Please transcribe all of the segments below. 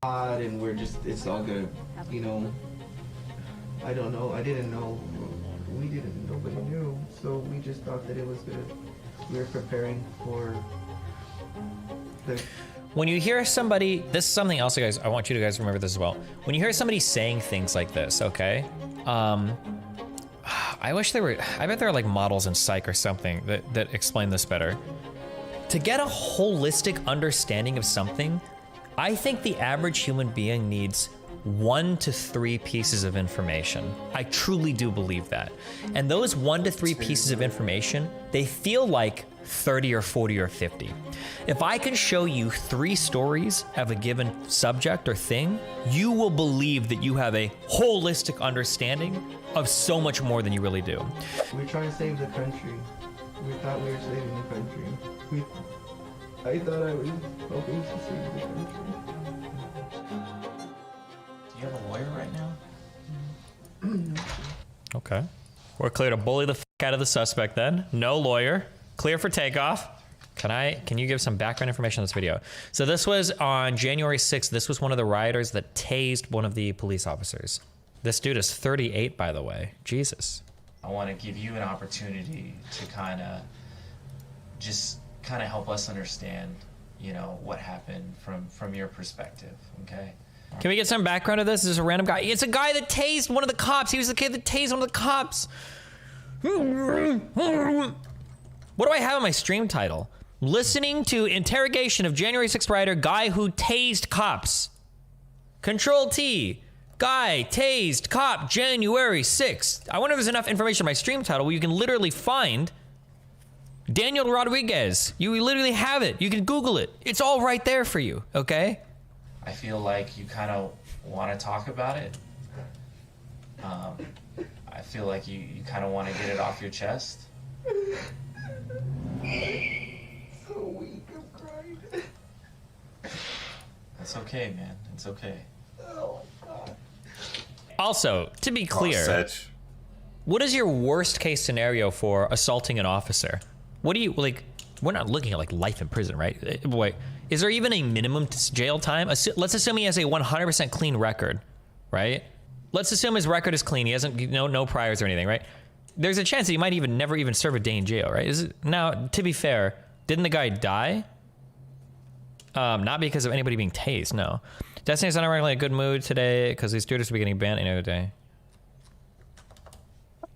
and we're just, it's all good, you know. I don't know, I didn't know, we didn't, nobody knew, so we just thought that it was good. We were preparing for the... When you hear somebody, this is something else, guys, I want you to guys remember this as well. When you hear somebody saying things like this, okay? I wish there were, I bet there are like models in psych or something that explain this better. To get a holistic understanding of something, I think the average human being needs 1 to 3 pieces of information. I truly do believe that. And those 1 to 3 pieces of information, they feel like 30 or 40 or 50. If I can show you 3 stories of a given subject or thing, you will believe that you have a holistic understanding of so much more than you really do. We're trying to save the country. We thought we were saving the country. I thought I was hoping to save the country. Do you have a lawyer right now? No. Okay. We're clear to bully the f out of the suspect then. No lawyer. Clear for takeoff. Can you give some background information on this video? So this was on January 6th. This was one of the rioters that tased one of the police officers. This dude is 38, by the way. Jesus. I want to give you an opportunity to kind of help us understand, you know, what happened from your perspective, okay? Can we get some background of this? This is a random guy. It's a guy that tased one of the cops. He was the kid that tased one of the cops. What do I have in my stream title? Listening to interrogation of January 6th rioter, guy who tased cops. Control T. Guy tased cop January 6th. I wonder if there's enough information in my stream title where you can literally find Daniel Rodriguez. You literally have it. You can Google it. It's all right there for you, okay? I feel like you kind of want to talk about it. I feel like you kind of want to get it off your chest. So weak, I'm crying. It's okay, man. It's okay. Oh my God. Also, to be clear, what is your worst case scenario for assaulting an officer? What do you, like, we're not looking at like life in prison, right? Wait, is there even a minimum jail time? Let's assume he has a 100% clean record, right? Let's assume his record is clean. He hasn't, no priors or anything, right? There's a chance that he might even never even serve a day in jail, right? Now, to be fair, didn't the guy die? Not because of anybody being tased, no. Destiny's not really in a good mood today because these students will be getting banned another day.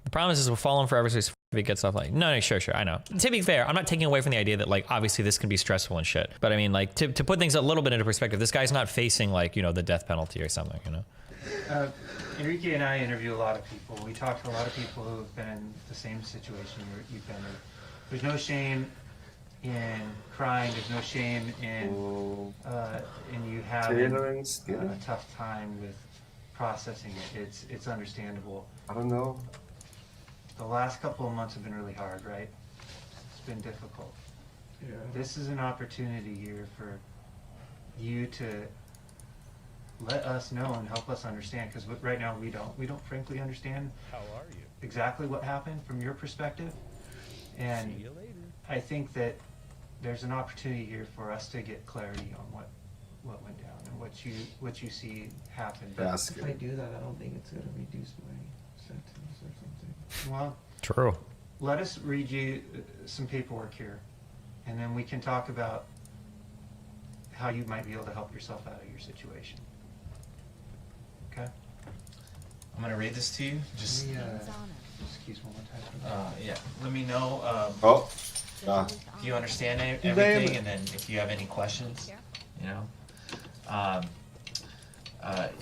The problem is we'll follow him forever, so he gets off like, no, sure, I know. To be fair, I'm not taking away from the idea that like, obviously this can be stressful and shit. But I mean, like, to put things a little bit into perspective, this guy's not facing like, the death penalty or something, Enrique and I interview a lot of people. We talk to a lot of people who have been in the same situation you've been in. There's no shame in crying. There's no shame in you having a tough time with processing it. It's understandable. I don't know. The last couple of months have been really hard, right? It's been difficult. Yeah. This is an opportunity here for you to let us know and help us understand, because right now we don't frankly understand exactly what happened from your perspective. And see you later. I think that there's an opportunity here for us to get clarity on what went down and what you see happen. If I do that, I don't think it's gonna reduce my sentence or something. Well, True. let us read you some paperwork here, and then we can talk about how you might be able to help yourself out of your situation. Okay? I'm gonna read this to you. Just Excuse one more time. yeah. Let me know if you understand everything, and then if you have any questions.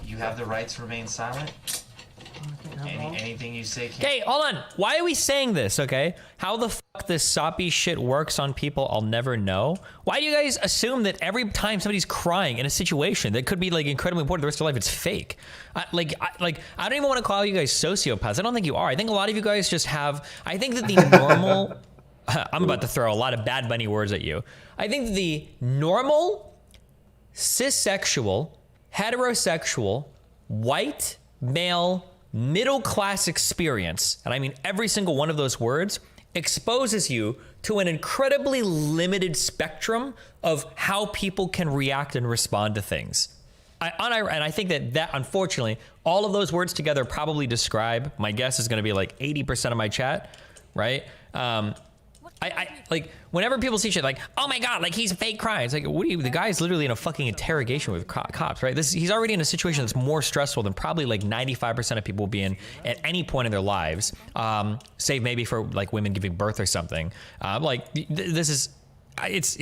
You have the right to remain silent. Anything you say can't... Okay, hold on. Why are we saying this, okay? How the fuck this soppy shit works on people, I'll never know. Why do you guys assume that every time somebody's crying in a situation that could be like incredibly important the rest of their life, it's fake? I don't even want to call you guys sociopaths. I don't think you are. I think a lot of you guys just have... I think that the normal... I'm about to throw a lot of Bad Bunny words at you. I think that the normal, cissexual, heterosexual, white, male, middle-class experience, and I mean every single one of those words, exposes you to an incredibly limited spectrum of how people can react and respond to things. And I think that unfortunately, all of those words together probably describe, my guess is going to be like 80% of my chat, right? I like whenever people see shit like, oh my God, like he's fake crying. It's like, what are you, the guy's literally in a fucking interrogation with cops, right? He's already in a situation that's more stressful than probably like 95% of people will be in at any point in their lives. Save maybe for like women giving birth or something. It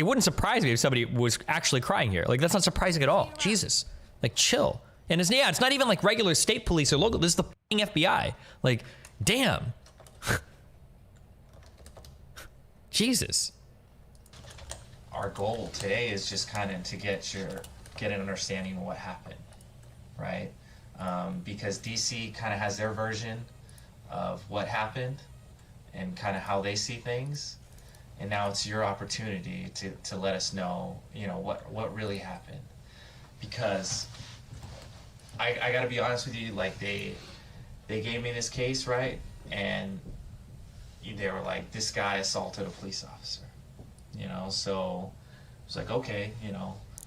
wouldn't surprise me if somebody was actually crying here. Like, that's not surprising at all. Jesus, like chill. And it's not even like regular state police or local. This is the fucking FBI. Like, damn. Jesus. Our goal today is just kind of to get an understanding of what happened, right? Because DC kind of has their version of what happened and kind of how they see things, and now it's your opportunity to let us know, what really happened. Because I got to be honest with you, like they gave me this case, right, and they were like, this guy assaulted a police officer, so I was like, okay,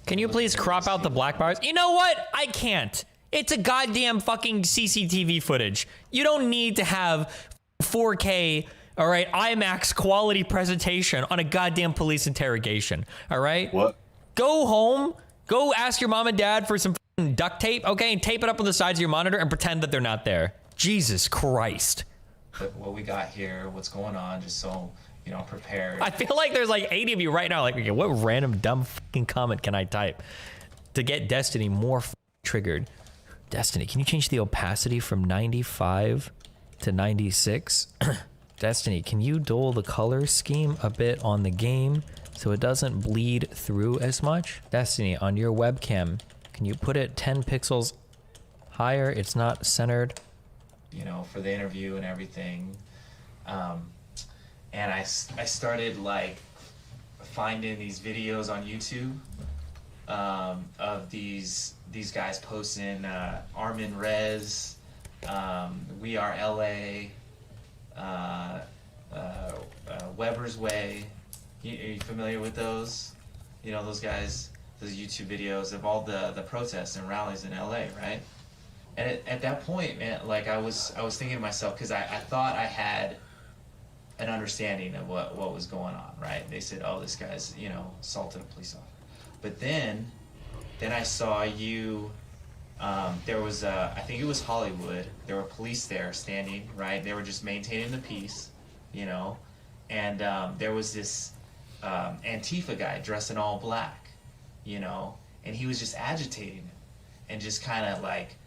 Can you please crop out the black bars? You know what? I can't. It's a goddamn fucking CCTV footage. You don't need to have 4K, all right, IMAX quality presentation on a goddamn police interrogation, all right? What? Go home, go ask your mom and dad for some fucking duct tape, okay, and tape it up on the sides of your monitor and pretend that they're not there. Jesus Christ. What we got here, what's going on, just so prepared. I feel like there's like 80 of you right now, like, okay, what random dumb fucking comment can I type to get Destiny more triggered? Destiny, can you change the opacity from 95 to 96? Destiny, can you dull the color scheme a bit on the game so it doesn't bleed through as much? Destiny, on your webcam, can you put it 10 pixels higher? It's not centered. For the interview and everything. And I started like finding these videos on YouTube of these guys posting Armin Rez, We Are LA, Weber's Way. Are you familiar with those? Those guys, those YouTube videos of all the protests and rallies in LA, right? And at that point, man, like I was thinking to myself, because I thought I had an understanding of what was going on, right? They said, oh, this guy's, assaulted a police officer. But then I saw you, there was, I think it was Hollywood, there were police there standing, right? They were just maintaining the peace, and there was this Antifa guy dressed in all black, and he was just agitating it and just kind of like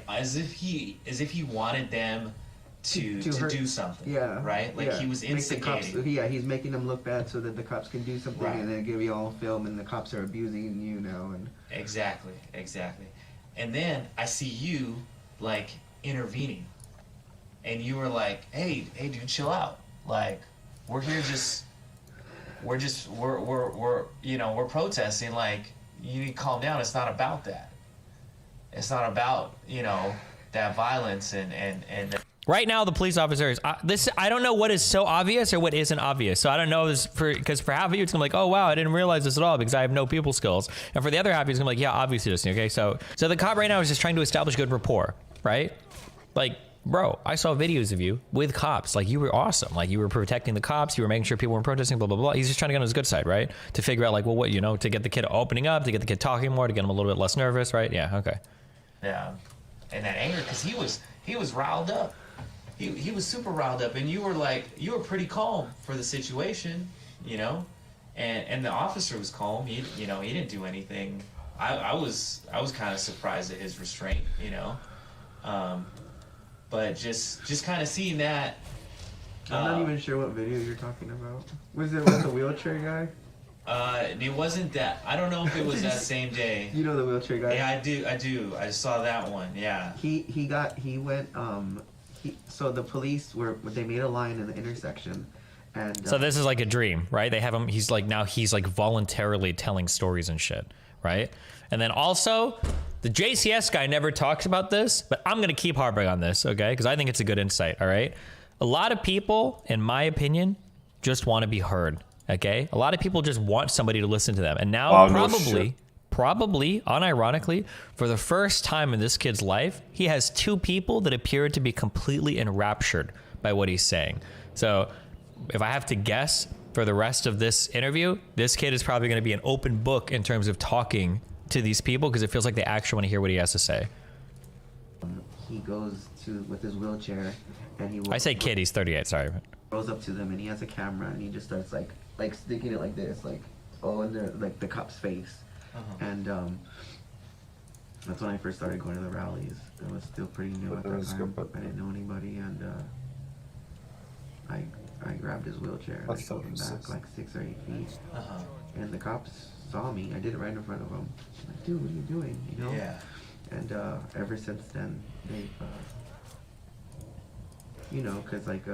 as if he wanted them to do something. Yeah. Right? Like he was instigating. He's making them look bad so that the cops can do something, right, and then give you all film and the cops are abusing you now. And Exactly. And then I see you like intervening. And you were like, hey dude, chill out. Like we're here we're protesting, like you need to calm down. It's not about that. It's not about, that violence and Right now, the police officers, I don't know what is so obvious or what isn't obvious. So I don't know, because for half of you, it's gonna be like, oh wow, I didn't realize this at all because I have no people skills. And for the other half, it's gonna be like, yeah, obviously this, okay? So the cop right now is just trying to establish good rapport, right? Like, bro, I saw videos of you with cops. Like, you were awesome. Like, you were protecting the cops. You were making sure people weren't protesting, blah, blah, blah. He's just trying to get on his good side, right? To figure out, like, well, what, to get the kid opening up, to get the kid talking more, to get him a little bit less nervous, right? Yeah, okay. Yeah. And that anger, because he was riled up. He was super riled up, and you were pretty calm for the situation, and the officer was calm. He didn't do anything. I was kind of surprised at his restraint, but just kind of seeing that. I'm not even sure what video you're talking about. Was it with the wheelchair guy? It wasn't that. I don't know if it was that same day. You know the wheelchair guy? Yeah, I do. I saw that one. Yeah. So the police they made a line in the intersection, and so this is like a dream, right? They have him. He's like voluntarily telling stories and shit, right? And then also, the JCS guy never talks about this, but I'm gonna keep harping on this, okay? Because I think it's a good insight. All right. A lot of people, in my opinion, just want to be heard. Okay. A lot of people just want somebody to listen to them, and now probably, unironically, for the first time in this kid's life, he has two people that appear to be completely enraptured by what he's saying. So if I have to guess for the rest of this interview, this kid is probably going to be an open book in terms of talking to these people because it feels like they actually want to hear what he has to say. He goes to with his wheelchair, and he. I say kid, he's 38. Sorry. Goes up to them, and he has a camera, and he just starts like sticking it like this, like in the cop's face, and that's when I first started going to the rallies. I was still pretty new at that time. I didn't know anybody, and I grabbed his wheelchair and I pulled him back like 6 or 8 feet, and the cops saw me. I did it right in front of them. Like, dude, what are you doing? You know? Yeah. And ever since then, they've, you know, cause like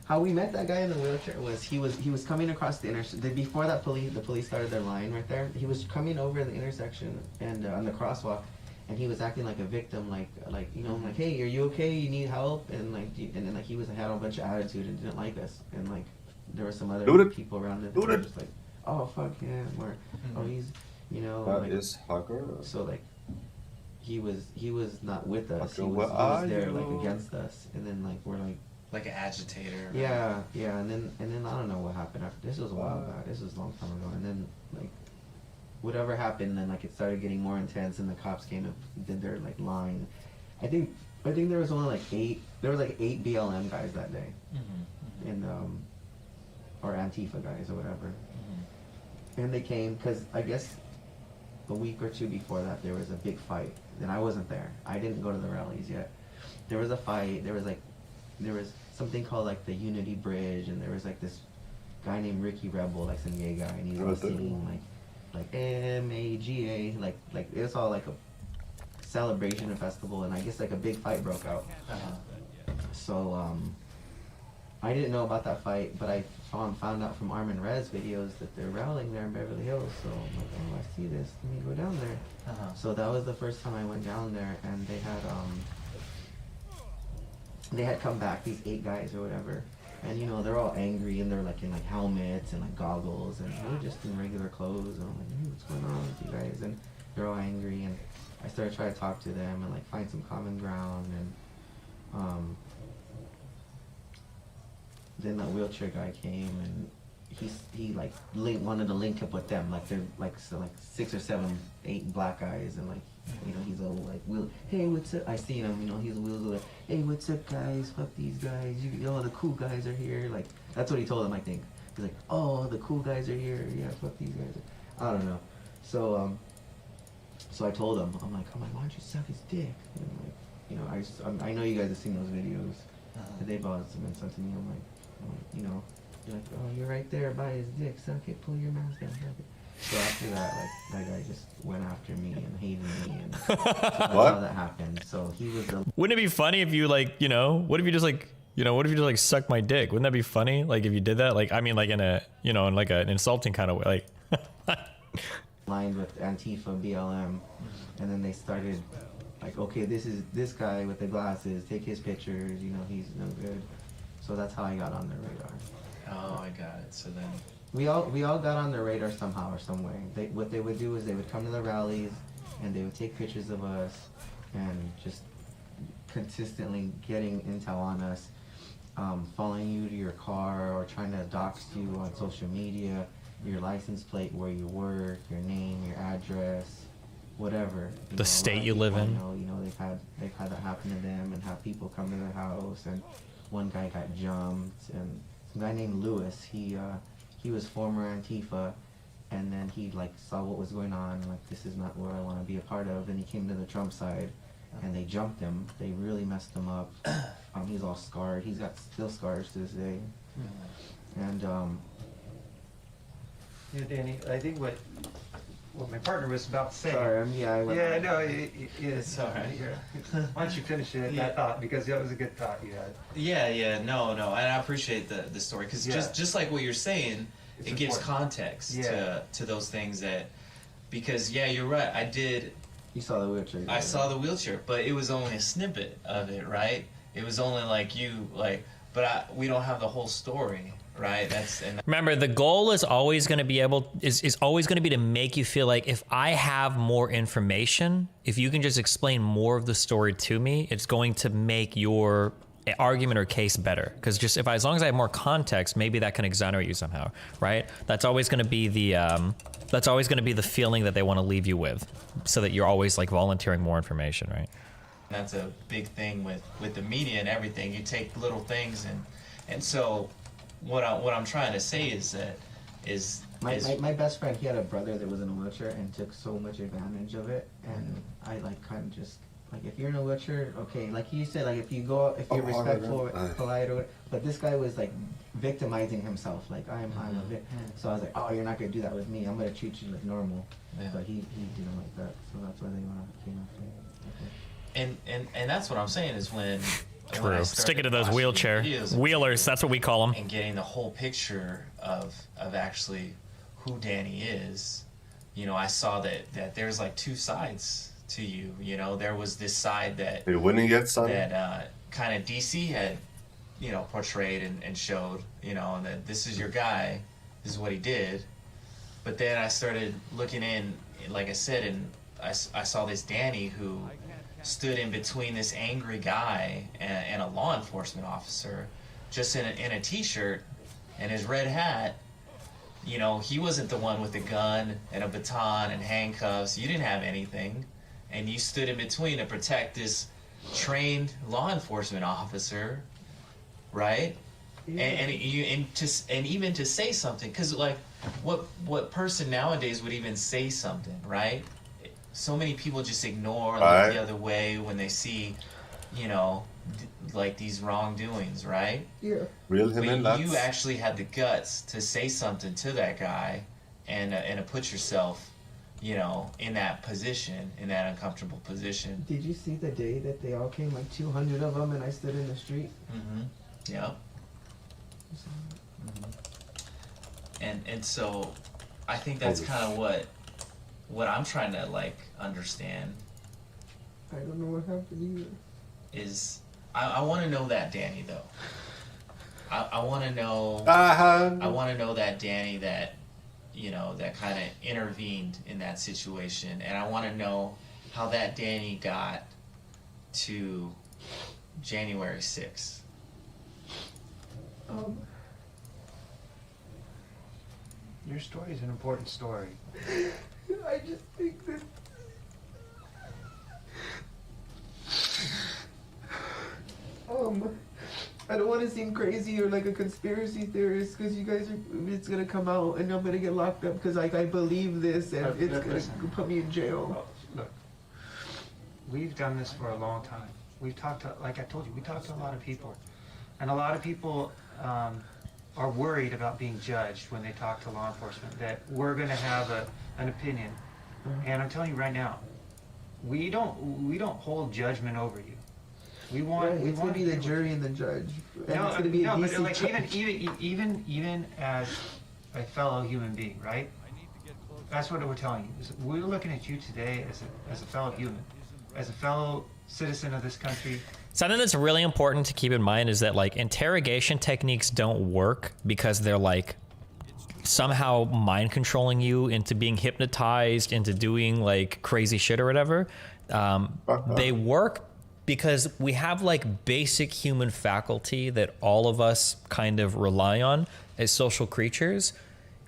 how we met that guy in the wheelchair was he was coming across the intersection before that the police started their line right there. He was coming over the intersection and on the crosswalk, and he was acting like a victim, like you know, like, hey, are you okay? You need help? And then like he had a bunch of attitude and didn't like us, and like there were some other people around it that were just like, oh fuck him, or oh he's, you know, That like, is Hugger. so like he was not with us. He Hugger, was where there are like you? against us, and then like we're like an agitator. yeah, and then I don't know what happened after. This was a while back. This was a long time ago, and then like whatever happened, then like it started getting more intense, and the cops came and did their like line. I think there was only like 8. There was like 8 BLM guys that day, and or Antifa guys or whatever, and they came because I guess a week or 2 before that there was a big fight, and I wasn't there. I didn't go to the rallies yet. There was a fight. There was something called like the Unity Bridge, and there was like this guy named Ricky Rebel, like some gay guy, and he was singing like MAGA, like it was all like a celebration, a festival, and I guess like a big fight broke out. So I didn't know about that fight, but I found out from Armin Rez videos that they're rallying there in Beverly Hills. So I'm like, oh, I see this. Let me go down there. So that was the first time I went down there, and they had come back, these 8 guys or whatever, and you know they're all angry, and they're like in like helmets and like goggles, and we're just in regular clothes, and I'm like, hey, what's going on with you guys? And they're all angry, and I started trying to talk to them and like find some common ground, and then that wheelchair guy came, and he like wanted to link up with them, like they're like 6 or 7, 8 black guys, and like, you know, he's all like, hey, what's up? I see him, you know, he's like, hey, what's up, guys? Fuck these guys. You know, the cool guys are here. Like, that's what he told them, I think. He's like, oh, the cool guys are here. Yeah, fuck these guys. I don't know. So, so I told him, I'm like, why don't you suck his dick? And like, you know, I know you guys have seen those videos. And they've all been sent to me. I'm like, you know, you're like, oh, you're right there by his dick. Suck it. Pull your mask down. Suck it. So after that, like, that guy just went after me and hated me, and so that's how that happened. So he was Wouldn't it be funny if you like, you know, what if you just like, you know, what if you just like suck my dick? Wouldn't that be funny? Like if you did that, like, I mean, like in a, you know, in like an insulting kind of way, like. lined with Antifa, BLM, and then they started like, okay, this guy with the glasses, take his pictures, you know, he's no good. So that's how I got on their radar. Oh, I got it. So then We all got on their radar somehow or some way. What they would do is they would come to the rallies, and they would take pictures of us, and just consistently getting intel on us, following you to your car, or trying to dox you on social media, your license plate, where you work, your name, your address, whatever. The state you live in. You know, they've had that happen to them, and have people come to their house, and one guy got jumped, and some guy named Lewis, he was former Antifa, and then he like saw what was going on, like, this is not what I want to be a part of, and he came to the Trump side, and they jumped him. They really messed him up. He's all scarred. He's got still scars to this day. And Yeah, Danny, I think what my partner was about to say. sorry, Yeah, no, it's all right. Why don't you finish it, Yeah. that thought, because that was a good thought you had. yeah, no, and I appreciate the story, because Yeah. just like what you're saying, It's it gives important. context Yeah. to those things that, because yeah, you're right. You saw the wheelchair. I saw the wheelchair, but it was only a snippet of it, right? It was only like you like but we don't have the whole story, right? Remember, the goal is always going to be is always going to be to make you feel like if I have more information, if you can just explain more of the story to me, it's going to make your argument or case better. Because just as long as I have more context, maybe that can exonerate you somehow, right? That's always going to be the feeling that they want to leave you with, so that you're always like volunteering more information, right? That's a big thing with the media and everything. You take little things and so what I'm trying to say is that my best friend, he had a brother that was in a wheelchair and took so much advantage of it, and I like kind of just like, if you're in a wheelchair, okay, like you said, like if you're respectful, polite, or but this guy was like victimizing himself, like I'm a victim. So I was like, oh, you're not gonna do that with me. I'm gonna treat you like normal. Yeah. But he didn't like that, so that's why they came after me. Okay. And that's what I'm saying is when I True. Stick it to those watching wheelchair videos wheelers. That's what we call them. and getting the whole picture of actually who Danny is, you know, I saw that there's like two sides to you. You know, there was this side that You're winning yet, son? that kind of DC had, you know, portrayed and showed, you know, and that this is your guy, this is what he did. But then I started looking in, like I said, and I saw this Danny who stood in between this angry guy and a law enforcement officer, just in a t-shirt and his red hat. You know, he wasn't the one with the gun and a baton and handcuffs. You didn't have anything, and you stood in between to protect this trained law enforcement officer, right? Yeah. And even to say something, because like, what person nowadays would even say something, right? So many people just ignore, look the other way when they see, you know, like these wrongdoings, right? Yeah. Reel him in, But you lads. actually had the guts to say something to that guy, and to put yourself, you know, in that position, in that uncomfortable position. Did you see the day that they all came, like 200 of them, and I stood in the street? Mm-hmm. Yeah. And so, I think that's kind of what I'm trying to like understand I don't know what happened either. is I want to know that Danny though. I want to know. Uh-huh. I want to know that Danny that, you know, that kind of intervened in that situation, and I want to know how that Danny got to January 6th. Your story is an important story. I just think that I don't want to seem crazy or like a conspiracy theorist, because you guys are, it's gonna come out and I'm gonna get locked up because like I believe this and it's gonna put me in jail. Look, we've done this for a long time. We've talked to, like I told you, we talked to a lot of people, and a lot of people are worried about being judged when they talk to law enforcement, that we're going to have an opinion. And I'm telling you right now, we don't hold judgment over you. We want. Right, we it's want gonna be the jury and the judge. And No, it's gonna be a no, but decent like judge. even as a fellow human being, right? That's what we're telling you. Is we're looking at you today as a fellow human, as a fellow citizen of this country. Something that's really important to keep in mind is that like interrogation techniques don't work because they're like somehow mind controlling you into being hypnotized into doing like crazy shit or whatever. They work because we have like basic human faculty that all of us kind of rely on as social creatures.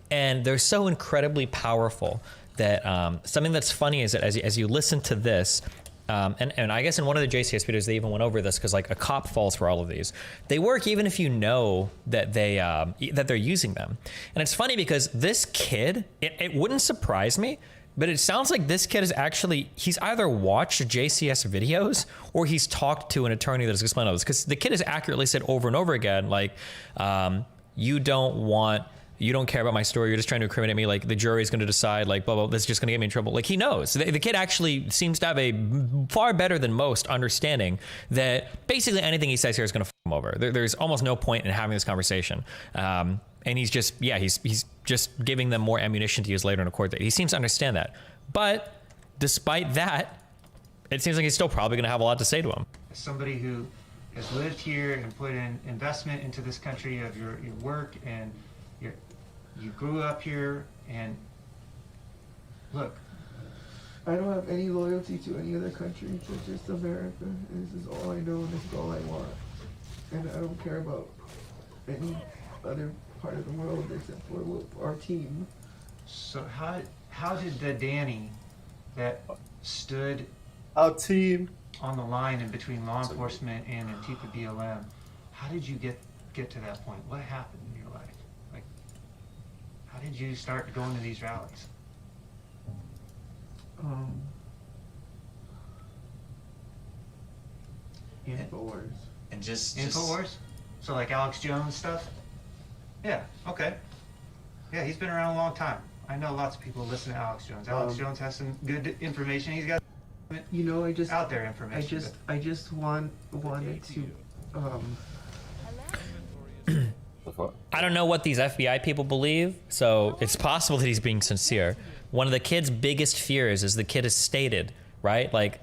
And they're so incredibly powerful that something that's funny is that as you listen to this, and I guess in one of the JCS videos, they even went over this because like a cop falls for all of these. They work even if you know that they're using them. And it's funny because this kid, it wouldn't surprise me, but it sounds like this kid he's either watched JCS videos or he's talked to an attorney that has explained all this. Because the kid has accurately said over and over again, like, you don't care about my story. You're just trying to incriminate me. Like the jury's going to decide like, blah, blah, this is just going to get me in trouble. Like he knows. The kid actually seems to have a far better than most understanding that basically anything he says here is going to f him over. There's almost no point in having this conversation. And he's just, he's just giving them more ammunition to use later in a court date. He seems to understand that. But despite that, it seems like he's still probably going to have a lot to say to him. Somebody who has lived here and put in investment into this country of your work, and you grew up here, and look, I don't have any loyalty to any other country, to just America. And this is all I know, and this is all I want. And I don't care about any other part of the world except for our team. so how did the Danny that stood Our team. on the line in between law enforcement and Antifa BLM, how did you get to that point? What happened in your life? Like, how did you start going to these rallies? Infowars. And just Infowars? So like Alex Jones stuff? Yeah, okay. Yeah, he's been around a long time. I know lots of people listen to Alex Jones. Alex Jones has some good information. He's got You know, I just out there information. I just wanted to The fuck? I don't know what these FBI people believe, so it's possible that he's being sincere. One of the kid's biggest fears is the kid has stated, right? Like,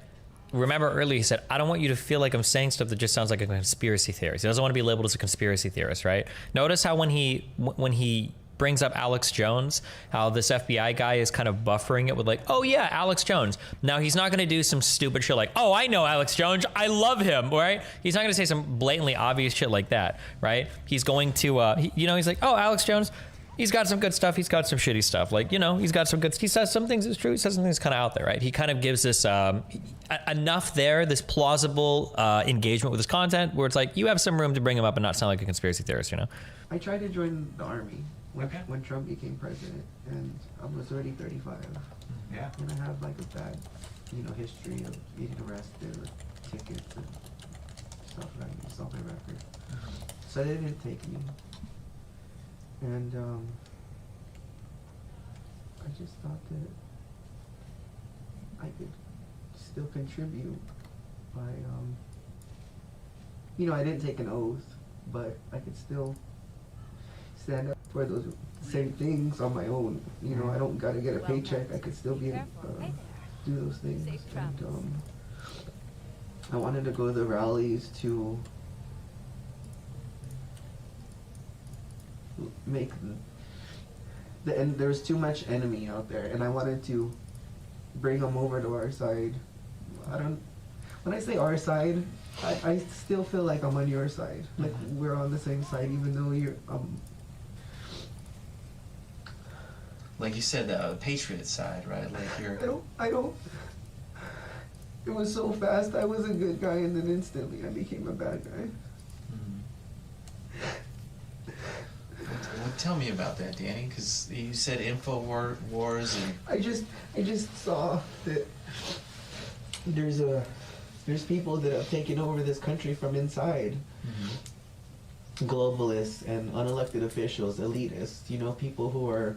remember earlier he said, I don't want you to feel like I'm saying stuff that just sounds like a conspiracy theorist. He doesn't want to be labeled as a conspiracy theorist, right? Notice how when he brings up Alex Jones, how this FBI guy is kind of buffering it with like, oh yeah, Alex Jones. Now he's not going to do some stupid shit like, oh, I know Alex Jones, I love him, right? He's not going to say some blatantly obvious shit like that, right? He's going to, he's like, oh, Alex Jones, he's got some good stuff, he's got some shitty stuff. Like, he's got some good, he says some things is true, he says some things kind of out there, right? He kind of gives this, enough there, this plausible engagement with his content where it's like, you have some room to bring him up and not sound like a conspiracy theorist, I tried to join the army Okay. when Trump became president, and I was already 35. Yeah. And I have like a bad, history of getting arrested or tickets and stuff like that. It's on my record. So they didn't take me. And I just thought that I could still contribute by, I didn't take an oath, but I could still stand up for those same things on my own. I don't gotta get a paycheck. I could still be do those things. And I wanted to go to the rallies to make and there's too much enemy out there, and I wanted to bring them over to our side. When I say our side, I still feel like I'm on your side. Like we're on the same side, even though you're like you said, the Patriot side, right? Like you're. I don't. It was so fast. I was a good guy, and then instantly I became a bad guy. Well, tell me about that, Danny, because you said wars and. I just saw that there's people that have taken over this country from inside. Globalists and unelected officials, elitists. People who are.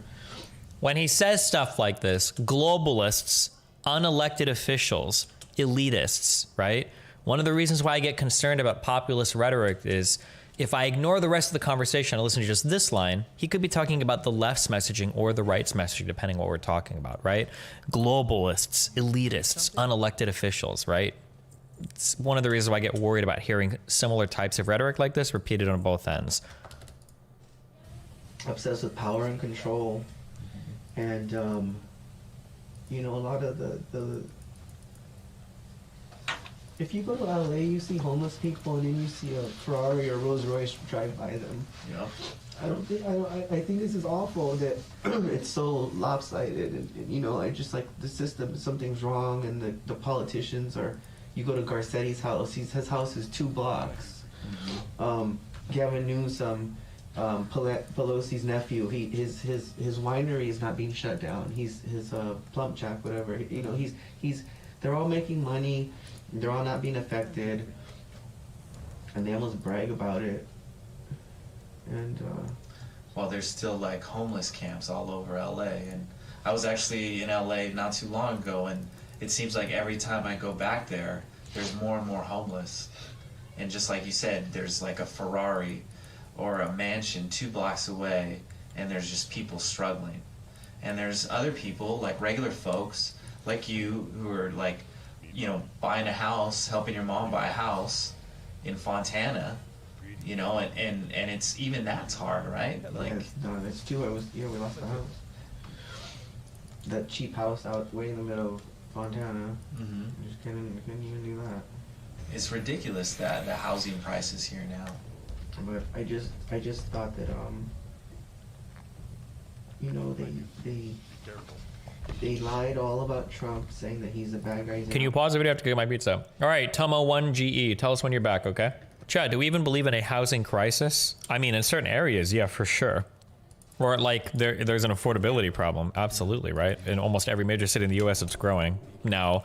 When he says stuff like this, globalists, unelected officials, elitists, right? One of the reasons why I get concerned about populist rhetoric is if I ignore the rest of the conversation and listen to just this line, he could be talking about the left's messaging or the right's messaging, depending on what we're talking about, right? Globalists, elitists, unelected officials, right? It's one of the reasons why I get worried about hearing similar types of rhetoric like this repeated on both ends. Obsessed with power and control. And, a lot of the if you go to LA, you see homeless people, and then you see a Ferrari or Rolls Royce drive by them. Yeah. I think this is awful that it's so lopsided, and I just like the system, something's wrong, and the politicians are, you go to Garcetti's house, his house is 2 blocks. Gavin Newsom, Pelosi's nephew, his winery is not being shut down. His plum jack, whatever. They're all making money. They're all not being affected, and they almost brag about it. And Well, there's still like homeless camps all over LA, and I was actually in LA not too long ago, and it seems like every time I go back there, there's more and more homeless. And just like you said, there's like a Ferrari or a mansion 2 blocks away, and there's just people struggling. And there's other people, like regular folks, like you, who are like, buying a house, helping your mom buy a house, in Fontana, you know, and it's even that's hard, right? Like, That's true. We lost the house. That cheap house out way in the middle of Fontana. mhm. We just couldn't even do that. It's ridiculous that the housing prices here now. But I just thought that you know, they lied all about Trump, saying that he's a bad guy. Can you pause the video? I have to get my pizza. All right, Tomo1GE, tell us when you're back, okay? Chad, do we even believe in a housing crisis? I mean, in certain areas, yeah, for sure. Or like there's an affordability problem, absolutely, right? In almost every major city in the U.S., it's growing. Now,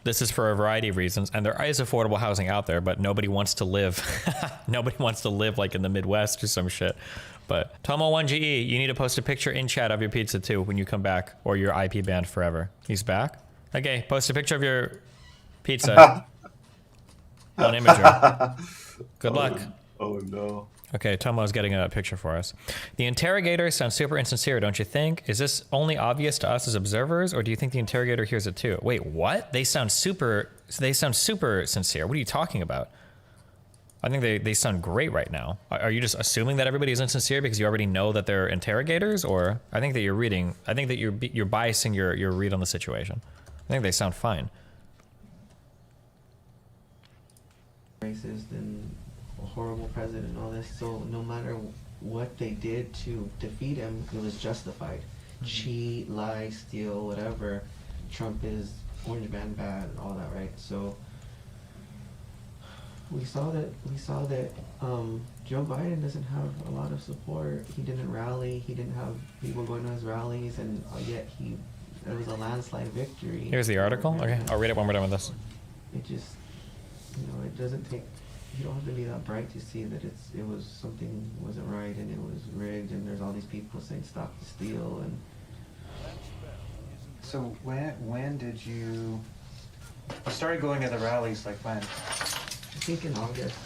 this is for a variety of reasons, and there is affordable housing out there, but nobody wants to live. Nobody wants to live like in the Midwest or some shit. But Tomo1GE, you need to post a picture in chat of your pizza too when you come back, or your IP banned forever. He's back? Okay, post a picture of your pizza on Imager. Good luck. Oh no. Okay, Tomo's getting a picture for us. The interrogator sounds super insincere, don't you think? Is this only obvious to us as observers, or do you think the interrogator hears it too? Wait, what? They sound super sincere. What are you talking about? I think they sound great right now. Are you just assuming that everybody is insincere because you already know that they're interrogators? Or I think that you're biasing your read on the situation. I think they sound fine. Racist and a horrible president and all this. So no matter what they did to defeat him, it was justified. Cheat, lie, steal, whatever. Trump is orange man bad and all that, right? So we saw that Joe Biden doesn't have a lot of support. He didn't rally. He didn't have people going to his rallies, and yet it was a landslide victory. Here's the article. Okay, I'll read it when we're done with this. It just, it doesn't take. You don't have to be that bright to see that it was something wasn't right and it was rigged, and there's all these people saying stop the steal. And So when did you started going to the rallies? Like when? I think in August.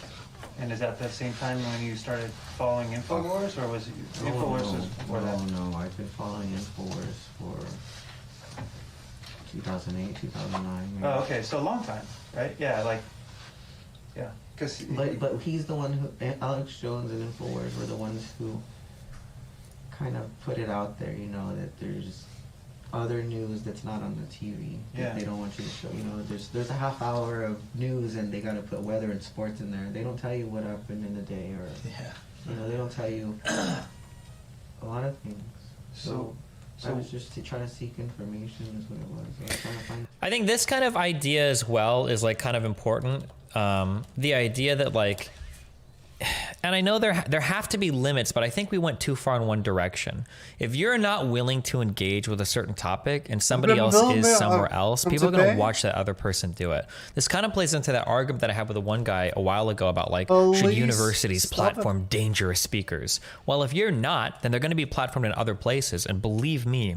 And is that the same time when you started following InfoWars, or was it InfoWars was before that? No, I've been following InfoWars for 2008, 2009. Yeah. Oh, okay, so a long time, right? Yeah, because. But he's the one who, Alex Jones and InfoWars were the ones who kind of put it out there, that there's other news that's not on the TV. Yeah. They don't want you to show, there's a half hour of news and they gotta put weather and sports in there. They don't tell you what happened in the day, or, they don't tell you a lot of things. So I was just trying to seek information is what it was. I was trying to find. I think this kind of idea as well is like kind of important. The idea that like, and I know there have to be limits, but I think we went too far in one direction. If you're not willing to engage with a certain topic and somebody else is somewhere else, people are going to watch that other person do it. This kind of plays into that argument that I had with the one guy a while ago about like, should universities platform dangerous speakers? Well, if you're not, then they're going to be platformed in other places. And believe me,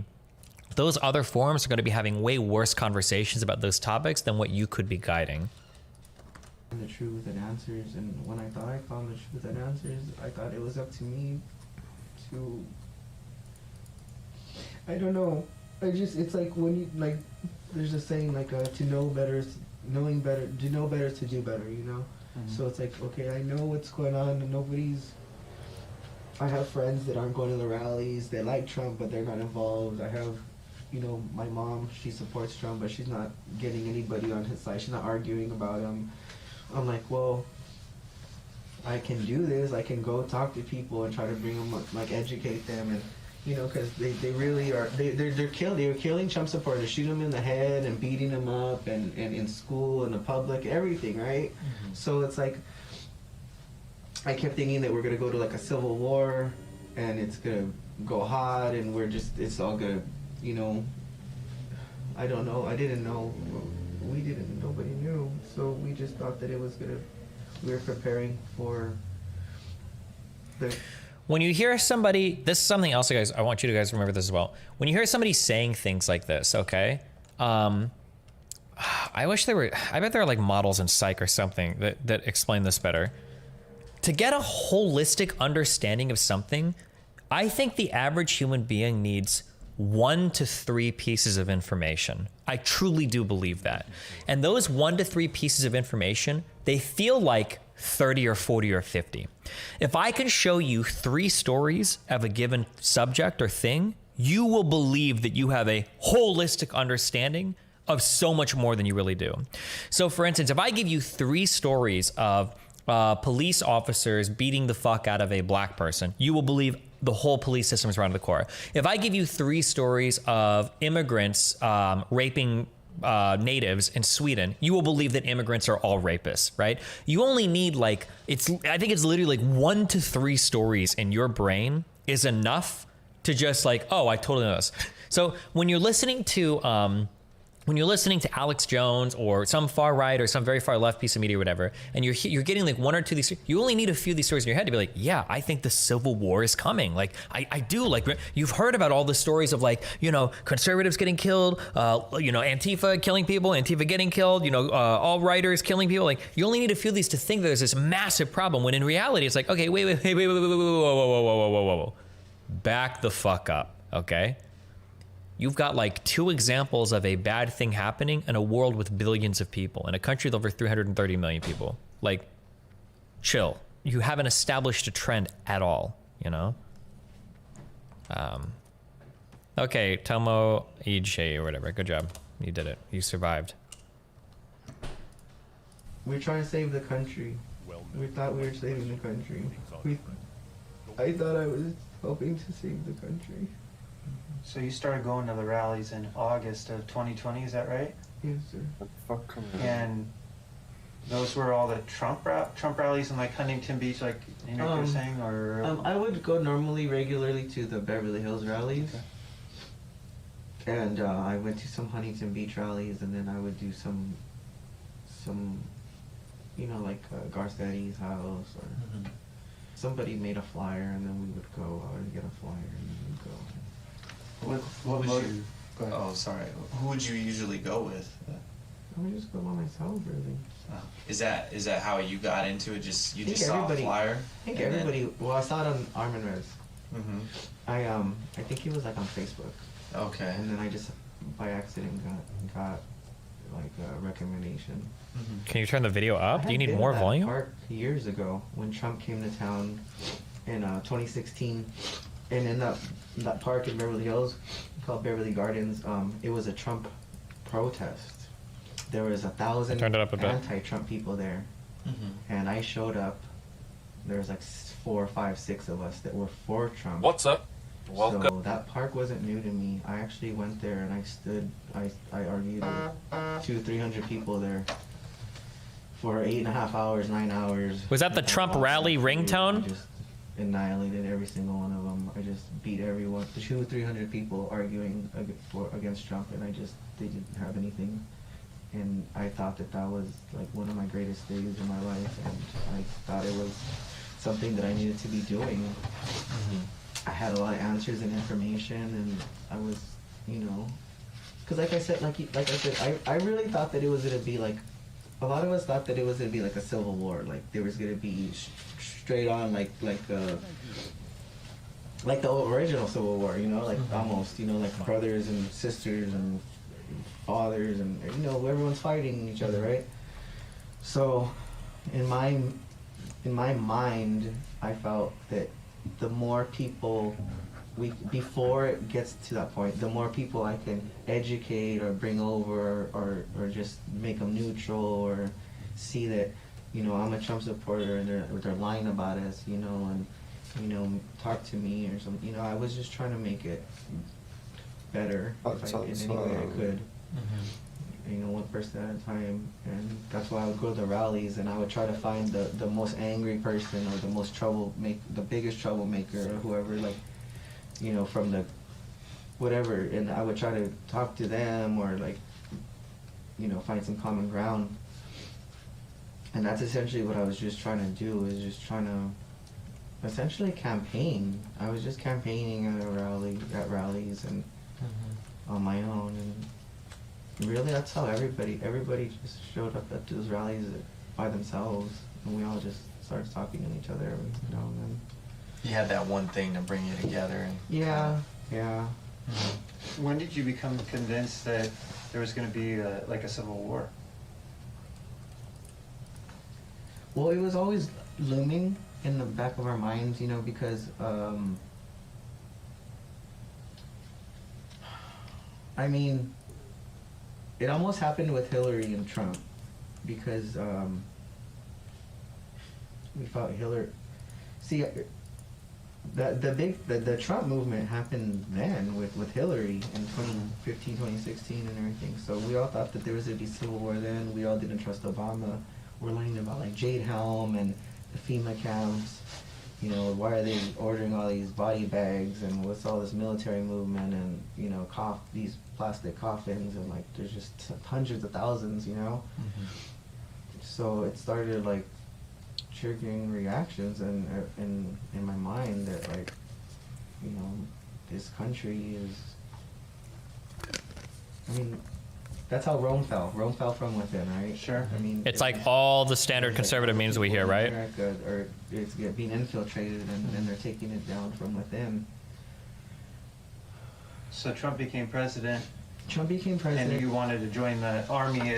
those other forums are going to be having way worse conversations about those topics than what you could be guiding. The truth and answers, and when I thought I found the truth and answers, I thought it was up to me to, I don't know, it's like when you, like, there's a saying like to know better is knowing better, to know better is to do better, Mm-hmm. So it's like, okay, I know what's going on, and I have friends that aren't going to the rallies, they like Trump but they're not involved. I have, my mom, she supports Trump but she's not getting anybody on his side, she's not arguing about him. I'm like, well, I can do this. I can go talk to people and try to bring them, like, educate them, and because they really are. They're killing Trump supporters, shooting them in the head and beating them up, and in school and the public, everything, right? Mm-hmm. So it's like, I kept thinking that we're gonna go to like a civil war, and it's gonna go hot, and it's all gonna, I don't know. I didn't know. We didn't, nobody knew, so we just thought that we were preparing for the... When you hear somebody, this is something else, guys, I want you to guys remember this as well. When you hear somebody saying things like this, okay, I bet there are like models in psych or something that explain this better. To get a holistic understanding of something, I think the average human being needs 1 to 3 pieces of information. I truly do believe that. And those 1 to 3 pieces of information they feel like 30 or 40 or 50. If I can show you 3 stories of a given subject or thing, you will believe that you have a holistic understanding of so much more than you really do. So for instance, if I give you 3 stories of police officers beating the fuck out of a black person, you will believe the whole police system is run to the core. If I give you 3 stories of immigrants raping natives in Sweden, you will believe that immigrants are all rapists, right? You only need I think it's literally like 1 to 3 stories in your brain is enough to just oh, I totally know this. So when you're listening to Alex Jones or some far right or some very far left piece of media or whatever, and you're getting 1 or 2 of these, you only need a few of these stories in your head to be like, yeah, I think the Civil War is coming. I do. You've heard about all the stories of conservatives getting killed, Antifa killing people, Antifa getting killed, all writers killing people. You only need a few of these to think there's this massive problem, when in reality it's okay, wait, whoa. Back the fuck up, okay? You've got 2 examples of a bad thing happening in a world with billions of people, in a country with over 330 million people. Chill. You haven't established a trend at all, Okay, Tomo Ije or whatever. Good job. You did it. You survived. We're trying to save the country. We thought we were saving the country. I thought I was helping to save the country. So you started going to the rallies in August of 2020, is that right? Yes, sir. What the fuck come on? And those were all the Trump rallies in Huntington Beach, you were saying, or? I would go regularly to the Beverly Hills rallies. Okay. And I went to some Huntington Beach rallies, and then I would do some Garcetti's house, or somebody made a flyer, and then we would go. I would get a flyer, and then we'd go. What would you? Go ahead. Oh, sorry. Who would you usually go with? I would just go by myself, really. Is that how you got into it? You just saw a flyer? I think everybody. Well, I saw it on Armin Rez. Mm-hmm. I think he was on Facebook. Okay. And then I just by accident got a recommendation. Mm-hmm. Can you turn the video up? Do you need more volume? Park years ago when Trump came to town in 2016, and in that park in Beverly Hills called Beverly Gardens, it was a Trump protest. There was 1,000 anti-Trump people there, and I showed up. There was 4, 5, 6 of us that were for Trump. What's up? Welcome. So that park wasn't new to me. I actually went there and I argued with 200-300 people there for 8.5 hours, 9 hours. Was that the Trump rally ringtone? I just annihilated every single one of them. I just beat everyone. 200-300 people arguing against Trump, and they didn't have anything. And I thought that was one of my greatest days in my life, and I thought it was something that I needed to be doing. I had a lot of answers and information, and I was, because I said, I really thought that it was gonna be a lot of us thought that it was gonna be a civil war, there was gonna be straight on like the original Civil War, almost, brothers and sisters and fathers, and everyone's fighting each other, right? So, in my mind, I felt that the more people before it gets to that point, the more people I can educate or bring over or just make them neutral, or see that, I'm a Trump supporter and they're lying about us, and, talk to me or something. I was just trying to make it better in any way I could. One person at a time, and that's why I would go to the rallies, and I would try to find the most angry person, or the biggest troublemaker, or whoever, from the whatever, and I would try to talk to them, or find some common ground. And that's essentially what I was just trying to do, is just trying to essentially campaign. I was just campaigning at rallies and on my own, and really, that's how everybody just showed up at those rallies by themselves, and we all just started talking to each other every now and then. You had that one thing to bring you together, and yeah. When did you become convinced that there was going to be a civil war? Well, it was always looming in the back of our minds, you know, because I mean, it almost happened with Hillary and Trump because we thought Hillary. See, the Trump movement happened then with Hillary in 2015, 2016 and everything. So we all thought that there was a be civil war then. We all didn't trust Obama. We're learning about like Jade Helm and the FEMA camps. You know, why are they ordering all these body bags and what's all this military movement and, you know, these plastic coffins and like there's just hundreds of thousands, you know? Mm-hmm. So it started like triggering reactions in my mind that like, you know, this country is, I mean, that's how Rome fell. Rome fell from within, right? Sure. I mean, It's like all the standard it's conservative like memes we hear, people in right? America or it's being infiltrated and they're taking it down from within. So Trump became president, Trump became president. and you wanted to join the army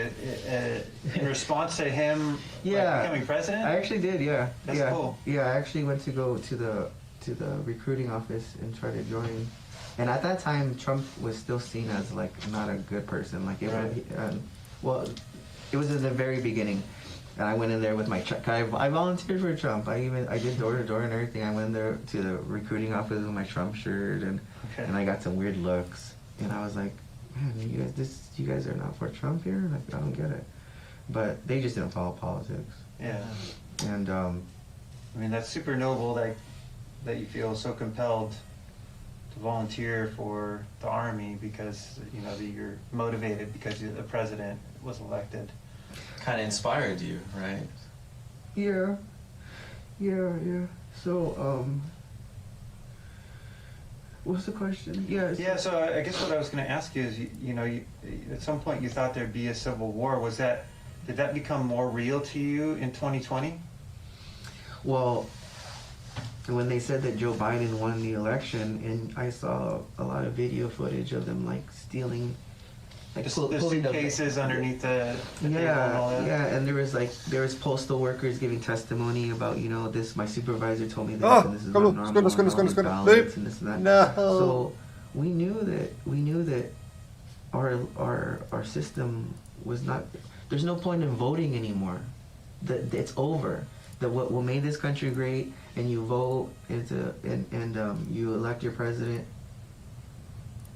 in response to him Yeah. like, becoming president? I actually did, yeah. That's yeah. cool. Yeah, I actually went to go to the recruiting office and try to join. And at that time, Trump was still seen as like not a good person. Like it Right. well, it was in the very beginning, and I went in there with my I volunteered for Trump. I did door to door and everything. I went there to the recruiting office with my Trump shirt, and I got some weird looks. And I was like, man, you guys are not for Trump here. Like I don't get it. But they just didn't follow politics. Yeah. And I mean, that's super noble that you feel so compelled to volunteer for the army because, you know, that you're motivated because the president was elected. Kind of inspired you, right? yeah. So what's the question? Yeah, so I guess what I was going to ask you is, you know, at some point you thought there'd be a civil war. Did that become more real to you in 2020? Well, when they said that Joe Biden won the election, and I saw a lot of video footage of them like stealing, like The pulling suitcases underneath the table and all that? Yeah, and there was postal workers giving testimony about, you know, this, my supervisor told me this, and this is not normal, and all these ballots and this and that. No. So we knew that our system was not. There's no point in voting anymore. That it's over. That what made this country great, and you vote and you elect your president.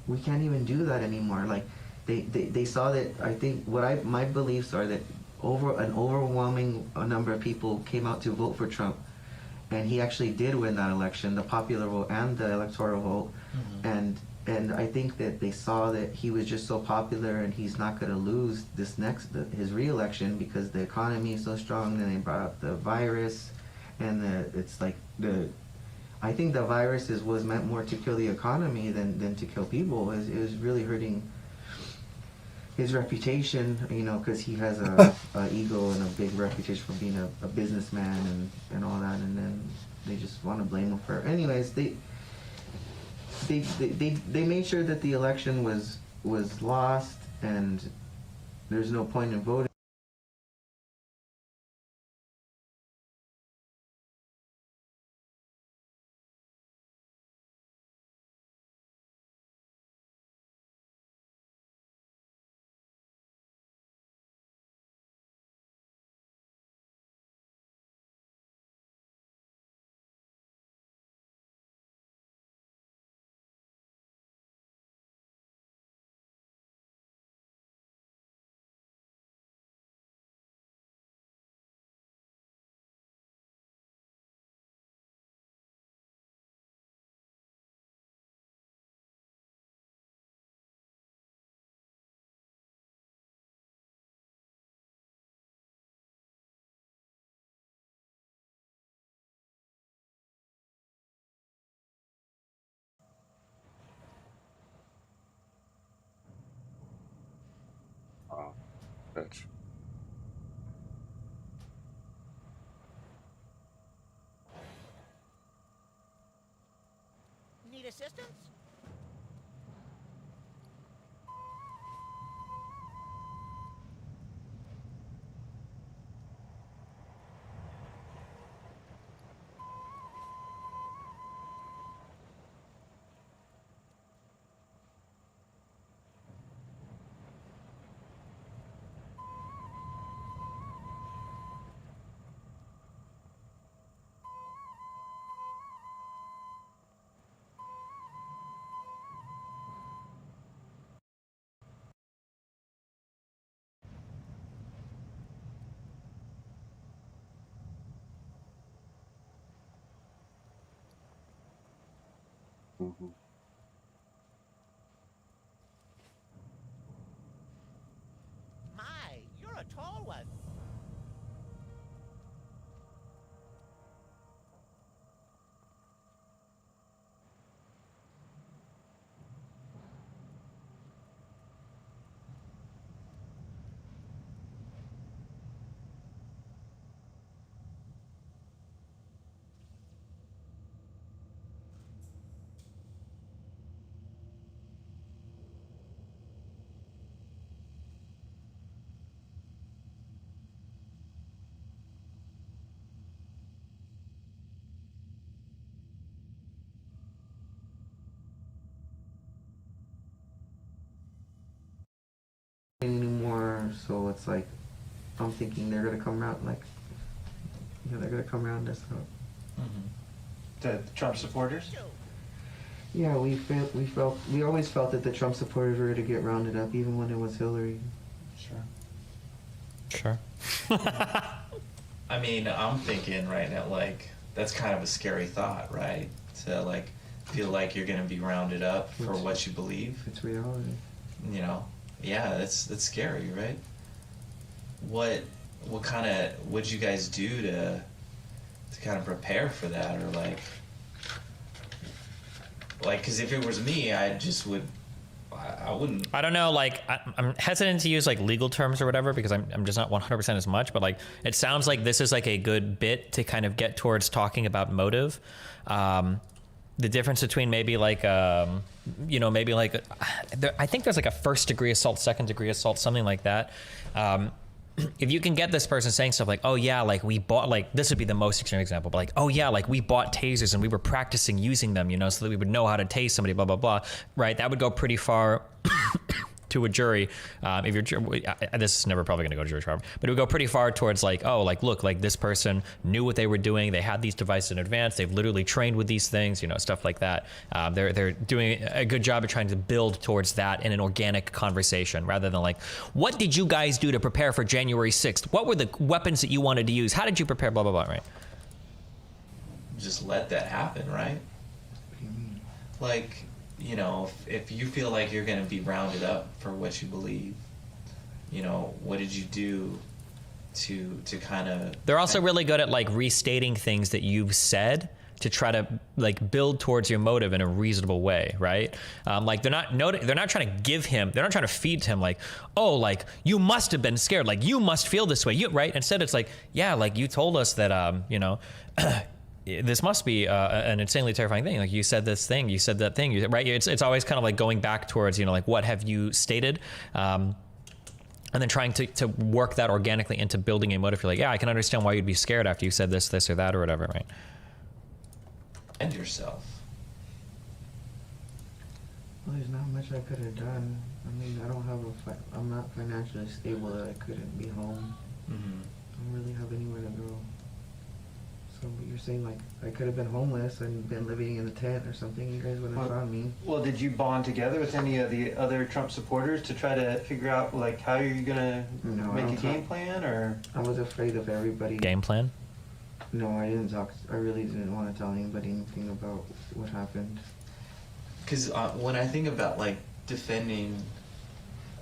We can't even do that anymore. Like they saw that. I think my beliefs are that an overwhelming number of people came out to vote for Trump, and he actually did win that election, the popular vote and the electoral vote, and I think that they saw that he was just so popular and he's not going to lose his re-election because the economy is so strong. Then they brought up the virus, and I think the virus was meant more to kill the economy than to kill people. It was really hurting his reputation, you know, because he has a ego and a big reputation for being a businessman and all that, and then they just want to blame him for. Anyways, they made sure that the election was lost and there's no point in voting. Oh, bitch. Need assistance? Mm-hmm. My, you're a tall one. Anymore, so it's like I'm thinking they're gonna come around like, they're gonna come around us up. The Trump supporters? Yeah, we always felt that the Trump supporters were to get rounded up, even when it was Hillary. Sure. I mean, I'm thinking right now, like, that's kind of a scary thought, right? To, like, feel like you're gonna be rounded up for what you believe. It's reality. You know? Yeah, that's scary, right? What would you guys do to kind of prepare for that, or like, because if it was me, I wouldn't. I don't know, like, I'm hesitant to use like legal terms or whatever because I'm just not 100% as much, but like, it sounds like this is like a good bit to kind of get towards talking about motive. The difference between maybe like, maybe like, I think there's like a first degree assault, second degree assault, something like that. If you can get this person saying stuff like, oh yeah, like we bought, like this would be the most extreme example, but like, oh yeah, like we bought tasers and we were practicing using them, so that we would know how to tase somebody, blah, blah, blah, right? That would go pretty far to a jury. If you're, this is never probably gonna go to jury trial, but it would go pretty far towards like, oh, like, look, like this person knew what they were doing. They had these devices in advance. They've literally trained with these things, stuff like that. They're doing a good job of trying to build towards that in an organic conversation rather than like, what did you guys do to prepare for January 6th? What were the weapons that you wanted to use? How did you prepare? Blah, blah, blah, right? Just let that happen, right? Like, if you feel like you're going to be rounded up for what you believe, what did you do to kind of... They're also really good at like restating things that you've said to try to like build towards your motive in a reasonable way, right? Like they're not trying to give him, they're not trying to feed him like, oh, like you must have been scared, like you must feel this way, right? Instead it's like, yeah, like you told us that, this must be an insanely terrifying thing. Like you said this thing, you said that thing, right? It's always kind of like going back towards, like what have you stated? And then trying to work that organically into building a motive. You're like, yeah, I can understand why you'd be scared after you said this or that or whatever, right? And yourself. Well, there's not much I could have done. I mean, I don't have I'm not financially stable that I couldn't be home. Mm-hmm. I don't really have anywhere to go. So you're saying like I could have been homeless and been living in a tent or something, you guys would have found me. Well, did you bond together with any of the other Trump supporters to try to figure out like how you're gonna make a game plan, or? I was afraid of everybody. Game plan? No, I didn't talk. I really didn't want to tell anybody anything about what happened. Because when I think about like defending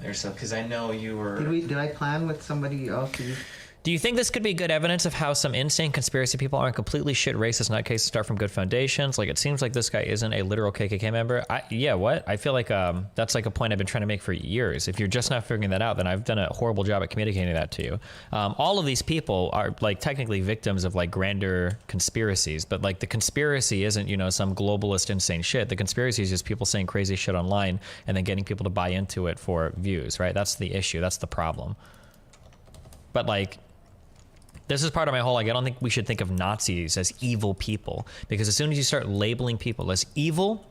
yourself, because I know you were. Did I plan with somebody else? Do you think this could be good evidence of how some insane conspiracy people aren't completely shit racist nutcases start from good foundations? Like, it seems like this guy isn't a literal KKK member. I feel like that's like a point I've been trying to make for years. If you're just not figuring that out, then I've done a horrible job at communicating that to you. All of these people are like technically victims of like grander conspiracies, but like the conspiracy isn't, some globalist insane shit. The conspiracy is just people saying crazy shit online and then getting people to buy into it for views, right? That's the issue. That's the problem. But like, this is part of my whole, like, I don't think we should think of Nazis as evil people, because as soon as you start labeling people as evil,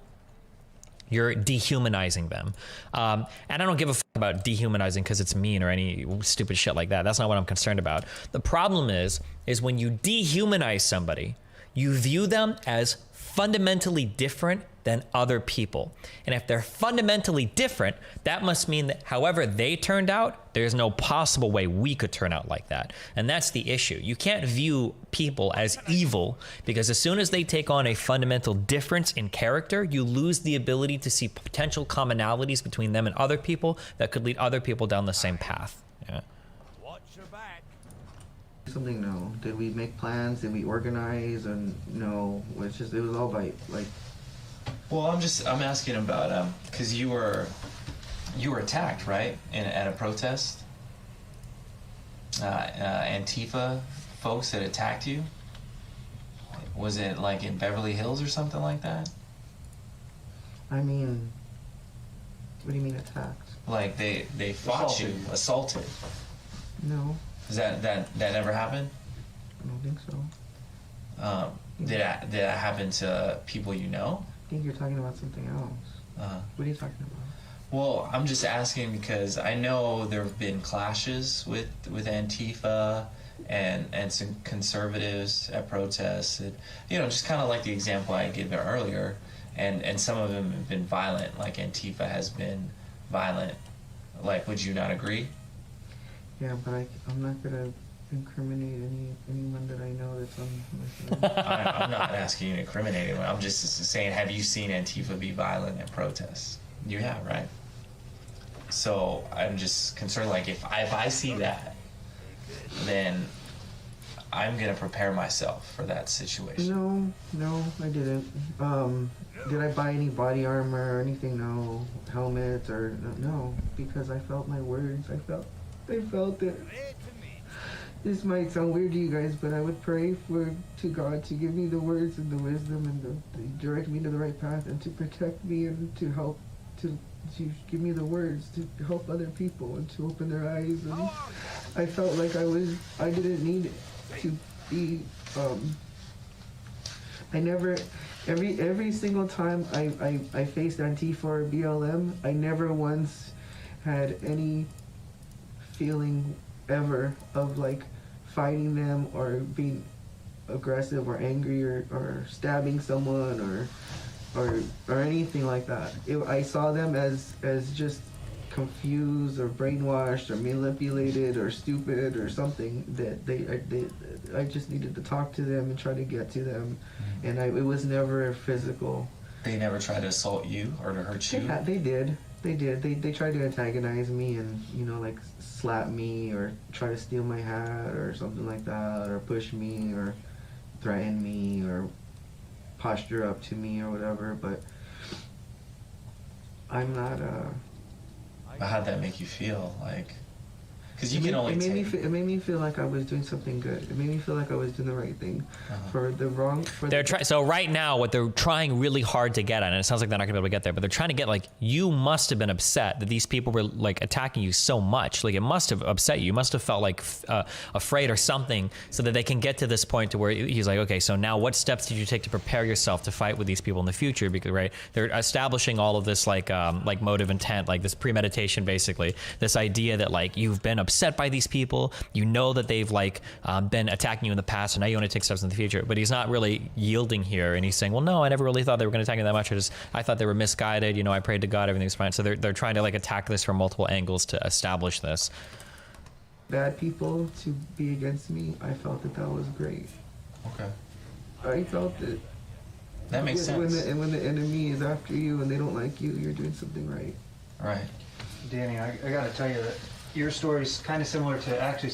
you're dehumanizing them. And I don't give a fuck about dehumanizing because it's mean or any stupid shit like that. That's not what I'm concerned about. The problem is when you dehumanize somebody, you view them as fundamentally different than other people. And if they're fundamentally different, that must mean that however they turned out, there's no possible way we could turn out like that. And that's the issue. You can't view people as evil, because as soon as they take on a fundamental difference in character, you lose the ability to see potential commonalities between them and other people that could lead other people down the same path. Yeah. Something, no. Did we make plans? Did we organize? And no, it was all by like. Well, I'm asking about because you were attacked, right, at a protest. Antifa folks that attacked you. Was it like in Beverly Hills or something like that? I mean, what do you mean attacked? Like they fought you, assaulted. No. Is that never happened? I don't think so. Did that happen to people you know? I think you're talking about something else. What are you talking about? Well, I'm just asking because I know there have been clashes with Antifa and some conservatives at protests. And, just kind of like the example I gave earlier. And some of them have been violent, like Antifa has been violent. Like, would you not agree? Yeah, but I'm not gonna incriminate anyone that I know that's on my side. I'm not asking you to incriminate anyone. I'm just saying, have you seen Antifa be violent at protests? You have, right? So I'm just concerned, like, if I see that, then I'm gonna prepare myself for that situation. No, I didn't. Did I buy any body armor or anything? No. Helmets or no, because I felt my words. I felt that. This might sound weird to you guys, but I would pray to God to give me the words and the wisdom and to direct me to the right path and to protect me and to help to give me the words to help other people and to open their eyes. And I felt like I didn't need to be. I never. Every single time I faced Antifa or BLM, I never once had any feeling ever of like fighting them or being aggressive or angry or stabbing someone or anything like that. I saw them as just confused or brainwashed or manipulated or stupid or something that I just needed to talk to them and try to get to them, and it was never physical. They never tried to assault you or to hurt you? They did. They tried to antagonize me and, like slap me or try to steal my hat or something like that, or push me or threaten me or posture up to me or whatever, but I'm not, How'd that make you feel? Like, because you can only it made me feel like I was doing something good. It made me feel like I was doing the right thing. So right now, what they're trying really hard to get at, and it sounds like they're not gonna be able to get there, but they're trying to get, like, you must have been upset that these people were like attacking you so much. Like, it must have upset you. You must have felt like afraid or something, so that they can get to this point to where he's like, okay, so now what steps did you take to prepare yourself to fight with these people in the future? Because they're establishing all of this like motive intent, like this premeditation, basically, this idea that like you've been upset by these people, you know that they've been attacking you in the past, and now you want to take steps in the future. But he's not really yielding here, and he's saying, well, no, I never really thought they were going to attack me that much. I thought they were misguided. I prayed to God, everything's fine. So they're trying to like attack this from multiple angles to establish this. Bad people to be against me, I felt that was great. Okay. I felt that makes sense. When the enemy is after you and they don't like you, you're doing something right. Right. Danny, I got to tell you that your story is kind of similar to actually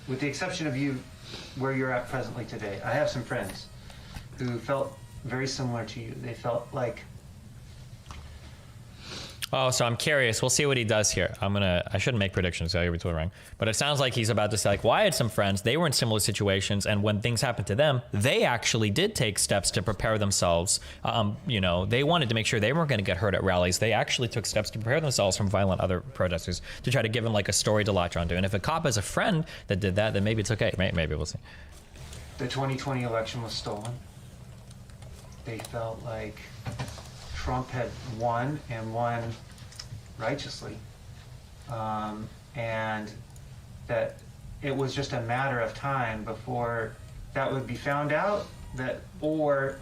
with the exception of you, where you're at presently today. I have some friends who felt very similar to you. They felt like. Oh, so I'm curious. We'll see what he does here. I shouldn't make predictions. I could be totally wrong. But it sounds like he's about to say, like, well, I had some friends. They were in similar situations. And when things happened to them, they actually did take steps to prepare themselves. They wanted to make sure they weren't going to get hurt at rallies. They actually took steps to prepare themselves from violent other protesters to try to give them like a story to latch onto. And if a cop has a friend that did that, then maybe it's okay. Maybe we'll see. The 2020 election was stolen. They felt like Trump had won and won righteously, and that it was just a matter of time before that would be found out that, or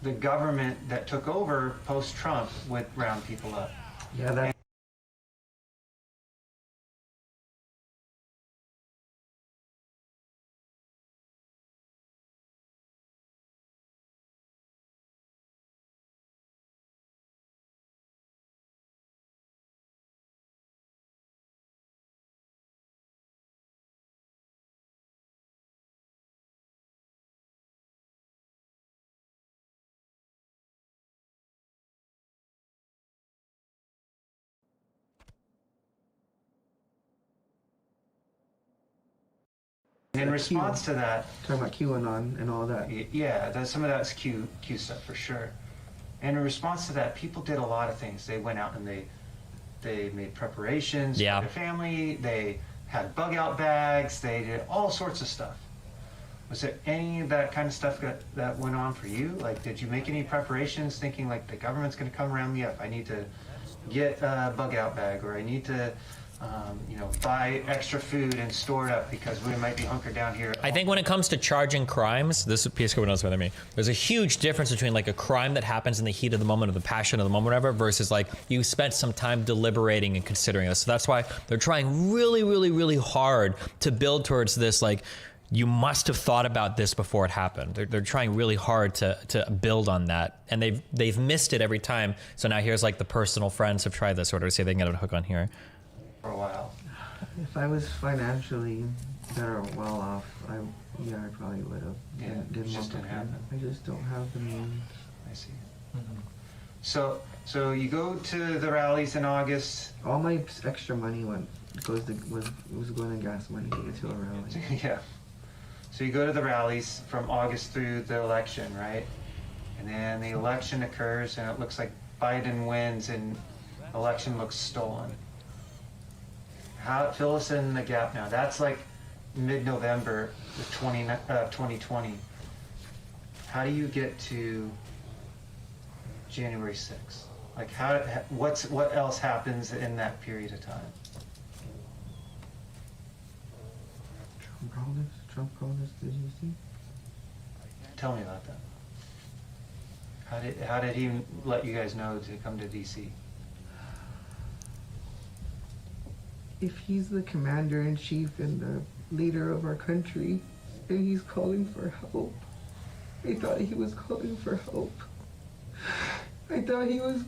the government that took over post-Trump would round people up. Yeah, that. In response to that, Talking about QAnon and all that. yeah, some of that's Q stuff for sure. And in response to that, people did a lot of things. They went out and they made preparations Yeah. for their family. They had bug out bags. They did all sorts of stuff. Was there any of that kind of stuff that went on for you? Like, did you make any preparations thinking like the government's going to come round me up? I need to get a bug out bag, or I need to, buy extra food and store it up because we might be hunkered down here. I think when it comes to charging crimes, this is PSK knows better than me. There's a huge difference between like a crime that happens in the heat of the moment, or the passion of the moment, whatever, versus like you spent some time deliberating and considering this. So that's why they're trying really, really, really hard to build towards this. Like, you must have thought about this before it happened. They're trying really hard to build on that, and they've missed it every time. So now here's like the personal friends have tried this order to see if they can get a hook on here. For a while. If I was financially better well off, I probably would have. Yeah, it Didn't just want didn't to. happen. I just don't have the means. I see. So you go to the rallies in August. All my extra money was going to gas money to get to a rally. Yeah. So you go to the rallies from August through the election, right? And then the election occurs, and it looks like Biden wins, and election looks stolen. Fill us in the gap now. That's like mid-November of 2020. How do you get to January 6th? Like, what else happens in that period of time? Trump called us to DC. Tell me about that. How did he let you guys know to come to DC? If he's the commander-in-chief and the leader of our country, and he's calling for help, I thought he was calling for help. I thought he was...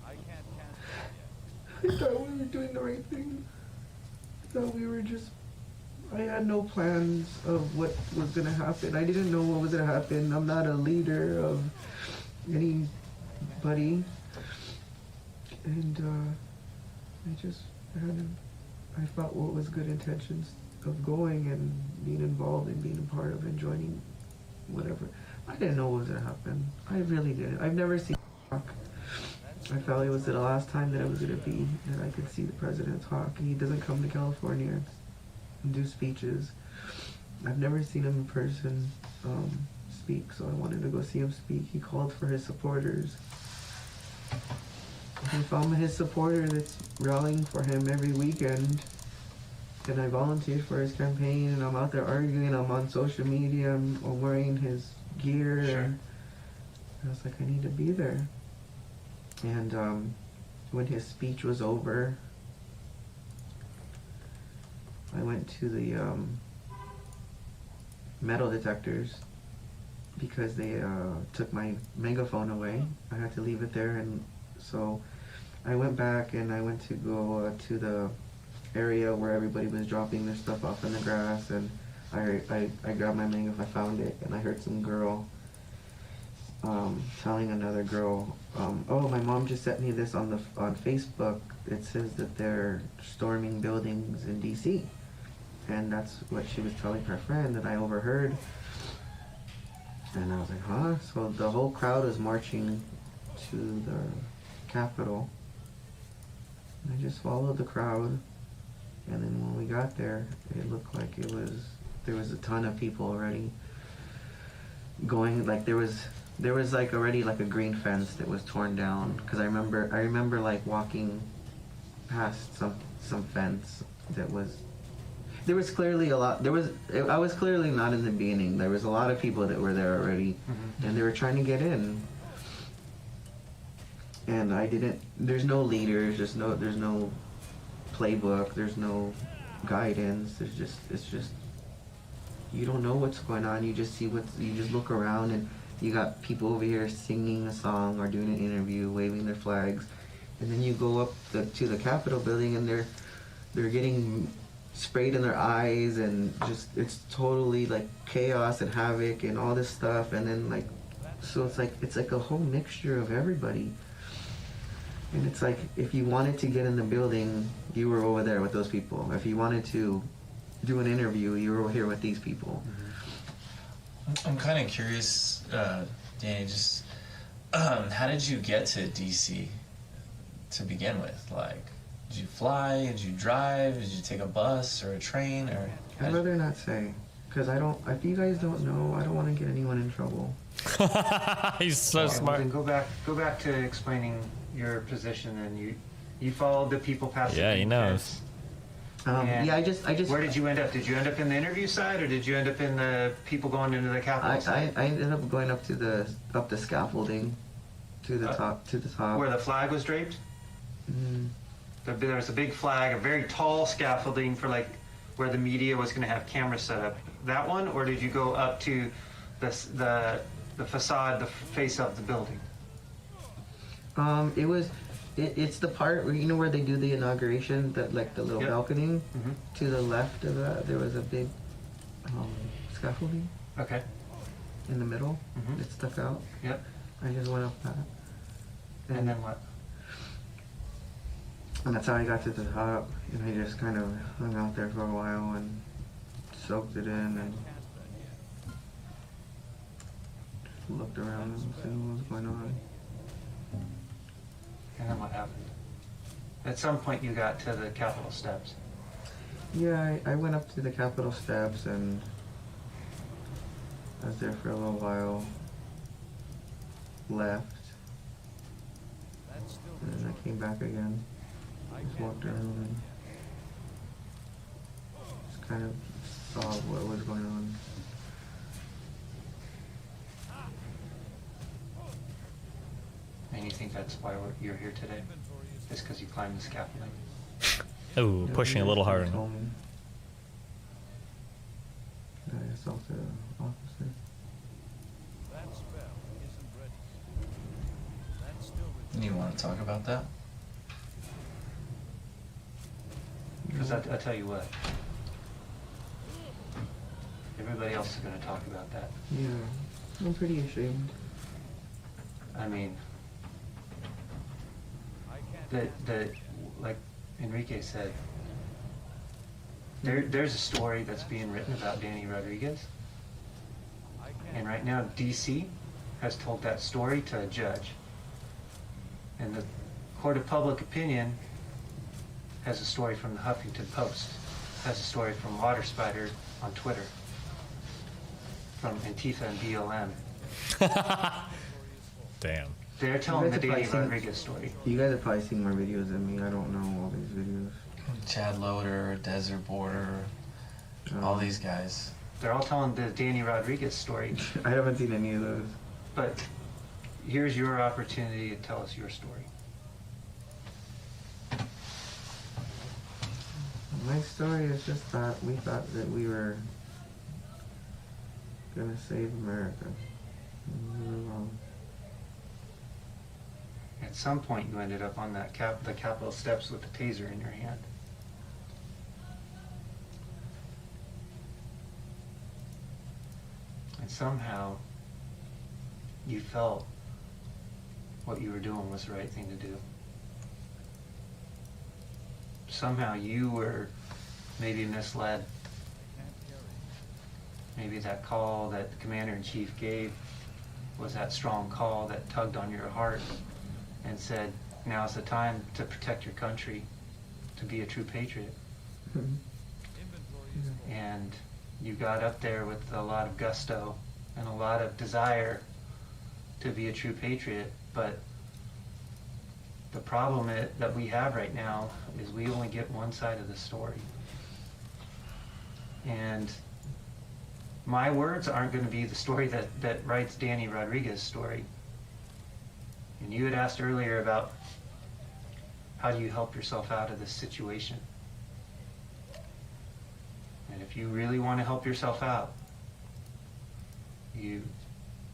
I thought we were doing the right thing. I thought we were just... I had no plans of what was going to happen. I didn't know what was going to happen. I'm not a leader of anybody. And I thought what was good intentions of going and being involved and being a part of and joining whatever. I didn't know what was going to happen. I really didn't. I've never seen talk. I felt it was the last time that it was going to be that I could see the president talk. He doesn't come to California and do speeches. I've never seen him in person speak, so I wanted to go see him speak. He called for his supporters. If I'm his supporter that's rallying for him every weekend, and I volunteered for his campaign, and I'm out there arguing, I'm on social media, I'm wearing his gear, Sure. and I was like, I need to be there. And when his speech was over, I went to the metal detectors because they took my megaphone away. I had to leave it there, and so I went back and I went to go to the area where everybody was dropping their stuff off in the grass, and I grabbed my megaphone, I found it, and I heard some girl telling another girl, oh, my mom just sent me this on Facebook. It says that they're storming buildings in DC. And that's what she was telling her friend that I overheard. And I was like, huh? So the whole crowd was marching to the Capitol. And I just followed the crowd. And then when we got there, it looked like there was a ton of people already going, like there was like already like a green fence that was torn down. Cause I remember like walking past some fence that was there was clearly a lot. I was clearly not in the beginning. There was a lot of people that were there already, and they were trying to get in. And I didn't. There's no leaders. There's no playbook. There's no guidance. It's just you don't know what's going on. You just see you just look around and you got people over here singing a song or doing an interview, waving their flags, and then you go up to the Capitol building and they're getting sprayed in their eyes and just it's totally like chaos and havoc and all this stuff, and then like so it's like a whole mixture of everybody. And it's like if you wanted to get in the building, you were over there with those people. If you wanted to do an interview, you were over here with these people. I'm kind of curious, Danny, just how did you get to DC to begin with? Like, did you fly? Did you drive? Did you take a bus or a train? Or I'd rather not say, because I don't. If you guys don't know, I don't want to get anyone in trouble. He's so Okay, well, smart. then go back to explaining your position, and you followed the people past. Yeah, the he knows. And Yeah, I just. Where did you end up? Did you end up in the interview side, or did you end up in the people going into the Capitol side? I ended up going up the scaffolding, to the top. Where the flag was draped? Mm, There was a big flag, a very tall scaffolding for like where the media was going to have cameras set up. That one, or did you go up to the facade, the face of the building? It's the part where, you know, where they do the inauguration, that like the little Yep. balcony. Mm-hmm. To the left of that, there was a big scaffolding Okay. in the middle. Mhm. It stuck out. Yep. I just went up that, And then what? and that's how I got to the top. And I just kind of hung out there for a while and soaked it in and just looked around and see what was going on. And then what happened? At some point, you got to the Capitol steps. Yeah, I went up to the Capitol steps and I was there for a little while. Left. And then I came back again. Just walked around and just kind of saw what was going on. And you think that's why you're here today? Just because you climbed the scaffolding? Ooh, pushing a little harder. Told me that I assaulted an officer. You want to talk about that? Because I'll tell you what. Everybody else is going to talk about that. Yeah, I'm pretty ashamed. I mean, like Enrique said, there's a story that's being written about Danny Rodriguez. And right now, DC has told that story to a judge. And the Court of Public Opinion has a story from the Huffington Post, has a story from Water Spider on Twitter, from Antifa and BLM. Damn. They're telling the guys have Danny probably seen- Rodriguez story. You guys have probably seen more videos than me. I don't know all these videos. Chad Loader, Desert Border, all these guys. They're all telling the Danny Rodriguez story. I haven't seen any of those. But here's your opportunity to tell us your story. My story is just that we thought that we were gonna save America. And we were wrong. At some point, you ended up on that the Capitol steps with the taser in your hand. And somehow, you felt what you were doing was the right thing to do. Somehow you were maybe misled. Maybe that call that the Commander-in-Chief gave was that strong call that tugged on your heart and said, now's the time to protect your country, to be a true patriot. And you got up there with a lot of gusto and a lot of desire to be a true patriot, but the problem that we have right now is we only get one side of the story. And my words aren't going to be the story that writes Danny Rodriguez's story. And you had asked earlier about how do you help yourself out of this situation? And if you really want to help yourself out, you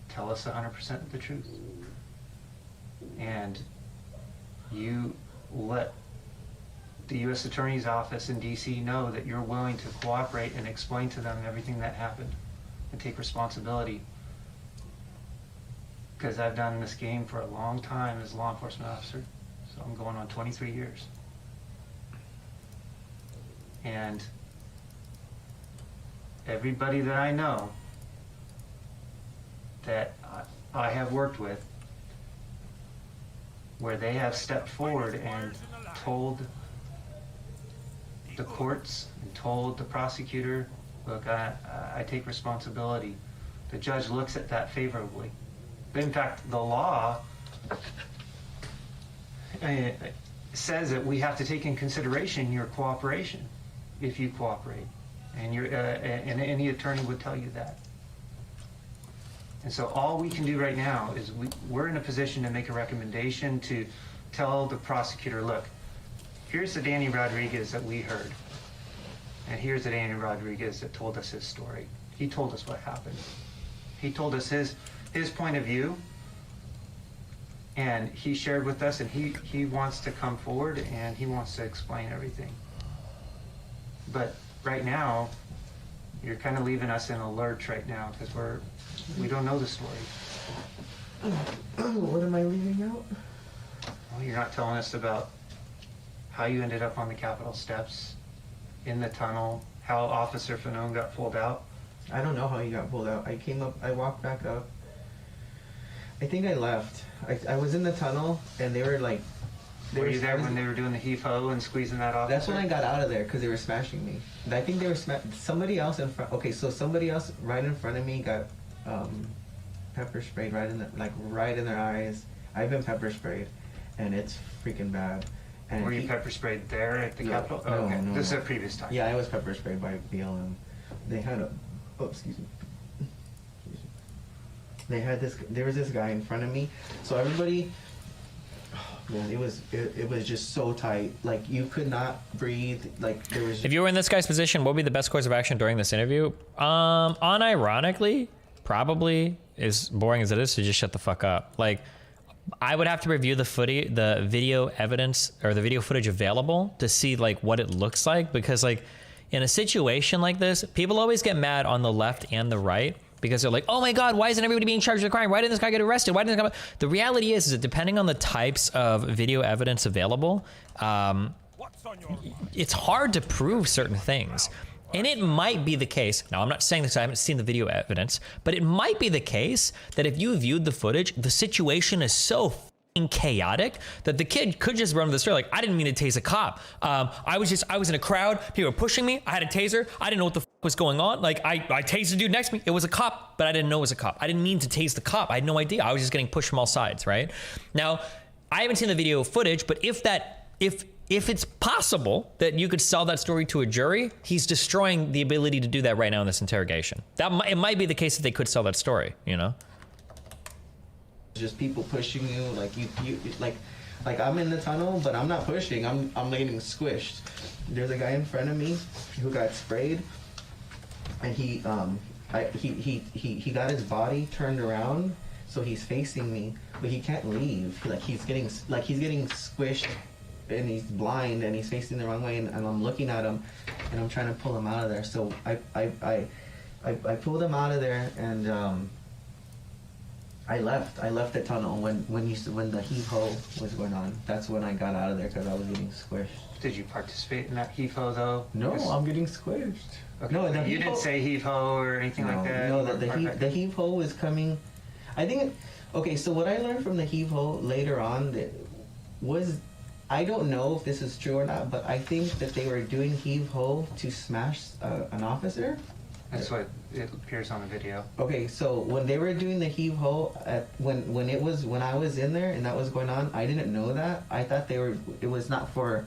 tell us 100% of the truth. And you let the U.S. Attorney's Office in D.C. know that you're willing to cooperate and explain to them everything that happened and take responsibility. Because I've done this game for a long time as a law enforcement officer, so I'm going on 23 years. And everybody that I know that I have worked with, where they have stepped forward and told the courts and told the prosecutor, look, I take responsibility. The judge looks at that favorably. But in fact, the law says that we have to take in consideration your cooperation if you cooperate. And and any attorney would tell you that. And so all we can do right now is we're in a position to make a recommendation to tell the prosecutor, look, here's the Danny Rodriguez that we heard. And here's the Danny Rodriguez that told us his story. He told us what happened. He told us his point of view. And he shared with us, and he wants to come forward and he wants to explain everything. But right now, you're kind of leaving us in a lurch right now because we don't know the story. What am I leaving out? Well, you're not telling us about how you ended up on the Capitol steps, in the tunnel, how Officer Fanone got pulled out. I don't know how he got pulled out. I came up, I walked back up. I think I left. I was in the tunnel, and they were like... Were you there when they were doing the heave-ho and squeezing that officer? That's when I got out of there, because they were smashing me. And I think they were somebody else in front... Okay, so somebody else right in front of me got pepper sprayed right in their eyes. I've been pepper sprayed, and it's freaking bad. And were you pepper sprayed there at the Capitol? Oh, okay. No, this is a previous time. Yeah, I was pepper sprayed by BLM. They had a... Oh, excuse me. They had this... There was this guy in front of me. So everybody... Oh, man, it was just so tight. Like, you could not breathe. Like, there was... If you were in this guy's position, what would be the best course of action during this interview? Unironically, probably, as boring as it is, to just shut the fuck up. Like, I would have to review the video evidence or the video footage available to see like what it looks like, because like in a situation like this, people always get mad on the left and the right because they're like, oh my God, why isn't everybody being charged with a crime? Why didn't this guy get arrested? Why didn't this guy... The reality is that depending on the types of video evidence available, it's hard to prove certain things. And it might be the case, now I'm not saying this, I haven't seen the video evidence, but it might be the case that if you viewed the footage, the situation is so fucking chaotic that the kid could just run to the store like, I didn't mean to tase a cop. I was in a crowd, people were pushing me, I had a taser, I didn't know what the was going on. Like, I tased the dude next to me, it was a cop, but I didn't know it was a cop. I didn't mean to tase the cop, I had no idea. I was just getting pushed from all sides, right? Now, I haven't seen the video footage, but if it's possible that you could sell that story to a jury, he's destroying the ability to do that right now in this interrogation. It might be the case that they could sell that story, you know? Just people pushing you, like you like I'm in the tunnel, but I'm not pushing. I'm getting squished. There's a guy in front of me who got sprayed, and he got his body turned around, so he's facing me, but he can't leave. Like he's getting squished. And he's blind and he's facing the wrong way, and I'm looking at him and I'm trying to pull him out of there. So I pulled him out of there, and I left the tunnel when the heave-ho was going on. That's when I got out of there because I was getting squished. Did you participate in that heave-ho though? No, I'm getting squished. Okay. No, you didn't say heave-ho or anything like that? No, the heave-ho was coming. I think okay, so what I learned from the heave-ho later on was, I don't know if this is true or not, but I think that they were doing heave-ho to smash an officer. That's what it appears on the video. Okay, so when they were doing the heave-ho, when I was in there and that was going on, I didn't know that. I thought it was not for...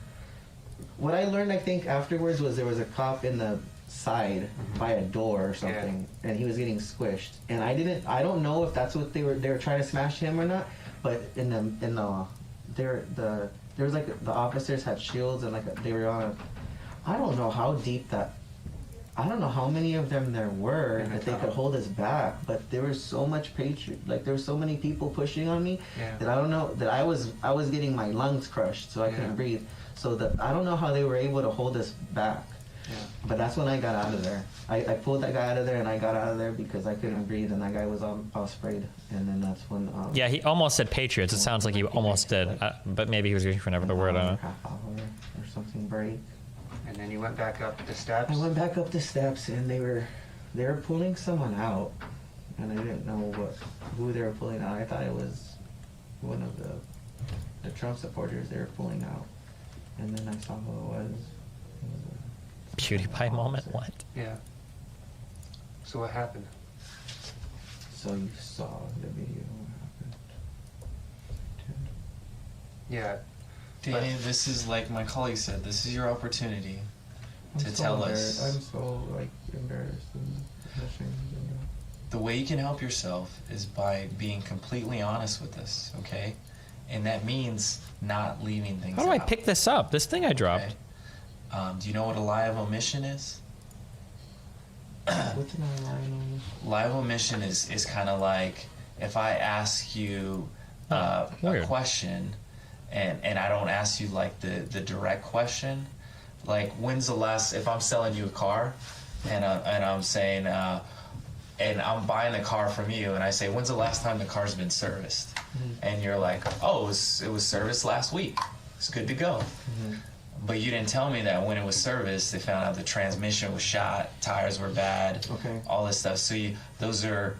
What I learned, I think, afterwards was there was a cop in the side by a door or something, and he was getting squished. And I don't know if that's what they were trying to smash him or not. But there was like the officers had shields and like they were on a. I don't know how deep that. I don't know how many of them there were that they could hold us back, but there was so much like there were so many people pushing on me that I don't know that I was getting my lungs crushed, so I couldn't breathe. So I don't know how they were able to hold us back. Yeah. But that's when I got out of there. I pulled that guy out of there and I got out of there because I couldn't breathe and that guy was all sprayed. And then that's when. Yeah, he almost said Patriots. It sounds like he almost did, but maybe he was reaching for another word. I don't know. Half hour or something break. And then you went back up the steps? I went back up the steps and they were pulling someone out, and I didn't know who they were pulling out. I thought it was one of the Trump supporters they were pulling out, and then I saw who it was. PewDiePie moment? What? Yeah. So what happened? So you saw the video. What happened? Yeah. Danny, this is like my colleague said. This is your opportunity to tell us. I'm so embarrassed and ashamed. The way you can help yourself is by being completely honest with us, okay? And that means not leaving things out. How do I pick this up? This thing I dropped. Okay? Do you know what a lie of omission is? What's an lie of omission? Lie of omission is kind of like if I ask you a question and I don't ask you like the direct question, like when's the last, if I'm selling you a car and I'm saying, and I'm buying the car from you and I say, when's the last time the car's been serviced? Mm-hmm. And you're like, oh, it was serviced last week. It's good to go. Mm-hmm. But you didn't tell me that when it was serviced, they found out the transmission was shot, tires were bad, all this stuff. So those are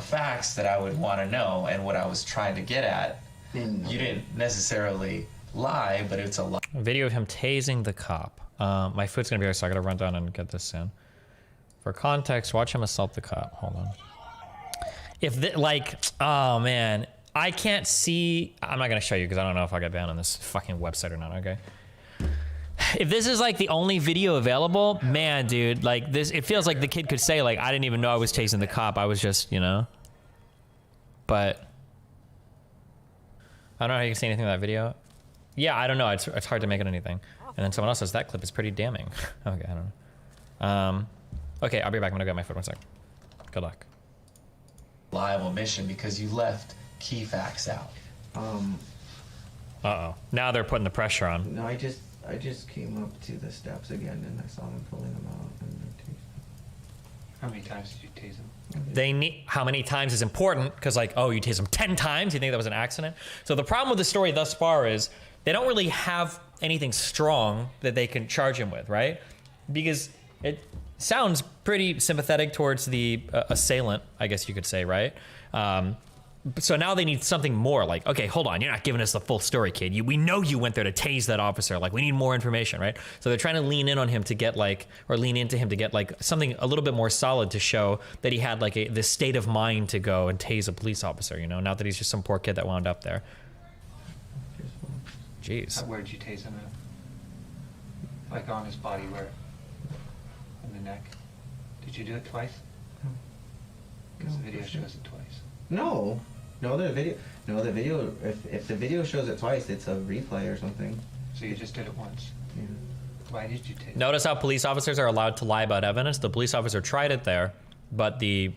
facts that I would want to know, and what I was trying to get at. You didn't necessarily lie, but it's a lie. A video of him tasing the cop. My food's gonna be here, so I gotta run down and get this soon. For context, watch him assault the cop. Hold on. Oh man, I can't see. I'm not gonna show you because I don't know if I'll get banned on this fucking website or not. Okay. If this is like the only video available, man, dude, like this, it feels like the kid could say like, I didn't even know I was tasing the cop. I was just, but. I don't know how you can see anything in that video. Yeah, I don't know. It's hard to make it anything. And then someone else says that clip is pretty damning. Okay, I don't know. Okay, I'll be back. I'm gonna get my foot 1 sec. Good luck. Lie of omission because you left key facts out. Uh-oh. Now they're putting the pressure on. No, I just came up to the steps again and I saw them pulling them out and they tased them. How many times did you tase them? How many times is important, because like, oh, you tased them 10 times? You think that was an accident? So the problem with the story thus far is they don't really have anything strong that they can charge him with, right? Because it sounds pretty sympathetic towards the assailant, I guess you could say, right? So now they need something more like, okay, hold on, you're not giving us the full story, kid. We know you went there to tase that officer. Like, we need more information, right? So they're trying to lean in on him to get lean into him to get like something a little bit more solid to show that he had like this state of mind to go and tase a police officer, not that he's just some poor kid that wound up there. Jeez. Where'd you tase him at? Like on his body, where? On the neck? Did you do it twice? Because the video shows it twice. No, the video. If the video shows it twice, it's a replay or something. So you just did it once. Yeah. Why did you take? Notice how police officers are allowed to lie about evidence. The police officer tried it there, but the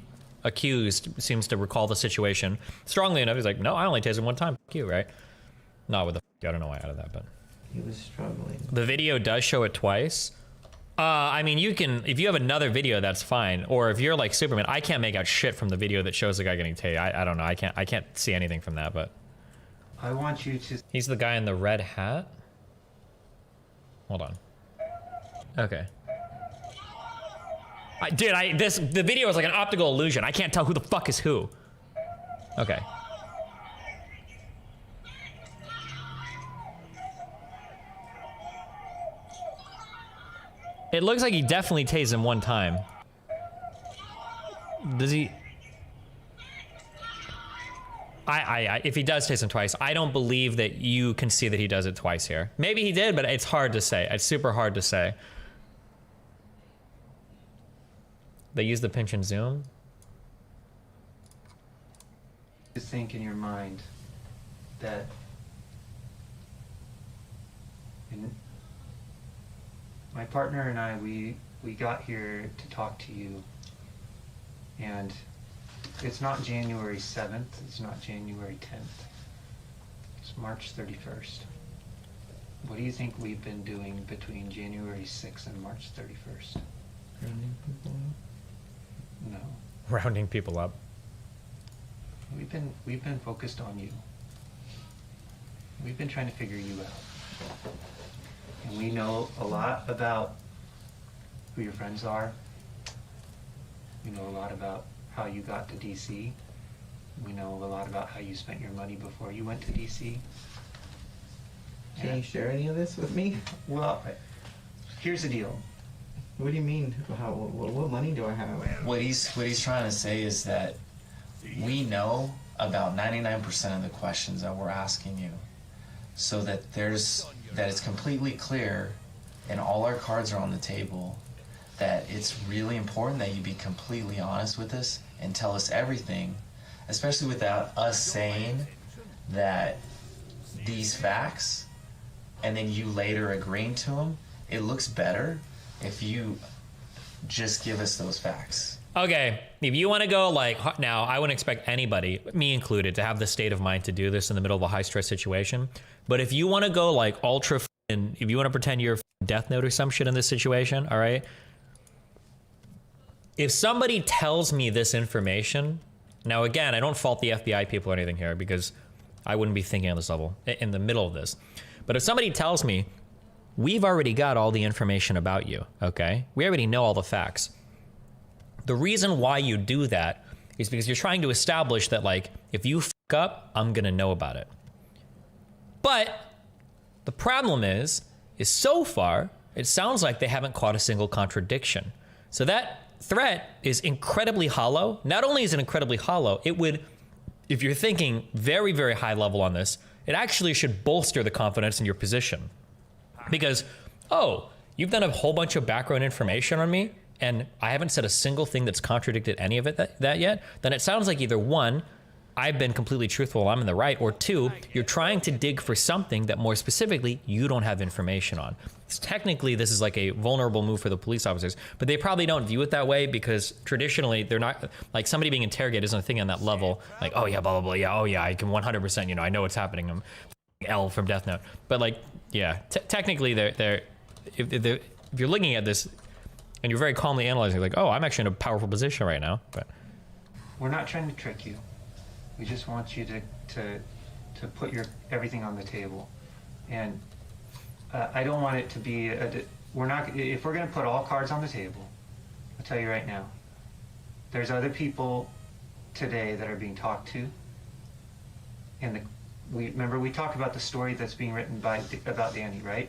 accused seems to recall the situation strongly enough. He's like, "No, I only tased him one time." Fuck you, right? Not with the. I don't know why I added that, but he was struggling. The video does show it twice. I mean, you can, if you have another video, that's fine. Or if you're like Superman, I can't make out shit from the video that shows the guy getting tased. I don't know. I can't see anything from that, but. I want you to. He's the guy in the red hat. Hold on. Okay. The video is like an optical illusion. I can't tell who the fuck is who. Okay. It looks like he definitely tased him one time. Does he? If he does tase him twice, I don't believe that you can see that he does it twice here. Maybe he did, but it's hard to say. It's super hard to say. They use the pinch and zoom. Just think in your mind that my partner and I, we got here to talk to you, and it's not January 7th, it's not January 10th, it's March 31st. What do you think we've been doing between January 6th and March 31st? Rounding people up. No. Rounding people up. We've been focused on you. We've been trying to figure you out. And we know a lot about who your friends are. We know a lot about how you got to DC. We know a lot about how you spent your money before you went to DC. Can you share any of this with me? Well, here's the deal. What do you mean? What money do I have? What he's trying to say is that we know about 99% of the questions that we're asking you, so that it's completely clear, and all our cards are on the table, that it's really important that you be completely honest with us and tell us everything, especially without us saying that these facts and then you later agreeing to them. It looks better if you just give us those facts. Okay, if you want to go like now, I wouldn't expect anybody, me included, to have the state of mind to do this in the middle of a high stress situation. But if you want to go like ultra, if you want to pretend you're Death Note or some shit in this situation, all right? If somebody tells me this information, now again, I don't fault the FBI people or anything here because I wouldn't be thinking on this level in the middle of this. But if somebody tells me, we've already got all the information about you, okay? We already know all the facts. The reason why you do that is because you're trying to establish that, like, if you fuck up, I'm gonna know about it. But the problem is so far, it sounds like they haven't caught a single contradiction. So that threat is incredibly hollow. Not only is it incredibly hollow, it would, if you're thinking very, very high level on this, it actually should bolster the confidence in your position. Because, oh, you've done a whole bunch of background information on me, and I haven't said a single thing that's contradicted any of it that yet, then it sounds like either one, I've been completely truthful, I'm in the right, or two, you're trying to dig for something that more specifically you don't have information on. Technically, this is like a vulnerable move for the police officers, but they probably don't view it that way because traditionally they're not, like somebody being interrogated isn't a thing on that level, like, oh yeah, blah, blah, blah, yeah, oh yeah, I can 100%, you know, I know what's happening. I'm L from Death Note. But like, yeah, technically if you're looking at this and you're very calmly analyzing, like, oh, I'm actually in a powerful position right now. But We're not trying to trick you. We just want you to put everything on the table. And I don't want it to be, if we're going to put all cards on the table, I'll tell you right now, there's other people today that are being talked to. And remember we talked about the story that's being written about Danny, right?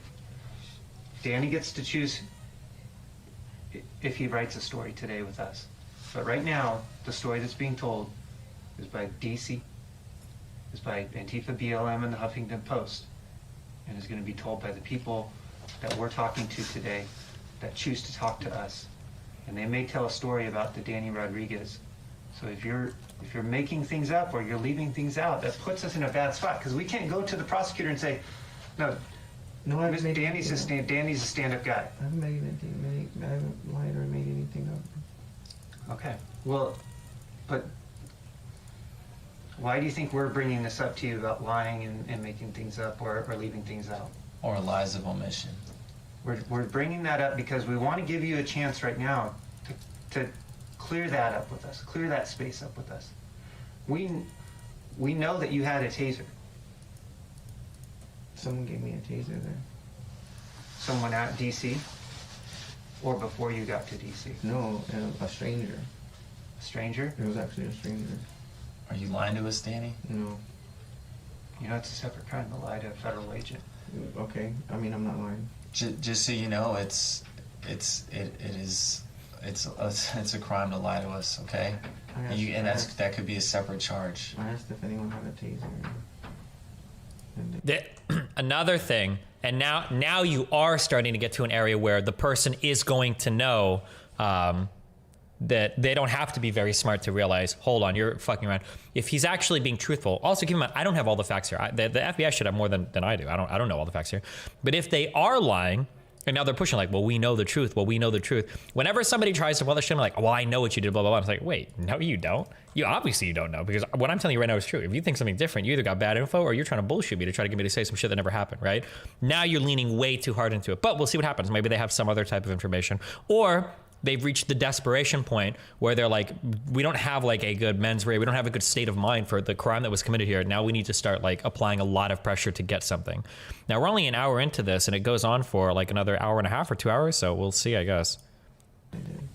Danny gets to choose if he writes a story today with us. But right now, the story that's being told is by DC, is by Antifa, BLM, and the Huffington Post, and is going to be told by the people that we're talking to today that choose to talk to us. And they may tell a story about the Danny Rodriguez. So if you're making things up or you're leaving things out, that puts us in a bad spot because we can't go to the prosecutor and say, no, Danny's a stand-up guy. I haven't made anything. I haven't lied or made anything up. Okay. Well, but why do you think we're bringing this up to you about lying and making things up or leaving things out? Or lies of omission. We're bringing that up because we want to give you a chance right now to clear that up with us, clear that space up with us. We know that you had a taser. Someone gave me a taser there. Someone at DC? Or before you got to DC? No, a stranger. A stranger? It was actually a stranger. Are you lying to us, Danny? No. You know, it's a separate crime to lie to a federal agent. Okay, I mean, I'm not lying. Just so you know, it's a crime to lie to us, okay? That could be a separate charge. I asked if anyone had a taser. another thing, and now you are starting to get to an area where the person is going to know that they don't have to be very smart to realize, hold on, you're fucking around. If he's actually being truthful, also keep in mind, I don't have all the facts here. The FBI should have more than I do. I don't know all the facts here. But if they are lying, and now they're pushing like, well, we know the truth. Well, we know the truth. Whenever somebody tries to pull that shit, I'm like, well, I know what you did, blah, blah, blah. It's like, wait, no, you don't. You obviously you don't know, because what I'm telling you right now is true. If you think something different, you either got bad info or you're trying to bullshit me to try to get me to say some shit that never happened, right? Now you're leaning way too hard into it, but we'll see what happens. Maybe they have some other type of information, or they've reached the desperation point where they're like, we don't have like a good mens rea, we don't have a good state of mind for the crime that was committed here. Now we need to start like applying a lot of pressure to get something. Now we're only an hour into this and it goes on for like another hour and a half or 2 hours, so we'll see, I guess. I did.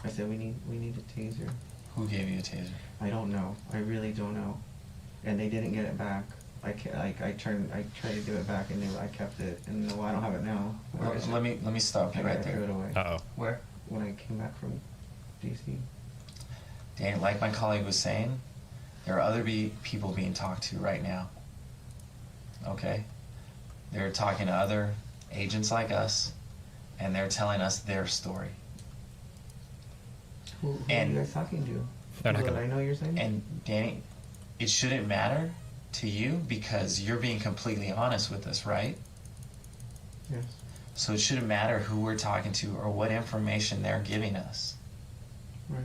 I said we need a taser. Who gave you a taser? I don't know. I really don't know. And they didn't get it back. I tried to give it back, and I kept it. And no, I don't have it now. Well, let me stop you right I threw there. it away. Uh-oh. Where? When I came back from DC. Danny, like my colleague was saying, there are other people being talked to right now. Okay? They're talking to other agents like us, and they're telling us their story. Who are And- you guys talking to? They're not People gonna- that I know you're saying? And Danny, it shouldn't matter to you because you're being completely honest with us, right? Yes. So it shouldn't matter who we're talking to or what information they're giving us. Right.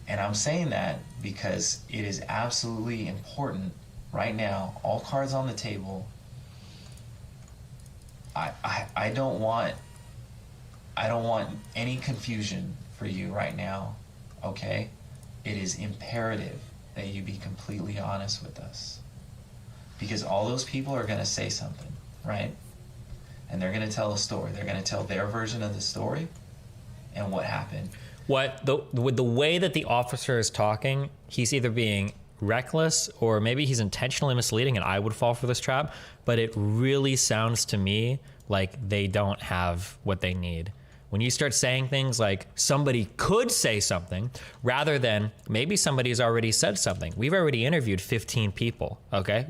And I'm saying that because it is absolutely important right now, all cards on the table. I don't want any confusion for you right now, okay? It is imperative that you be completely honest with us. Because all those people are gonna say something, right? And they're gonna tell a story. They're gonna tell their version of the story and what happened. With the way that the officer is talking, he's either being reckless or maybe he's intentionally misleading, and I would fall for this trap, but it really sounds to me like they don't have what they need. When you start saying things like somebody could say something rather than maybe somebody's already said something. We've already interviewed 15 people, okay?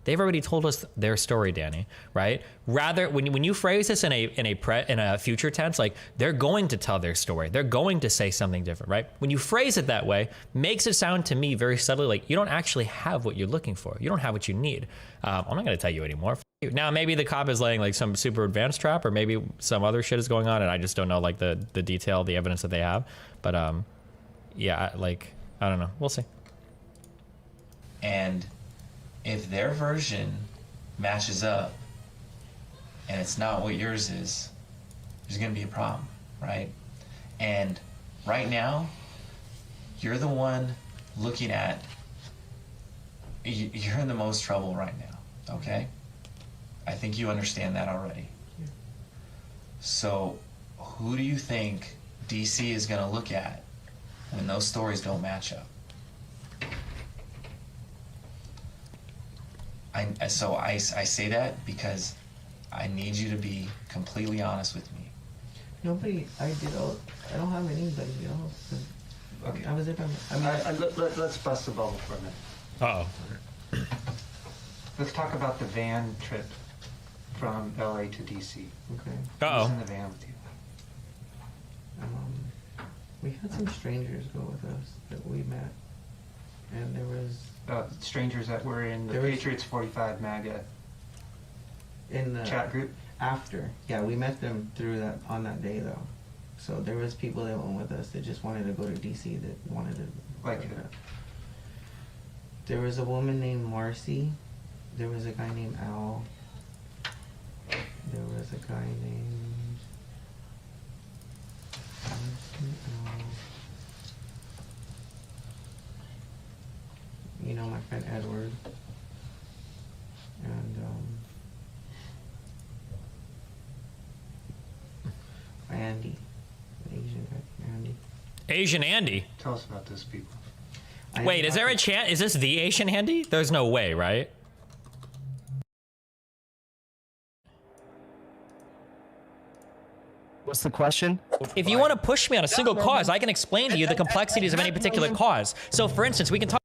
They've already told us their story, Danny, right? Rather, when you phrase this in a future tense, like they're going to tell their story, they're going to say something different, right? When you phrase it that way, makes it sound to me very subtly like you don't actually have what you're looking for. You don't have what you need. I'm not going to tell you anymore. Now, maybe the cop is laying like some super advanced trap, or maybe some other shit is going on, and I just don't know like the detail, the evidence that they have. But yeah, like I don't know. We'll see. And if their version matches up and it's not what yours is, there's going to be a problem, right? And right now, you're the one looking at, you're in the most trouble right now, okay? I think you understand that already. Yeah. So who do you think DC is going to look at when those stories don't match up? I say that because I need you to be completely honest with me. Nobody. I don't have anybody else. Okay. I was there by. Let's bust the bubble for a minute. Uh-oh. Let's talk about the van trip from LA to DC. Okay. Uh-oh. Who's in the van with you? We had some strangers go with us that we met, and there was Strangers that were in the There was- Patriots 45 MAGA in the chat group. after. Yeah, we met them through that on that day though. So there was people that went with us that just wanted to go to DC that wanted to Like go who? to- There was a woman named Marcy. There was a guy named Al. There was a guy named Marcy, Al. You know my friend Edward. And Andy. The Asian guy, Andy. Asian Andy. Tell us about those people. I Wait, didn't is there a talk to- chance? Is this the Asian Andy? There's no way, right? What's the question? If you want to push me on a single cause, I can explain to you the complexities of any particular cause. So, for instance, we can talk.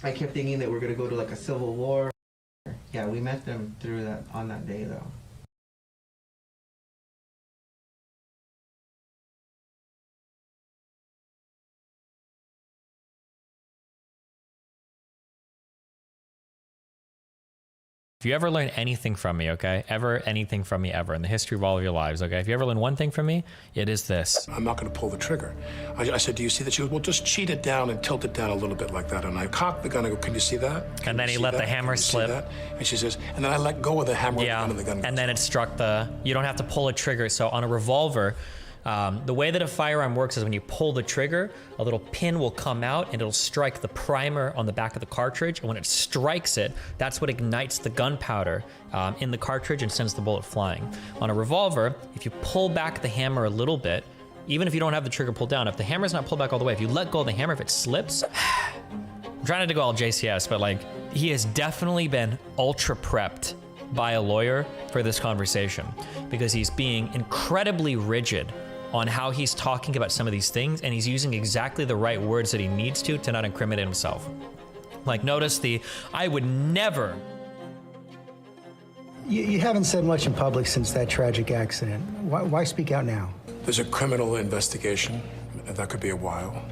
I kept thinking that we're gonna go to like a civil war. Yeah, we met them through that on that day though. If you ever learn anything from me, okay, anything from me ever in the history of all of your lives, okay, if you ever learn one thing from me, it is this. I'm not going to pull the trigger. I said, do you see that? She goes, well, just cheat it down and tilt it down a little bit like that. And I cocked the gun and go, can you see that? And then he let the hammer slip. And she says, and then I let go of the hammer and the gun. And then it struck the, you don't have to pull a trigger. So on a revolver, the way that a firearm works is when you pull the trigger, a little pin will come out and it'll strike the primer on the back of the cartridge. And when it strikes it, that's what ignites the gunpowder in the cartridge and sends the bullet flying. On a revolver, if you pull back the hammer a little bit, even if you don't have the trigger pulled down, if the hammer's not pulled back all the way, if you let go of the hammer, if it slips, I'm trying not to go all JCS, but like, he has definitely been ultra prepped by a lawyer for this conversation because he's being incredibly rigid on how he's talking about some of these things, and he's using exactly the right words that he needs to not incriminate himself. Like, notice the, I would never. You haven't said much in public since that tragic accident. Why speak out now? There's a criminal investigation. That could be a while.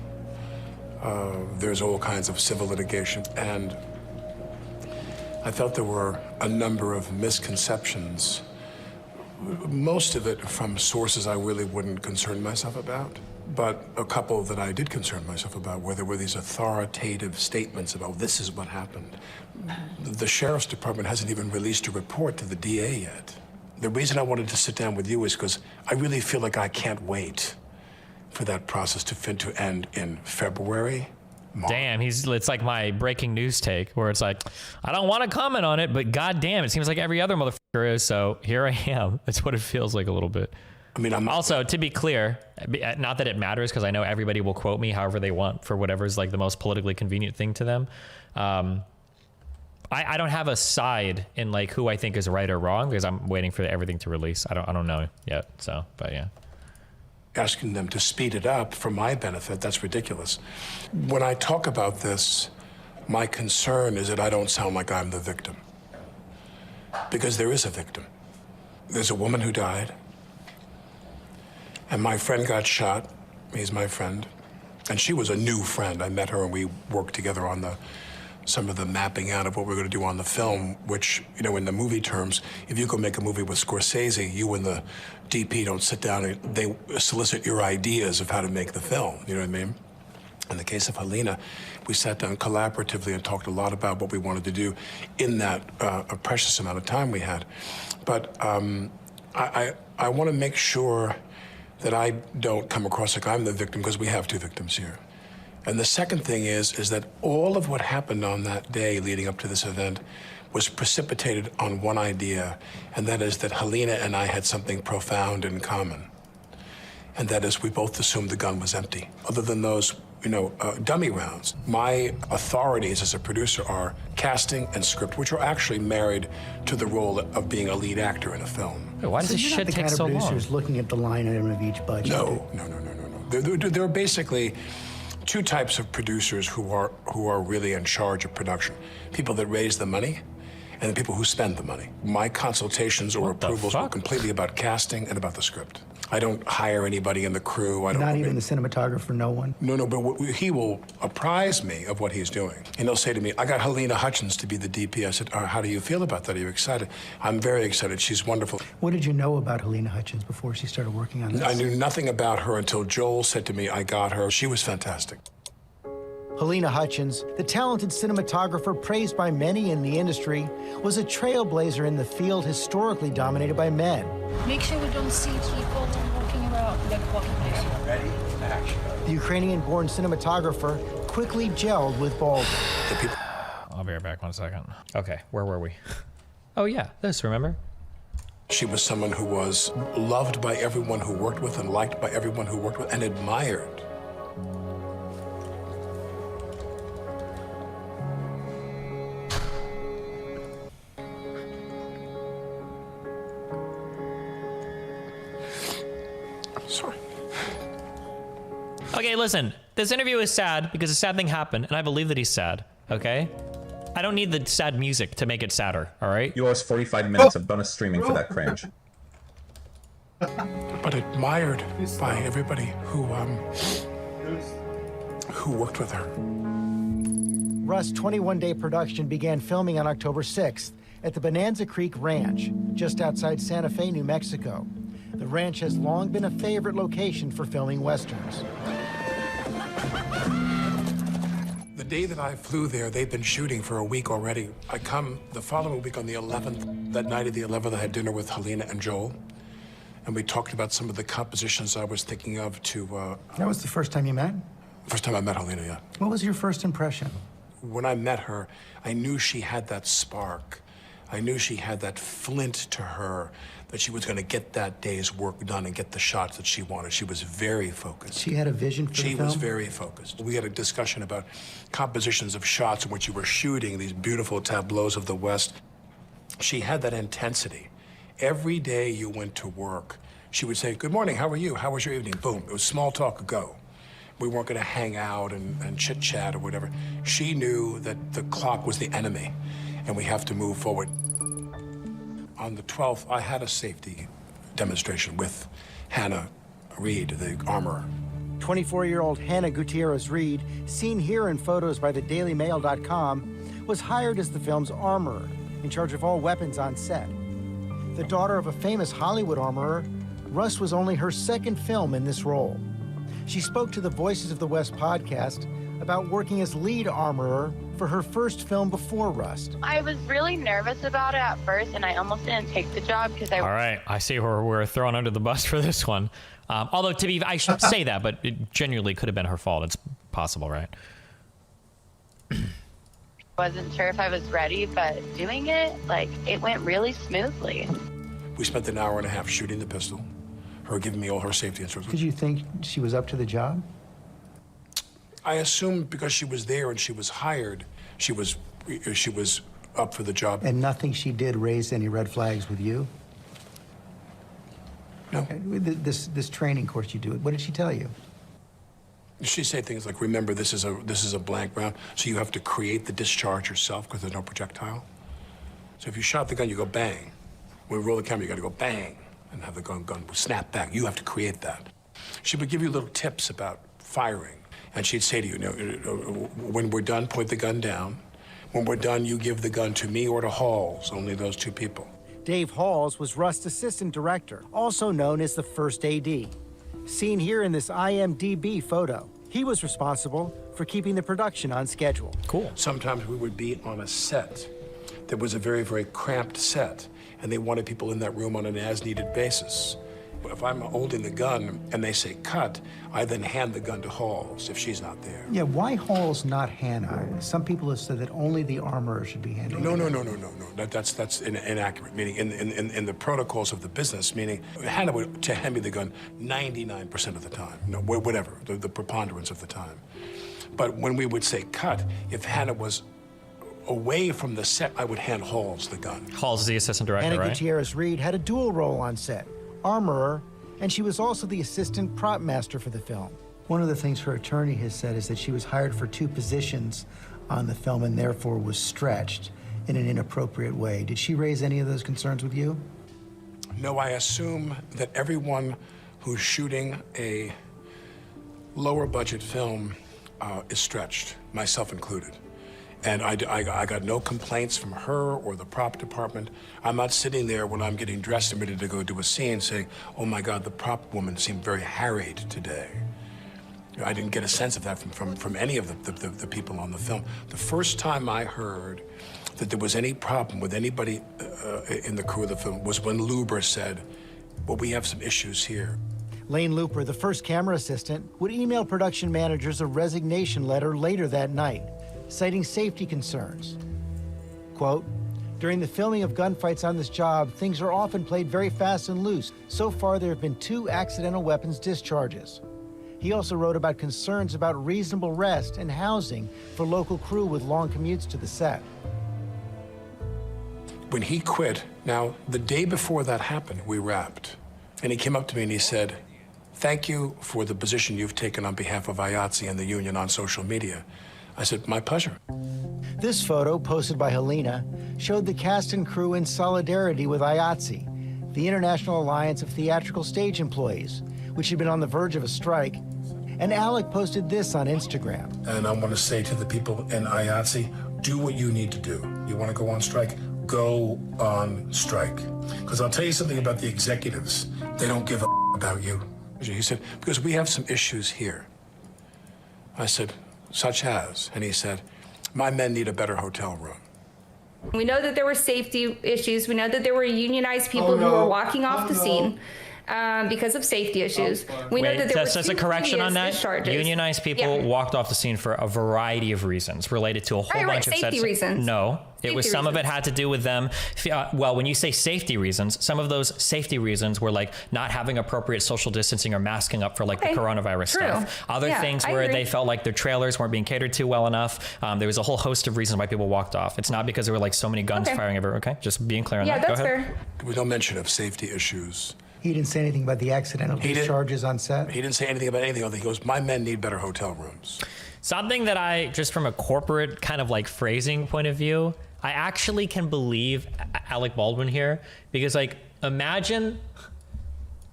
There's all kinds of civil litigation, and I felt there were a number of misconceptions, most of it from sources I really wouldn't concern myself about, but a couple that I did concern myself about, where there were these authoritative statements about this is what happened. The sheriff's department hasn't even released a report to the DA yet. The reason I wanted to sit down with you is because I really feel like I can't wait for that process to end in February. Damn, it's like my breaking news take where it's like, I don't want to comment on it, but goddamn, it seems like every other motherfucker is, so here I am. That's what it feels like a little bit. I mean, also, to be clear, not that it matters because I know everybody will quote me however they want for whatever's like the most politically convenient thing to them. I don't have a side in like who I think is right or wrong because I'm waiting for everything to release. I don't know yet, so, but yeah. Asking them to speed it up for my benefit, that's ridiculous. When I talk about this, my concern is that I don't sound like I'm the victim. Because there is a victim. There's a woman who died, and my friend got shot. He's my friend. And she was a new friend. I met her and we worked together on some of the mapping out of what we're going to do on the film, which, you know, in the movie terms, if you go make a movie with Scorsese, you and the DP don't sit down and they solicit your ideas of how to make the film, you know what I mean? In the case of Helena, we sat down collaboratively and talked a lot about what we wanted to do in that a precious amount of time we had. But I want to make sure that I don't come across like I'm the victim, because we have two victims here. And the second thing is that all of what happened on that day leading up to this event was precipitated on one idea, and that is that Helena and I had something profound in common. And that is we both assumed the gun was empty. Other than those, you know, dummy rounds. My authorities as a producer are casting and script, which are actually married to the role of being a lead actor in a film. Why does this shit take so long? You're not the kind of producer who's looking at the line item of each budget. No. There are basically two types of producers who are really in charge of production. People that raise the money and the people who spend the money. My consultations or approvals were completely about casting and about the script. I don't hire anybody in the crew. Not even the cinematographer, no one? No, but he will apprise me of what he's doing. And he'll say to me, I got Helena Hutchins to be the DP. I said, how do you feel about that? Are you excited? I'm very excited. She's wonderful. What did you know about Helena Hutchins before she started working on this? I knew nothing about her until Joel said to me, I got her. She was fantastic. Helena Hutchins, the talented cinematographer praised by many in the industry, was a trailblazer in the field historically dominated by men. Make sure we don't see people walking around like walking there. Ready? Action. The Ukrainian-born cinematographer quickly gelled with Baldwin. I'll be right back 1 second. Okay, where were we? Oh yeah, this, remember? She was someone who was loved by everyone who worked with and liked by everyone who worked with and admired. Sorry. Okay, listen, this interview is sad because a sad thing happened, and I believe that he's sad, okay? I don't need the sad music to make it sadder, all right? You owe us 45 minutes of bonus streaming for that cringe. But admired by everybody who worked with her. Rust's 21-day production began filming on October 6th at the Bonanza Creek Ranch, just outside Santa Fe, New Mexico. The ranch has long been a favorite location for filming westerns. The day that I flew there, they'd been shooting for a week already. I come the following week on the 11th. That night of the 11th, I had dinner with Helena and Joel, and we talked about some of the compositions I was thinking of to... That was the first time you met? First time I met Helena, yeah. What was your first impression? When I met her, I knew she had that spark. I knew she had that flint to her, that she was going to get that day's work done and get the shots that she wanted. She was very focused. She had a vision for the film? She was very focused. We had a discussion about compositions of shots in which you were shooting these beautiful tableaus of the West. She had that intensity. Every day you went to work, she would say, "Good morning, how are you? How was your evening?" Boom, it was small talk, go. We weren't going to hang out and chit-chat or whatever. She knew that the clock was the enemy, and we have to move forward. On the 12th, I had a safety demonstration with Hannah Reed, the armorer. 24-year-old Hannah Gutierrez Reed, seen here in photos by the DailyMail.com, was hired as the film's armorer, in charge of all weapons on set. The daughter of a famous Hollywood armorer, Rust was only her second film in this role. She spoke to the Voices of the West podcast about working as lead armorer for her first film before Rust. I was really nervous about it at first, and I almost didn't take the job because I... All right, I see we're thrown under the bus for this one. Although, I should say that, but it genuinely could have been her fault. It's possible, right? wasn't sure if I was ready, but doing it, it went really smoothly. We spent an hour and a half shooting the pistol, her giving me all her safety instructions. Did you think she was up to the job? I assumed because she was there and she was hired, she was up for the job. And nothing she did raised any red flags with you? No. Okay. This training course you do, what did she tell you? She said things like, remember, this is a blank round, so you have to create the discharge yourself because there's no projectile. So if you shot the gun, you go bang. When we roll the camera, you got to go bang and have the gun snap back. You have to create that. She would give you little tips about firing, and she'd say to you, when we're done, point the gun down. When we're done, you give the gun to me or to Halls, only those two people. Dave Halls was Rust's assistant director, also known as the first AD. Seen here in this IMDb photo. He was responsible for keeping the production on schedule. Cool. Sometimes we would be on a set that was a very, very cramped set, and they wanted people in that room on an as-needed basis. If I'm holding the gun and they say cut, I then hand the gun to Halls if she's not there. Yeah, why Halls, not Hannah? Some people have said that only the armorer should be handling it. No. That's inaccurate. Meaning in the protocols of the business, meaning Hannah would to hand me the gun 99% of the time. No, whatever, the preponderance of the time. But when we would say cut, if Hannah was away from the set, I would hand Halls the gun. Halls is the assistant director, Hannah right? Gutierrez Reed had a dual role on set. Armorer, and she was also the assistant prop master for the film. One of the things her attorney has said is that she was hired for 2 positions on the film and therefore was stretched in an inappropriate way. Did she raise any of those concerns with you? No, I assume that everyone who's shooting a lower budget film is stretched, myself included. And I got no complaints from her or the prop department. I'm not sitting there when I'm getting dressed and ready to go do a scene saying, oh my God, the prop woman seemed very harried today. I didn't get a sense of that from any of the people on the film. The first time I heard that there was any problem with anybody in the crew of the film was when Luber said, well, we have some issues here. Lane Looper, the first camera assistant, would email production managers a resignation letter later that night, citing safety concerns. Quote, during the filming of gunfights on this job, things are often played very fast and loose. So far, there have been 2 accidental weapons discharges. He also wrote about concerns about reasonable rest and housing for local crew with long commutes to the set. When he quit, now, the day before that happened, we wrapped. And he came up to me and he said, thank you for the position you've taken on behalf of IATSE and the union on social media. I said, my pleasure. This photo, posted by Helena, showed the cast and crew in solidarity with IATSE, the International Alliance of Theatrical Stage Employees, which had been on the verge of a strike. And Alec posted this on Instagram. And I want to say to the people in IATSE, do what you need to do. You want to go on strike? Go on strike. Because I'll tell you something about the executives. They don't give a about you. He said, because we have some issues here. I said, such as? And he said, my men need a better hotel room. We know that there were safety issues. We know that there were unionized people who were walking off the scene because of safety issues. We know that there were just a correction on that. discharges. Unionized people walked off the scene for a variety of reasons related to a whole bunch of safety reasons. No, it was some of it had to do with them. Well, when you say safety reasons, some of those safety reasons were like not having appropriate social distancing or masking up for like the coronavirus stuff. Other things where they felt like their trailers weren't being catered to well enough. There was a whole host of reasons why people walked off. It's not because there were like so many guns firing everywhere. Okay, just being clear on that. Yeah, that's Go ahead. fair. There was no mention of safety issues. He didn't say anything about the accidental discharges on set? He didn't say anything about anything. He goes, my men need better hotel rooms. Something that I, just from a corporate kind of like phrasing point of view, I actually can believe Alec Baldwin here, because like, imagine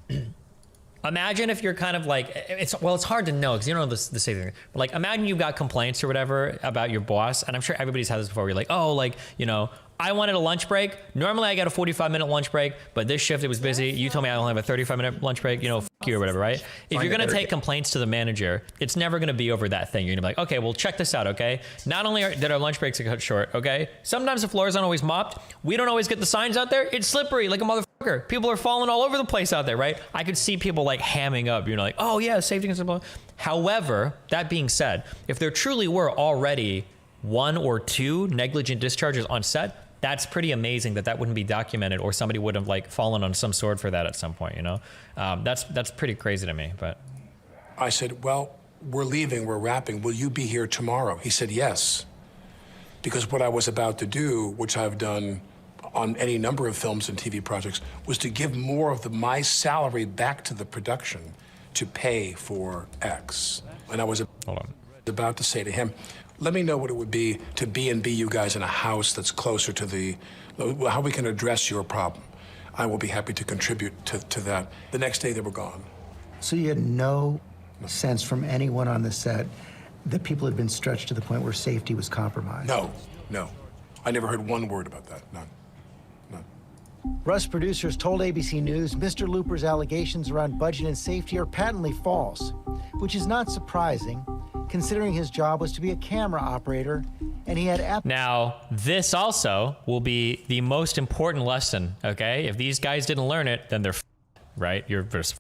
if you're kind of like, it's hard to know because you don't know the safety thing. But like, imagine you've got complaints or whatever about your boss, and I'm sure everybody's had this before. Where you're like, oh, like, you know, I wanted a lunch break. Normally I get a 45-minute lunch break, but this shift it was busy. You told me I only have a 35-minute lunch break. You know, f you or whatever, right? If you're gonna take complaints to the manager, it's never gonna be over that thing. You're gonna be like, okay, well, check this out, okay? Not only did our lunch breaks get cut short, okay? Sometimes the floors aren't always mopped. We don't always get the signs out there. It's slippery like a motherfucker. People are falling all over the place out there, right? I could see people like hamming up, you know, like, oh yeah, safety concerns. However, that being said, if there truly were already 1 or 2 negligent discharges on set, that's pretty amazing that wouldn't be documented, or somebody would have like fallen on some sword for that at some point, you know? That's pretty crazy to me, but. I said, well, we're leaving, we're wrapping. Will you be here tomorrow? He said, yes. Because what I was about to do, which I've done on any number of films and TV projects, was to give more of my salary back to the production to pay for X. And I was about to say to him, let me know what it would be to B&B you guys in a house that's closer to how we can address your problem. I will be happy to contribute to that. The next day they were gone. So you had no sense from anyone on the set that people had been stretched to the point where safety was compromised? No. I never heard one word about that, none. Rust producers told ABC News Mr. Looper's allegations around budget and safety are patently false, which is not surprising, considering his job was to be a camera operator, and he had... Now, this also will be the most important lesson, okay? If these guys didn't learn it, then they're right? You're just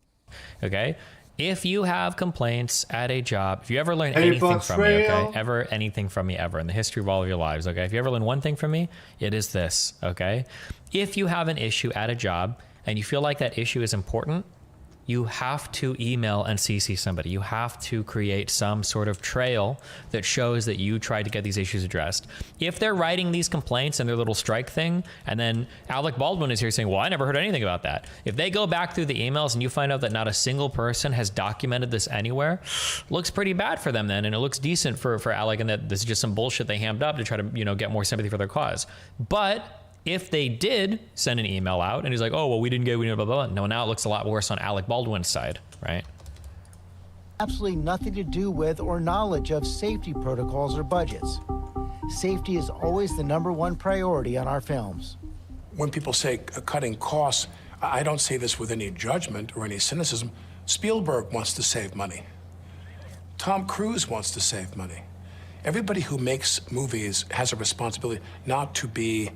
okay? If you have complaints at a job, if you ever learn anything from me, okay? Anything from me ever in the history of all of your lives, okay? If you ever learn one thing from me, it is this, okay? If you have an issue at a job and you feel like that issue is important, you have to email and CC somebody. You have to create some sort of trail that shows that you tried to get these issues addressed. If they're writing these complaints and their little strike thing, and then Alec Baldwin is here saying, well, I never heard anything about that. If they go back through the emails and you find out that not a single person has documented this anywhere, looks pretty bad for them then, and it looks decent for Alec, and that this is just some bullshit they hammed up to try to, you know, get more sympathy for their cause. But if they did send an email out and he's like, oh, well, we didn't blah, blah, blah. No, now it looks a lot worse on Alec Baldwin's side, right? Absolutely nothing to do with or knowledge of safety protocols or budgets. Safety is always the #1 priority on our films. When people say cutting costs, I don't say this with any judgment or any cynicism. Spielberg wants to save money. Tom Cruise wants to save money. Everybody who makes movies has a responsibility not to be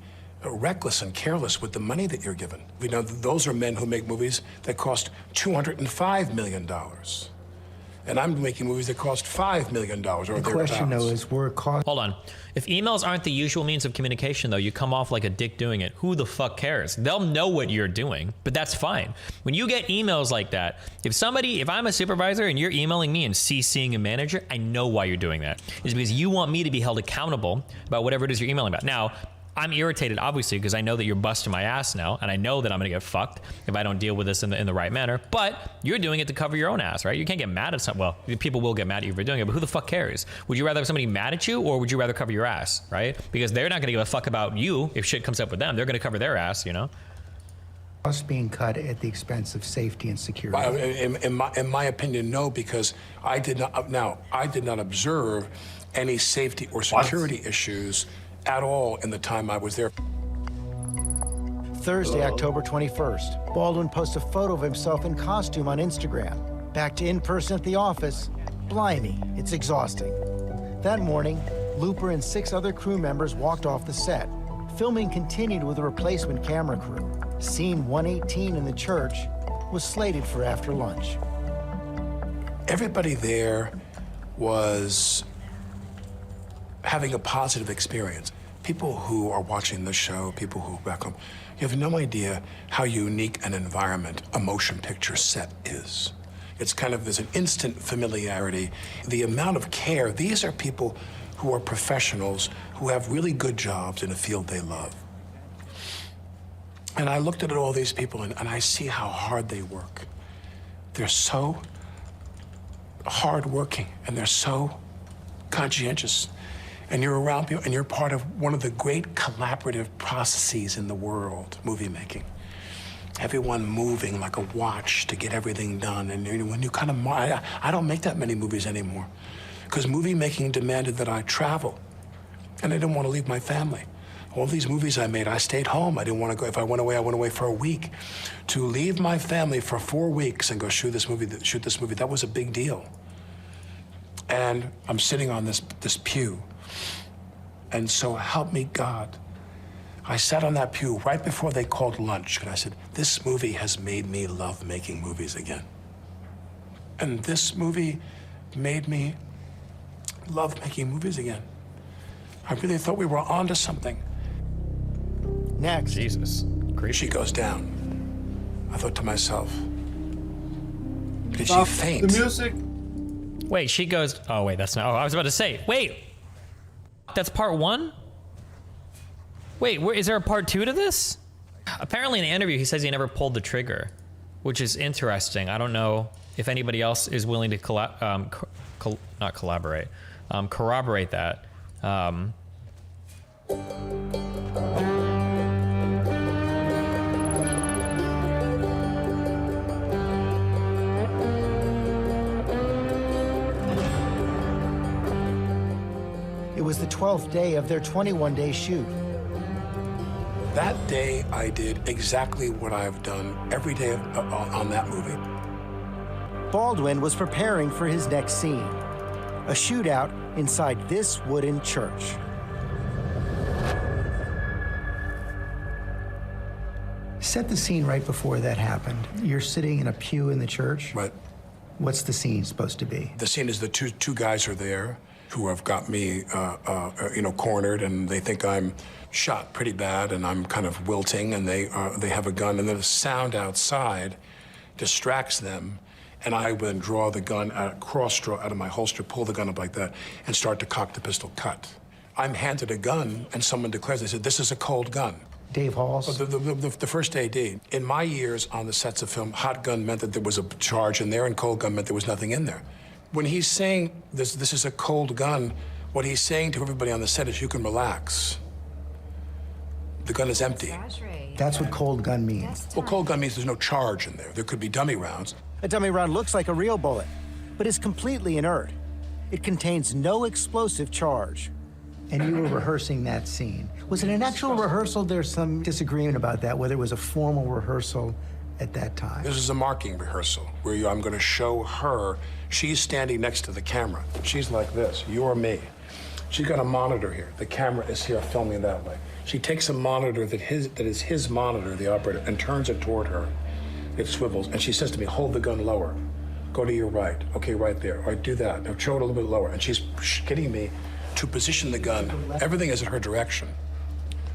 reckless and careless with the money that you're given. We know those are men who make movies that cost $205 million. And I'm making movies that cost $5 million or thereabouts. The question, though, is Hold on. If emails aren't the usual means of communication, though, you come off like a dick doing it. Who the fuck cares? They'll know what you're doing, but that's fine. When you get emails like that, if I'm a supervisor and you're emailing me and CCing a manager, I know why you're doing that. It's because you want me to be held accountable about whatever it is you're emailing about. Now, I'm irritated, obviously, because I know that you're busting my ass now, and I know that I'm gonna get fucked if I don't deal with this in the right manner. But you're doing it to cover your own ass, right? You can't get mad at some. Well, people will get mad at you for doing it, but who the fuck cares? Would you rather have somebody mad at you, or would you rather cover your ass, right? Because they're not gonna give a fuck about you if shit comes up with them. They're gonna cover their ass, you know. Costs being cut at the expense of safety and security. In my opinion, no, because I did not observe any safety or security issues at all in the time I was there. Thursday, October 21st, Baldwin posts a photo of himself in costume on Instagram. Back to in-person at the office. Blimey, it's exhausting. That morning, Looper and 6 other crew members walked off the set. Filming continued with a replacement camera crew. Scene 118 in the church was slated for after lunch. Everybody there was having a positive experience. People who are watching the show, people who are back home, you have no idea how unique an environment a motion picture set is. It's kind of, there's an instant familiarity. The amount of care, these are people who are professionals who have really good jobs in a field they love. And I looked at all these people and I see how hard they work. They're so hardworking and they're so conscientious. And you're around people and you're part of one of the great collaborative processes in the world, movie making. Everyone moving like a watch to get everything done. And when you kind of, I don't make that many movies anymore because movie making demanded that I travel and I didn't want to leave my family. All these movies I made, I stayed home. I didn't want to go. If I went away, I went away for a week. To leave my family for 4 weeks and go shoot this movie, that was a big deal. And I'm sitting on this pew. And so help me God. I sat on that pew right before they called lunch, and I said, this movie has made me love making movies again. And this movie made me love making movies again. I really thought we were onto something. Next. Jesus. She goes down. I thought to myself, did she faint? The music. Wait, she goes, oh wait, that's not, oh, I was about to say, wait, that's part 1? Wait, is there a part 2 to this? Apparently in an interview, he says he never pulled the trigger, which is interesting. I don't know if anybody else is willing to corroborate that. It was the 12th day of their 21-day shoot. That day, I did exactly what I've done every day on that movie. Baldwin was preparing for his next scene, a shootout inside this wooden church. Set the scene right before that happened. You're sitting in a pew in the church. Right. What's the scene supposed to be? The scene is the two guys are there who have got me, cornered, and they think I'm shot pretty bad, and I'm kind of wilting, and they have a gun, and then the sound outside distracts them, and I then draw the gun, cross-draw out of my holster, pull the gun up like that, and start to cock the pistol, cut. I'm handed a gun, and someone declares, they said, this is a cold gun. Dave Halls? The first AD. In my years on the sets of film, hot gun meant that there was a charge in there, and cold gun meant there was nothing in there. When he's saying this is a cold gun, what he's saying to everybody on the set is you can relax. The gun is empty. That's what cold gun means. Well, cold gun means there's no charge in there. There could be dummy rounds. A dummy round looks like a real bullet, but is completely inert. It contains no explosive charge. And you were rehearsing that scene. Was it an actual rehearsal? There's some disagreement about that, whether it was a formal rehearsal at that time. This is a marking rehearsal where I'm going to show her. She's standing next to the camera. She's like this, you're me. She's got a monitor here. The camera is here filming that way. She takes a monitor that is his monitor, the operator, and turns it toward her. It swivels, and she says to me, hold the gun lower. Go to your right. Okay, right there. All right, do that. Now show it a little bit lower. And she's getting me to position the gun. Everything is in her direction.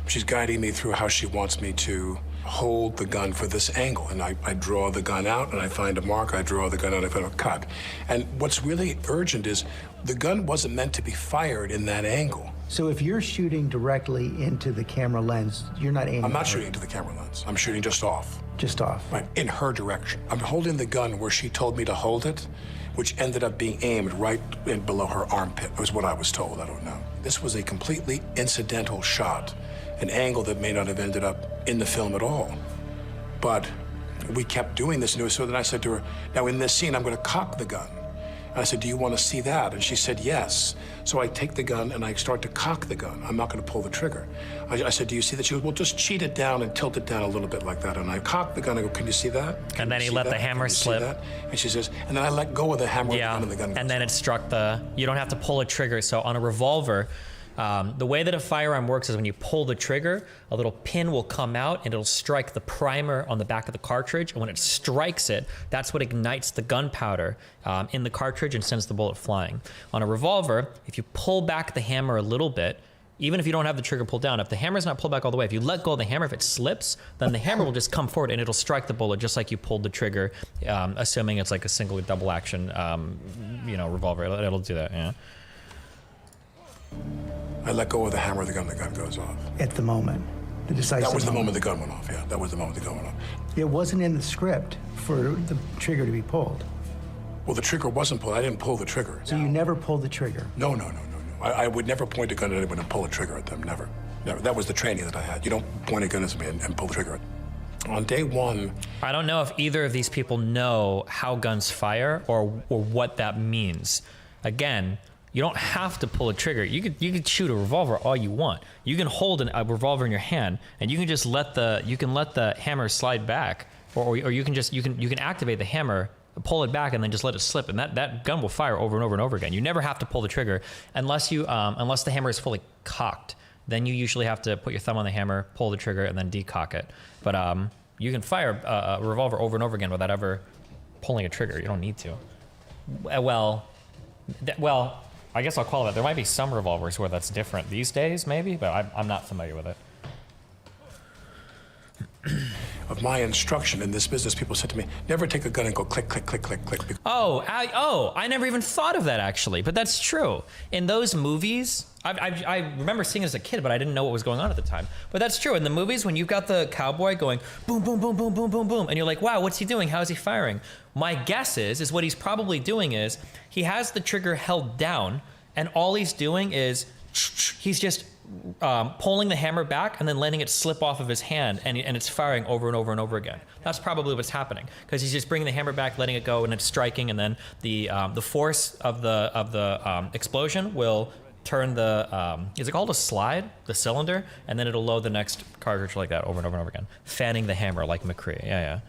She's guiding me through how she wants me to hold the gun for this angle. And I draw the gun out, and I find a mark. I draw the gun out, I find a cut. And what's really urgent is the gun wasn't meant to be fired in that angle. So if you're shooting directly into the camera lens, you're not aiming. I'm not at her. shooting into the camera lens. I'm shooting just off. Just off. Right, in her direction. I'm holding the gun where she told me to hold it, which ended up being aimed right in below her armpit, was what I was told. I don't know. This was a completely incidental shot, an angle that may not have ended up in the film at all. But we kept doing this, and so then I said to her, now in this scene, I'm going to cock the gun. And I said, do you want to see that? And she said, yes. So I take the gun and I start to cock the gun. I'm not going to pull the trigger. I said, do you see that? She goes, well, just cheat it down and tilt it down a little bit like that. And I cock the gun. I go, can you see that? And then he let the hammer slip. And she says, and then I let go of the hammer and the gun. And then it struck you don't have to pull a trigger. So on a revolver, the way that a firearm works is when you pull the trigger, a little pin will come out and it'll strike the primer on the back of the cartridge. And when it strikes it, that's what ignites the gunpowder in the cartridge and sends the bullet flying. On a revolver, if you pull back the hammer a little bit, even if you don't have the trigger pulled down, if the hammer's not pulled back all the way, if you let go of the hammer, if it slips, then the hammer will just come forward and it'll strike the bullet just like you pulled the trigger, assuming it's like a single double action, revolver. It'll do that, yeah. I let go of the hammer, the gun goes off. At the moment, the decisive That was the moment the gun went off, yeah. That was the moment the gun went off. It wasn't in the script for the trigger to be pulled. Well, the trigger wasn't pulled. I didn't pull the trigger. So you never pulled the trigger? No. I would never point a gun at anyone and pull a trigger at them, never. That was the training that I had. You don't point a gun at me and pull the trigger. On day one... I don't know if either of these people know how guns fire or what that means. Again, you don't have to pull a trigger. You could shoot a revolver all you want. You can hold a revolver in your hand and you can just let the hammer slide back, or you can activate the hammer, pull it back, and then just let it slip, and that gun will fire over and over and over again. You never have to pull the trigger unless the hammer is fully cocked. Then you usually have to put your thumb on the hammer, pull the trigger, and then decock it. But you can fire a revolver over and over again without ever pulling a trigger. You don't need to. Well, I guess I'll call it. There might be some revolvers where that's different these days, maybe, but I'm not familiar with it. Of my instruction in this business, people said to me, never take a gun and go click, click, click, click, click. I never even thought of that, actually, but that's true. In those movies, I remember seeing it as a kid, but I didn't know what was going on at the time. But that's true. In the movies, when you've got the cowboy going boom, boom, boom, boom, boom, boom, boom, and you're like, wow, what's he doing? How is he firing? My guess is what he's probably doing is he has the trigger held down, and all he's doing is he's just pulling the hammer back and then letting it slip off of his hand, and it's firing over and over and over again. That's probably what's happening, because he's just bringing the hammer back, letting it go, and it's striking, and then the force of the explosion will turn the is it called a slide, the cylinder, and then it'll load the next cartridge like that over and over and over again, fanning the hammer like McCree. Yeah.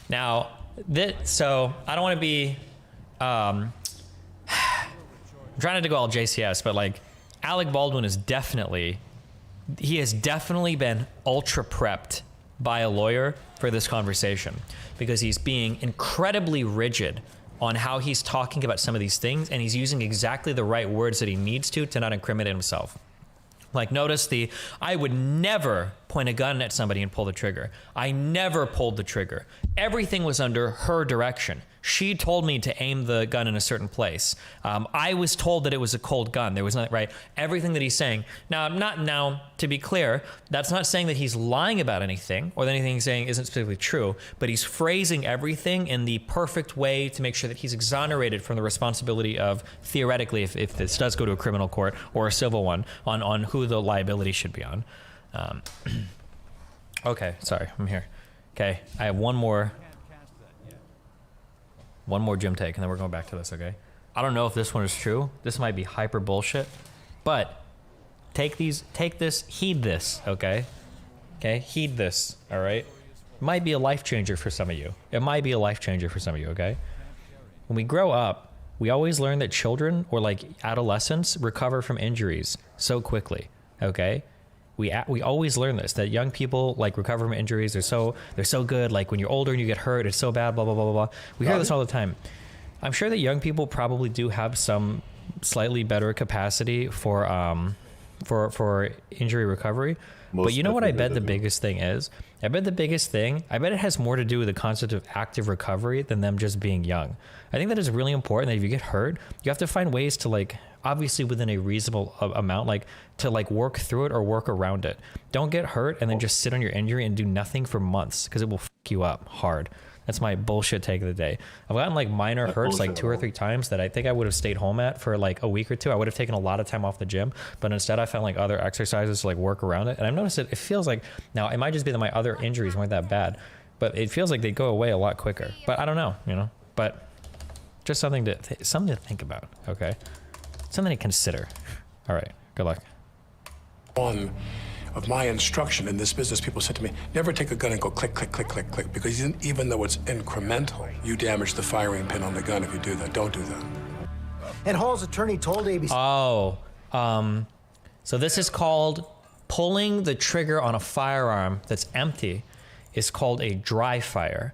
Now, so I don't want to be I'm trying not to go all JCS, but like Alec Baldwin has definitely been ultra prepped by a lawyer for this conversation, because he's being incredibly rigid on how he's talking about some of these things, and he's using exactly the right words that he needs to not incriminate himself. Like, notice I would never point a gun at somebody and pull the trigger. I never pulled the trigger. Everything was under her direction. She told me to aim the gun in a certain place. I was told that it was a cold gun. There was nothing, right? Everything that he's saying. Now, to be clear, that's not saying that he's lying about anything or that anything he's saying isn't specifically true, but he's phrasing everything in the perfect way to make sure that he's exonerated from the responsibility of, theoretically, if this does go to a criminal court or a civil one, on who the liability should be on. Okay, sorry, I'm here. Okay, I have one more gym take, and then we're going back to this, okay? I don't know if this one is true. This might be hyper bullshit, but take this, heed this, okay? Okay, heed this, all right? It might be a life changer for some of you. Okay? When we grow up, we always learn that children or like adolescents recover from injuries so quickly, okay? We always learn this, that young people like recover from injuries. They're so good. Like when you're older and you get hurt, it's so bad, blah, blah, blah, blah, blah. We hear this all the time. I'm sure that young people probably do have some slightly better capacity for injury recovery. But you know what I bet the biggest thing is? I bet it has more to do with the concept of active recovery than them just being young. I think that is really important that if you get hurt, you have to find ways to, like, obviously within a reasonable amount, like, to, like, work through it or work around it. Don't get hurt and then just sit on your injury and do nothing for months, because it will fuck you up hard. That's my bullshit take of the day. I've gotten, like, minor hurts like 2 or 3 times that I think I would have stayed home at for like a week or two. I would have taken a lot of time off the gym, but instead I found like other exercises to like work around it. And I've noticed it feels like, now it might just be that my other injuries weren't that bad, but it feels like they go away a lot quicker. But I don't know, you know, but just something to think about, okay? Something to consider. All right, good luck. One of my instruction in this business, people said to me, never take a gun and go click, click, click, click, click, because even though it's incremental, you damage the firing pin on the gun if you do that. Don't do that. And Hall's attorney told ABC. So this is called pulling the trigger on a firearm that's empty is called a dry fire.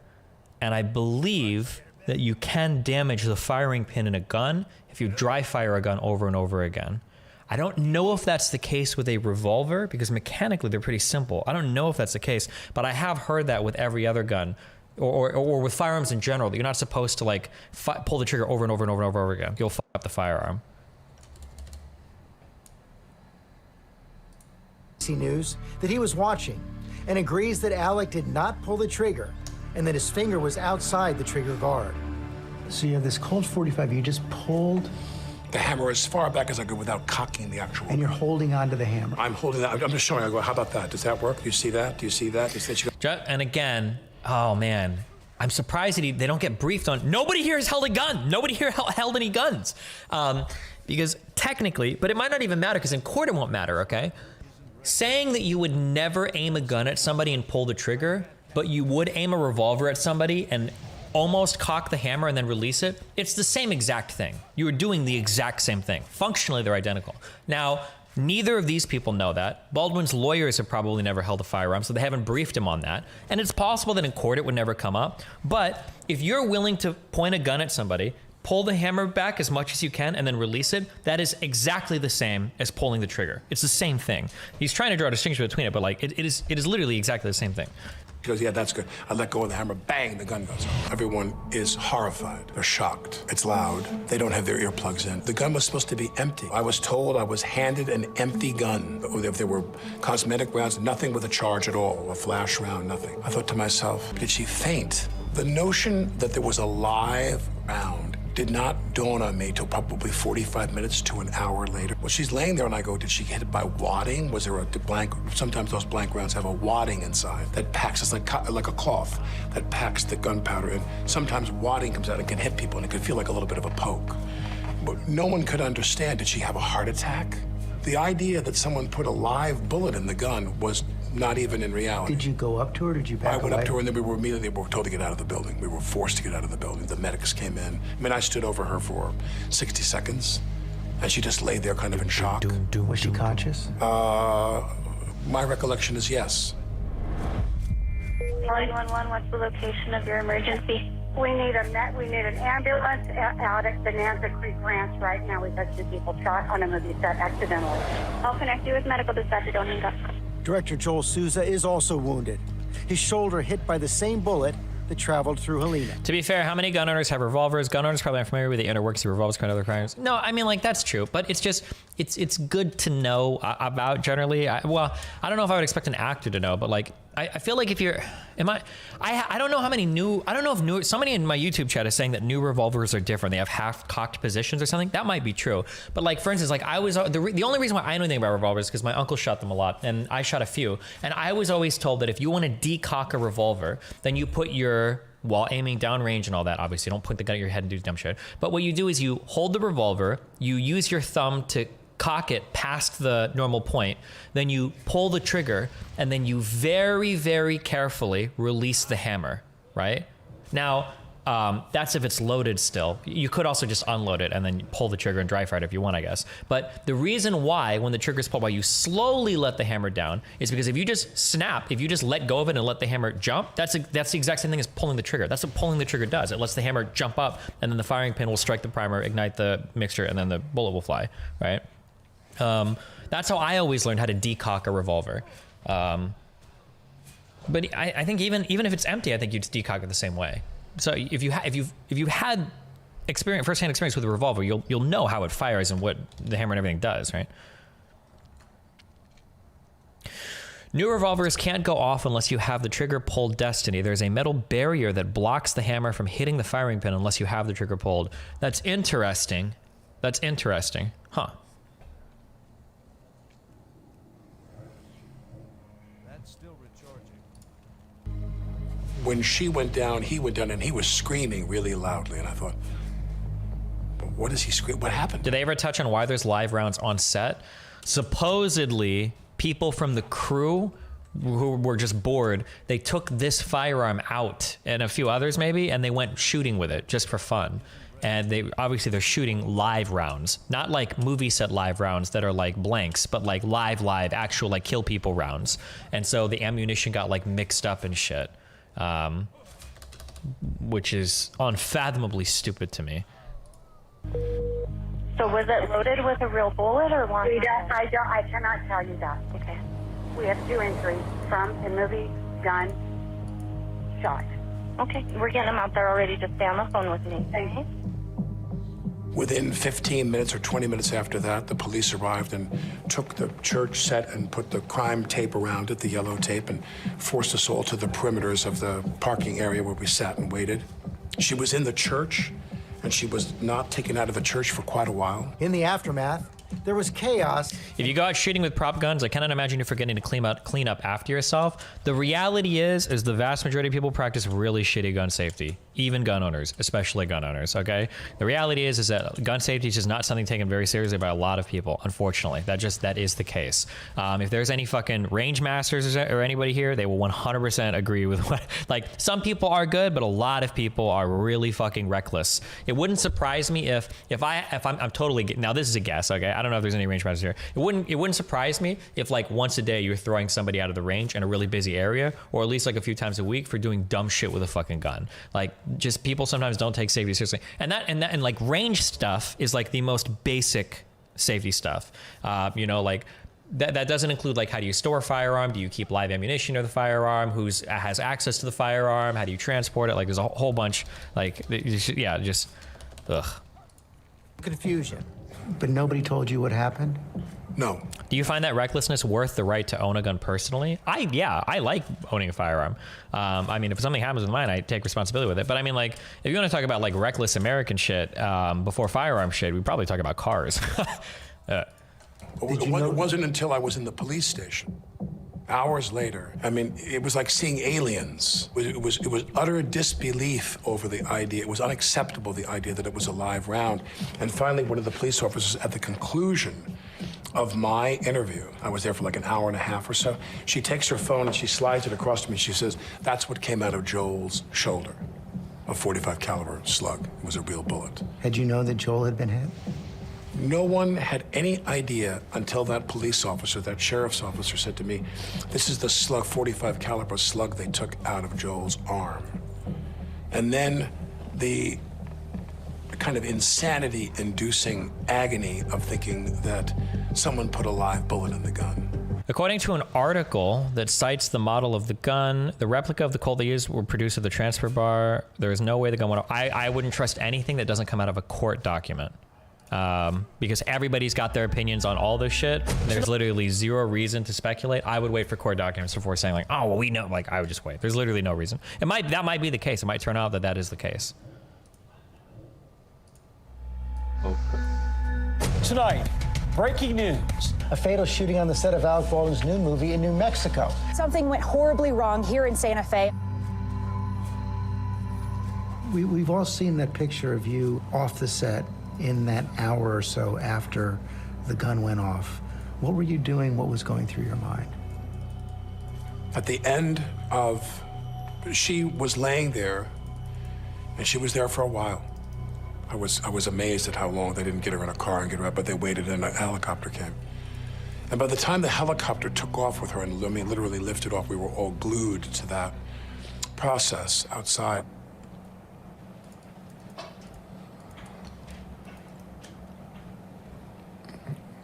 And I believe that you can damage the firing pin in a gun if you dry fire a gun over and over again. I don't know if that's the case with a revolver, because mechanically they're pretty simple. I don't know if that's the case, but I have heard that with every other gun or with firearms in general, that you're not supposed to like pull the trigger over and over and over and over again. You'll fuck up the firearm. News that he was watching and agrees that Alec did not pull the trigger and that his finger was outside the trigger guard. So you have this Colt 45, you just pulled the hammer as far back as I could without cocking the actual and you're holding onto the hammer. I'm holding that. I'm just showing. I go, how about that? Does that work? Do you see that? Do you see that? And again, oh man, I'm surprised that they don't get briefed on. Nobody here has held a gun. Nobody here held any guns. Because technically, but it might not even matter, because in court it won't matter, okay? Saying that you would never aim a gun at somebody and pull the trigger, but you would aim a revolver at somebody and almost cock the hammer and then release it, it's the same exact thing. You are doing the exact same thing. Functionally, they're identical. Now, neither of these people know that. Baldwin's lawyers have probably never held a firearm, so they haven't briefed him on that. And it's possible that in court it would never come up. But if you're willing to point a gun at somebody, pull the hammer back as much as you can, and then release it, that is exactly the same as pulling the trigger. It's the same thing. He's trying to draw a distinction between it, but like it is literally exactly the same thing. He goes, yeah, that's good. I let go of the hammer, bang, the gun goes off. Everyone is horrified. They're shocked. It's loud. They don't have their earplugs in. The gun was supposed to be empty. I was told I was handed an empty gun. If there were cosmetic rounds, nothing with a charge at all, a flash round, nothing. I thought to myself, did she faint? The notion that there was a live round did not dawn on me till probably 45 minutes to an hour later. Well, she's laying there and I go, did she get hit by wadding? Was there a blank? Sometimes those blank rounds have a wadding inside that packs, it's like a cloth that packs the gunpowder in. Sometimes wadding comes out and can hit people and it can feel like a little bit of a poke. But no one could understand, did she have a heart attack? The idea that someone put a live bullet in the gun was not even in reality. Did you go up to her or did you back away? I went up to her and then we were told to get out of the building. We were forced to get out of the building. The medics came in. I mean, I stood over her for 60 seconds and she just lay there kind of in shock. Was she conscious? My recollection is yes. 911, what's the location of your emergency? We need an ambulance out at Bonanza Creek Ranch right now. We've had 2 people shot on a movie set accidentally. I'll connect you with medical dispatcher. Don't hang up. Director Joel Souza is also wounded. His shoulder hit by the same bullet that traveled through Helena. To be fair, how many gun owners have revolvers? Gun owners probably aren't familiar with the inner workings of revolvers, commit other crimes. No, I mean, like, that's true, but it's just, it's good to know about generally. I don't know if I would expect an actor to know, but like, I feel like if you're, I don't know how many somebody in my YouTube chat is saying that new revolvers are different. They have half-cocked positions or something. That might be true. But like, for instance, like the only reason why I know anything about revolvers is because my uncle shot them a lot and I shot a few. And I was always told that if you want to decock a revolver, then you put while aiming downrange and all that, obviously, don't point the gun at your head and do dumb shit. But what you do is you hold the revolver, you use your thumb to cock it past the normal point, then you pull the trigger, and then you very, very carefully release the hammer, right? Now, that's if it's loaded still. You could also just unload it and then pull the trigger and dry fire it if you want, I guess. But the reason why, when the trigger is pulled, why you slowly let the hammer down is because if you just snap, if you just let go of it and let the hammer jump, that's the exact same thing as pulling the trigger. That's what pulling the trigger does. It lets the hammer jump up, and then the firing pin will strike the primer, ignite the mixture, and then the bullet will fly, right? That's how I always learned how to decock a revolver. But I think even if it's empty, I think you'd decog it the same way. So if you had firsthand experience with a revolver, you'll know how it fires and what the hammer and everything does, right? New revolvers can't go off unless you have the trigger pulled destiny. There's a metal barrier that blocks the hammer from hitting the firing pin unless you have the trigger pulled. That's interesting. That's interesting. Huh. That's still recharging. When she went down, he went down, and he was screaming really loudly, and I thought, what is he screaming? What happened? Did they ever touch on why there's live rounds on set? Supposedly, people from the crew who were just bored, they took this firearm out and a few others maybe, and they went shooting with it just for fun. And they're shooting live rounds, not like movie set live rounds that are like blanks, but like live, actual like kill people rounds. And so the ammunition got like mixed up and shit, which is unfathomably stupid to me. So was it loaded with a real bullet or one? I cannot tell you that. Okay. We have 2 injuries from a movie gun shot. Okay, we're getting them out there already. Just stay on the phone with me. Okay. Within 15 minutes or 20 minutes after that, the police arrived and took the church set and put the crime tape around it, the yellow tape, and forced us all to the perimeters of the parking area where we sat and waited. She was in the church, and she was not taken out of the church for quite a while. In the aftermath, there was chaos. If you go out shooting with prop guns, I cannot imagine you're forgetting to clean up after yourself. The reality is the vast majority of people practice really shitty gun safety, even gun owners, especially gun owners, okay? The reality is that gun safety is just not something taken very seriously by a lot of people, unfortunately. That is the case. If there's any fucking range masters or anybody here, they will 100% agree with what, like, some people are good, but a lot of people are really fucking reckless. It wouldn't surprise me if I'm totally, now this is a guess, okay? I don't know if there's any range masters here. It wouldn't surprise me if like once a day you're throwing somebody out of the range in a really busy area, or at least like a few times a week for doing dumb shit with a fucking gun. Like, just people sometimes don't take safety seriously. And like range stuff is like the most basic safety stuff. Like that doesn't include like how do you store a firearm? Do you keep live ammunition near the firearm? Who has access to the firearm? How do you transport it? Like there's a whole bunch, like, yeah, just, ugh. Confusion. But nobody told you what happened? No. Do you find that recklessness worth the right to own a gun personally? I like owning a firearm. I mean, if something happens with mine, I take responsibility with it. But I mean, like, if you want to talk about like reckless American shit before firearm shit, we probably talk about cars. It wasn't until I was in the police station, hours later. I mean, it was like seeing aliens. It was utter disbelief over the idea. It was unacceptable, the idea that it was a live round. And finally, one of the police officers at the conclusion of my interview, I was there for like an hour and a half or so, she takes her phone and she slides it across to me. She says, "That's what came out of Joel's shoulder, a .45 caliber slug. It was a real bullet." Had you known that Joel had been hit? No one had any idea until that police officer, that sheriff's officer, said to me, "This is the slug, .45 caliber slug they took out of Joel's arm." And then the kind of insanity-inducing agony of thinking that someone put a live bullet in the gun. According to an article that cites the model of the gun, the replica of the Colt they used were produced at the transfer bar. There is no way the gun went off. I wouldn't trust anything that doesn't come out of a court document. Because everybody's got their opinions on all this shit. There's literally zero reason to speculate. I would wait for court documents before saying like, oh, well, we know. Like, I would just wait. There's literally no reason. That might be the case. It might turn out that is the case. Tonight, breaking news. A fatal shooting on the set of Alec Baldwin's new movie in New Mexico. Something went horribly wrong here in Santa Fe. We've all seen that picture of you off the set in that hour or so after the gun went off. What were you doing? What was going through your mind? At the end of, she was laying there, and she was there for a while. I was amazed at how long they didn't get her in a car and get her out, but they waited and a helicopter came. And by the time the helicopter took off with her and literally lifted off, we were all glued to that process outside.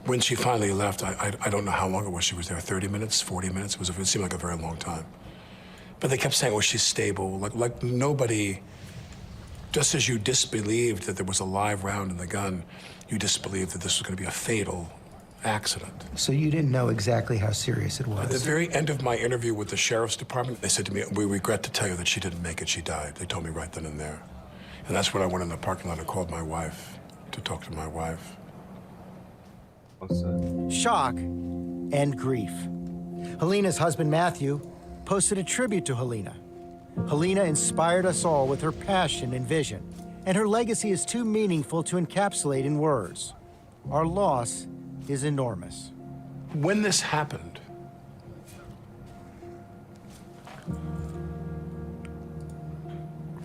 When she finally left, I don't know how long it was she was there, 30 minutes, 40 minutes? It seemed like a very long time. But they kept saying, oh, she's stable. Like nobody, just as you disbelieved that there was a live round in the gun, you disbelieved that this was going to be a fatal accident. So you didn't know exactly how serious it was? At the very end of my interview with the sheriff's department, they said to me, we regret to tell you that she didn't make it, she died. They told me right then and there. And that's when I went in the parking lot and called my wife to talk to my wife. Shock and grief. Helena's husband, Matthew, posted a tribute to Helena. Helena inspired us all with her passion and vision, and her legacy is too meaningful to encapsulate in words. Our loss is enormous. When this happened,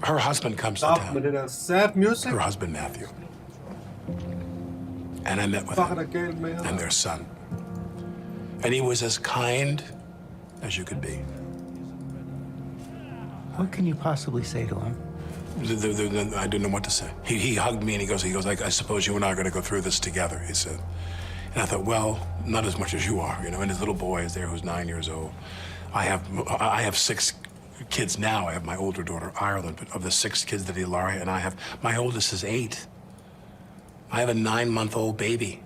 her husband comes to town. Sad music. Her husband, Matthew. And I met with him and their son. And he was as kind as you could be. What can you possibly say to him? I didn't know what to say. He hugged me and he goes, I suppose you and I are going to go through this together, he said. And I thought, well, not as much as you are, you know. And his little boy is there who's 9 years old. I have 6 kids now. I have my older daughter, Ireland, but of the 6 kids that Ilaria and I have, my oldest is 8. I have a 9-month-old baby.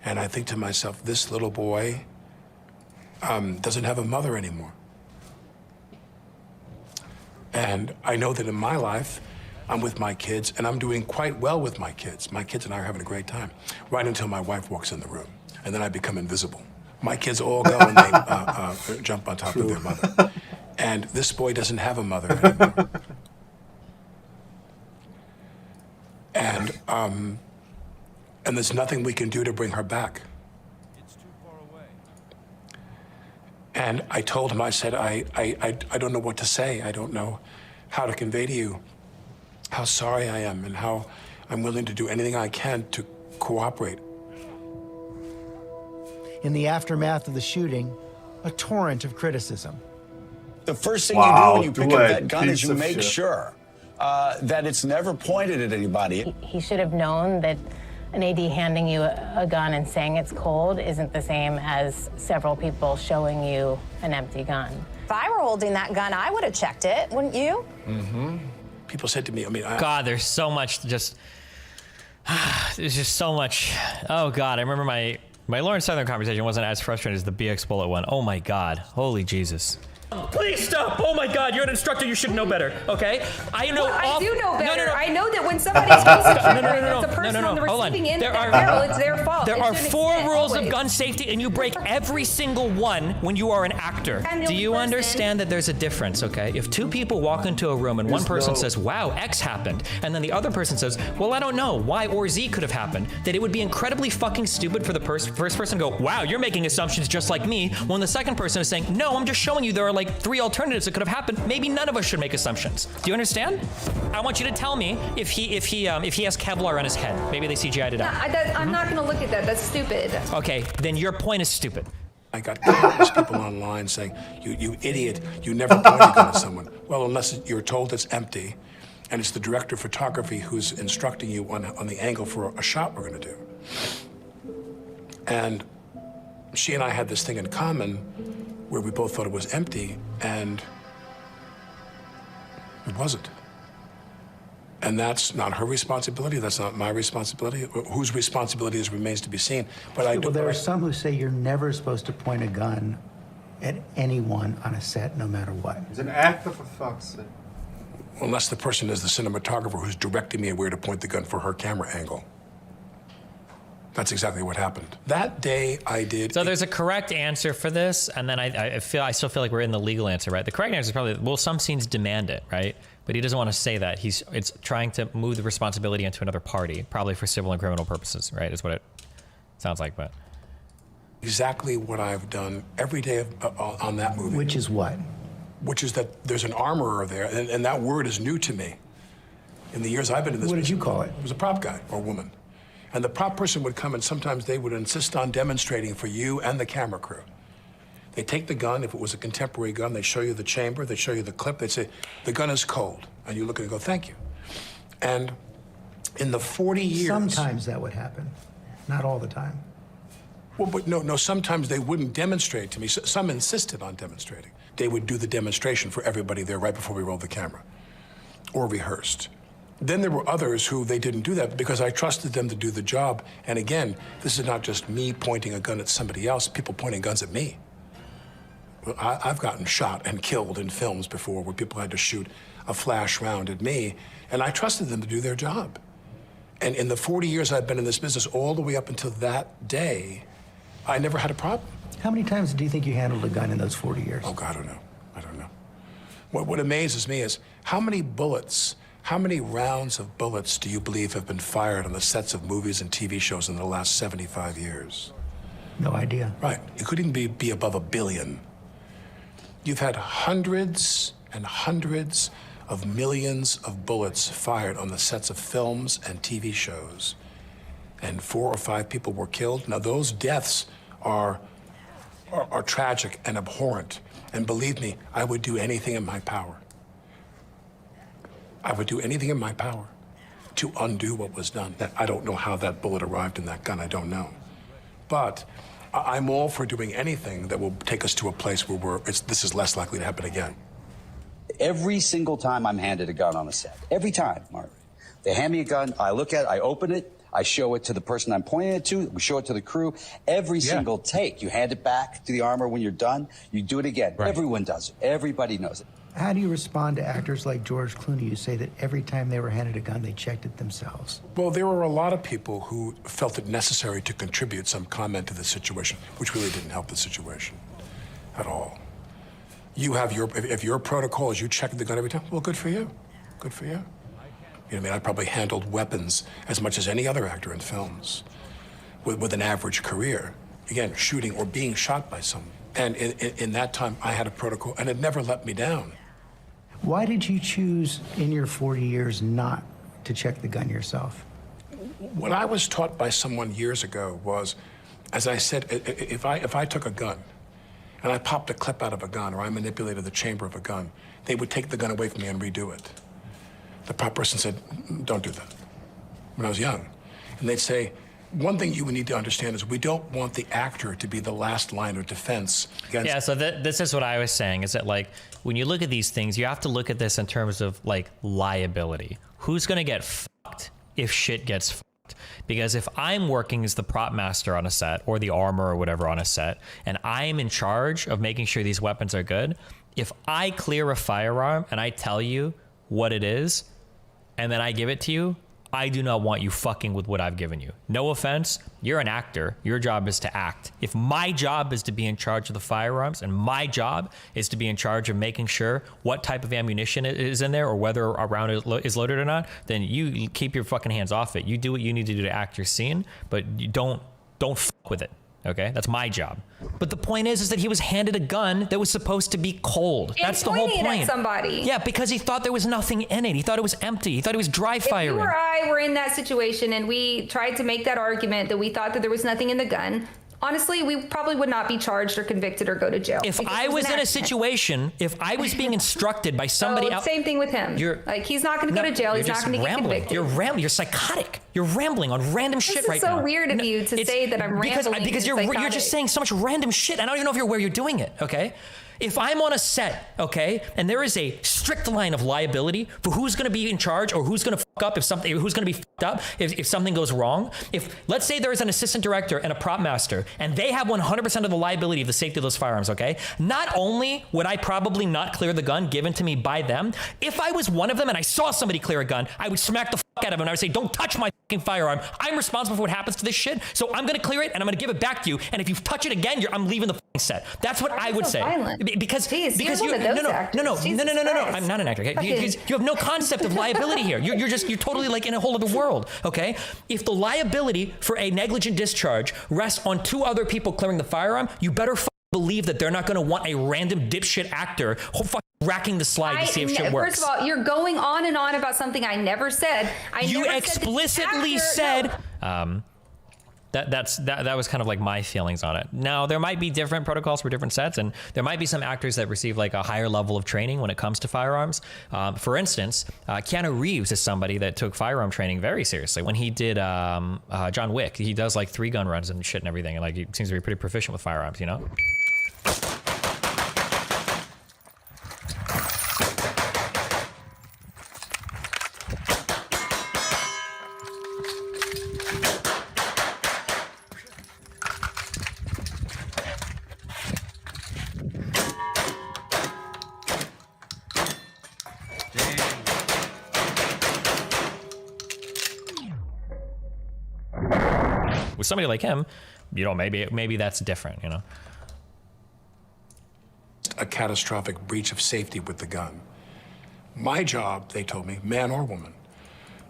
And I think to myself, this little boy doesn't have a mother anymore. And I know that in my life, I'm with my kids, and I'm doing quite well with my kids. My kids and I are having a great time, right until my wife walks in the room, and then I become invisible. My kids all go and they jump on top of their mother. And this boy doesn't have a mother anymore. And there's nothing we can do to bring her back. It's too far away. And I told him, I said, I don't know what to say. I don't know how to convey to you how sorry I am and how I'm willing to do anything I can to cooperate. In the aftermath of the shooting, a torrent of criticism. The first thing you do when you pick up that gun is you make sure that it's never pointed at anybody. He should have known that an AD handing you a gun and saying it's cold isn't the same as several people showing you an empty gun. If I were holding that gun, I would have checked it, wouldn't you? Mm-hmm. People said to me, God, there's so much there's just so much. Oh God, I remember my Lawrence Southern conversation wasn't as frustrating as the BX Bullet one. Oh my God, holy Jesus. Please stop! Oh my God, you're an instructor. You should know better. Okay? I know. Well, I do know better. No. I know that when somebody's facing it's a person on the receiving end of their barrel. It's their fault. There are 4 rules of gun safety, and you break every single one when you are an actor. Do you understand that there's a difference? Okay? If 2 people walk into a room and one person says, "Wow, X happened," and then the other person says, "Well, I don't know. Y or Z could have happened," that it would be incredibly fucking stupid for the first person to go, "Wow, you're making assumptions just like me," when the second person is saying, "No, I'm just showing you there are like 3 alternatives that could have happened. Maybe none of us should make assumptions." Do you understand? I want you to tell me if he has Kevlar on his head. Maybe they CGI'd it out. I'm not going to look at that. That's stupid. Okay, then your point is stupid. I got countless people online saying, you idiot, you never point a gun at someone. Well, unless you're told it's empty, and it's the director of photography who's instructing you on the angle for a shot we're going to do. And she and I had this thing in common where we both thought it was empty, and it wasn't. And that's not her responsibility, that's not my responsibility. Whose responsibility is remains to be seen. But I do. Well, there are some who say you're never supposed to point a gun at anyone on a set, no matter what. It's an actor, for fuck's sake. Unless the person is the cinematographer who's directing me where to point the gun for her camera angle. That's exactly what happened. That day I did. So there's a correct answer for this, and then I still feel like we're in the legal answer, right? The correct answer is probably, well, some scenes demand it, right? But he doesn't want to say that. It's trying to move the responsibility into another party, probably for civil and criminal purposes, right? Is what it sounds like, but. Exactly what I've done every day on that movie. Which is what? Which is that there's an armorer there, and that word is new to me. In the years I've been in this business. What did you call it? It was a prop guy or woman. And the prop person would come, and sometimes they would insist on demonstrating for you and the camera crew. They take the gun, if it was a contemporary gun, they show you the chamber, they show you the clip, they say, the gun is cold. And you look at it and go, thank you. And in the 40 years... Sometimes that would happen, not all the time. Well, but no, sometimes they wouldn't demonstrate to me. Some insisted on demonstrating. They would do the demonstration for everybody there right before we rolled the camera, or rehearsed. Then there were others who they didn't do that because I trusted them to do the job. And again, this is not just me pointing a gun at somebody else, people pointing guns at me. Well, I've gotten shot and killed in films before where people had to shoot a flash round at me, and I trusted them to do their job. And in the 40 years I've been in this business, all the way up until that day, I never had a problem. How many times do you think you handled a gun in those 40 years? Oh, God, I don't know. I don't know. What amazes me is how many rounds of bullets do you believe have been fired on the sets of movies and TV shows in the last 75 years? No idea. Right. It could even be above 1 billion. You've had hundreds and hundreds of millions of bullets fired on the sets of films and TV shows, and 4 or 5 people were killed. Now, those deaths are tragic and abhorrent, and believe me, I would do anything in my power. I would do anything in my power to undo what was done. I don't know how that bullet arrived in that gun, I don't know. But I'm all for doing anything that will take us to a place where this is less likely to happen again. Every single time I'm handed a gun on a set, every time, Mark, they hand me a gun, I look at it, I open it, I show it to the person I'm pointing it to, we show it to the crew. Every single take, you hand it back to the armor when you're done, you do it again. Right. Everyone does it. Everybody knows it. How do you respond to actors like George Clooney who say that every time they were handed a gun, they checked it themselves? Well, there were a lot of people who felt it necessary to contribute some comment to the situation, which really didn't help the situation at all. You have if your protocol is you check the gun every time, well, good for you. Good for you. You know what I mean? I probably handled weapons as much as any other actor in films with an average career. Again, shooting or being shot by someone. And in that time, I had a protocol, and it never let me down. Why did you choose in your 40 years not to check the gun yourself? What I was taught by someone years ago was, as I said, if I took a gun and I popped a clip out of a gun or I manipulated the chamber of a gun, they would take the gun away from me and redo it. The prop person said, don't do that, when I was young. And they'd say, one thing you would need to understand is we don't want the actor to be the last line of defense against. Yeah, so this is what I was saying, is that like, when you look at these things, you have to look at this in terms of like liability. Who's gonna get fucked if shit gets fucked? Because if I'm working as the prop master on a set or the armor or whatever on a set, and I'm in charge of making sure these weapons are good, if I clear a firearm and I tell you what it is, and then I give it to you, I do not want you fucking with what I've given you. No offense, you're an actor. Your job is to act. If my job is to be in charge of the firearms and my job is to be in charge of making sure what type of ammunition is in there or whether a round is loaded or not, then you keep your fucking hands off it. You do what you need to do to act your scene, but you don't fuck with it. Okay, that's my job. But the point is that he was handed a gun that was supposed to be cold. And that's the whole pointing point. it at somebody. Yeah, because he thought there was nothing in it. He thought it was empty. He thought it was dry firing. If you or I were in that situation and we tried to make that argument that we thought that there was nothing in the gun, honestly, we probably would not be charged or convicted or go to jail. If I was in a situation, if I was being instructed by somebody else, same thing with him. Like he's not going to go to jail. He's not going to get convicted. You're rambling. You're psychotic. You're rambling on random shit right now. This is so weird of you to say that I'm rambling. Because you're just saying so much random shit. I don't even know if you're aware you're doing it. Okay. If I'm on a set, okay, and there is a strict line of liability for who's going to be in charge or who's going to fuck up who's going to be fucked up if something goes wrong. If, let's say there is an assistant director and a prop master and they have 100% of the liability of the safety of those firearms, okay? Not only would I probably not clear the gun given to me by them, if I was one of them and I saw somebody clear a gun, I would smack the fuck out of him and I would say, don't touch my fucking firearm. I'm responsible for what happens to this shit, so I'm going to clear it and I'm going to give it back to you. And if you touch it again, I'm leaving the fucking set. That's what I would say. Violent? Because Jeez, you no. No. I'm not an actor. Okay? You have no concept of liability here. You're totally like in a whole other world. Okay. If the liability for a negligent discharge rests on 2 other people clearing the firearm, you better believe that they're not going to want a random dipshit actor racking the slide to see if shit works. First of all, you're going on and on about something I never said. You explicitly said. That was kind of like my feelings on it. Now, there might be different protocols for different sets, and there might be some actors that receive like a higher level of training when it comes to firearms. For instance, Keanu Reeves is somebody that took firearm training very seriously. When he did John Wick, he does like 3 gun runs and shit and everything, and like he seems to be pretty proficient with firearms, you know? With somebody like him, you know, maybe that's different, you know. A catastrophic breach of safety with the gun. My job, they told me, man or woman,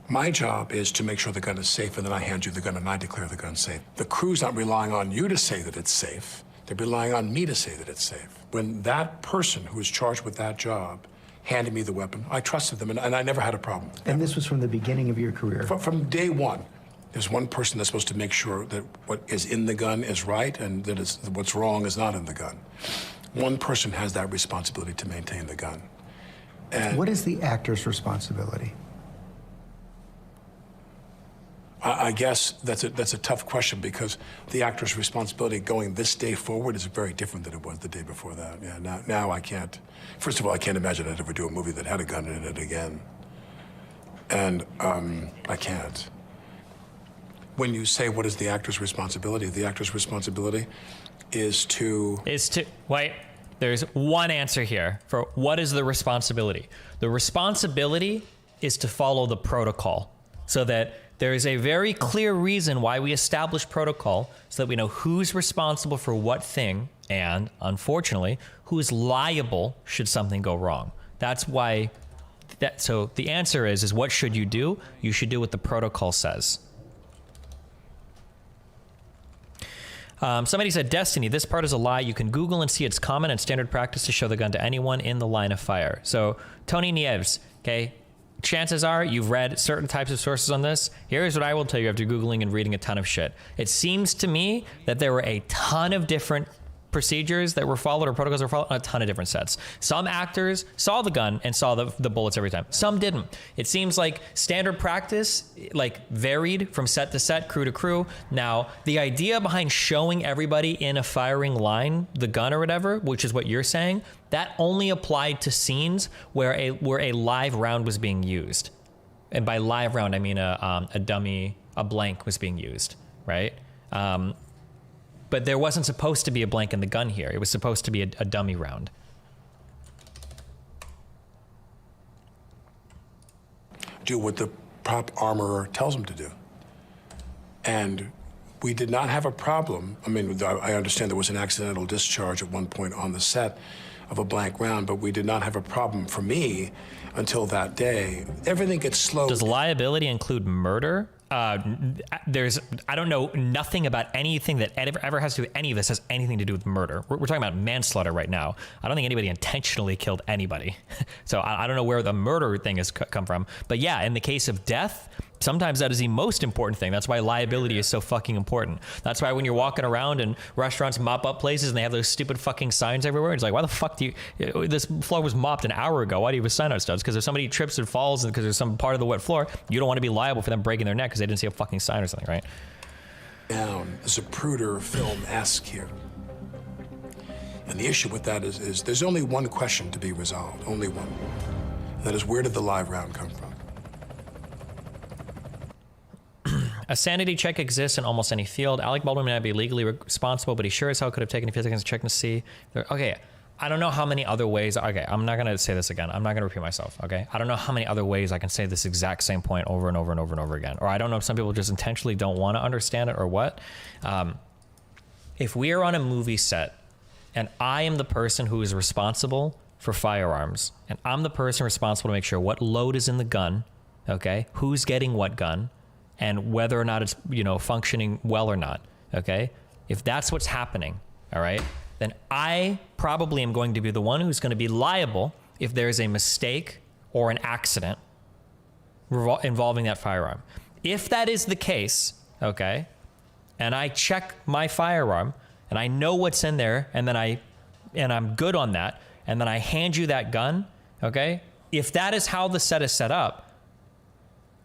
my job is to make sure the gun is safe, and then I hand you the gun and I declare the gun safe. The crew's not relying on you to say that it's safe. They're relying on me to say that it's safe. When that person who was charged with that job handed me the weapon, I trusted them, and I never had a problem. And this was from the beginning of your career? From day one. There's one person that's supposed to make sure that what is in the gun is right and that what's wrong is not in the gun. One person has that responsibility to maintain the gun. And what is the actor's responsibility? I guess that's a tough question, because the actor's responsibility going this day forward is very different than it was the day before that. Yeah, now I can't. First of all, I can't imagine I'd ever do a movie that had a gun in it again. And I can't. When you say what is the actor's responsibility, the actor's responsibility is to wait. There's one answer here for what is the responsibility. The responsibility is to follow the protocol, so that there is a very clear reason why we establish protocol, so that we know who's responsible for what thing, and unfortunately, who is liable should something go wrong. That's why. So the answer is what should you do? You should do what the protocol says. Somebody said, Destiny, this part is a lie. You can Google and see it's common and standard practice to show the gun to anyone in the line of fire. So, Tony Nieves, okay, chances are you've read certain types of sources on this. Here's what I will tell you after Googling and reading a ton of shit. It seems to me that there were a ton of different procedures that were followed or protocols that were followed on a ton of different sets. Some actors saw the gun and saw the bullets every time. Some didn't. It seems like standard practice like varied from set to set, crew to crew. Now, the idea behind showing everybody in a firing line the gun or whatever, which is what you're saying, that only applied to scenes where a live round was being used. And by live round, I mean a dummy, a blank was being used, right? But there wasn't supposed to be a blank in the gun here. It was supposed to be a dummy round. Do what the prop armorer tells them to do. And we did not have a problem. I mean, I understand there was an accidental discharge at one point on the set of a blank round, but we did not have a problem for me until that day. Everything gets slow. Does liability include murder? I don't know nothing about anything that ever has to do with any of this has anything to do with murder. We're talking about manslaughter right now. I don't think anybody intentionally killed anybody. So I don't know where the murder thing has come from. But yeah, in the case of death, sometimes that is the most important thing. That's why liability is so fucking important. That's why when you're walking around and restaurants mop up places and they have those stupid fucking signs everywhere, it's like, why the fuck do you, this floor was mopped an hour ago. Why do you have a sign out studs? Because if somebody trips and falls and because there's some part of the wet floor, you don't want to be liable for them breaking their neck because they didn't see a fucking sign or something, right? Down, Zapruder film-esque here. And the issue with that is there's only one question to be resolved, only one. And that is, where did the live round come from? A sanity check exists in almost any field. Alec Baldwin may not be legally responsible, but he sure as hell could have taken a few seconds to check to see. Okay, I don't know how many other ways. Okay, I'm not going to say this again. I'm not going to repeat myself, okay? I don't know how many other ways I can say this exact same point over and over and over and over again. Or I don't know if some people just intentionally don't want to understand it or what. If we are on a movie set and I am the person who is responsible for firearms, and I'm the person responsible to make sure what load is in the gun, okay? Who's getting what gun, and whether or not it's, functioning well or not, okay? If that's what's happening, all right, then I probably am going to be the one who's going to be liable if there's a mistake or an accident involving that firearm. If that is the case, okay, and I check my firearm and I know what's in there, and I'm good on that, and then I hand you that gun, okay? If that is how the set is set up,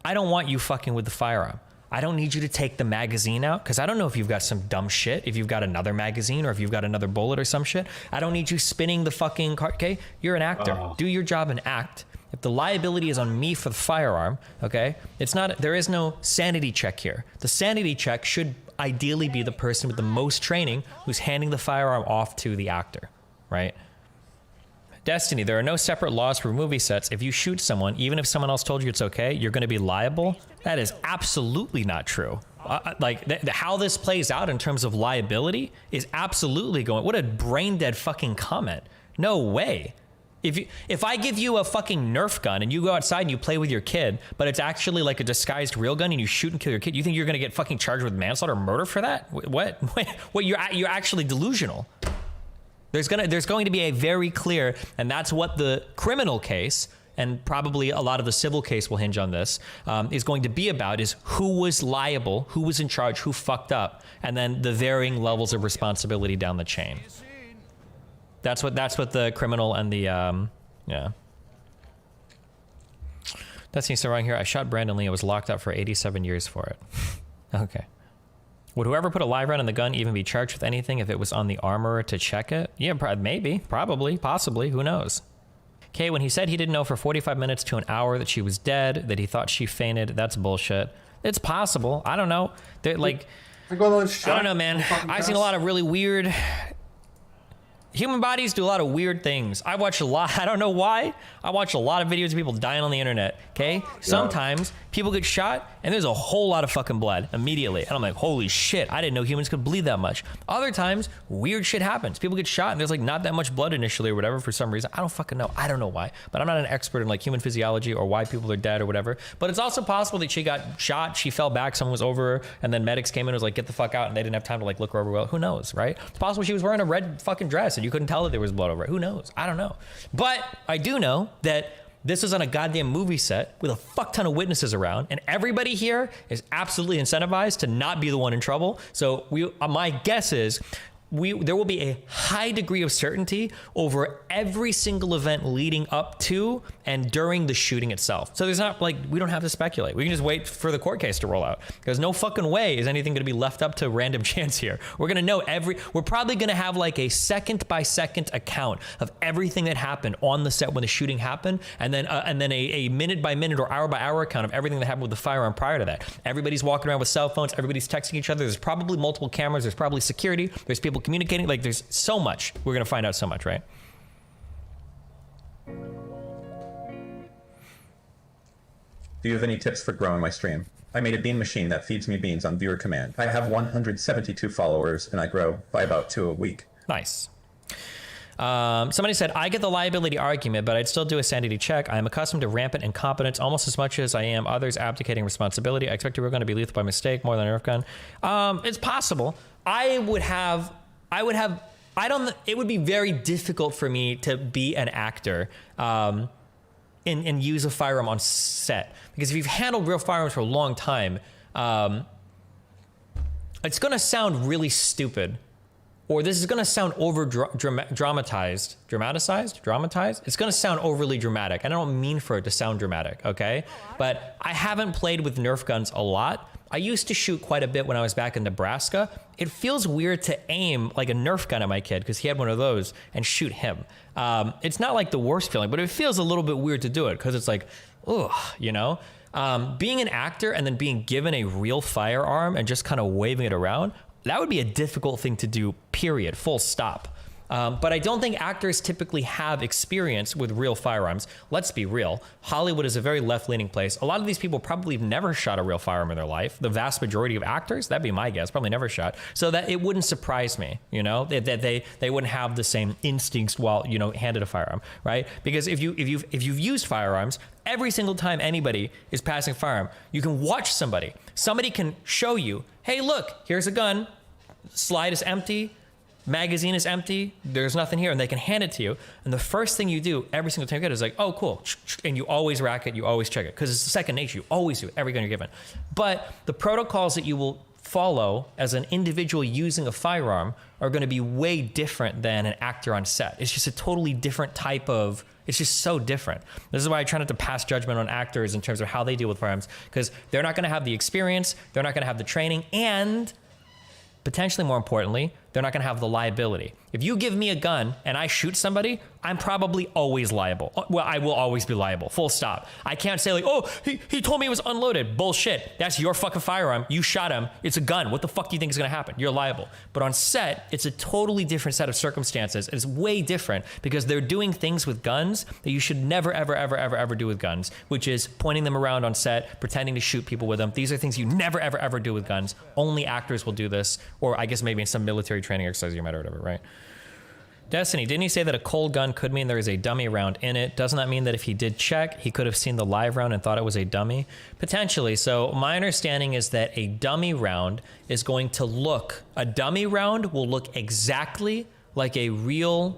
I don't want you fucking with the firearm. I don't need you to take the magazine out, because I don't know if you've got some dumb shit, if you've got another magazine or if you've got another bullet or some shit. I don't need you spinning the fucking card, okay? You're an actor. Do your job and act. If the liability is on me for the firearm, okay, there is no sanity check here. The sanity check should ideally be the person with the most training who's handing the firearm off to the actor, right? Destiny, there are no separate laws for movie sets. If you shoot someone, even if someone else told you it's okay, you're going to be liable. That is absolutely not true. How this plays out in terms of liability is absolutely going. What a brain dead fucking comment. No way. If I give you a fucking Nerf gun and you go outside and you play with your kid, but it's actually like a disguised real gun and you shoot and kill your kid, you think you're going to get fucking charged with manslaughter or murder for that? What? You're actually delusional. There's going to be a very clear, and that's what the criminal case, and probably a lot of the civil case will hinge on this, is going to be about, is who was liable, who was in charge, who fucked up, and then the varying levels of responsibility down the chain. That's what the criminal and the, yeah. Destiny's still wrong here. I shot Brandon Lee. I was locked up for 87 years for it. Okay. Would whoever put a live round in the gun even be charged with anything if it was on the armorer to check it? Yeah, maybe, probably, possibly, who knows? Okay, when he said he didn't know for 45 minutes to an hour that she was dead, that he thought she fainted, that's bullshit. It's possible. I don't know. I don't know, man. I've seen a lot of really weird... Human bodies do a lot of weird things. I watch a lot, I don't know why, I watch a lot of videos of people dying on the internet, okay? Sometimes people get shot and there's a whole lot of fucking blood immediately. And I'm like, holy shit, I didn't know humans could bleed that much. Other times, weird shit happens. People get shot and there's like not that much blood initially or whatever for some reason. I don't fucking know. I don't know why. But I'm not an expert in like human physiology or why people are dead or whatever. But it's also possible that she got shot, she fell back, someone was over her, and then medics came in and was like, get the fuck out, and they didn't have time to like look her over well. Who knows, right? It's possible she was wearing a red fucking dress and you couldn't tell that there was blood over it. Who knows? I don't know. But I do know that this is on a goddamn movie set with a fuck ton of witnesses around, and everybody here is absolutely incentivized to not be the one in trouble. So my guess is there will be a high degree of certainty over every single event leading up to and during the shooting itself. So there's not like, we don't have to speculate. We can just wait for the court case to roll out. There's no fucking way is anything going to be left up to random chance here. We're going to know we're probably going to have like a second by second account of everything that happened on the set when the shooting happened. And then a minute by minute or hour by hour account of everything that happened with the firearm prior to that. Everybody's walking around with cell phones. Everybody's texting each other. There's probably multiple cameras. There's probably security. There's people communicating. Like there's so much. We're going to find out so much, right? Do you have any tips for growing my stream? I made a bean machine that feeds me beans on viewer command. I have 172 followers and I grow by about 2 a week. Nice. Somebody said, I get the liability argument, but I'd still do a sanity check. I am accustomed to rampant incompetence almost as much as I am others abdicating responsibility. I expect we're going to be lethal by mistake more than a Nerf gun. It's possible. It would be very difficult for me to be an actor and use a firearm on set. Because if you've handled real firearms for a long time, it's going to sound really stupid. Or this is going to sound dramatized. It's going to sound overly dramatic. And I don't mean for it to sound dramatic, okay? But I haven't played with Nerf guns a lot. I used to shoot quite a bit when I was back in Nebraska. It feels weird to aim like a Nerf gun at my kid because he had one of those and shoot him. It's not like the worst feeling, but it feels a little bit weird to do it because it's like, ugh, you know? Being an actor and then being given a real firearm and just kind of waving it around, that would be a difficult thing to do, period, full stop. But I don't think actors typically have experience with real firearms. Let's be real. Hollywood is a very left-leaning place. A lot of these people probably have never shot a real firearm in their life. The vast majority of actors, that'd be my guess, probably never shot. So that it wouldn't surprise me, you know, that they wouldn't have the same instincts while, you know, handed a firearm, right? Because if you've used firearms, every single time anybody is passing a firearm, you can watch somebody. Somebody can show you, hey, look, here's a gun. Slide is empty. Magazine is empty, there's nothing here, and they can hand it to you. And the first thing you do every single time you get it is like, oh, cool. And you always rack it, you always check it, because it's second nature. You always do it, every gun you're given. But the protocols that you will follow as an individual using a firearm are going to be way different than an actor on set. It's just a totally different type of, it's just so different. This is why I try not to pass judgment on actors in terms of how they deal with firearms, because they're not going to have the experience, they're not going to have the training, and potentially more importantly, they're not going to have the liability. If you give me a gun and I shoot somebody, I'm probably always liable. Well, I will always be liable, full stop. I can't say like, oh, he told me it was unloaded. Bullshit. That's your fucking firearm. You shot him. It's a gun. What the fuck do you think is going to happen? You're liable. But on set, it's a totally different set of circumstances. It's way different because they're doing things with guns that you should never, ever, ever, ever, ever do with guns, which is pointing them around on set, pretending to shoot people with them. These are things you never, ever, ever do with guns. Only actors will do this, or I guess maybe in some military training exercise you might or whatever, right? Destiny, didn't he say that a cold gun could mean there is a dummy round in it? Doesn't that mean that if he did check, he could have seen the live round and thought it was a dummy? Potentially. So my understanding is that a dummy round is going to look, a dummy round will look exactly like a real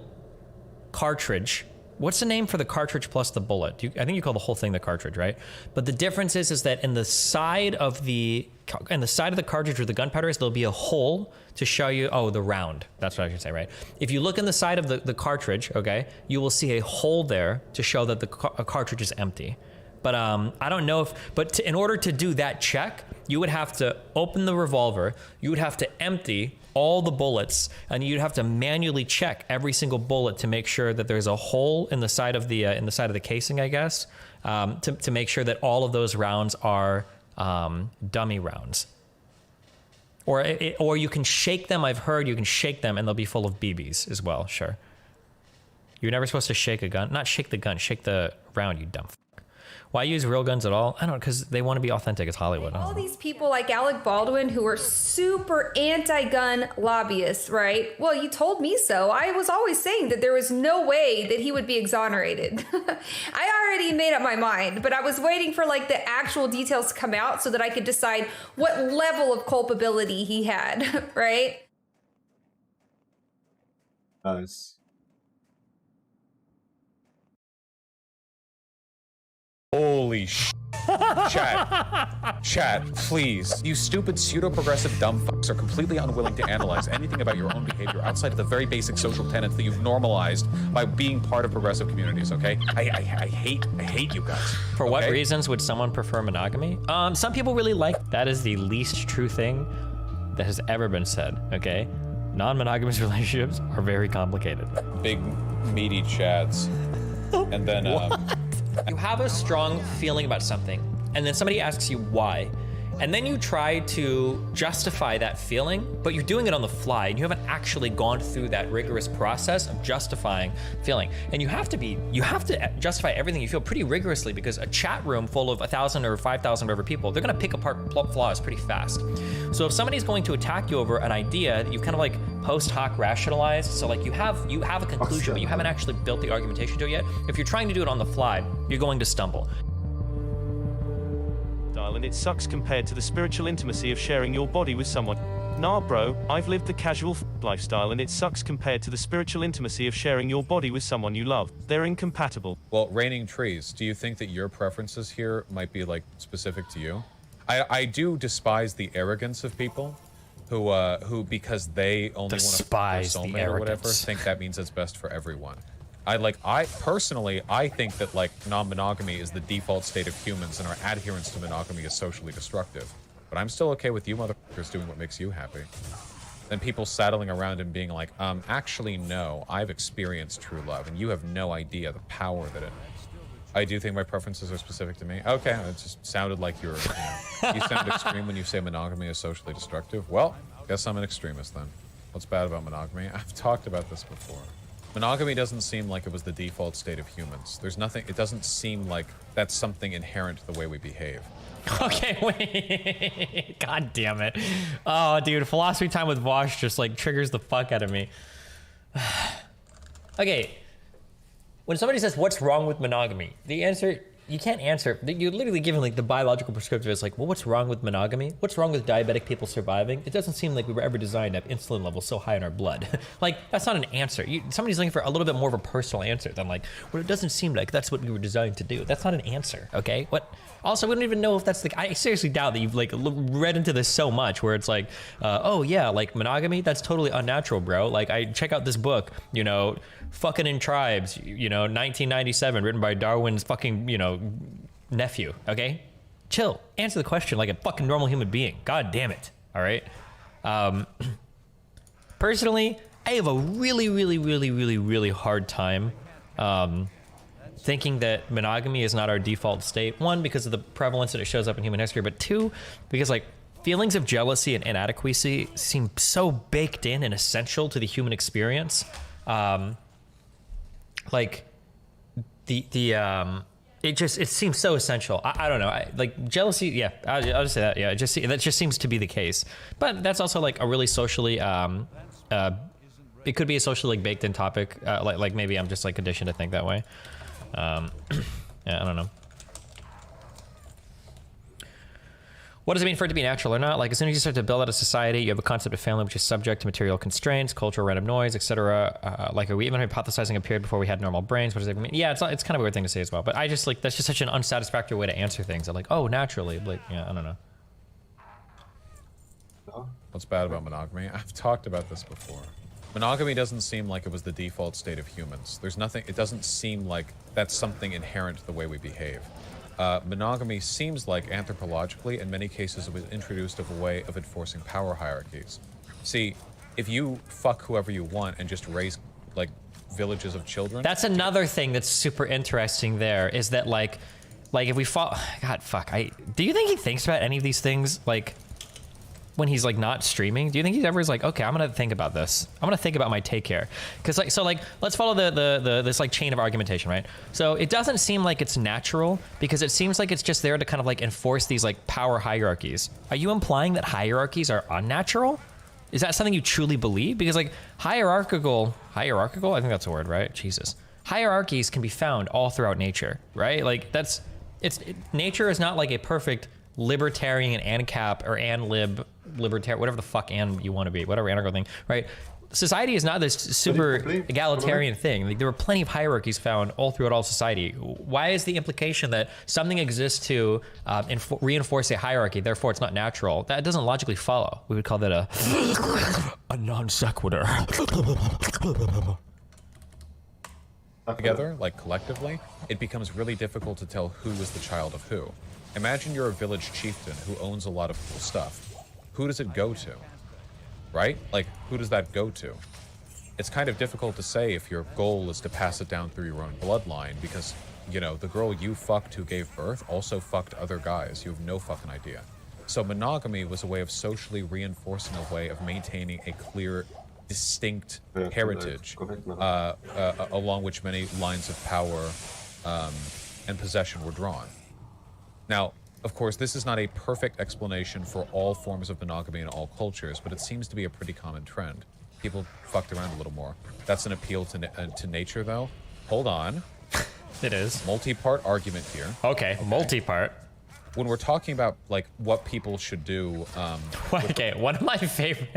cartridge. What's the name for the cartridge plus the bullet? I think you call the whole thing the cartridge, right? But the difference is that in the side of the cartridge where the gunpowder is, there'll be a hole to show you, oh, the round. That's what I should say, right? If you look in the side of the cartridge, okay, you will see a hole there to show that the cartridge is empty. But I don't know if, in order to do that check, you would have to open the revolver, you would have to empty all the bullets, and you'd have to manually check every single bullet to make sure that there's a hole in the side of the casing, I guess, to make sure that all of those rounds are dummy rounds. Or you can shake them. I've heard you can shake them and they'll be full of BBs as well. Sure. You're never supposed to shake a gun. Not shake the gun, shake the round, you dumb fuck. Why use real guns at all? I don't know, because they want to be authentic. It's Hollywood. All these people like Alec Baldwin who are super anti-gun lobbyists, right? Well, you told me so. I was always saying that there was no way that he would be exonerated. I already made up my mind, but I was waiting for like the actual details to come out so that I could decide what level of culpability he had, right? Nice. Holy sh! Chat, please. You stupid pseudo-progressive dumb fucks are completely unwilling to analyze anything about your own behavior outside of the very basic social tenets that you've normalized by being part of progressive communities, okay? I hate you guys. For what reasons would someone prefer monogamy? Some people really like, that is the least true thing that has ever been said, okay? Non-monogamous relationships are very complicated. Big, meaty chads. And then, You have a strong feeling about something, and then somebody asks you why, and then you try to justify that feeling, but you're doing it on the fly, and you haven't actually gone through that rigorous process of justifying feeling. And you have to justify everything you feel pretty rigorously, because a chat room full of 1,000 or 5,000 whatever people, they're gonna pick apart flaws pretty fast. So if somebody's going to attack you over an idea that you kind of like post hoc rationalized, so like you have a conclusion, but you haven't actually built the argumentation to it yet. If you're trying to do it on the fly, you're going to stumble. And it sucks compared to the spiritual intimacy of sharing your body with someone. Nah, bro, I've lived the casual lifestyle, and it sucks compared to the spiritual intimacy of sharing your body with someone you love. They're incompatible. well, raining trees, do you think that your preferences here might be, like, specific to you? I do despise the arrogance of people who because they only want to fuck their soulmate or whatever, think that means it's best for everyone. I personally think that like non-monogamy is the default state of humans, and our adherence to monogamy is socially destructive. But I'm still okay with you motherfuckers doing what makes you happy. Then people saddling around and being like, actually no, I've experienced true love, and you have no idea the power that it. I do think my preferences are specific to me. Okay, it just sounded like you sound extreme when you say monogamy is socially destructive. Well, guess I'm an extremist then. What's bad about monogamy? I've talked about this before. Monogamy doesn't seem like it was the default state of humans. There's nothing, it doesn't seem like that's something inherent to the way we behave. Okay, wait. God damn it. Oh, dude, philosophy time with Vosh just like triggers the fuck out of me. Okay. When somebody says, what's wrong with monogamy? The answer you can't answer. You're literally giving like the biological prescriptive. It's like, well, what's wrong with monogamy? What's wrong with diabetic people surviving? It doesn't seem like we were ever designed to have insulin levels so high in our blood. Like, that's not an answer. Somebody's looking for a little bit more of a personal answer than like, well, it doesn't seem like that's what we were designed to do. That's not an answer, okay? What? Also, we don't even know if that's the. I seriously doubt that you've like read into this so much where it's like, oh yeah, like monogamy, that's totally unnatural, bro. Like, I check out this book, you know, Fucking in Tribes, you know, 1997, written by Darwin's fucking, you know, nephew. Okay, chill. Answer the question like a fucking normal human being. God damn it. All right. Personally, I have a really hard time. Thinking that monogamy is not our default state. One, because of the prevalence that it shows up in human history, but two, because like feelings of jealousy and inadequacy seem so baked in and essential to the human experience. Like it seems so essential. I don't know. Like jealousy. Yeah, I'll just say that. Yeah, that just seems to be the case. But that's also like a really socially, it could be a socially like baked in topic. Like maybe I'm just like conditioned to think that way. Yeah, I don't know. What does it mean for it to be natural or not? Like, as soon as you start to build out a society, you have a concept of family which is subject to material constraints, cultural random noise, etc. Like, are we even hypothesizing a period before we had normal brains? What does it mean? Yeah, it's kind of a weird thing to say as well. But I just like, that's just such an unsatisfactory way to answer things. I'm like, oh, naturally. Like, yeah, I don't know. What's bad about monogamy? I've talked about this before. Monogamy doesn't seem like it was the default state of humans. There's nothing, it doesn't seem like that's something inherent to the way we behave. Monogamy seems like anthropologically, in many cases, it was introduced as a way of enforcing power hierarchies. See, if you fuck whoever you want and just raise, like, villages of children... That's another thing that's super interesting there, is that, like if we fall... God, fuck. Do you think he thinks about any of these things, like... when he's like not streaming? Do you think he ever is like, okay, I'm gonna think about this. I'm gonna think about my take here. Cause like, so like, let's follow this like chain of argumentation, right? So it doesn't seem like it's natural because it seems like it's just there to kind of like enforce these like power hierarchies. Are you implying that hierarchies are unnatural? Is that something you truly believe? Because like hierarchical, I think that's a word, right? Jesus. Hierarchies can be found all throughout nature, right? Like nature is not like a perfect libertarian ANCAP or ANLib libertarian, whatever the fuck you want to be, whatever anarcho thing, right? Society is not this super egalitarian thing. Like, there are plenty of hierarchies found all throughout all society. Why is the implication that something exists to reinforce a hierarchy, therefore it's not natural? That doesn't logically follow. We would call that a non sequitur. Together, like collectively, it becomes really difficult to tell who is the child of who. Imagine you're a village chieftain who owns a lot of cool stuff. Who does it go to? Right? Like, who does that go to? It's kind of difficult to say if your goal is to pass it down through your own bloodline because, you know, the girl you fucked who gave birth also fucked other guys. You have no fucking idea. So monogamy was a way of socially reinforcing a way of maintaining a clear, distinct heritage along which many lines of power and possession were drawn. Now, of course, this is not a perfect explanation for all forms of monogamy in all cultures, but it seems to be a pretty common trend. People fucked around a little more. That's an appeal to nature, though. Hold on. It is. Multi-part argument here. Okay, multi-part. When we're talking about, like, what people should do... okay, one of my favorite...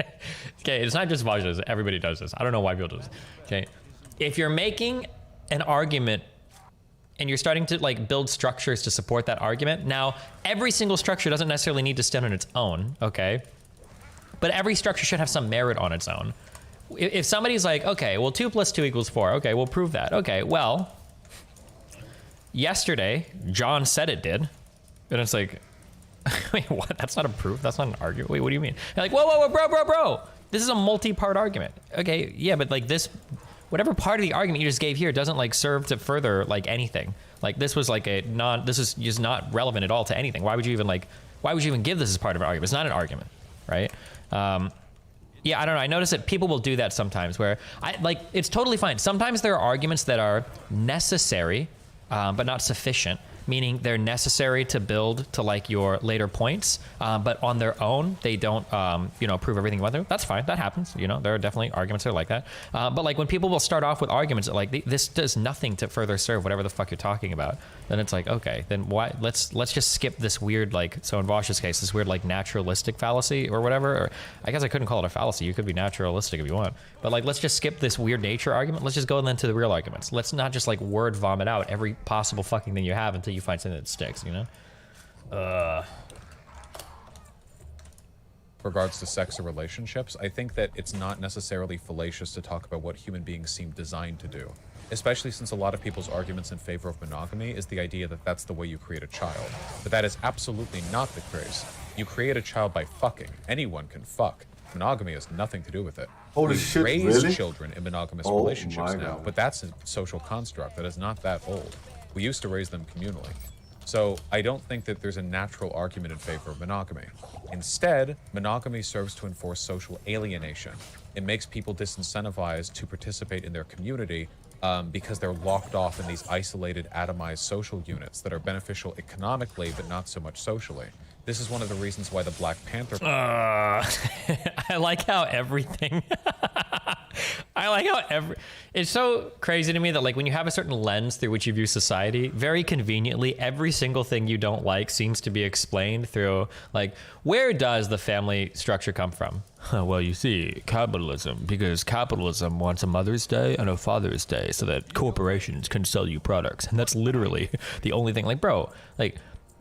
Okay, it's not just Vajas. Everybody does this. I don't know why people do this. Okay, if you're making an argument and you're starting to like build structures to support that argument. Now, every single structure doesn't necessarily need to stand on its own, okay? But every structure should have some merit on its own. If somebody's like, okay, well, 2 + 2 = 4. Okay, we'll prove that. Okay, well, yesterday, John said it did. And it's like, wait, what? That's not a proof. That's not an argument. Wait, what do you mean? You're like, whoa, bro. This is a multi-part argument. Okay, yeah, but like this... whatever part of the argument you just gave here doesn't like serve to further like anything. Like this was like this is just not relevant at all to anything. Why would you even give this as part of an argument? It's not an argument, right? Yeah, I don't know. I notice that people will do that sometimes where it's totally fine. Sometimes there are arguments that are necessary, but not sufficient. meaning they're necessary to build to like your later points, but on their own, they don't, you know, prove everything about them. That's fine. That happens. You know, there are definitely arguments that are like that. But like when people will start off with arguments that like this does nothing to further serve whatever the fuck you're talking about, then it's like, okay, then why? Let's just skip this weird, like, so in Vosh's case, this weird like naturalistic fallacy or whatever. Or I guess I couldn't call it a fallacy. You could be naturalistic if you want, but like let's just skip this weird nature argument. Let's just go then to the real arguments. Let's not just like word vomit out every possible fucking thing you have until you find something that sticks, you know? Regards to sex or relationships, I think that it's not necessarily fallacious to talk about what human beings seem designed to do, especially since a lot of people's arguments in favor of monogamy is the idea that that's the way you create a child. But that is absolutely not the case. You create a child by fucking. Anyone can fuck. Monogamy has nothing to do with it. Holy We shit, raise really? children in monogamous Oh relationships my now, God. but that's a social construct that is not that old. We used to raise them communally. So I don't think that there's a natural argument in favor of monogamy. Instead, monogamy serves to enforce social alienation. It makes people disincentivized to participate in their community because they're locked off in these isolated, atomized social units that are beneficial economically, but not so much socially. This is one of the reasons why the Black Panther... I like how everything... It's so crazy to me that like when you have a certain lens through which you view society, very conveniently, every single thing you don't like seems to be explained through like, where does the family structure come from? Well, you see, capitalism, because capitalism wants a Mother's Day and a Father's Day so that corporations can sell you products. And that's literally the only thing. Like, bro, like...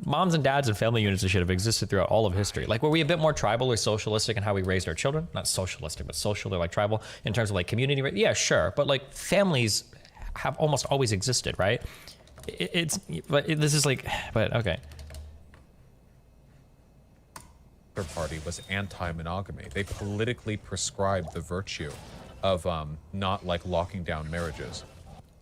moms and dads and family units and shit have existed throughout all of history. Like, were we a bit more tribal or socialistic in how we raised our children? Not socialistic, but social or like tribal in terms of like community. Yeah, sure. But like families have almost always existed, right? This is like, but okay. Party was anti-monogamy. They politically prescribed the virtue of not like locking down marriages.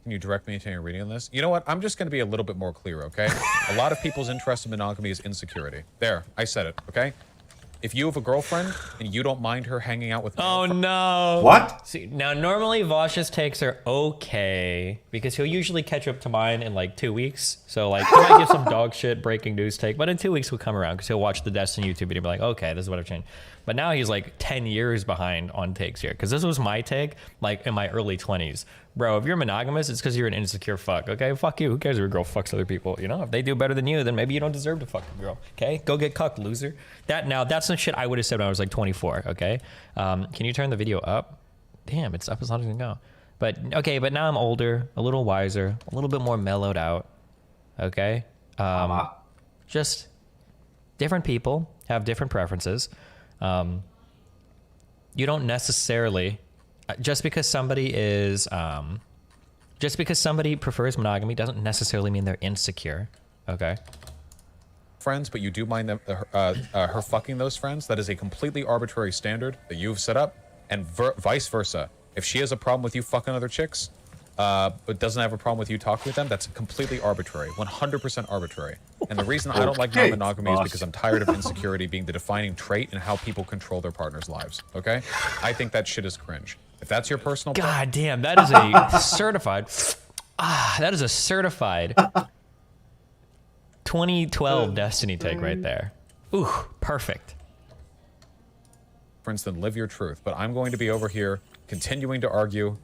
Can you direct me into any reading on this? You know what? I'm just going to be a little bit more clear, okay? A lot of people's interest in monogamy is insecurity. There, I said it, okay? If you have a girlfriend and you don't mind her hanging out with... Oh, no. What? See, now, normally Vosh's takes are okay, because he'll usually catch up to mine in like 2 weeks. So, like, he might give some dog shit breaking news take, but in 2 weeks he'll come around, because he'll watch the Destiny YouTube video and be like, okay, this is what I've changed. But now he's like 10 years behind on takes here, because this was my take, like, in my early 20s. Bro, if you're monogamous, it's because you're an insecure fuck, okay? Fuck you. Who cares if a girl fucks other people? You know, if they do better than you, then maybe you don't deserve to fuck a girl, okay? Go get cucked, loser. That's some shit I would have said when I was like 24, okay? Can you turn the video up? Damn, it's up as long as it can go. But, okay, but now I'm older, a little wiser, a little bit more mellowed out, okay? Just different people have different preferences. You don't necessarily... just because somebody prefers monogamy doesn't necessarily mean they're insecure. Okay. friends, but you do mind them, her fucking those friends, that is a completely arbitrary standard that you've set up, and vice versa. If she has a problem with you fucking other chicks, but doesn't have a problem with you talking with them, that's completely arbitrary, 100% arbitrary. And the reason I don't like non-monogamy is because I'm tired of insecurity being the defining trait in how people control their partners' lives, okay? I think that shit is cringe. If that's your personal... God damn, that is a certified... that is a certified 2012 Destiny take right there. Ooh, perfect. For instance, live your truth. But I'm going to be over here continuing to argue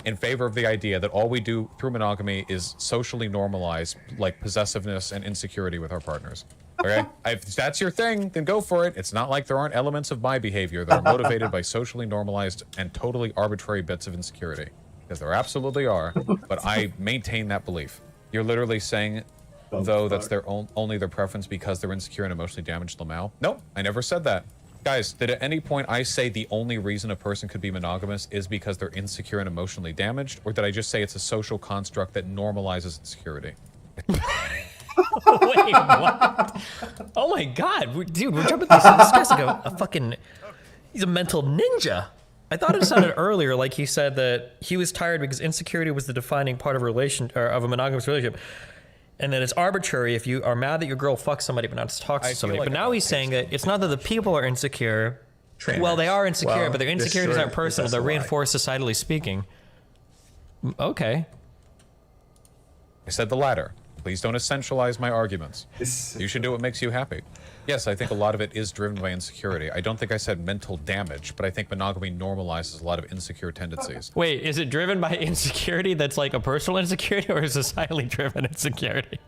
in favor of the idea that all we do through monogamy is socially normalize like possessiveness and insecurity with our partners. Okay? If that's your thing, then go for it. It's not like there aren't elements of my behavior that are motivated by socially normalized and totally arbitrary bits of insecurity. Because there absolutely are, but I maintain that belief. You're literally saying, though, that's their only their preference because they're insecure and emotionally damaged, Lamau? Nope, I never said that. Guys, did at any point I say the only reason a person could be monogamous is because they're insecure and emotionally damaged? Or did I just say it's a social construct that normalizes insecurity? Wait, what? Oh my god, dude, we're jumping this guy's like a fucking... He's a mental ninja. I thought it sounded earlier like he said that he was tired because insecurity was the defining part of a monogamous relationship. And that it's arbitrary if you are mad that your girl fucks somebody but not talks to somebody. But now he's saying that it's not that the people are insecure. Well, they are insecure, but their insecurities aren't personal. They're reinforced societally speaking. Okay. I said the latter. Please don't essentialize my arguments. You should do what makes you happy. Yes, I think a lot of it is driven by insecurity. I don't think I said mental damage, but I think monogamy normalizes a lot of insecure tendencies. Wait, is it driven by insecurity that's like a personal insecurity or a societally driven insecurity?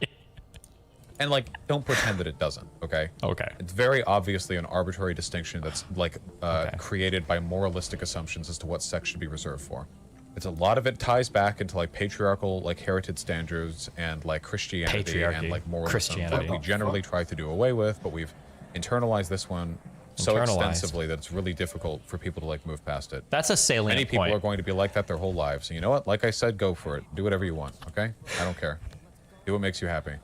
And like, don't pretend that it doesn't, okay? Okay. It's very obviously an arbitrary distinction that's like created by moralistic assumptions as to what sex should be reserved for. It's a lot of it ties back into like patriarchal, like heritage standards and like Christianity and like moralism that we generally try to do away with, but we've internalized this one so extensively that it's really difficult for people to like move past it. That's a salient Many people point. are going to be like that their whole lives. And you know what? Like I said, go for it. Do whatever you want, okay? I don't care. Do what makes you happy.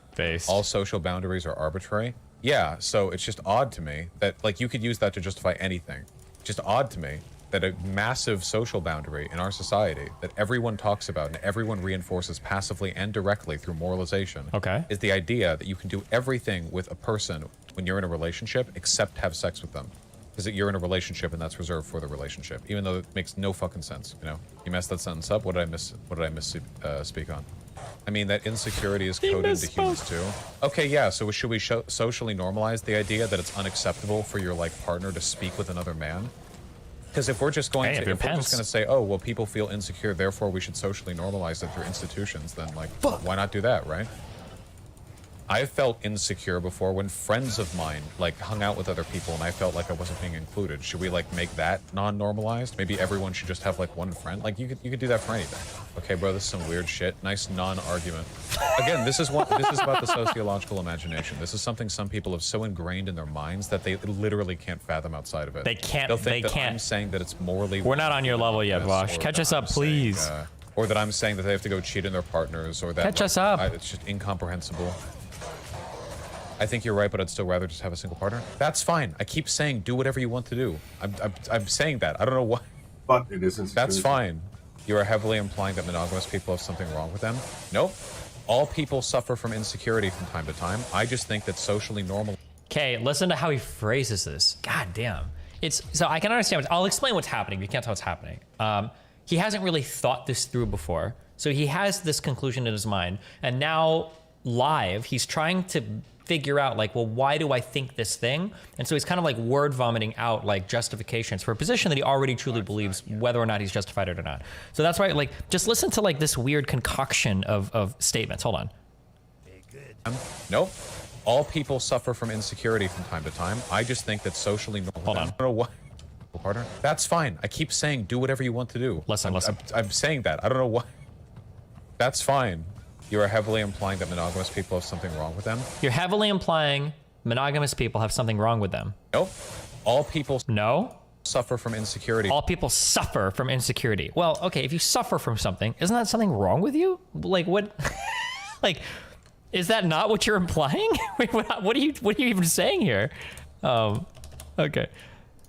All social boundaries are arbitrary. Yeah, so it's just odd to me that like you could use that to justify anything. Just odd to me that a massive social boundary in our society that everyone talks about and everyone reinforces passively and directly through moralization is the idea that you can do everything with a person when you're in a relationship except have sex with them. Because you're in a relationship and that's reserved for the relationship, even though it makes no fucking sense, you know? You messed that sentence up. What did I miss speak on? I mean, that insecurity is coded into humans too. Okay, yeah, so should we socially normalize the idea that it's unacceptable for your like partner to speak with another man? Because if we're just going to say, oh, well, people feel insecure, therefore we should socially normalize it through institutions, then like, why not do that, right? I felt insecure before when friends of mine like hung out with other people and I felt like I wasn't being included. Should we like make that non-normalized? Maybe everyone should just have like one friend. Like you could do that for anything. Okay, bro, this is some weird shit. Nice non-argument. Again, this is about the sociological imagination. This is something some people have so ingrained in their minds that they literally can't fathom outside of it. They can't. They'll think They that can't. I'm saying that it's morally. We're not on your level yet, Vosh. Catch us up, please. Or that I'm saying that they have to go cheat on their partners, or that Catch us up. It's just incomprehensible. I think you're right, but I'd still rather just have a single partner. That's fine. I keep saying do whatever you want to do. I'm saying that. I don't know why. But it isn't. That's fine. You are heavily implying that monogamous people have something wrong with them. Nope. All people suffer from insecurity from time to time. I just think that socially normal. Okay, listen to how he phrases this. God damn. So I can understand. I'll explain what's happening. You can't tell what's happening. He hasn't really thought this through before. So he has this conclusion in his mind. And now live, he's trying to figure out like, well, why do I think this thing? And so he's kind of like word vomiting out like justifications for a position that he already truly believes, whether or not he's justified it or not. So that's why, like, just listen to like this weird concoction of statements. Hold on. Nope. All people suffer from insecurity from time to time. I just think that socially normal. Hold on. I don't know why. Partner. That's fine. I keep saying do whatever you want to do. Listen. I'm saying that. I don't know why. That's fine. You are heavily implying that monogamous people have something wrong with them. You're heavily implying monogamous people have something wrong with them. Nope. All people suffer from insecurity. All people suffer from insecurity. Well, okay, if you suffer from something, isn't that something wrong with you? Like what? Like, is that not what you're implying? Wait, what are you even saying here? Okay.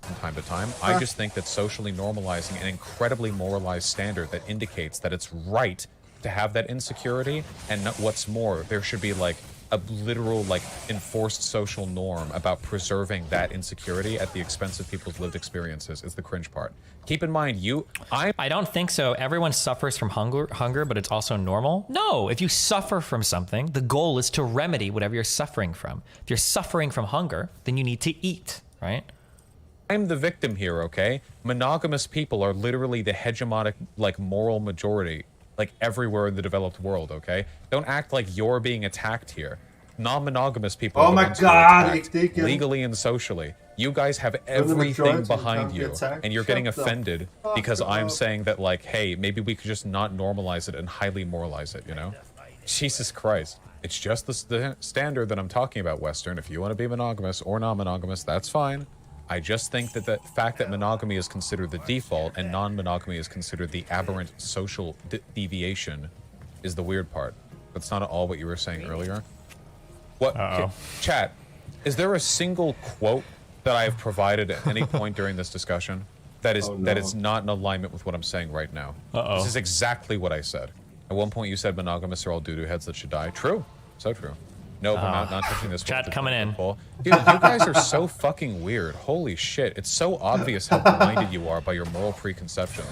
From time to time, I just think that socially normalizing an incredibly moralized standard that indicates that it's right to have that insecurity, and what's more, there should be like a literal like enforced social norm about preserving that insecurity at the expense of people's lived experiences is the cringe part. Keep in mind, I don't think so. Everyone suffers from hunger, but it's also normal. No, if you suffer from something, the goal is to remedy whatever you're suffering from. If you're suffering from hunger, then you need to eat, right? I'm the victim here, okay? Monogamous people are literally the hegemonic like moral majority like everywhere in the developed world, okay? Don't act like you're being attacked here. Non-monogamous people are the ones who are attacked, legally and socially. You guys have everything behind you, and you're getting offended because I'm saying that, like, hey, maybe we could just not normalize it and highly moralize it, you know? Jesus Christ. It's just the standard that I'm talking about, Western. If you want to be monogamous or non-monogamous, that's fine. I just think that the fact that monogamy is considered the default and non-monogamy is considered the aberrant social deviation is the weird part. That's not at all what you were saying earlier. What? Chat, is there a single quote that I have provided at any point during this discussion that is that is not in alignment with what I'm saying right now? This is exactly what I said. At one point you said monogamous are all doo-doo heads that should die. True. So true. No, we're not touching this. Chat coming in. Dude, you guys are so fucking weird. Holy shit. It's so obvious how blinded you are by your moral preconceptions.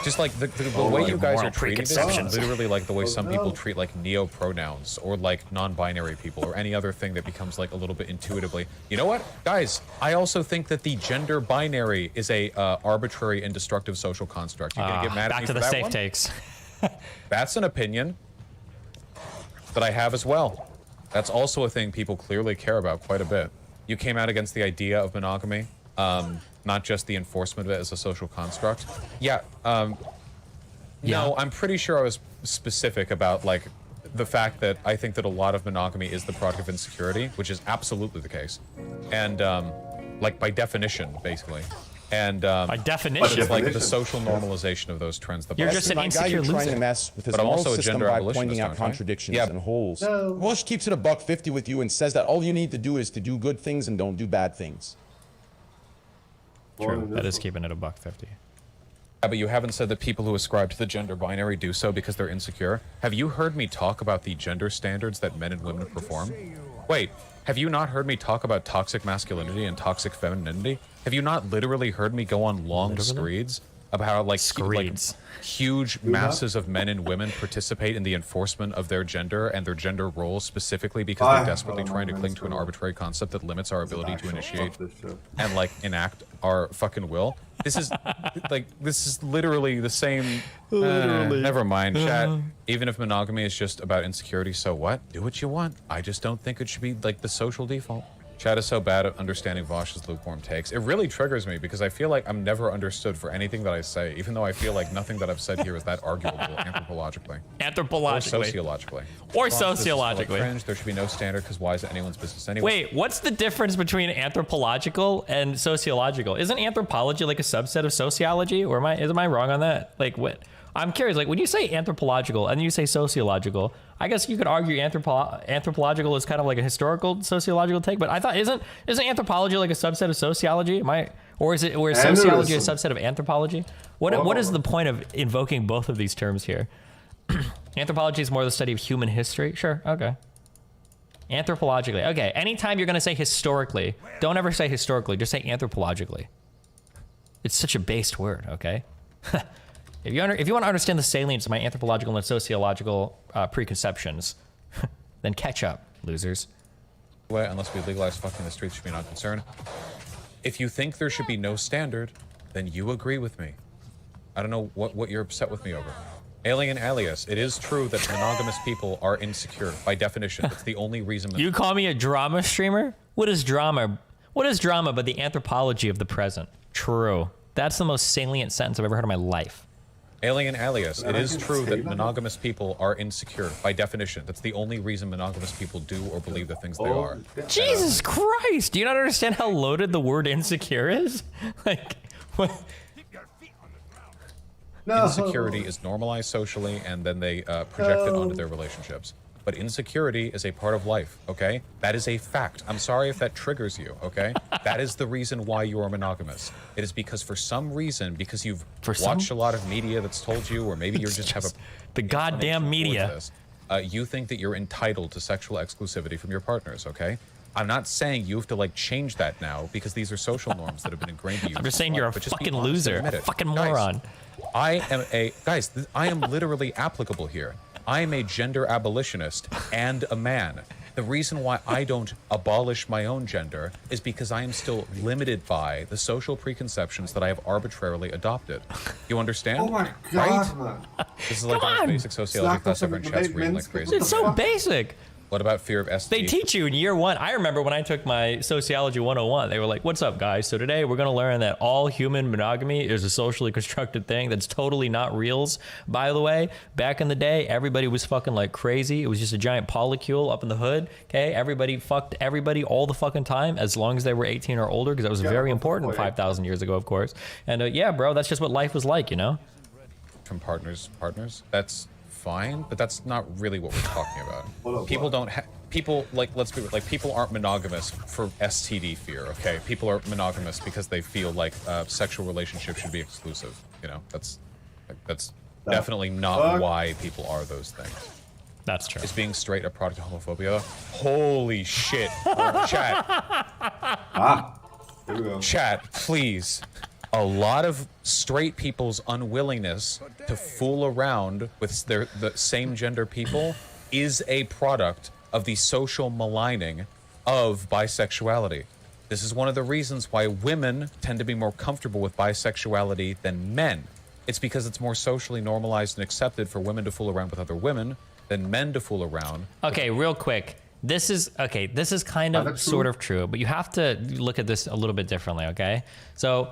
Just like the way you guys are treating this is literally like the way some people treat like neo-pronouns or like non-binary people or any other thing that becomes like a little bit intuitively. You know what, guys? I also think that the gender binary is a arbitrary and destructive social construct. You're gonna get mad at me back to for the that safe one? takes. That's an opinion that I have as well. That's also a thing people clearly care about quite a bit. You came out against the idea of monogamy, not just the enforcement of it as a social construct. Yeah, no, I'm pretty sure I was specific about like the fact that I think that a lot of monogamy is the product of insecurity, which is absolutely the case. And like by definition, basically. And by definition, it's like the social normalization of those trends. You're just an insecure loser. Trying to mess with his But I'm moral also a system gender by abolitionist, pointing out aren't I? contradictions Yeah. and holes. Walsh keeps it a $150 with you and says that all you need to do is to do good things and don't do bad things. True, that is keeping it a $150. Yeah, but you haven't said that people who ascribe to the gender binary do so because they're insecure. Have you heard me talk about the gender standards that men and women perform? Wait, have you not heard me talk about toxic masculinity and toxic femininity? Have you not literally heard me go on long screeds about how like huge masses of men and women participate in the enforcement of their gender and their gender roles specifically because they're desperately trying to cling to an arbitrary concept that limits our ability to initiate and like enact our fucking will? This is like, this is literally the same. Never mind, chat. Even if monogamy is just about insecurity, so what? Do what you want. I just don't think it should be like the social default. Chat is so bad at understanding Vosh's lukewarm takes. It really triggers me because I feel like I'm never understood for anything that I say, even though I feel like nothing that I've said here is that arguable anthropologically. Anthropologically. Or sociologically. Or Vosh, this is like sociologically. cringe. There should be no standard because why is it anyone's business anyway? Wait, what's the difference between anthropological and sociological? Isn't anthropology like a subset of sociology? Or am I wrong on that? Like what? I'm curious, like when you say anthropological and you say sociological, I guess you could argue anthropological is kind of like a historical sociological take, but I thought isn't anthropology like a subset of sociology? Or is sociology a subset of anthropology? What is the point of invoking both of these terms here? Anthropology is more the study of human history. Sure, okay. Anthropologically, okay. Anytime you're gonna say historically, don't ever say historically, just say anthropologically. It's such a based word, okay? If you want to understand the salience of my anthropological and sociological preconceptions, then catch up, losers. Unless we legalize fucking the streets, should be not concerned. If you think there should be no standard, then you agree with me. I don't know what you're upset with me over. Alien alias, it is true that monogamous people are insecure by definition. It's the only reason. You call me a drama streamer? What is drama? What is drama but the anthropology of the present? True. That's the most salient sentence I've ever heard in my life. Alien alias, it is true that monogamous people are insecure by definition. That's the only reason monogamous people do or believe the things they are. Jesus Christ! Do you not understand how loaded the word insecure is? Like, what? Insecurity is normalized socially, and then they project it onto their relationships. But insecurity is a part of life, okay? That is a fact. I'm sorry if that triggers you, okay? That is the reason why you are monogamous. It is because for some reason, because you've watched a lot of media that's told you, or maybe you just have a... The goddamn media. This, you think that you're entitled to sexual exclusivity from your partners, okay? I'm not saying you have to like change that now because these are social norms that have been ingrained in you. I'm just saying you're a fucking loser, a fucking moron. I am literally applicable here. I am a gender abolitionist and a man. The reason why I don't abolish my own gender is because I am still limited by the social preconceptions that I have arbitrarily adopted. You understand? Oh my God, right? This is like a basic sociology class ever in chat's reading like crazy. It's so basic. What about fear of ST? They teach you in year one. I remember when I took my Sociology 101, they were like, what's up, guys? So today we're going to learn that all human monogamy is a socially constructed thing that's totally not reals. By the way, back in the day, everybody was fucking like crazy. It was just a giant polycule up in the hood, okay? Everybody fucked everybody all the fucking time as long as they were 18 or older, because that was very important 5,000 years ago, of course. And yeah, bro, that's just what life was like, you know? From partners, that's fine, but that's not really what we're talking about. People don't people like, let's be like, people aren't monogamous for STD fear, okay? People are monogamous because they feel like sexual relationships should be exclusive, you know? That's definitely not why people are those things. That's true. Is being straight a product of homophobia? Holy shit. Chat. Here we go. Chat, please. a lot of straight people's unwillingness to fool around with the same gender people is a product of the social maligning of bisexuality. This is one of the reasons why women tend to be more comfortable with bisexuality than men. It's because it's more socially normalized and accepted for women to fool around with other women than men to fool around. Okay, real quick. This is kind of sort of true, but you have to look at this a little bit differently, okay? So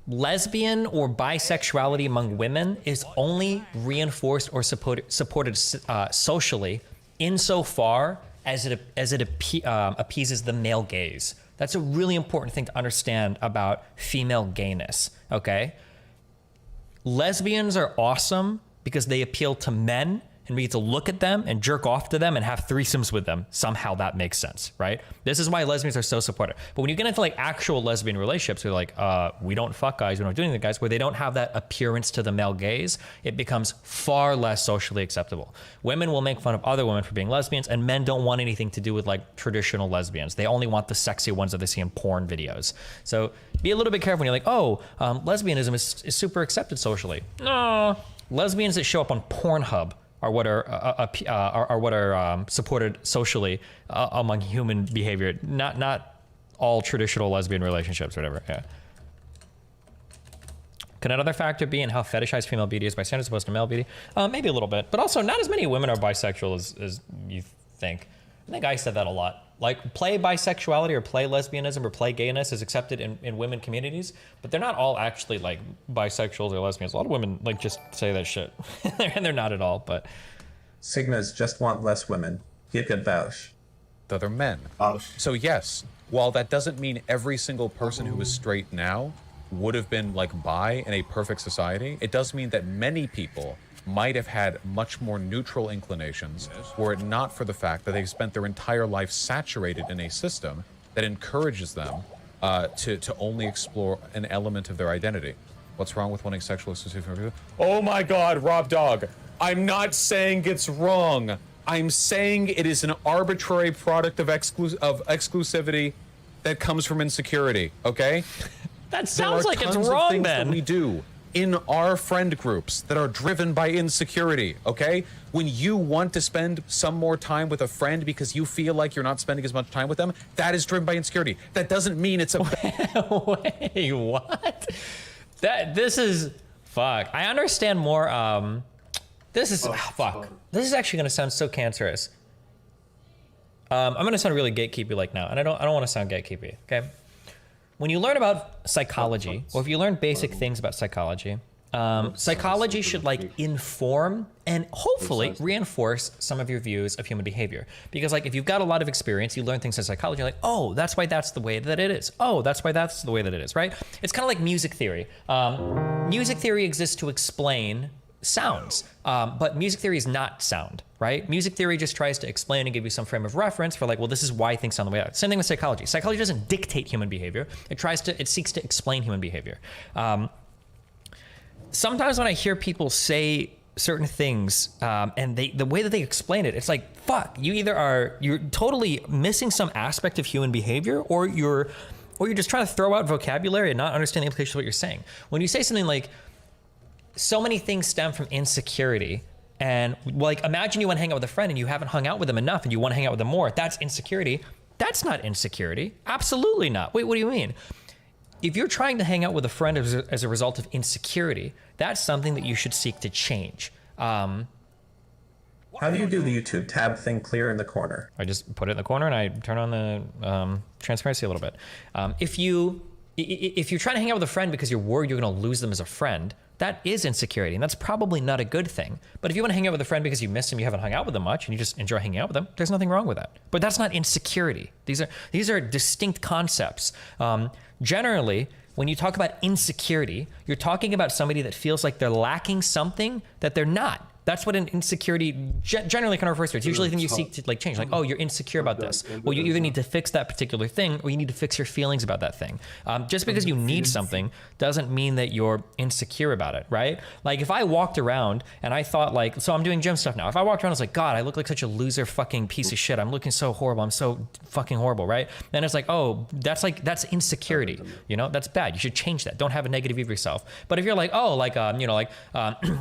lesbian or bisexuality among women is only reinforced or supported socially insofar as it appeases the male gaze. That's a really important thing to understand about female gayness, okay? Lesbians are awesome because they appeal to men, and we get to look at them and jerk off to them and have threesomes with them. Somehow that makes sense, right? This is why lesbians are so supportive. But when you get into like actual lesbian relationships, they're like, we don't fuck guys, we don't do anything with guys, where they don't have that appearance to the male gaze, it becomes far less socially acceptable. Women will make fun of other women for being lesbians, and men don't want anything to do with like traditional lesbians. They only want the sexy ones that they see in porn videos. So be a little bit careful when you're like, lesbianism is super accepted socially. No, lesbians that show up on Pornhub are what are supported socially among human behavior, not all traditional lesbian relationships or whatever. Yeah. Can another factor be in how fetishized female beauty is by standards opposed to male beauty? Maybe a little bit, but also not as many women are bisexual as you think. I think I said that a lot. Like play bisexuality or play lesbianism or play gayness is accepted in women communities, but they're not all actually like bisexuals or lesbians. A lot of women like just say that shit and they're not at all, but. Sigmas just want less women. Give good vouch. They're men. So yes, while that doesn't mean every single person who is straight now would have been like bi in a perfect society, it does mean that many people might have had much more neutral inclinations were it not for the fact that they've spent their entire life saturated in a system that encourages them to only explore an element of their identity. What's wrong with wanting sexual exclusivity? Oh my God, Rob Dog. I'm not saying it's wrong. I'm saying it is an arbitrary product of exclusivity that comes from insecurity, okay? That sounds like it's wrong then. That we do in our friend groups that are driven by insecurity, okay? When you want to spend some more time with a friend because you feel like you're not spending as much time with them, that is driven by insecurity. That doesn't mean it's a... Wait, what? This is... Fuck. I understand more, this is... fuck. This is actually gonna sound so cancerous. I'm gonna sound really gatekeepy like now, and I don't want to sound gatekeepy, okay? When you learn about psychology, or if you learn basic things about psychology, psychology should like inform and hopefully reinforce some of your views of human behavior. Because like if you've got a lot of experience, you learn things in psychology, you're like, oh, that's why that's the way that it is. Oh, that's why that's the way that it is, right? It's kind of like music theory. Music theory exists to explain sounds, but music theory is not sound, right? Music theory just tries to explain and give you some frame of reference for like, well, this is why things sound the way out. Same thing with psychology. Psychology doesn't dictate human behavior. It seeks to explain human behavior. Sometimes when I hear people say certain things, and the way that they explain it, it's like, fuck, you're totally missing some aspect of human behavior, or you're just trying to throw out vocabulary and not understand the implications of what you're saying. When you say something like, so many things stem from insecurity, and like imagine you want to hang out with a friend and you haven't hung out with them enough and you want to hang out with them more. That's insecurity. That's not insecurity. Absolutely not. Wait, what do you mean? If you're trying to hang out with a friend as a result of insecurity, that's something that you should seek to change. How do you do the YouTube tab thing clear in the corner? I just put it in the corner and I turn on the transparency a little bit. If you're trying to hang out with a friend because you're worried you're going to lose them as a friend, that is insecurity, and that's probably not a good thing. But if you want to hang out with a friend because you miss them, you haven't hung out with them much, and you just enjoy hanging out with them, there's nothing wrong with that. But that's not insecurity. These are distinct concepts. Generally, when you talk about insecurity, you're talking about somebody that feels like they're lacking something that they're not. That's what an insecurity generally kind of refers to. It's usually the thing you seek to like change. Like, oh, you're insecure about this. Well, you either need to fix that particular thing or you need to fix your feelings about that thing. Just because you need something doesn't mean that you're insecure about it, right? Like if I walked around and I thought like, so I'm doing gym stuff now. If I walked around and was like, God, I look like such a loser fucking piece of shit. I'm looking so horrible. I'm so fucking horrible, right? Then it's like, oh, that's insecurity. You know, that's bad. You should change that. Don't have a negative view of yourself. But if you're like, oh, like,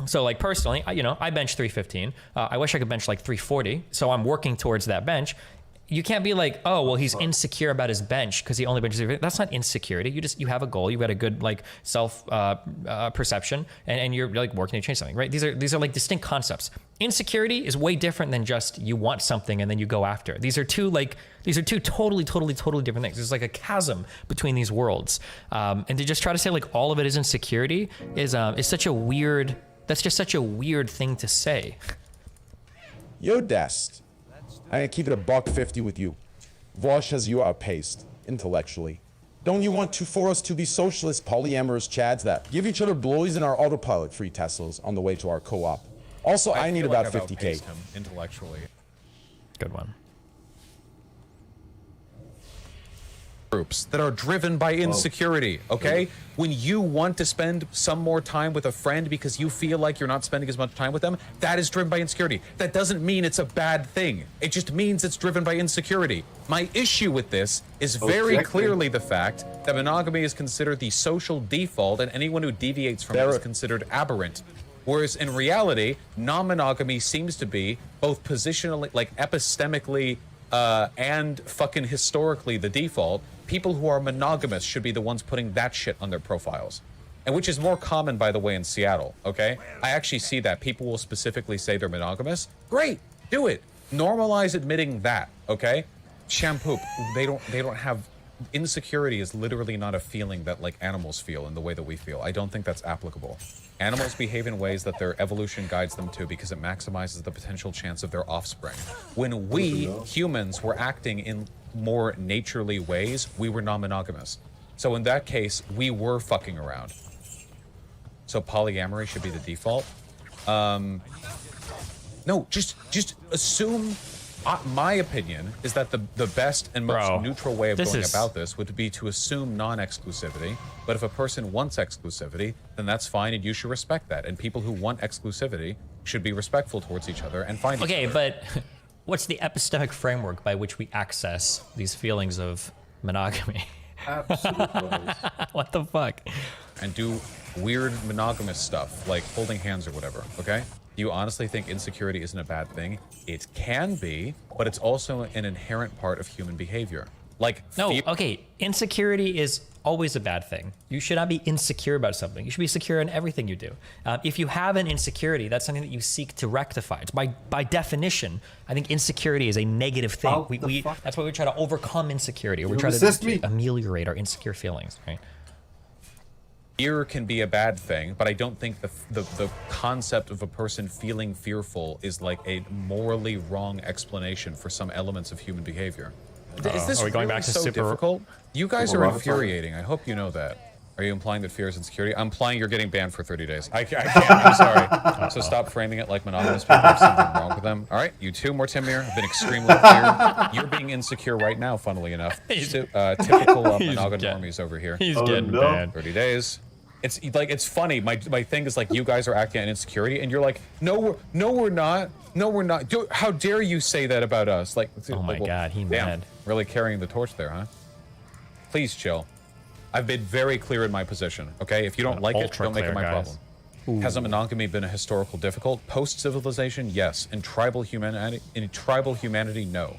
so like personally, I bench 315. I wish I could bench like 340. So I'm working towards that bench. You can't be like, oh, well, he's insecure about his bench because he only benches 350. That's not insecurity. You have a goal. You've got a good like self perception, and you're like working to change something, right? These are like distinct concepts. Insecurity is way different than just you want something and then you go after it. These are two totally different things. There's like a chasm between these worlds, and to just try to say like all of it is insecurity is such a weird. That's just such a weird thing to say. Yo, Dest. I keep it $1.50 with you. Vosh has you outpaced intellectually. Don't you want for us to be socialist, polyamorous chads that give each other blows in our autopilot free Teslas on the way to our co-op? Also, I need about 50K. Him intellectually. Good one. Groups that are driven by insecurity, okay? When you want to spend some more time with a friend because you feel like you're not spending as much time with them, that is driven by insecurity. That doesn't mean it's a bad thing. It just means it's driven by insecurity. My issue with this is very clearly the fact that monogamy is considered the social default and anyone who deviates from it is considered aberrant. Whereas in reality, non-monogamy seems to be both positionally, like epistemically, and fucking historically the default. People who are monogamous should be the ones putting that shit on their profiles. And which is more common, by the way, in Seattle, okay? I actually see that. People will specifically say they're monogamous. Great, do it. Normalize admitting that, okay? Shampoo, they don't have... Insecurity is literally not a feeling that like animals feel in the way that we feel. I don't think that's applicable. Animals behave in ways that their evolution guides them to because it maximizes the potential chance of their offspring. When we, humans, were acting in more naturally ways, we were non-monogamous. So in that case, we were fucking around. So polyamory should be the default. No, just assume... my opinion is that the best and most neutral way of going about this would be to assume non-exclusivity. But if a person wants exclusivity, then that's fine, and you should respect that. And people who want exclusivity should be respectful towards each other and find each other. Okay, but what's the epistemic framework by which we access these feelings of monogamy? Absolutely. What the fuck? And do weird monogamous stuff, like holding hands or whatever, okay? Do you honestly think insecurity isn't a bad thing? It can be, but it's also an inherent part of human behavior. Like okay, insecurity is always a bad thing. You should not be insecure about something. You should be secure in everything you do. If you have an insecurity, that's something that you seek to rectify. It's by definition, I think insecurity is a negative thing. That's why we try to overcome insecurity. Or we try to ameliorate our insecure feelings, right? Fear can be a bad thing, but I don't think the concept of a person feeling fearful is like a morally wrong explanation for some elements of human behavior. Is this really so difficult? You guys are infuriating. I hope you know that. Are you implying that fear is insecurity? I'm implying you're getting banned for 30 days. I can't. I'm sorry. So stop framing it like monogamous people have something wrong with them. All right, you too, Mortimer, have been extremely clear. You're being insecure right now, funnily enough. Typical monogamous normies over here. He's getting banned. 30 days. It's like, it's funny. My thing is like, you guys are acting on insecurity, and you're like, no, we're not. How dare you say that about us? Like, oh my God, he mad. Really carrying the torch there, huh? Please chill. I've been very clear in my position. Okay, if you don't like it, don't make it my problem. Hasn't monogamy been a historical difficult? Post-civilization, yes. In tribal humanity, no.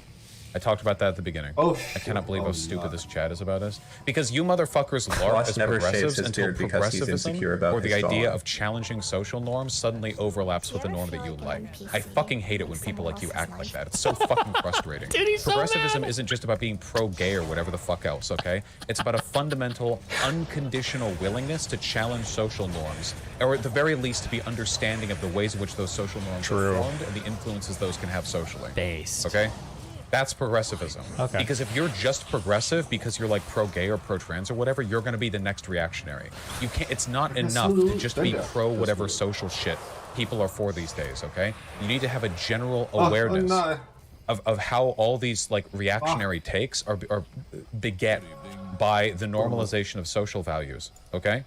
I talked about that at the beginning. I cannot believe how stupid this chat is about us. Because you motherfuckers larp as progressives until progressivism or the idea of challenging social norms suddenly overlaps with the norm that you like. I fucking hate it when people like you act like that. It's so fucking frustrating. Dude, he's so Progressivism mad. isn't just about being pro-gay or whatever the fuck else, okay? It's about a fundamental, unconditional willingness to challenge social norms, or at the very least to be understanding of the ways in which those social norms are formed and the influences those can have socially. Okay? That's progressivism. Okay. Because if you're just progressive because you're like pro-gay or pro-trans or whatever, you're going to be the next reactionary. You can't. It's not enough to just be pro whatever social shit. people are for these days, okay? You need to have a general awareness of how all these like reactionary takes are beget by the normalization of social values, okay?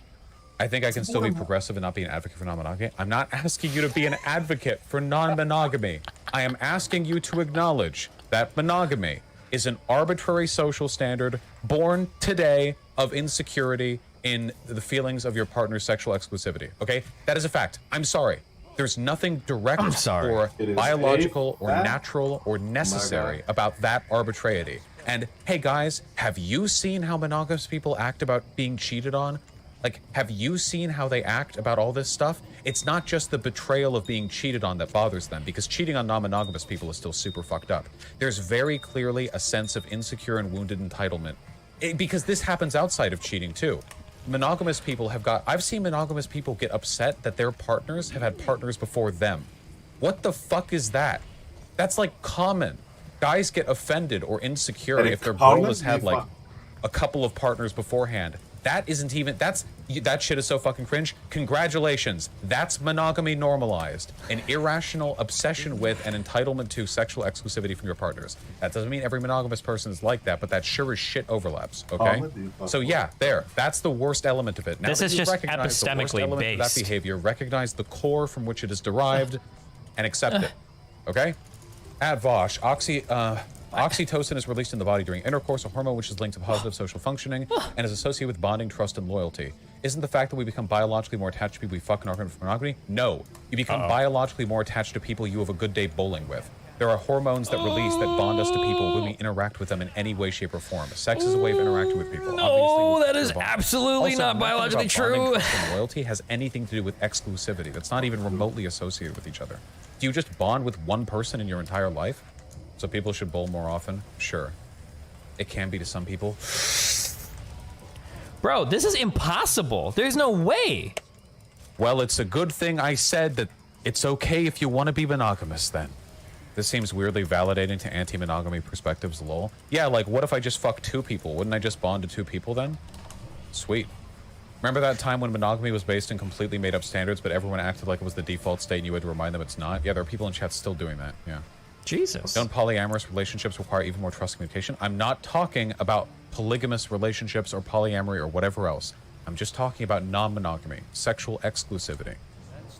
I think I can still be progressive and not be an advocate for non-monogamy. I'm not asking you to be an advocate for non-monogamy. I am asking you to acknowledge that monogamy is an arbitrary social standard born today of insecurity in the feelings of your partner's sexual exclusivity, okay? That is a fact. I'm sorry. There's nothing direct or biological or natural or necessary about that arbitrarity. And hey guys, have you seen how monogamous people act about being cheated on? Like, have you seen how they act about all this stuff? It's not just the betrayal of being cheated on that bothers them, because cheating on non-monogamous people is still super fucked up. There's very clearly a sense of insecure and wounded entitlement. Because this happens outside of cheating too. Monogamous people I've seen monogamous people get upset that their partners have had partners before them. What the fuck is that? That's like common. Guys get offended or insecure if their girl has had like a couple of partners beforehand. That isn't even, that shit is so fucking cringe. Congratulations. That's monogamy normalized. An irrational obsession with and entitlement to sexual exclusivity from your partners. That doesn't mean every monogamous person is like that, but that sure as shit overlaps, okay? So yeah, that's the worst element of it. Now this is just epistemically based. That behavior, recognize the core from which it is derived and accept it, okay? At Vosh, oxytocin is released in the body during intercourse, a hormone which is linked to positive social functioning and is associated with bonding, trust, and loyalty. Isn't the fact that we become biologically more attached to people we fuck and argument for monogamy? No. You become biologically more attached to people you have a good day bowling with. There are hormones that release that bond us to people when we interact with them in any way, shape, or form. Sex is a way of interacting with people. No, that is absolutely not biologically true. Bonding, trust, and loyalty has anything to do with exclusivity. That's not even remotely associated with each other. Do you just bond with one person in your entire life? So people should bowl more often? Sure. It can be to some people. Bro, this is impossible. There's no way. Well, it's a good thing I said that it's okay if you want to be monogamous then. This seems weirdly validating to anti-monogamy perspectives, lol. Yeah, like what if I just fuck two people? Wouldn't I just bond to two people then? Sweet. Remember that time when monogamy was based in completely made up standards, but everyone acted like it was the default state and you had to remind them it's not? Yeah, there are people in chat still doing that, yeah. Jesus. Don't polyamorous relationships require even more trust and communication? I'm not talking about polygamous relationships or polyamory or whatever else. I'm just talking about non-monogamy, sexual exclusivity.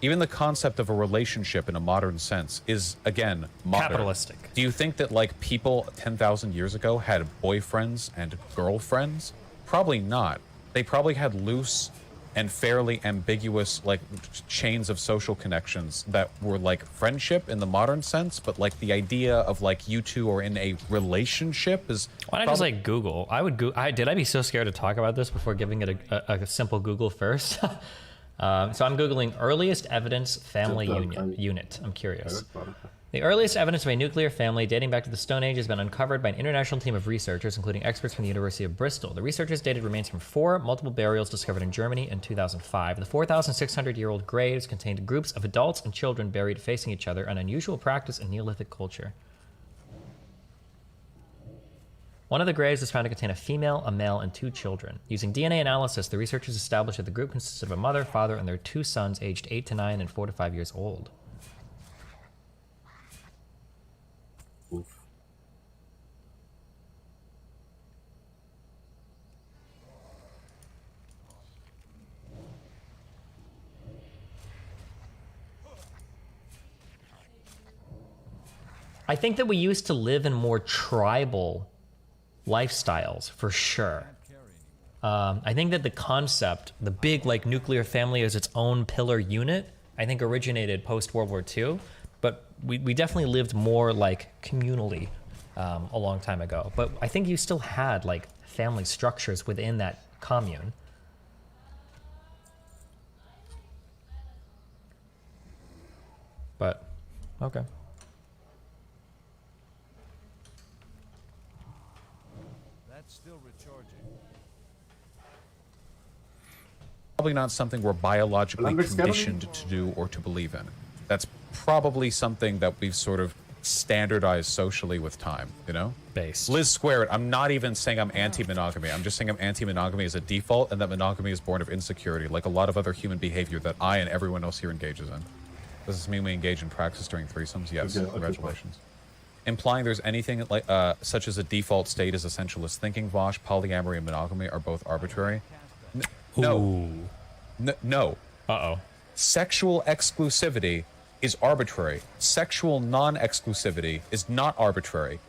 Even the concept of a relationship in a modern sense is, again, modern. Capitalistic. Do you think that, like, people 10,000 years ago had boyfriends and girlfriends? Probably not. They probably had loose and fairly ambiguous, like, chains of social connections that were like friendship in the modern sense, but like the idea of like you two are in a relationship is. Why not just like Google? I would did I be so scared to talk about this before giving it a simple Google first? So I'm Googling earliest evidence family unit. I'm curious. The earliest evidence of a nuclear family dating back to the Stone Age has been uncovered by an international team of researchers, including experts from the University of Bristol. The researchers dated remains from 4 multiple burials discovered in Germany in 2005. The 4,600-year-old graves contained groups of adults and children buried facing each other, an unusual practice in Neolithic culture. One of the graves was found to contain a female, a male, and 2 children. Using DNA analysis, the researchers established that the group consisted of a mother, father, and their 2 sons aged 8 to 9 and 4 to 5 years old. Oof. I think that we used to live in more tribal lifestyles, for sure. I think that the concept, the big like nuclear family as its own pillar unit, I think originated post-World War II. But we definitely lived more like communally a long time ago. But I think you still had like family structures within that commune. But, okay. That's still recharging. Probably not something we're biologically conditioned to do or to believe in. That's probably something that we've sort of standardized socially with time, you know? Based. Liz Squared, I'm not even saying I'm anti-monogamy. I'm just saying I'm anti-monogamy as a default and that monogamy is born of insecurity, like a lot of other human behavior that I and everyone else here engages in. Does this mean we engage in practice during threesomes? Yes. Okay, Congratulations. Implying there's anything like such as a default state is essentialist thinking, Vosh, polyamory, and monogamy are both arbitrary. No. No. Uh-oh. Sexual exclusivity is arbitrary. Sexual non-exclusivity is not arbitrary.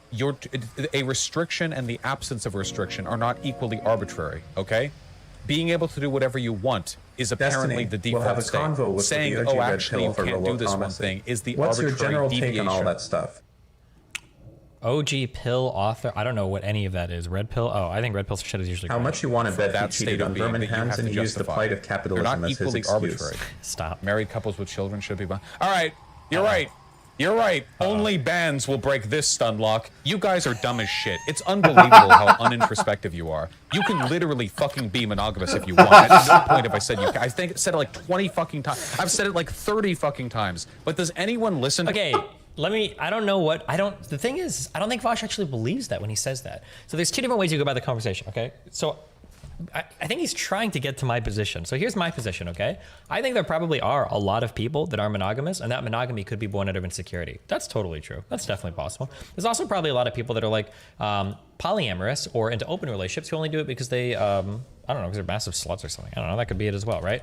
A restriction and the absence of a restriction are not equally arbitrary, okay? Being able to do whatever you want is apparently the default we'll have a state. convo with Saying, the oh, Red actually, Pill you for can't remote do this one promising. thing is the What's your arbitrary general deviation. take on all that stuff? OG pill author. I don't know what any of that is. Red pill. Oh, I think red pill shit is usually. How much you want to bet that he cheated on vermin hens and he used the plight of capitalism not as his equally excuse. arbitrary. Stop. Married couples with children should be. All right, you're right. You're right. Only bands will break this stun lock. You guys are dumb as shit. It's unbelievable how unintrospective you are. You can literally fucking be monogamous if you want. At no point have I said you. I think I said it like 20 fucking times. I've said it like 30 fucking times. But does anyone listen? Okay. I don't know what, the thing is, I don't think Vosh actually believes that when he says that. So there's two different ways you go about the conversation, okay? So I think he's trying to get to my position. So here's my position, okay? I think there probably are a lot of people that are monogamous, and that monogamy could be born out of insecurity. That's totally true. That's definitely possible. There's also probably a lot of people that are like polyamorous or into open relationships who only do it because they, I don't know, because they're massive sluts or something. I don't know, that could be it as well, right?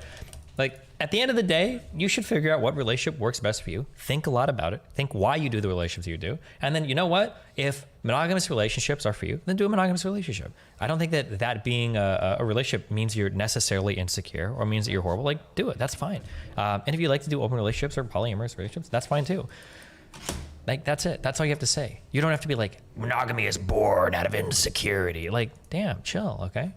Like, at the end of the day, you should figure out what relationship works best for you. Think a lot about it. Think why you do the relationships you do. And then, you know what? If monogamous relationships are for you, then do a monogamous relationship. I don't think that being a relationship means you're necessarily insecure or means that you're horrible. Like, do it. That's fine. And if you like to do open relationships or polyamorous relationships, that's fine too. Like, that's it. That's all you have to say. You don't have to be like, monogamy is born out of insecurity. Like, damn, chill, okay?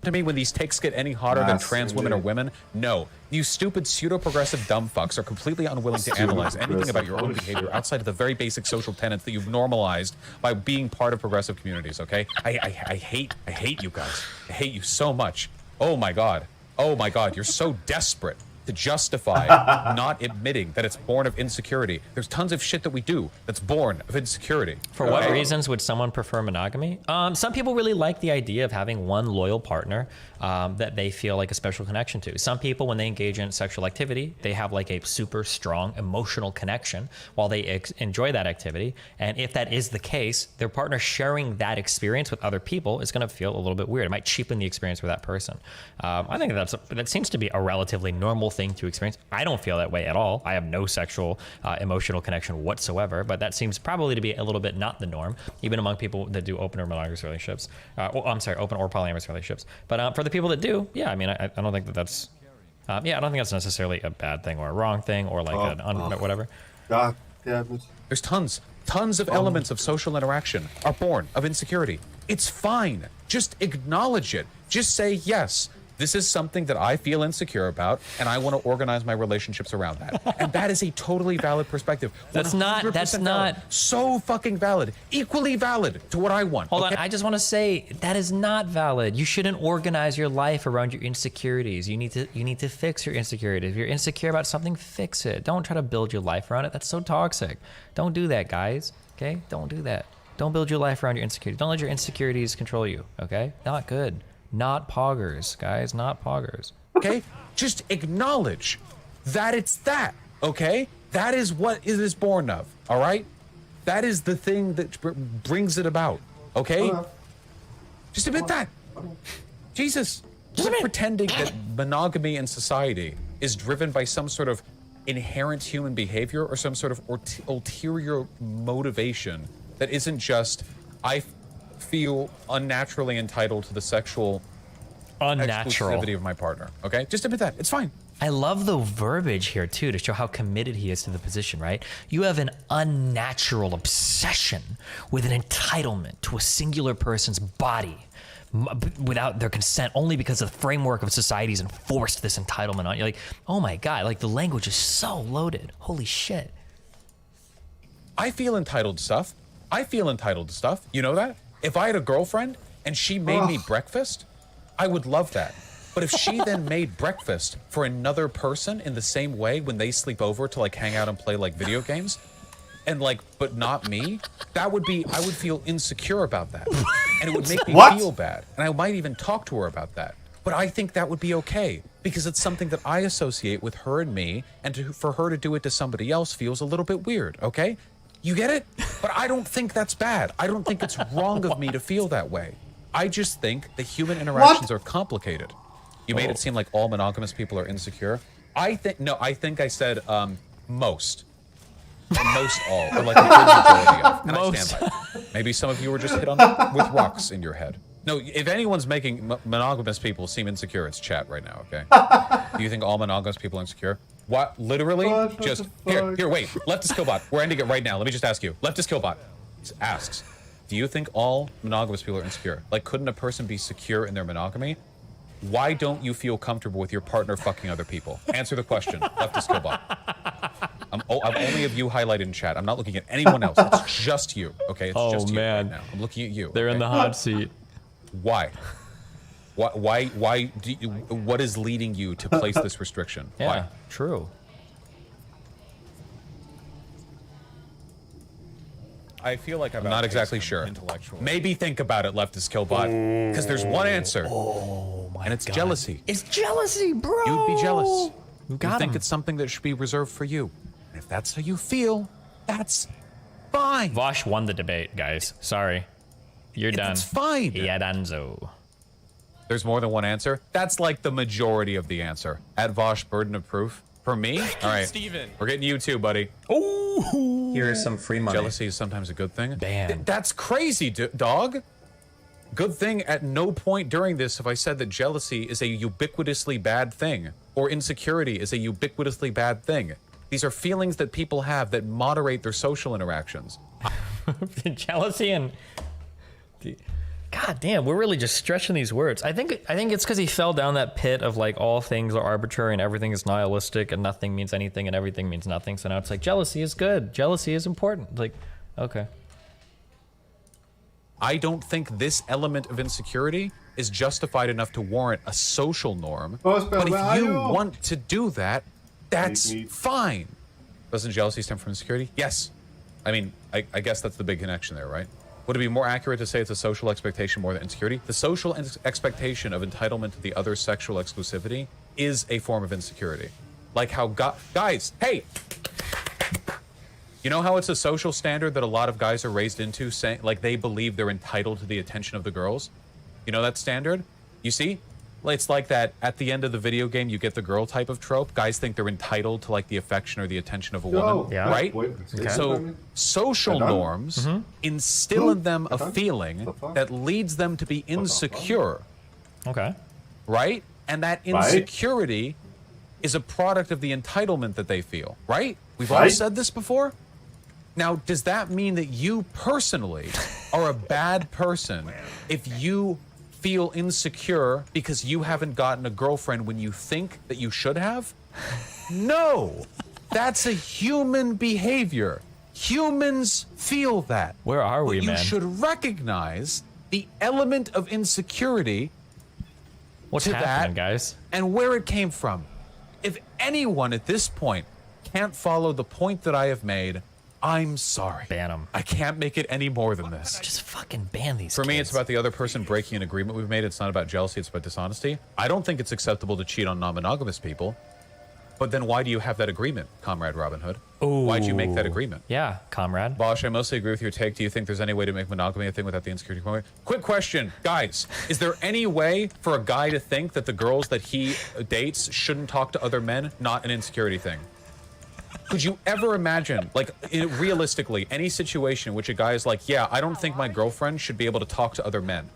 To me when these takes get any hotter than trans women or women? No. You stupid pseudo-progressive dumb fucks are completely unwilling to analyze anything about your own behavior outside of the very basic social tenets that you've normalized by being part of progressive communities, okay? I hate you guys. I hate you so much. Oh my god. Oh my god, you're so desperate to justify not admitting that it's born of insecurity. There's tons of shit that we do that's born of insecurity. For what reasons would someone prefer monogamy? Some people really like the idea of having one loyal partner that they feel like a special connection to. Some people, when they engage in sexual activity, they have like a super strong emotional connection while they enjoy that activity. And if that is the case, their partner sharing that experience with other people is going to feel a little bit weird. It might cheapen the experience for that person. I think that seems to be a relatively normal thing to experience. I don't feel that way at all. I have no sexual emotional connection whatsoever, but that seems probably to be a little bit not the norm, even among people that do open or monogamous relationships. Open or polyamorous relationships. But for the people that do, yeah, I mean, I don't think that's, I don't think that's necessarily a bad thing or a wrong thing or like whatever. God damn it. There's tons of elements of social interaction are born of insecurity. It's fine. Just acknowledge it. Just say, yes, this is something that I feel insecure about, and I want to organize my relationships around that. And that is a totally valid perspective. That's not valid. So fucking valid. Equally valid to what I want. Hold on, I just want to say that is not valid. You shouldn't organize your life around your insecurities. You need to fix your insecurities. If you're insecure about something, fix it. Don't try to build your life around it. That's so toxic. Don't do that, guys. Okay? Don't do that. Don't build your life around your insecurities. Don't let your insecurities control you. Okay? Not good. Not poggers, guys. Not poggers. Okay? Just acknowledge that it's that. Okay? That is what it is born of. All right? That is the thing that brings it about. Okay? Just admit that. Jesus. Just pretending that monogamy in society is driven by some sort of inherent human behavior or some sort of ulterior motivation that isn't just, I feel unnaturally entitled to the sexual exclusivity of my partner. Okay? Just admit that. It's fine. I love the verbiage here too to show how committed he is to the position, right? You have an unnatural obsession with an entitlement to a singular person's body without their consent, only because the framework of society has enforced this entitlement on you. Like, oh my God, like the language is so loaded. Holy shit. I feel entitled to stuff. I feel entitled to stuff. You know that? If I had a girlfriend and she made me breakfast, I would love that. But if she then made breakfast for another person in the same way when they sleep over to like hang out and play like video games, and like, but not me, that would be, I would feel insecure about that. And it would make me feel bad. And I might even talk to her about that. But I think that would be okay because it's something that I associate with her and me, and for her to do it to somebody else feels a little bit weird, okay? You get it? But I don't think that's bad. I don't think it's wrong of me to feel that way. I just think that human interactions are complicated. You made it seem like all monogamous people are insecure. I think I said most. Or most all, or like a good majority of. And I stand by it. Maybe some of you were just hit on with rocks in your head. No, if anyone's making monogamous people seem insecure, it's chat right now, okay? Do you think all monogamous people are insecure? What? Literally? Just, here, wait. Leftist Killbot. We're ending it right now. Let me just ask you. Leftist Killbot asks, do you think all monogamous people are insecure? Like, couldn't a person be secure in their monogamy? Why don't you feel comfortable with your partner fucking other people? Answer the question. Leftist Killbot. I'm only of you highlighted in chat. I'm not looking at anyone else. It's just you, okay? It's just you right now. I'm looking at you. They're in the hot seat. Why? Why do you, what is leading you to place this restriction? Yeah, Why? true. I feel like I'm not exactly sure. Maybe think about it, Leftist Killbot, because there's one answer. Oh my and it's God. Jealousy. It's jealousy, bro. You'd be jealous. You think it's something that should be reserved for you. And if that's how you feel, that's fine. Vosh won the debate, guys. Sorry. You're done. It's fine. Yeah, danzo. There's more than one answer. That's like the majority of the answer. At Vosh, burden of proof. For me? All right. Steven. We're getting you too, buddy. Ooh. Here is some free money. Jealousy is sometimes a good thing. Damn. That's crazy, dog. Good thing at no point during this have I said that jealousy is a ubiquitously bad thing or insecurity is a ubiquitously bad thing. These are feelings that people have that moderate their social interactions. Jealousy and... God damn, we're really just stretching these words. I think it's because he fell down that pit of like all things are arbitrary and everything is nihilistic and nothing means anything and everything means nothing. So now it's like jealousy is good. Jealousy is important. Like, okay. I don't think this element of insecurity is justified enough to warrant a social norm. But if you want to do that, that's fine. Doesn't jealousy stem from insecurity? Yes. I mean, I guess that's the big connection there, right? Would it be more accurate to say it's a social expectation more than insecurity? The social expectation of entitlement to the other's sexual exclusivity is a form of insecurity. Like how guys, hey! You know how it's a social standard that a lot of guys are raised into, saying like they believe they're entitled to the attention of the girls? You know that standard? You see? It's like that at the end of the video game, you get the girl type of trope. Guys think they're entitled to like the affection or the attention of a woman, right? Okay. So social norms instill in them a feeling that leads them to be insecure. Okay. Right? And that insecurity is a product of the entitlement that they feel, right? We've all said this before. Now, does that mean that you personally are a bad person if you feel insecure because you haven't gotten a girlfriend when you think that you should have? No, that's a human behavior. Humans feel that. Where are we, man? You should recognize the element of insecurity. What's to happening, that guys? And where it came from. If anyone at this point can't follow the point that I have made, I'm sorry. Ban them. I can't make it any more than this. Just fucking ban these For me, kids. it's about the other person breaking an agreement we've made. It's not about jealousy. It's about dishonesty. I don't think it's acceptable to cheat on non-monogamous people. But then why do you have that agreement, Comrade Robin Hood? Ooh. Why'd you make that agreement? Yeah, comrade. Bosch, I mostly agree with your take. Do you think there's any way to make monogamy a thing without the insecurity component? Quick question, guys. Is there any way for a guy to think that the girls that he dates shouldn't talk to other men, not an insecurity thing? Could you ever imagine, like, realistically, any situation in which a guy is like, yeah, I don't think my girlfriend should be able to talk to other men?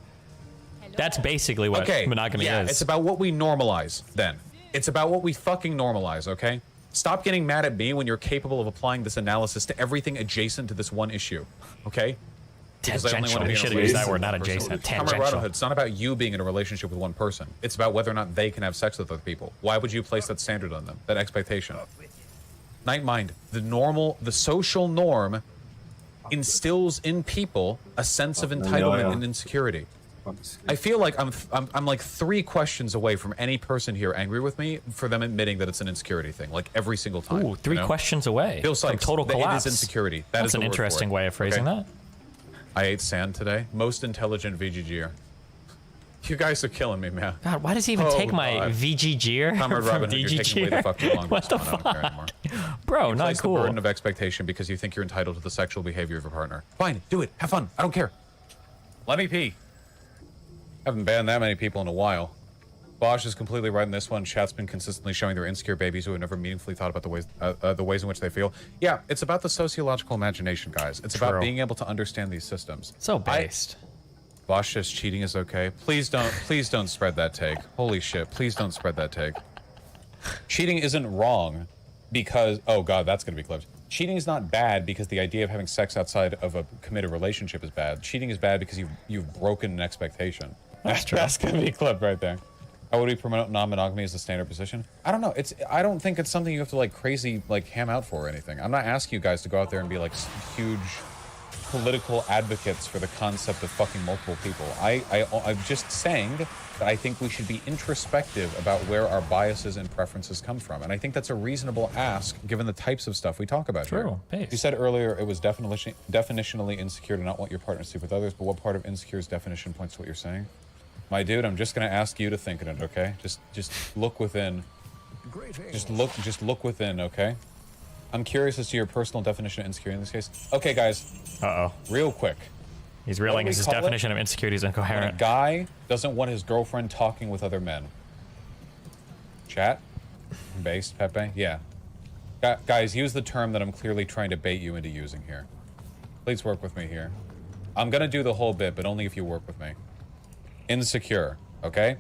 That's basically what monogamy is. It's about what we normalize, then. It's about what we fucking normalize, okay? Stop getting mad at me when you're capable of applying this analysis to everything adjacent to this one issue, okay? Tangential. We should have used that word, not adjacent. Tangential. It's not about you being in a relationship with one person. It's about whether or not they can have sex with other people. Why would you place that standard on them, that expectation? Night mind, the social norm instills in people a sense of entitlement and insecurity. I feel like I'm like 3 questions away from any person here angry with me for them admitting that it's an insecurity thing, like every single time. Ooh, 3 questions away. Feels like total collapse. It is insecurity. That's an interesting way of phrasing that. I ate sand today. Most intelligent VGGer. You guys are killing me, man. God, why does he even take my VG gear Comrade from Robin Hood, DG you're taking way gear? the fuck too long. What the I don't care fuck? anymore. Bro, You not place cool. the burden of expectation because you think you're entitled to the sexual behavior of your partner. Fine, do it. Have fun. I don't care. Let me pee. Haven't banned that many people in a while. Bosch is completely right in this one. Chat's been consistently showing their insecure babies who have never meaningfully thought about the ways in which they feel. Yeah, it's about the sociological imagination, guys. It's about being able to understand these systems. So based. Bosch says cheating is okay. Please don't spread that take. Holy shit, please don't spread that take. Cheating isn't wrong because, oh god, that's gonna be clipped. Cheating is not bad because the idea of having sex outside of a committed relationship is bad. Cheating is bad because you've broken an expectation. That's true. That's gonna be clipped right there. How would we promote non-monogamy as the standard position? I don't know. I don't think it's something you have to like crazy like ham out for or anything. I'm not asking you guys to go out there and be like huge political advocates for the concept of fucking multiple people. I'm just saying that I think we should be introspective about where our biases and preferences come from. And I think that's a reasonable ask given the types of stuff we talk about True. here. You said earlier it was definitionally insecure to not want your partner to sleep with others, but what part of insecure's definition points to what you're saying? My dude, I'm just gonna ask you to think in it, okay? Just look within. Just look within, okay? I'm curious as to your personal definition of insecurity in this case. Okay, guys. Uh-oh. Real quick. He's realizing his definition of insecurity is incoherent. When a guy doesn't want his girlfriend talking with other men. Chat? Based, Pepe? Yeah. Guys, use the term that I'm clearly trying to bait you into using here. Please work with me here. I'm gonna do the whole bit, but only if you work with me. Insecure, okay?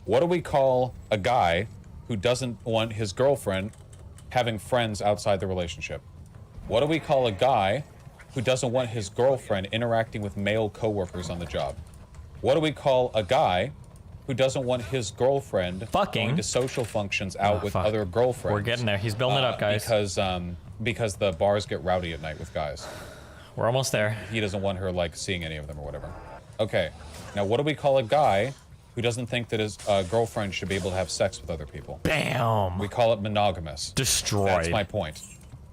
What do we call a guy who doesn't want his girlfriend having friends outside the relationship? What do we call a guy who doesn't want his girlfriend interacting with male coworkers on the job? What do we call a guy who doesn't want his girlfriend going to social functions out with other girlfriends? We're getting there. He's building it up, guys. Because the bars get rowdy at night with guys. We're almost there. He doesn't want her like seeing any of them or whatever. Okay. Now, what do we call a guy who doesn't think that his girlfriend should be able to have sex with other people? Bam! We call it monogamous. Destroyed. That's my point.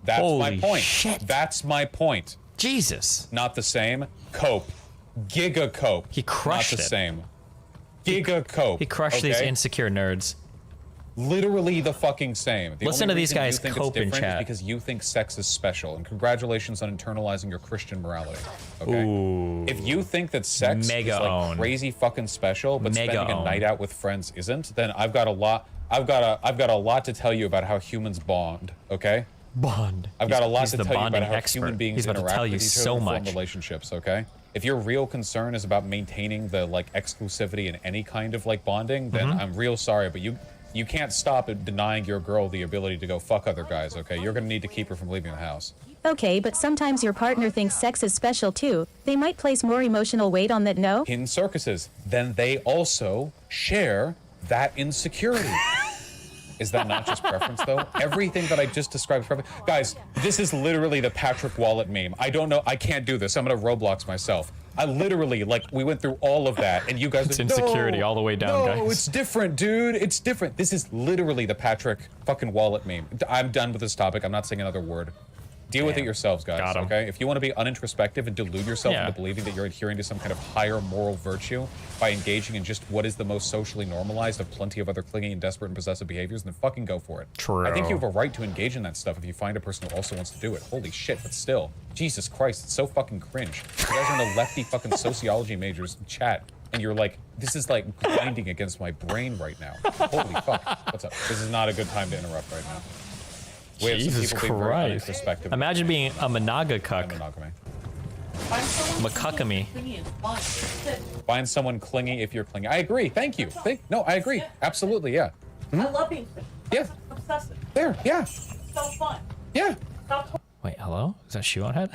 That's Holy my point. Shit. That's my point. Jesus. Not the same. Cope. Giga cope. He crushed Not the it. same. Giga cope. He crushed these insecure nerds. Literally the fucking same. The Listen only to these reason guys you think cope it's in different chat. is because you think sex is special. And congratulations on internalizing your Christian morality. Okay. Ooh. If you think that sex Mega is like own. crazy fucking special, but Mega spending a own. night out with friends isn't, then I've got a lot to tell you about how humans bond. Okay. Bond. I've got a lot He's to the tell you about bonding how expert. human beings He's about to interact tell you with each so other and form much. relationships. Okay. If your real concern is about maintaining the like exclusivity in any kind of like bonding, then I'm real sorry, but you can't stop at denying your girl the ability to go fuck other guys. Okay. You're gonna need to keep her from leaving the house. Okay, but sometimes your partner thinks sex is special too. They might place more emotional weight on that, no? In circuses, then they also share that insecurity. Is that not just preference, though? Everything that I just described is preference. Guys, this is literally the Patrick Wallet meme. I don't know. I can't do this. I'm going to Roblox myself. I literally, like, we went through all of that, and you guys It's are insecurity no, all the way down, no, guys. it's different, dude. It's different. This is literally the Patrick fucking Wallet meme. I'm done with this topic. I'm not saying another word. Deal with it yourselves, guys, okay? If you want to be unintrospective and delude yourself into believing that you're adhering to some kind of higher moral virtue by engaging in just what is the most socially normalized of plenty of other clingy and desperate and possessive behaviors, then fucking go for it. True. I think you have a right to engage in that stuff if you find a person who also wants to do it. Holy shit, but still. Jesus Christ, it's so fucking cringe. You guys are in the lefty fucking sociology majors chat, and you're like, this is like grinding against my brain right now. Holy fuck. What's up? This is not a good time to interrupt right now. We have some Jesus people being very Christ. introspective. Imagine being a monaga cuck. Monogamy. Macuckamy. Find someone clingy if you're clingy. I agree. Thank you. No, I agree. Absolutely, yeah. I love being fit. Yeah. Obsessive. There, yeah. So fun. Yeah. Stop Wait, hello? Is that shoe on head?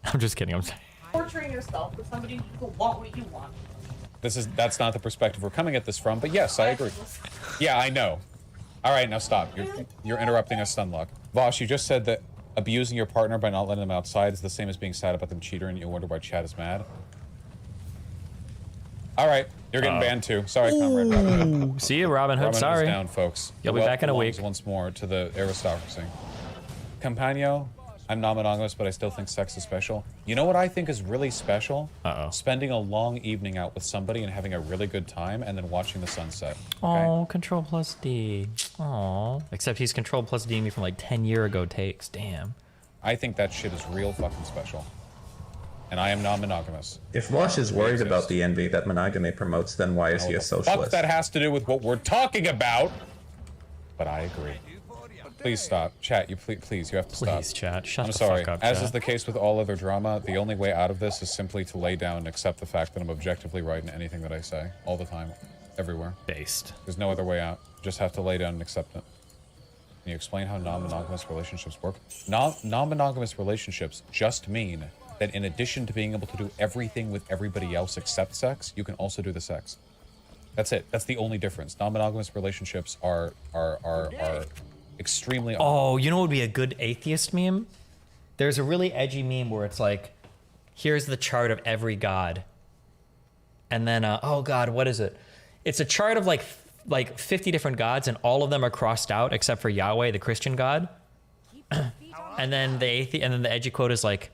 I'm just kidding. I'm sorry. torturing yourself with somebody who want what you want. That's not the perspective we're coming at this from, but yes, I agree. Yeah, I know. All right, now stop. You're interrupting us, Stunlock. Vosh, you just said that abusing your partner by not letting them outside is the same as being sad about them cheating, and you wonder why Chad is mad. All right, you're getting banned too. Sorry, Comrade Robin Hood. See you, Robin Hood. Robin Sorry. Hood is down, folks. You'll The be wealth back in a belongs week. once more to the aristocracy. Campagno, I'm non-monogamous, but I still think sex is special. You know what I think is really special? Spending a long evening out with somebody and having a really good time and then watching the sunset. Okay? Oh, Control plus D. Oh, except he's Control plus D me from like 10 year ago takes. Damn. I think that shit is real fucking special. And I am non-monogamous. If Wash is worried about the envy that monogamy promotes, then why is he a Fuck socialist? that has to do with what we're talking about. But I agree. Please stop. Chat, you please, you have to stop. Please, chat, shut I'm the sorry. fuck up, As chat. is the case with all other drama, the only way out of this is simply to lay down and accept the fact that I'm objectively right in anything that I say. All the time. Everywhere. Based. There's no other way out. Just have to lay down and accept it. Can you explain how non-monogamous relationships work? Non-monogamous relationships just mean that in addition to being able to do everything with everybody else except sex, you can also do the sex. That's it. That's the only difference. Non-monogamous relationships are extremely... Oh, you know what would be a good atheist meme? There's a really edgy meme where it's like, here's the chart of every god. And then, oh god, what is it? It's a chart of like 50 different gods, and all of them are crossed out except for Yahweh, the Christian god. And then the edgy quote is like,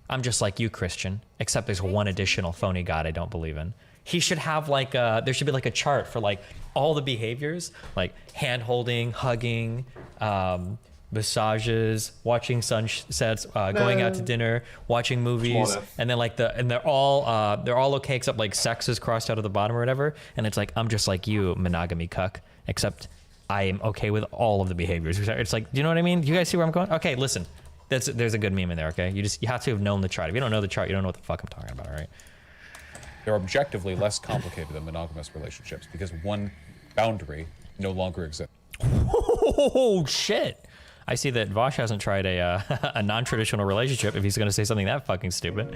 I'm just like you, Christian, except there's one additional phony god I don't believe in. He should have like there should be like a chart for like all the behaviors, like hand holding, hugging, massages, watching sunsets, going out to dinner, watching movies, and then like they're all okay except like sex is crossed out of the bottom or whatever. And it's like, I'm just like you, monogamy cuck, except I am okay with all of the behaviors. It's like, do you know what I mean? Do you guys see where I'm going? Okay, listen, there's a good meme in there. Okay, you have to have known the chart. If you don't know the chart, you don't know what the fuck I'm talking about. All right. They're objectively less complicated than monogamous relationships because one boundary no longer exists. Oh shit! I see that Vosh hasn't tried a non-traditional relationship if he's going to say something that fucking stupid.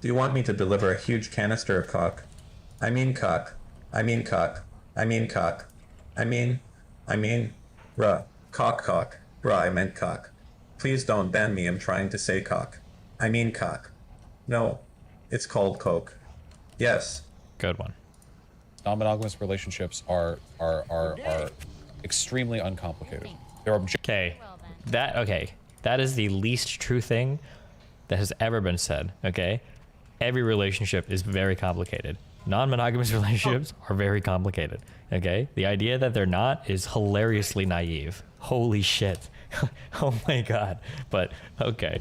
Do you want me to deliver a huge canister of cock? I mean cock. I mean cock. I mean cock. I mean, bruh. Cock. Bruh, I meant cock. Please don't ban me, I'm trying to say cock. I mean cock. No, it's called coke. Yes. Good one. Non-monogamous relationships are extremely uncomplicated. They're okay. That is the least true thing that has ever been said. Okay, every relationship is very complicated. Non-monogamous relationships are very complicated. Okay, the idea that they're not is hilariously naive. Holy shit. Oh my god. But okay.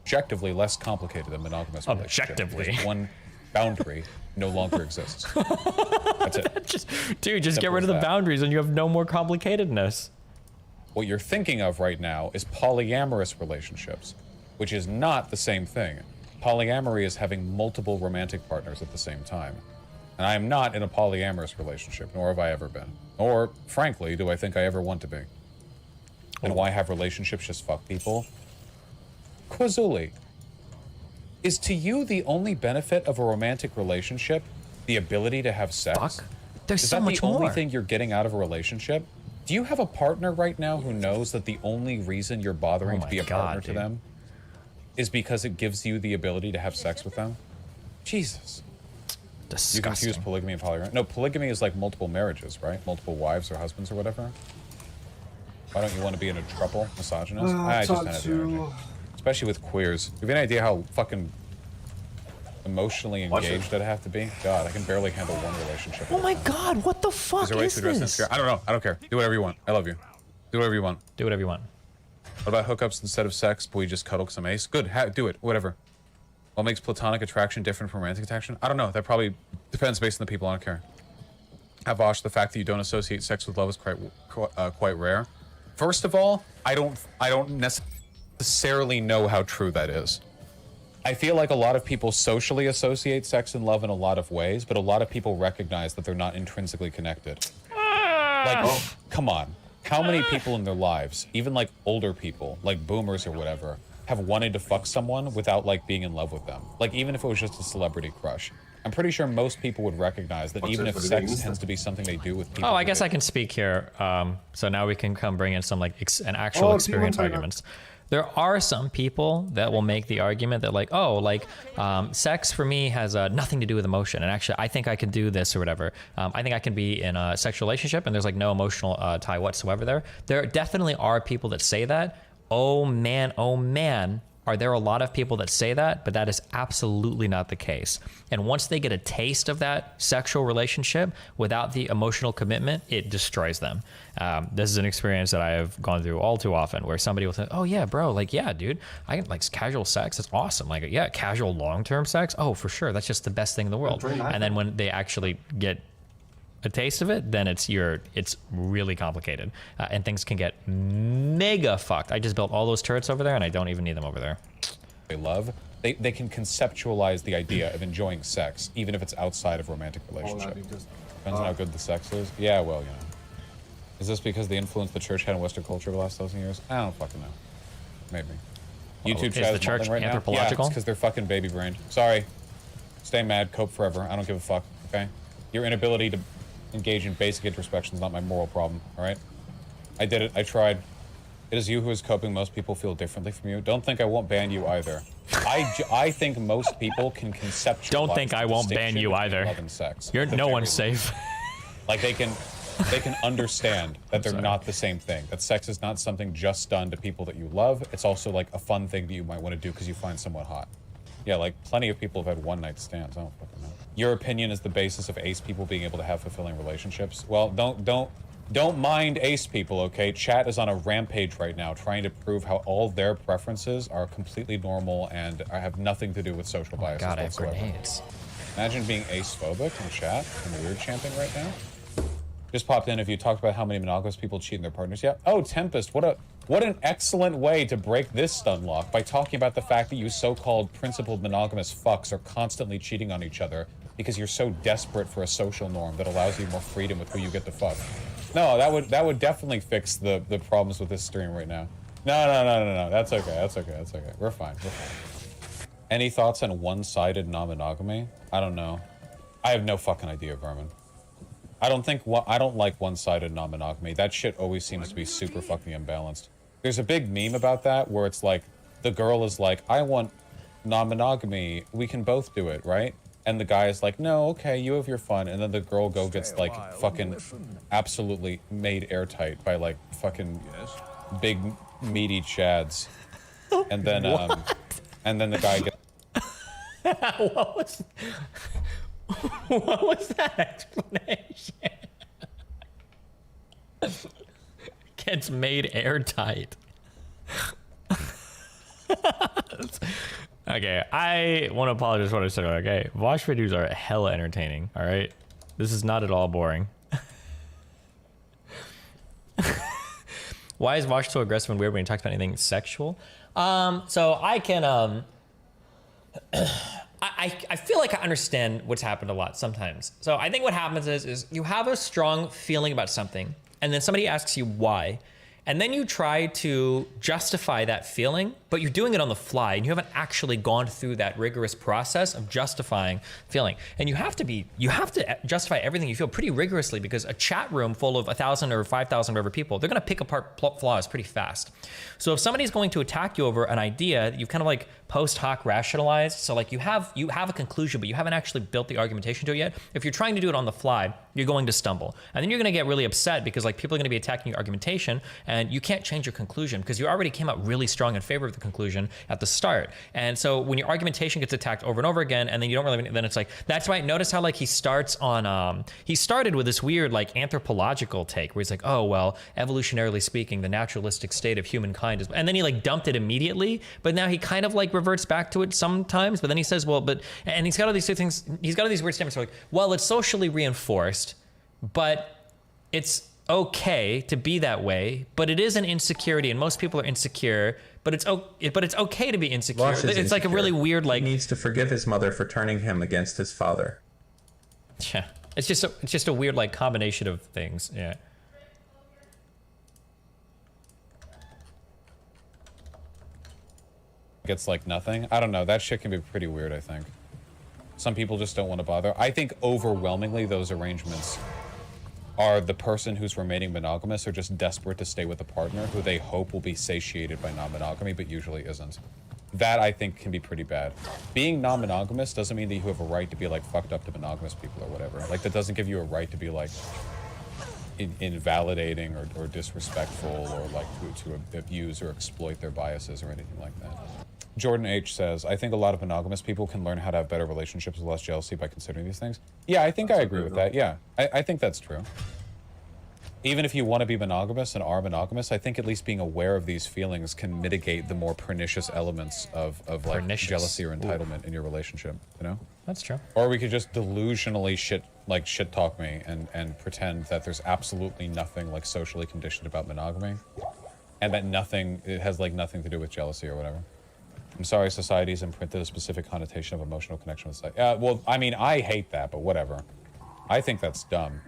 Objectively less complicated than monogamous relationships. Objectively. Because one boundary no longer exists. That's it. Just Simple get rid of the as that. boundaries and you have no more complicatedness. What you're thinking of right now is polyamorous relationships, which is not the same thing. Polyamory is having multiple romantic partners at the same time. And I am not in a polyamorous relationship, nor have I ever been. Or, frankly, do I think I ever want to be. And why have relationships just fuck people? Kwazuli, is to you the only benefit of a romantic relationship the ability to have sex? Fuck. There's Is so that much the only more. thing you're getting out of a relationship? Do you have a partner right now who knows that the only reason you're bothering to be a partner to them is because it gives you the ability to have sex with them? Jesus. Disgusting. You confuse polygamy and polyamory. No, polygamy is like multiple marriages, right? Multiple wives or husbands or whatever. Why don't you want to be in a triple misogynist? I just don't have the energy. Especially with queers. Do you have any idea how fucking emotionally engaged I'd have to be? God, I can barely handle one relationship. Oh my god, what the fuck Is there a way is to address this? this? I don't know. I don't care. Do whatever you want. I love you. Do whatever you want. Do whatever you want. What about hookups instead of sex? But we just cuddle some ace? Good. Do it. Whatever. What makes platonic attraction different from romantic attraction? I don't know. That probably depends based on the people. I don't care. Havosh, the fact that you don't associate sex with love is quite rare. First of all, I don't necessarily know how true that is. I feel like a lot of people socially associate sex and love in a lot of ways, but a lot of people recognize that they're not intrinsically connected. Like, come on. How many people in their lives, even like older people, like boomers or whatever, have wanted to fuck someone without like being in love with them? Like, even if it was just a celebrity crush. I'm pretty sure most people would recognize that even if sex tends to be something they do with people. Oh, I guess I can speak here. So now we can come bring in some like an actual experience arguments. There are some people that will make the argument that like, oh, like sex for me has nothing to do with emotion. And actually, I think I can do this or whatever. I think I can be in a sexual relationship and there's like no emotional tie whatsoever there. There definitely are people that say that. Oh man, are there a lot of people that say that? But that is absolutely not the case. And once they get a taste of that sexual relationship without the emotional commitment, it destroys them. This is an experience that I have gone through all too often where somebody will say, oh yeah, bro, like, yeah, dude, I like casual sex. It's awesome. Like, yeah, casual long-term sex. Oh, for sure. That's just the best thing in the world. And then when they actually get a taste of it, then it's really complicated, and things can get mega fucked. I just built all those turrets over there, and I don't even need them over there. They love. They can conceptualize the idea of enjoying sex, even if it's outside of romantic relationship. Depends on how good the sex is. Yeah, well, you know. Is this because the influence the church had in Western culture over the last 1,000 years? I don't fucking know. Maybe. YouTube chat is the church right anthropological? Now? Yeah, because they're fucking baby brained. Sorry. Stay mad. Cope forever. I don't give a fuck. Okay. Your inability to engage in basic introspection is not my moral problem, all right? I did it. I tried. It is you who is coping. Most people feel differently from you. Don't think I won't ban you either. I think most people can conceptualize. Don't think I won't ban you either. Love and sex. You're no one's safe. Like they can understand that they're not the same thing. That sex is not something just done to people that you love. It's also like a fun thing that you might want to do because you find someone hot. Yeah, like plenty of people have had one night stands. I don't fucking know. Your opinion is the basis of ace people being able to have fulfilling relationships. Well, don't mind ace people, okay? Chat is on a rampage right now, trying to prove how all their preferences are completely normal and have nothing to do with social biases God, I have whatsoever. grenades. Imagine being ace phobic in chat and weird champing right now. Just popped in. If you talked about how many monogamous people cheat in their partners, yeah. Oh, Tempest, what an excellent way to break this stun lock by talking about the fact that you so-called principled monogamous fucks are constantly cheating on each other because you're so desperate for a social norm that allows you more freedom with who you get to fuck. No, that would definitely fix the problems with this stream right now. No. That's okay. We're fine. Any thoughts on one-sided non-monogamy? I don't know. I have no fucking idea, Vermin. I don't like one-sided non-monogamy. That shit always seems to be super fucking imbalanced. There's a big meme about that where it's like, the girl is like, I want non-monogamy. We can both do it, right? And the guy is like, no, okay, you have your fun. And then the girl gets like fucking absolutely made airtight by like fucking big meaty chads. And then the guy gets What was that explanation? Gets made airtight. Okay, I want to apologize for what I said. Okay, Vosh videos are hella entertaining. All right, this is not at all boring. Why is Vosh so aggressive and weird when he talks about anything sexual? So I can I feel like I understand what's happened a lot sometimes. So I think what happens is you have a strong feeling about something, and then somebody asks you why, and then you try to justify that feeling, but you're doing it on the fly, and you haven't actually gone through that rigorous process of justifying feeling. And you have to justify everything you feel pretty rigorously, because a chat room full of 1,000 or 5,000 whatever people, they're gonna pick apart flaws pretty fast. So if somebody's going to attack you over an idea that you've kind of like post hoc rationalized, so like you have a conclusion, but you haven't actually built the argumentation to it yet. If you're trying to do it on the fly, you're going to stumble. And then you're gonna get really upset because like people are gonna be attacking your argumentation, and you can't change your conclusion because you already came out really strong in favor of the conclusion at the start. And so when your argumentation gets attacked over and over again, and then you don't really, then it's like, that's why, notice how like he started with this weird like anthropological take where he's like, oh, well, evolutionarily speaking, the naturalistic state of humankind is, and then he like dumped it immediately, but now he kind of like reverts back to it sometimes, but then he says, well, and he's got all these things, he's got all these weird statements like, well, it's socially reinforced, but it's okay to be that way, but it is an insecurity, and most people are insecure, but it's okay to be insecure. Vosh is it's insecure. like a really weird like. He needs to forgive his mother for turning him against his father. Yeah, it's just a weird like combination of things. Yeah. gets like nothing. I don't know. That shit can be pretty weird, I think. Some people just don't want to bother. I think overwhelmingly those arrangements are the person who's remaining monogamous or just desperate to stay with a partner who they hope will be satiated by non-monogamy, but usually isn't. That, I think, can be pretty bad. Being non-monogamous doesn't mean that you have a right to be, like, fucked up to monogamous people or whatever. Like, that doesn't give you a right to be, like, invalidating or disrespectful or, like, to abuse or exploit their biases or anything like that. Jordan H. says, I think a lot of monogamous people can learn how to have better relationships with less jealousy by considering these things. Yeah, I think I agree with that. Yeah, I think that's true. Even if you want to be monogamous and are monogamous, I think at least being aware of these feelings can mitigate the more pernicious elements of like jealousy or entitlement in your relationship, you know? That's true. Or we could just delusionally shit talk me and pretend that there's absolutely nothing like socially conditioned about monogamy and that it has like nothing to do with jealousy or whatever. I'm sorry, society's imprinted a specific connotation of emotional connection with sex. Well, I mean, I hate that, but whatever. I think that's dumb.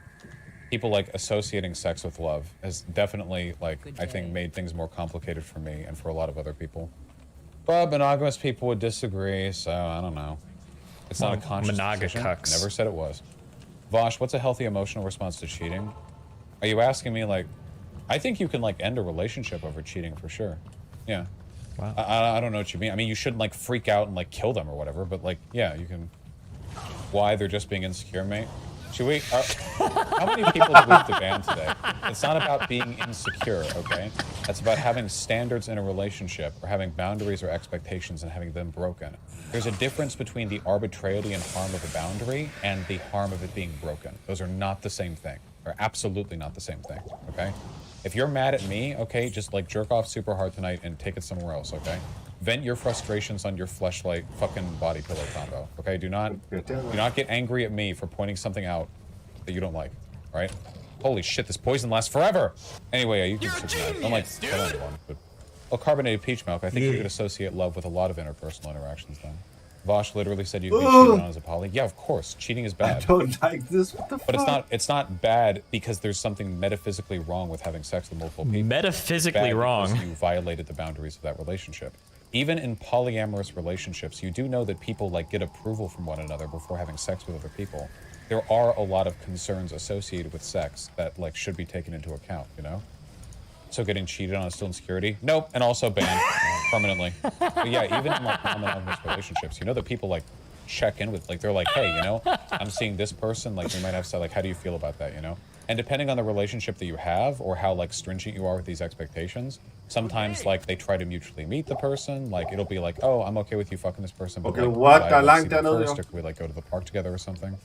People like associating sex with love has definitely, like, I think made things more complicated for me and for a lot of other people. But monogamous people would disagree, so I don't know. It's not a conscious decision. Never said it was. Vosh, what's a healthy emotional response to cheating? Are you asking me, like, I think you can, like, end a relationship over cheating for sure. Yeah. Wow. I don't know what you mean. I mean, you shouldn't, like, freak out and, like, kill them or whatever, but, like, yeah, you can. Why? They're just being insecure, mate? Should we, how many people do we have to ban today? It's not about being insecure, okay? It's about having standards in a relationship or having boundaries or expectations and having them broken. There's a difference between the arbitrarity and harm of a boundary and the harm of it being broken. Those are not the same thing. They're absolutely not the same thing, okay? If you're mad at me, okay, just like jerk off super hard tonight and take it somewhere else, okay? Vent your frustrations on your fleshlight fucking body pillow combo, okay? Do not get angry at me for pointing something out that you don't like, right? Holy shit, this poison lasts forever! Anyway, you can don't like kill anyone, but... Well, carbonated peach milk, I think you could associate love with a lot of interpersonal interactions then. Vosh literally said you'd be cheated on as a poly. Yeah, of course, cheating is bad. I don't like this, what the fuck? But it's not bad because there's something metaphysically wrong with having sex with multiple people. Metaphysically wrong? Because you violated the boundaries of that relationship. Even in polyamorous relationships, you do know that people like get approval from one another before having sex with other people. There are a lot of concerns associated with sex that like should be taken into account, you know? So getting cheated on is still insecurity? Nope, and also banned permanently. But yeah, even in like non-monogamous relationships, you know that people like check in with, like they're like, hey, you know, I'm seeing this person, like we might have said, like, how do you feel about that, you know? And depending on the relationship that you have or how like stringent you are with these expectations, sometimes like they try to mutually meet the person, like it'll be like, oh, I'm okay with you fucking this person, but okay, like, what? I like that first, or can we like go to the park together or something?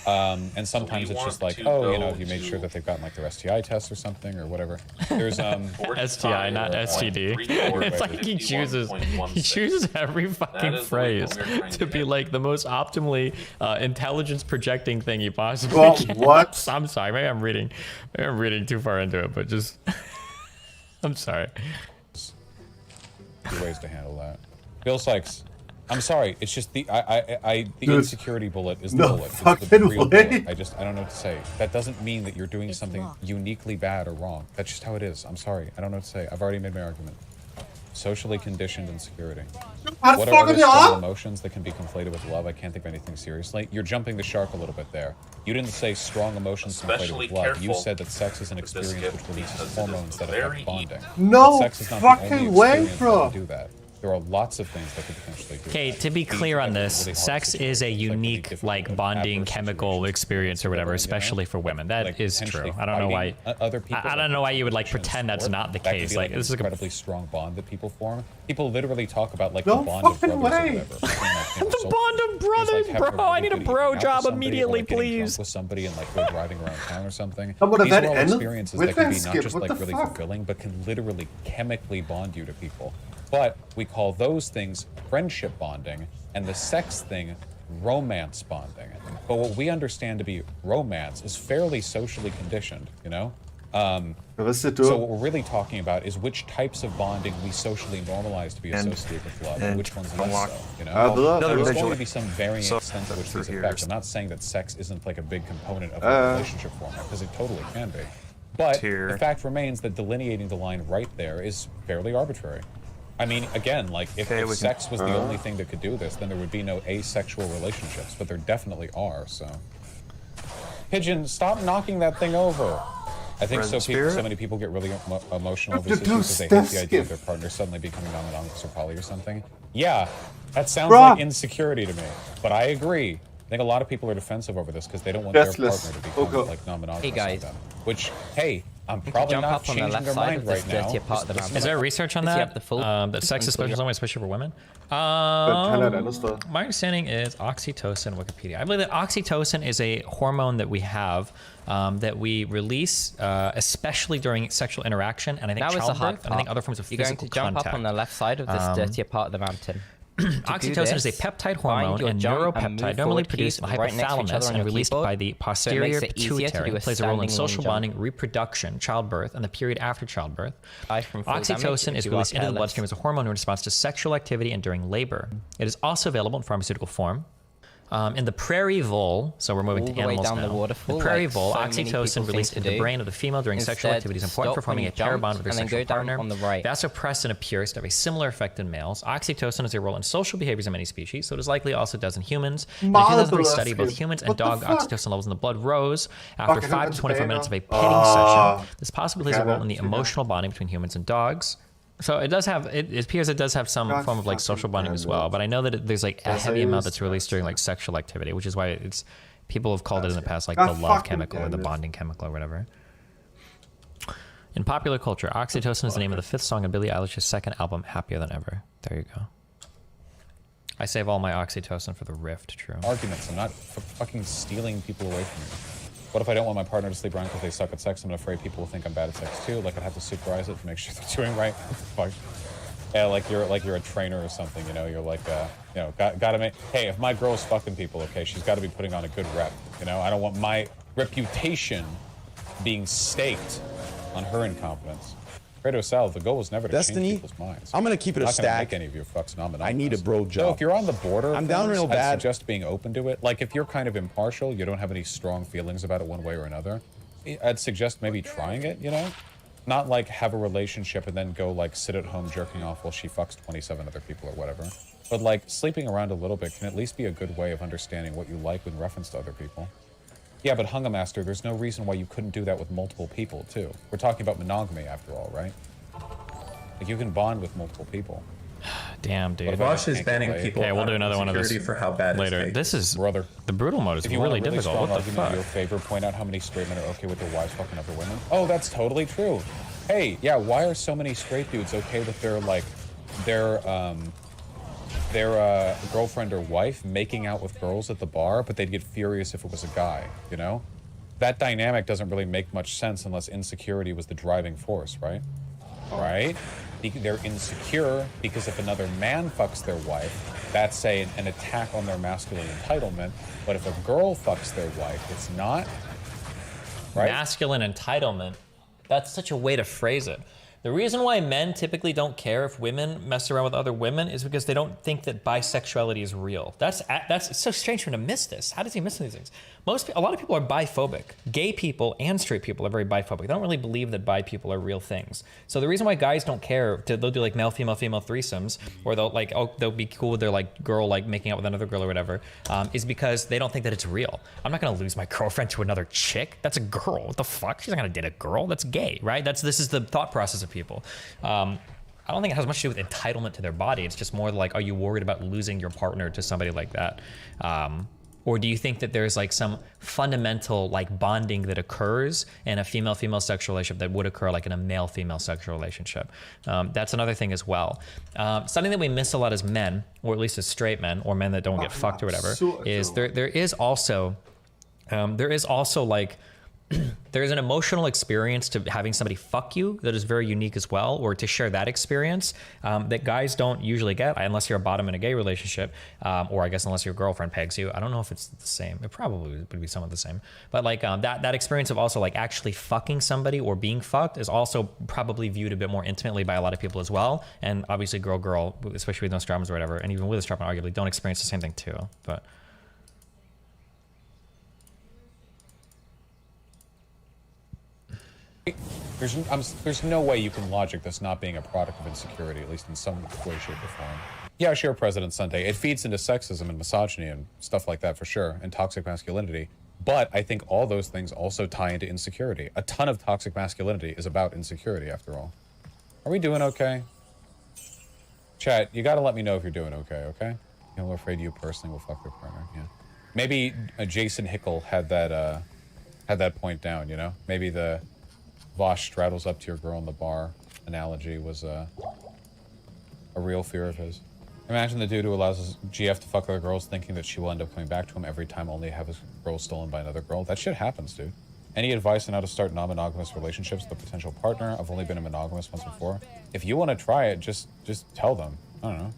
And sometimes it's just like, oh, you know, you made sure that they've gotten like their STI test or something or whatever. There's STI, not STD. It's like he chooses every fucking phrase to be like the most optimally intelligence projecting thing you possibly can. What? I'm sorry, maybe I'm reading too far into it, but just I'm sorry. Ways to handle that. Bill Sykes, I'm sorry. It's just the Dude, insecurity bullet is the bullet. It's the real bullet. I don't know what to say. That doesn't mean that you're doing something uniquely bad or wrong. That's just how it is. I'm sorry. I don't know what to say. I've already made my argument. Socially conditioned insecurity. What are other strong emotions that can be conflated with love? I can't think of anything seriously. You're jumping the shark a little bit there. You didn't say strong emotions conflated with love. You said that sex is an experience which releases hormones that affect bonding. No sex is not fucking way, bro. Do that. There are lots of things that could potentially do. Okay, to be clear on this, sex is a unique, like, bonding chemical experience or whatever, especially for women. That is true. I don't know why. I don't know why you would like pretend that's not the case. Like, this is an incredibly strong bond that people form. People literally talk about like no the bond of brothers or whatever. The bond of brothers, bro. I need a bro job immediately, please. With somebody and like go driving around town or something. These are all experiences that can be not just what like really fulfilling, but can literally chemically bond you to people. But we call those things friendship bonding and the sex thing romance bonding. But what we understand to be romance is fairly socially conditioned, you know? So what we're really talking about is which types of bonding we socially normalize to be associated with love and which ones less so, you know? There's going to be some varying extent to which these affect. I'm not saying that sex isn't like a big component of a relationship format, because it totally can be. But the fact remains that delineating the line right there is fairly arbitrary. I mean, again, like, if sex was the only thing that could do this, then there would be no asexual relationships, but there definitely are, so. Pigeon, stop knocking that thing over. I think Red so many people get really emotional over this because they hate the idea of their partner suddenly becoming non-monogamous or poly or something. Yeah, that sounds like insecurity to me, but I agree. I think a lot of people are defensive over this because they don't want their partner to become like non-monogamous. Hey guys. Like them. Which, hey, I'm probably not changing their mind right now. Is there research on that? That sex is special, especially for women? My understanding is oxytocin, Wikipedia. I believe that oxytocin is a hormone that we have that we release, especially during sexual interaction, and I think childbirth, and I think other forms of physical contact. You going to jump up on the left side of this dirtier part of the mountain. Oxytocin is a peptide hormone and neuropeptide normally produced in the hypothalamus and released by the posterior pituitary. It plays a role in social bonding, reproduction, childbirth, and the period after childbirth. Oxytocin is released into the bloodstream as a hormone in response to sexual activity and during labor. It is also available in pharmaceutical form. In the prairie vole, so we're moving to animals now. The prairie vole, oxytocin released into the brain of the female during sexual activity is important for forming a pair bond with their sexual partner. Vasopressin appears to have a similar effect in males. Oxytocin has a role in social behaviors in many species, so it likely also does in humans. In a 2003 study, both humans and dog oxytocin levels in the blood rose after 5 to 24 minutes of a petting session. This possibly plays a role in the emotional bonding between humans and dogs. So it does have, it appears it does have some form of like social bonding as well, but I know that there's like a heavy amount that's released during like sexual activity, which is why it's, people have called it in the past like the love chemical or the bonding chemical or whatever. In popular culture, Oxytocin is the name of the 5th song in Billie Eilish's 2nd album, Happier Than Ever. There you go. I save all my Oxytocin for the Rift, true. Arguments, I'm not fucking stealing people away from me. What if I don't want my partner to sleep around because they suck at sex? I'm afraid people will think I'm bad at sex too. Like I'd have to supervise it to make sure they're doing right. Fuck. Yeah, like you're a trainer or something. You know, you're like, you know, gotta make. Hey, if my girl's fucking people, okay, she's got to be putting on a good rep. You know, I don't want my reputation being staked on her incompetence. Fredo Sal, the goal was never to change people's minds. I'm gonna keep it a stack. I'm not gonna stack. make any of your fucks nominated. I need a bro job. So if you're on the border, I'm down real bad. I'd suggest being open to it. Like if you're kind of impartial, you don't have any strong feelings about it one way or another, I'd suggest maybe trying it, you know? Not like have a relationship and then go like sit at home jerking off while she fucks 27 other people or whatever. But like sleeping around a little bit can at least be a good way of understanding what you like in reference to other people. Yeah, but Hunga Master, there's no reason why you couldn't do that with multiple people too. We're talking about monogamy after all, right? Like you can bond with multiple people. Damn, dude. Vosh is banning people. Okay, we'll do another one of this for how bad later. it's This is brother. The brutal mode is if you really want a really difficult. strong What the argument fuck? in your favor, point out how many straight men are okay with their wives fucking other women. Oh, that's totally true. Hey, yeah, why are so many straight dudes okay with their like their girlfriend or wife making out with girls at the bar, but they'd get furious if it was a guy, you know? That dynamic doesn't really make much sense unless insecurity was the driving force, right? Right? They're insecure because if another man fucks their wife, that's, say, an attack on their masculine entitlement. But if a girl fucks their wife, it's not. Right? Masculine entitlement. That's such a way to phrase it. The reason why men typically don't care if women mess around with other women is because they don't think that bisexuality is real. That's it's so strange for him to miss this. How does he miss these things? A lot of people are biphobic. Gay people and straight people are very biphobic. They don't really believe that bi people are real things. So the reason why guys don't care, they'll do like male, female, female threesomes, or they'll be cool with their like girl like making out with another girl or whatever, is because they don't think that it's real. I'm not gonna lose my girlfriend to another chick. That's a girl. What the fuck? She's not gonna date a girl. That's gay, right? This is the thought process of people. I don't think it has much to do with entitlement to their body. It's just more like, are you worried about losing your partner to somebody like that? Or do you think that there's like some fundamental like bonding that occurs in a female-female sexual relationship that would occur like in a male-female sexual relationship? That's another thing as well. Something that we miss a lot as men, or at least as straight men, or men that don't get fucked or whatever, is there is also like, there's an emotional experience to having somebody fuck you that is very unique as well, or to share that experience that guys don't usually get unless you're a bottom in a gay relationship, or I guess unless your girlfriend pegs you. I don't know if it's the same. It probably would be somewhat the same. But like that experience of also like actually fucking somebody or being fucked is also probably viewed a bit more intimately by a lot of people as well. And obviously girl, especially with Nostradamus or whatever, and even with Nostradamus arguably don't experience the same thing too. But there's no way you can logic this not being a product of insecurity, at least in some way, shape, or form. Yeah, sure, President Sunday. It feeds into sexism and misogyny and stuff like that for sure, and toxic masculinity. But I think all those things also tie into insecurity. A ton of toxic masculinity is about insecurity, after all. Are we doing okay? Chat, you gotta let me know if you're doing okay, okay? You know, we're afraid you personally will fuck their partner, yeah. Maybe Jason Hickel had that point down, you know? Maybe the Vosh straddles up to your girl in the bar analogy was a real fear of his. Imagine the dude who allows his GF to fuck other girls thinking that she will end up coming back to him every time, only to have his girl stolen by another girl. That shit happens, dude. Any advice on how to start non-monogamous relationships with a potential partner? I've only been a monogamous once before. If you want to try it, just tell them. I don't know.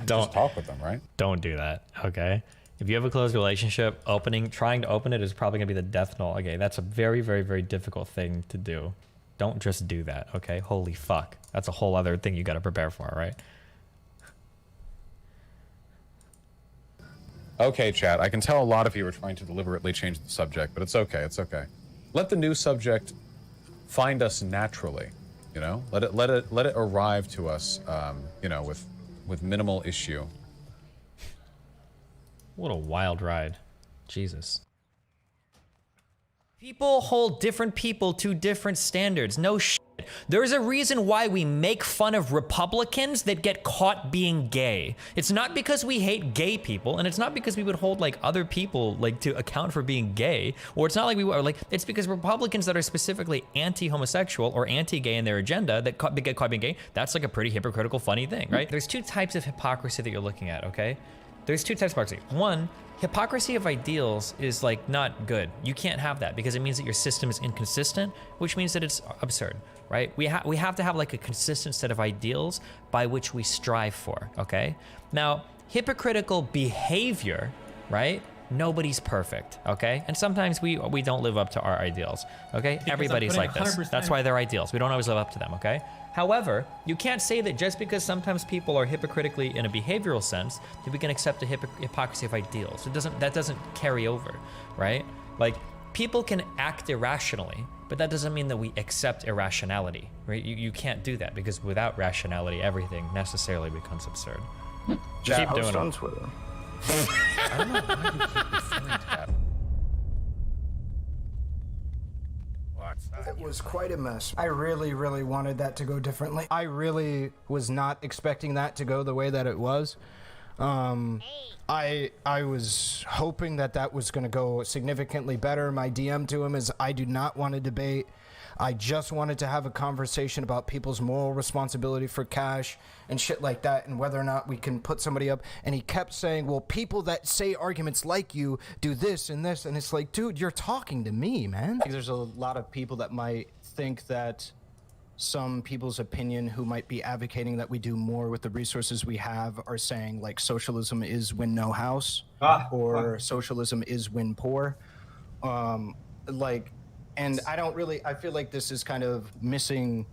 Just talk with them, right? Don't do that, okay? If you have a closed relationship, trying to open it is probably gonna be the death knell. Okay, that's a very, very, very difficult thing to do. Don't just do that, okay? Holy fuck. That's a whole other thing you gotta prepare for, right? Okay, chat, I can tell a lot of you are trying to deliberately change the subject, but it's okay, it's okay. Let the new subject find us naturally, you know? Let it arrive to us, you know, with minimal issue. What a wild ride. Jesus. People hold different people to different standards. No shit. There's a reason why we make fun of Republicans that get caught being gay. It's not because we hate gay people, and it's not because we would hold like other people like to account for being gay, or it's not like we are like, it's because Republicans that are specifically anti-homosexual or anti-gay in their agenda that get caught being gay, that's like a pretty hypocritical, funny thing, right? There's two types of hypocrisy that you're looking at, okay? There's two types of hypocrisy. One, hypocrisy of ideals is like not good. You can't have that because it means that your system is inconsistent, which means that it's absurd, right? We have to have like a consistent set of ideals by which we strive for, okay? Now, hypocritical behavior, right? Nobody's perfect, okay? And sometimes we don't live up to our ideals, okay? Because Everybody's like this. 100%. That's why they're ideals. We don't always live up to them, okay? However, you can't say that just because sometimes people are hypocritically in a behavioral sense that we can accept a hypocrisy of ideals. That doesn't carry over, right? Like, people can act irrationally, but that doesn't mean that we accept irrationality, right? You can't do that because without rationality, everything necessarily becomes absurd. Just keep doing it. Twitter. I don't know why you keep referring to that. It was quite a mess. I really, really wanted that to go differently. I really was not expecting that to go the way that it was. I was hoping that that was going to go significantly better. My DM to him is, I do not want to debate. I just wanted to have a conversation about people's moral responsibility for cash and shit like that, and whether or not we can put somebody up. And he kept saying, well, people that say arguments like you do this and this. And it's like, dude, you're talking to me, man. There's a lot of people that might think that some people's opinion who might be advocating that we do more with the resources we have are saying like socialism is win no house or socialism is win poor. And I feel like this is kind of missing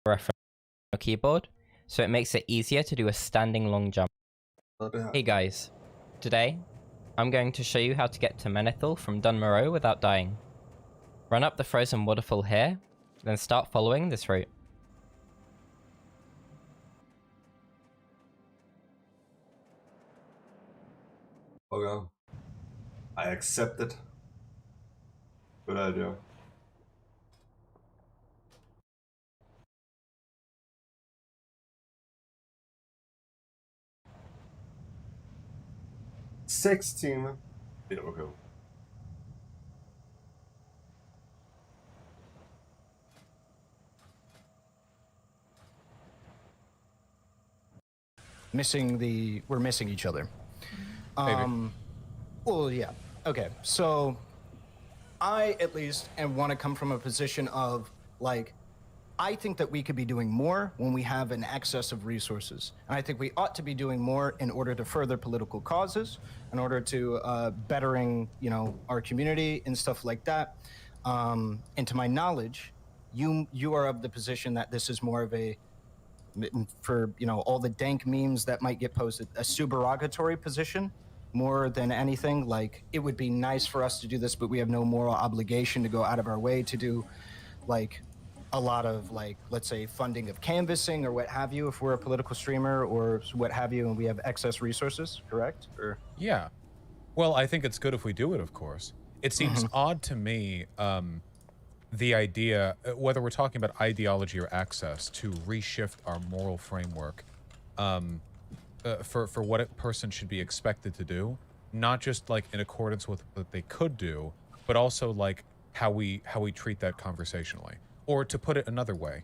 reference on your keyboard, so it makes it easier to do a standing long jump. Hey guys, today I'm going to show you how to get to Menethil from Dunmoreau without dying. Run up the frozen waterfall here, then start following this route. Okay. I accept it. Good idea. $16. Ja, okay. We're missing each other. Well, yeah. Okay. So I at least want to come from a position of like, I think that we could be doing more when we have an excess of resources. And I think we ought to be doing more in order to further political causes, in order to bettering, our community and stuff like that. And to my knowledge, you are of the position that this is more of a, for all the dank memes that might get posted, a subarogatory position more than anything. Like, it would be nice for us to do this, but we have no moral obligation to go out of our way to do like a lot of, like, let's say funding of canvassing or what have you if we're a political streamer or what have you and we have excess resources, correct? Or Yeah. Well, I think it's good if we do it, of course. It seems odd to me, the idea, whether we're talking about ideology or access, to reshift our moral framework for what a person should be expected to do, not just like in accordance with what they could do, but also like how we treat that conversationally. Or to put it another way,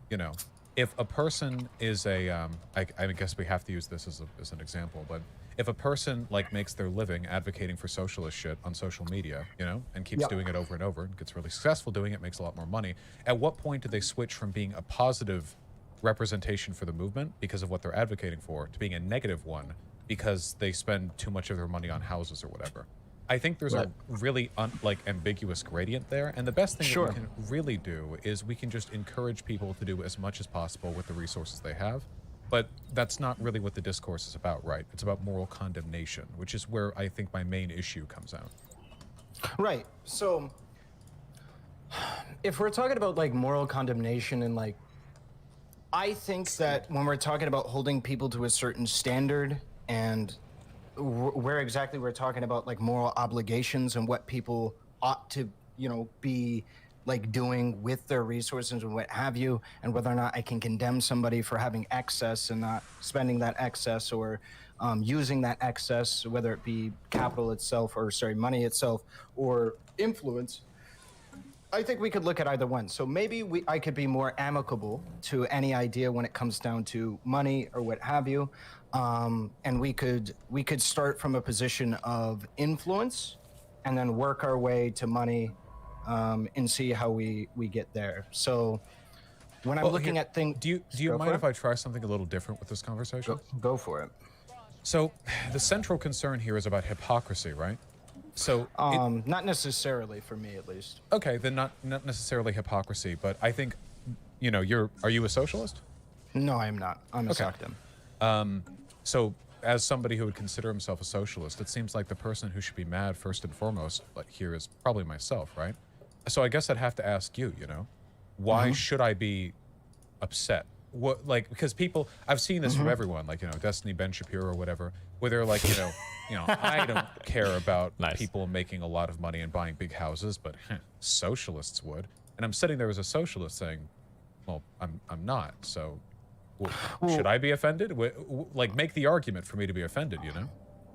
if a person is a, I guess we have to use this as an example, but if a person like makes their living advocating for socialist shit on social media, and keeps doing it over and over and gets really successful doing it, makes a lot more money, at what point do they switch from being a positive representation for the movement because of what they're advocating for to being a negative one because they spend too much of their money on houses or whatever? I think there's a really ambiguous gradient there, and the best thing that we can really do is we can just encourage people to do as much as possible with the resources they have. But that's not really what the discourse is about, right? It's about moral condemnation, which is where I think my main issue comes out. Right. So if we're talking about like moral condemnation and like, I think that when we're talking about holding people to a certain standard and where exactly we're talking about like moral obligations and what people ought to, be like doing with their resources and what have you, and whether or not I can condemn somebody for having excess and not spending that excess or using that excess, whether it be capital itself or money itself or influence. I think we could look at either one. So maybe I could be more amicable to any idea when it comes down to money or what have you. And we could start from a position of influence and then work our way to money and see how we get there. So when I'm looking at things... Do you mind if I try something a little different with this conversation? Go for it. So the central concern here is about hypocrisy, right? So not necessarily for me, at least. Okay, then not necessarily hypocrisy, but I think, are you a socialist? No, I am not. I'm a SOCDEM. So as somebody who would consider himself a socialist, it seems like the person who should be mad first and foremost here is probably myself, right? So I guess I'd have to ask you, why should I be upset? What, because people, I've seen this from everyone, Destiny, Ben Shapiro or whatever, where they're like, I don't care about people making a lot of money and buying big houses, but socialists would. And I'm sitting there as a socialist saying, well, I'm not, so should I be offended? Make the argument for me to be offended,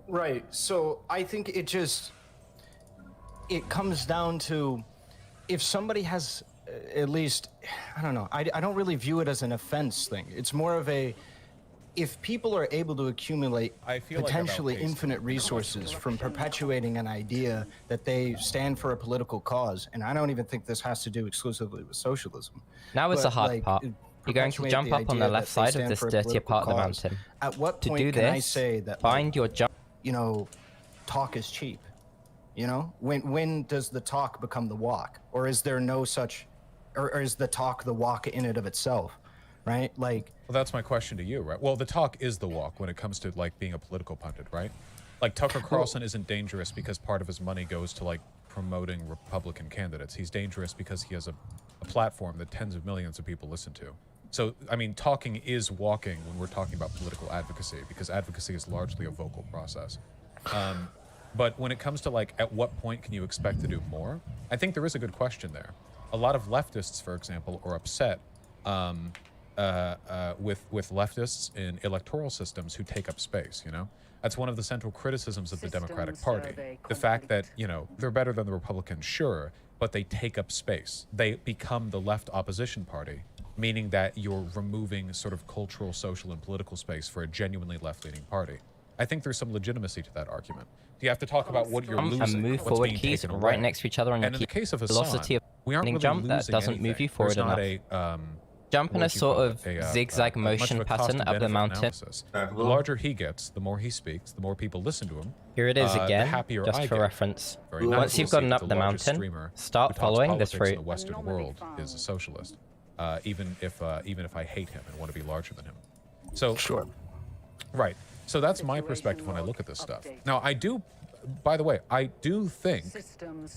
Right, so I think it comes down to, if somebody has at least, I don't know, I don't really view it as an offense thing. It's more of a, if people are able to accumulate potentially infinite resources from perpetuating an idea that they stand for a political cause, and I don't even think this has to do exclusively with socialism. Now is the hard part. You're going to jump up on the left side of this dirtier part of the mountain. At what point to do can this, I say that, find your jump? Talk is cheap. When does the talk become the walk? Or is there no such, or is the talk the walk in and of itself? right? Like, well, that's my question to you, right? Well, the talk is the walk when it comes to like being a political pundit, right? Like Tucker Carlson isn't dangerous because part of his money goes to like promoting Republican candidates. He's dangerous because he has a platform that tens of millions of people listen to. So, I mean, talking is walking when we're talking about political advocacy, because advocacy is largely a vocal process. But when it comes to like, at what point can you expect to do more? I think there is a good question there. A lot of leftists, for example, are upset with leftists in electoral systems who take up space, you know? That's one of the central criticisms of the Democratic Party. The fact that, you know, they're better than the Republicans, sure, but they take up space. They become the left opposition party, meaning that you're removing sort of cultural, social, and political space for a genuinely left-leaning party. I think there's some legitimacy to that argument. You have to talk about what you're losing, and move what's forward being keys taken right away. next to each other on your And in the case of velocity Hassan, of we aren't really jump that losing doesn't anything. move you forward There's not enough. Jump in a sort of zigzag motion pattern up the mountain. The larger he gets, the more he speaks, the more people listen to him. Here it is the again, happier just I for get. reference. Very Once nice. you've We'll see gotten that up the the largest mountain, streamer start who talks following this politics in route. the Western world is a socialist, even if I hate him and want to be larger than him. So sure, right. So that's my perspective when I look at this stuff. Now I do. By the way, I do think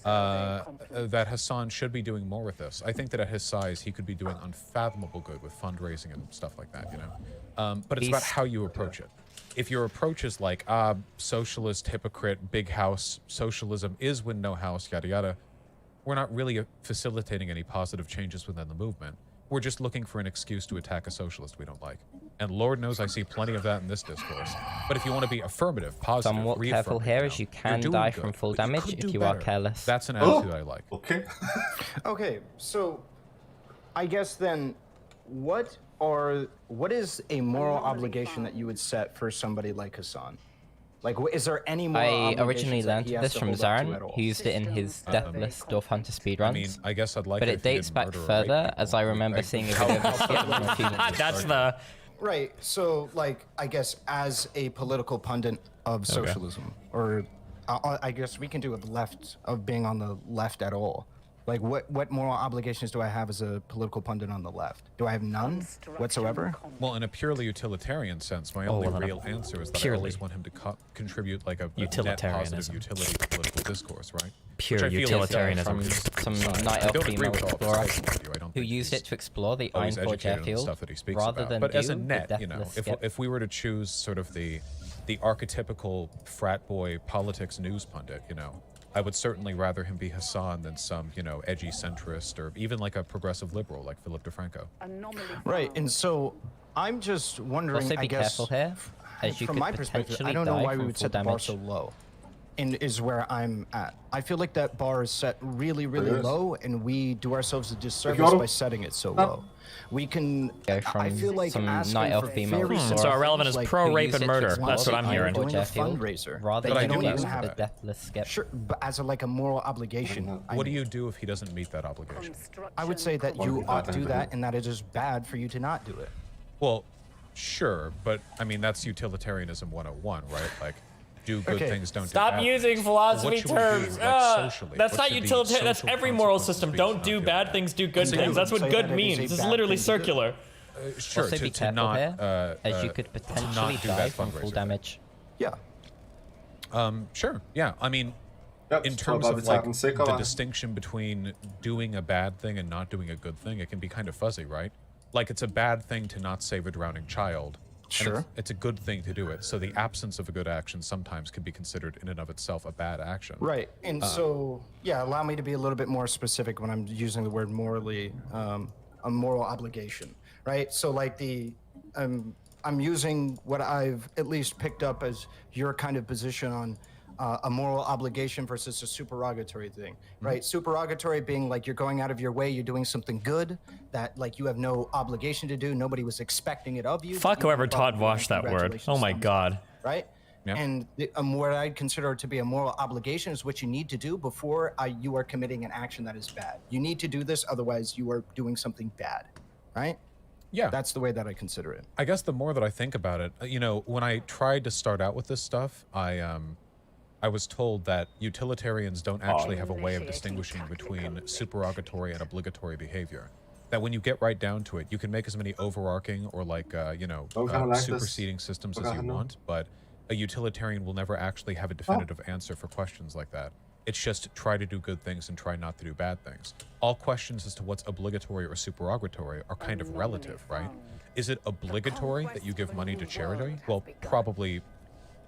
that Hassan should be doing more with this. I think that at his size, he could be doing unfathomable good with fundraising and stuff like that, you know? But it's about how you approach it. If your approach is like, socialist, hypocrite, big house, socialism is win no house, yada yada, we're not really facilitating any positive changes within the movement. We're just looking for an excuse to attack a socialist we don't like. And Lord knows I see plenty of that in this discourse. But if you want to be affirmative, positive, Somewhat careful reaffirming, here, you as know, you you're can doing die good, from full but you damage could if do you are better. careless. That's an attitude I like. Okay. Okay, so I guess then what is a moral obligation that you would set for somebody like Hassan? Like, is there any moral I obligations originally that learned he has this to from hold up to Zarin, at all? who used it in his Deathless Dwarf Hunter speedruns. I mean, I guess I'd like but it it if he dates didn't back murder or rape further, people. as I remember seeing a video of a skit from a few years That's the... Right, so, like, I guess as a political pundit of socialism, or I guess we can do it left, of being on the left at all. Like, what moral obligations do I have as a political pundit on the left? Do I have none whatsoever? Well, in a purely utilitarian sense, my only real answer is that I always want him to contribute like a net positive utility to political discourse, right? Pure Which I feel utilitarianism. From I Night don't Elf agree female with all the explorer sides of you. I don't who think used he's it to explore the always Ironforge educated on the airfield stuff that he speaks rather about. than But do as a the net, you know, Deathless if skip. if we were to choose sort of the archetypical frat boy politics news pundit, you know, I would certainly rather him be Hassan than some, you know, edgy centrist or even like a progressive liberal like Philip DeFranco. Right, and so I'm just wondering, Also I be guess, careful here, as you from could my perspective, I potentially don't know die why we from would full set the bar damage. so low, and is where I'm at. I feel like that bar is set really, really It is. low, and we do ourselves a If disservice you wanna- by setting it so low. We can. Go I from feel like some asking Night Elf for female very explorer So our relevant is like pro who rape used and it to murder. explore That's what the I'm hearing. doing Ironforge a airfield fundraiser rather that than you don't do even the have it. Deathless skip. Sure, but as a, like a moral obligation. What do you do if he doesn't meet that obligation? I would say that you ought to do that, and that it is bad for you to not do it. Well, sure, but I mean that's utilitarianism 101, right? Like, do good things, don't do Stop bad using things. philosophy What should we do, terms. like, socially? That's What not should the utilitarian. That's social every moral consequences system. be Don't for do not bad doing things, do good So you things. That's would what say good that it is means. a This is bad literally thing to do. circular. Sure, Also to be careful not, here, as you could to potentially not do die that from full fundraiser. damage. Yeah. Sure, yeah. I mean, Yep, in så terms var of vi like tagen sikker, the va? distinction between doing a bad thing and not doing a good thing, it can be kind of fuzzy, right? Like it's a bad thing to not save a drowning child. and Sure. it's a good thing to do it. So the absence of a good action sometimes can be considered in and of itself a bad action. Right. And so, yeah, allow me to be a little bit more specific when I'm using the word morally, a moral obligation, right? So, like I'm using what I've at least picked up as your kind of position on a moral obligation versus a supererogatory thing, right? Supererogatory being like you're going out of your way, you're doing something good that like you have no obligation to do, nobody was expecting it of you. Fuck but you whoever went taught above and Vosh that word. congratulations, Oh my thumbs up, god. right? Yeah. And what I'd consider to be a moral obligation is what you need to do before you are committing an action that is bad. You need to do this, otherwise you are doing something bad, right? Yeah. That's the way that I consider it. I guess the more that I think about it, you know, when I tried to start out with this stuff, I was told that utilitarians don't actually have a way of distinguishing between supererogatory and obligatory behavior. that when you get right down to it, you can make as many overarching or superseding systems as you want, but a utilitarian will never actually have a definitive answer for questions like that. It's just try to do good things and try not to do bad things. All questions as to what's obligatory or supererogatory are kind of relative, right? Is it obligatory that you give money to charity? Well, probably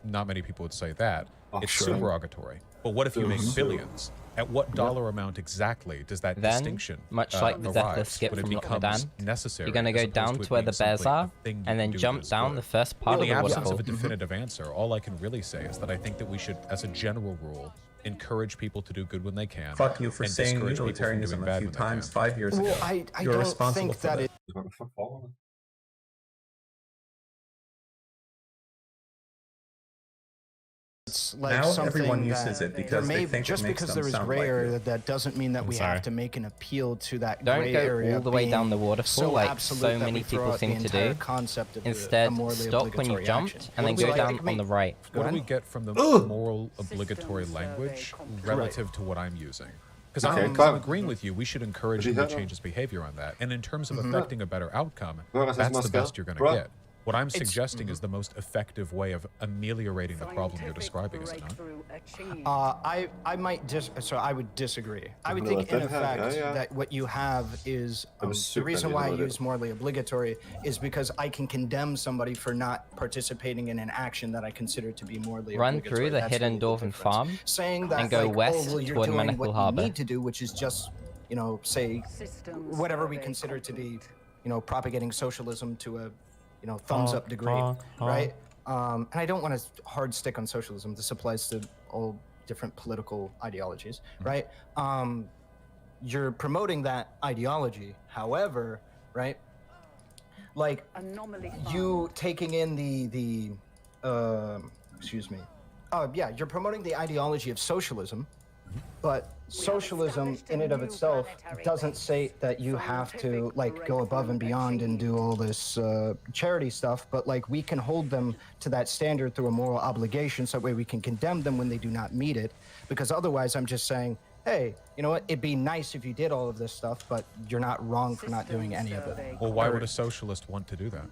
not many people would say that. It's supererogatory. But what if you make billions? At what dollar amount exactly does that distinction much like the deathless skip from Lockdown, necessary? you're going to go down to where the bears are, and then jump down the first part of the absence waterfall. of a definitive answer, all I can really say is that I think that we should, as a general rule, encourage people to do good when they can. Fuck you for and saying discourage people from utilitarianism doing a bad few when they times can. 5 years ago. Well, I You're don't responsible think for that that. it. It's like Now something everyone that uses it there because may, they think just it makes because them there is sound gray like area, you. that doesn't mean that we sorry. have to make an appeal to that Don't gray go area all the way being down the waterfall like absolute so that many we throw people out seem the to entire do. concept of Instead, a morally stop when you obligatory jumped action. and then What go do we down like- on the right. What do we get from the moral obligatory language relative to what I'm using? Because I'm agreeing with you, we should encourage him to change his behavior on that. And in terms of affecting a better outcome, that's the best you're going to get. What I'm suggesting is the most effective way of ameliorating the problem you're describing, is it not? I might I would disagree. I would think in effect that what you have is the reason why I use morally obligatory is because I can condemn somebody for not participating in an action that I consider to be morally Run obligatory. through the That's hidden really the Dwarven difference. farm Saying that and go like, west oh, well, you're toward doing Manethil what Harbor. you need to do, which is just, say whatever we consider to be, propagating socialism to a thumbs up degree, right? And I don't want to hard stick on socialism. This applies to all different political ideologies, right? You're promoting that ideology. However, right? Like you taking in you're promoting the ideology of socialism, but socialism in and of itself doesn't say that you have to go above and beyond and do all this charity stuff, but we can hold them to that standard through a moral obligation, so that way we can condemn them when they do not meet it, because otherwise I'm just saying, hey, you know what, it'd be nice if you did all of this stuff, but you're not wrong for not doing any of it. Well, why would a socialist want to do that?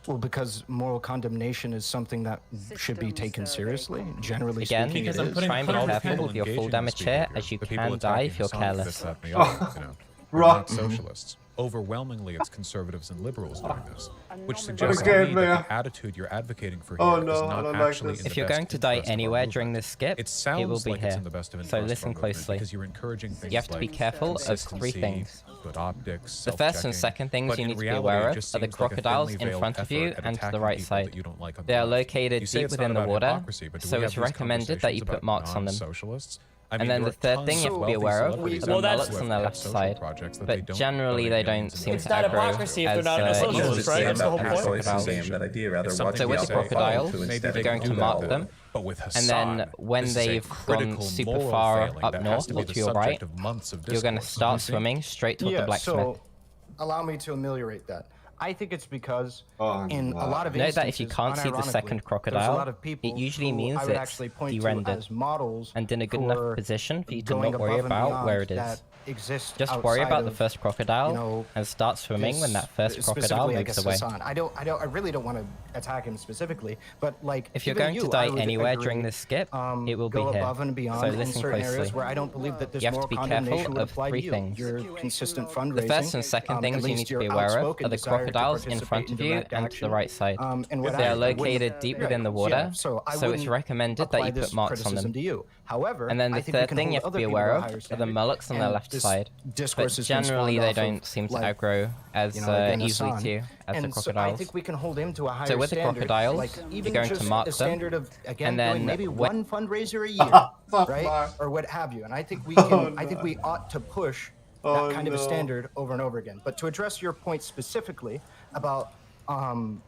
Well, because moral condemnation is something that should be taken seriously. Generally Again, speaking, it is. try and be all the careful people with your full engaging in damage this here, behavior, as you the people can die if you're attacking careless. this, that, and the other, they're not socialists. Overwhelmingly, it's conservatives and liberals doing this, which suggests to me that the attitude you're advocating for here is not actually in the If you're best going to die interest of our anywhere movement. during this skip, It sounds it will be like here. it's in the best of So interest listen of our movement closely. because you're encouraging things You have to be like careful of three consistency, things. good optics, The first and self-checking, second things but you in need to be reality, aware it of just are the seems like a crocodiles thinly in veiled front of effort you at and to the attacking right people side. that you don't like on They are the left. located You say deep it's not within the about water, hypocrisy, but do so we it's have these recommended that you conversations put about marks on them. non-socialists? I And mean, then there the are third tons thing you have to be wealthy aware of celebrities are the on the mullets left on the that have left social side. projects that they But don't generally donate they millions don't and seem millions to of aggro dollars as Socialist, right? That's the whole point. crocodiles. That idea, rather It's watch So with the the alpha crocodiles, to you're instead going to do mark that. them. But with And then Hassan, when this is a they've critical gone super moral far failing up that has north to be or the to your right, subject of months of you're going to discourse. start You see? swimming straight toward the blacksmith. So allow me to ameliorate that. I think it's because in a lot of Note instances, that if you can't see the unironically, second there's a crocodile, lot of people it usually who means I would it's actually point to de-rendered as models and in a good for enough position for you to going not worry above and about beyond where it is. that exist Just worry outside about the of, first crocodile you know, and start swimming when that first crocodile specifically, I moves guess, away. Hassan. I really don't want to attack him specifically, but If you're even going to you, die I would anywhere agree, during this skip, it will be go here. above and beyond So in listen certain closely. areas where I don't believe that this You have to moral be condemnation careful would of apply three to you. things. Your consistent fundraising. The first and second at things you least need to your be aware of outspoken are the desire to crocodiles in participate front of you direct and to the action. right side. And what They I are wouldn't- located deep within the water, yeah, so I so it's wouldn't recommended that apply you this put marks on criticism them. to you. However, And then the I think we third can thing you hold have to be other people aware to a of higher are the standard, mullets on the and left this side. discourse But has been generally spawned they off of, don't seem to like, aggro as again, easily Hassan. to you as the And so I crocodiles. think we can hold him to a higher So with the standard, crocodiles, like you're even going to just mark a them, standard of again and then doing maybe when- one fundraiser a year, right, or what have you. And I think we can. I think we ought to push that kind of a standard over and over again. But to address your point specifically about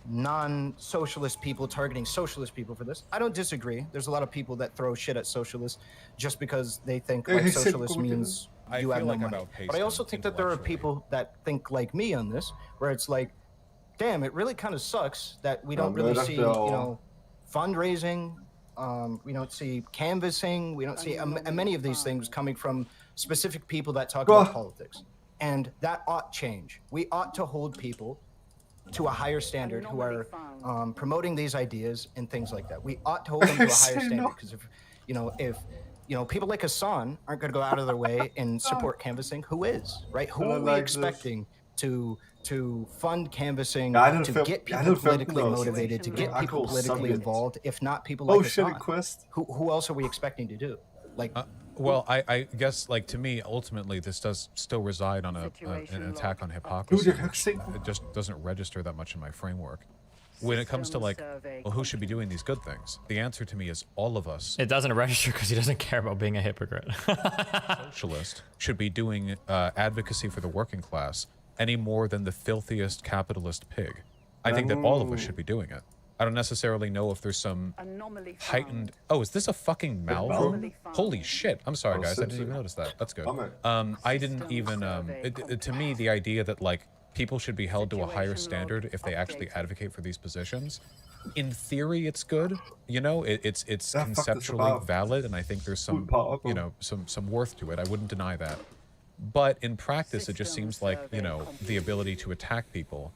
non-socialist people targeting socialist people for this, I don't disagree. There's a lot of people that throw shit at socialists just because they think like socialist means you have no money. But I also think that there are people that think like me on this, where it's like, damn, it really kind of sucks that we don't really see, fundraising. We don't see canvassing. We don't see many of these things coming from specific people that talk about politics. And that ought change. We ought to hold people to a higher standard who are promoting these ideas and things like that. We ought to hold them to a higher standard because if people like Hassan aren't going to go out of their way and support canvassing, who is, right? Who are we expecting to fund canvassing, to get people politically motivated, to get people politically involved, if not people like Hassan? Who else are we expecting to do? Well, I guess, like, to me, ultimately, this does still reside on an attack on hypocrisy. Which it just doesn't register that much in my framework. When it comes to, like, well, who should be doing these good things? The answer to me is all of us. It doesn't register because he doesn't care about being a hypocrite. Socialist should be doing advocacy for the working class any more than the filthiest capitalist pig. I think that all of us should be doing it. I don't necessarily know if there's some heightened... Oh, is this a fucking malroom? Holy shit. I'm sorry, guys. I didn't even notice that. That's good. I didn't even... to me, the idea that, like, people should be held to a higher standard if they actually advocate for these positions, in theory, it's good. You know, it's conceptually valid, and I think there's some, you know, some worth to it. I wouldn't deny that. But in practice, it just seems like, you know, the ability to attack people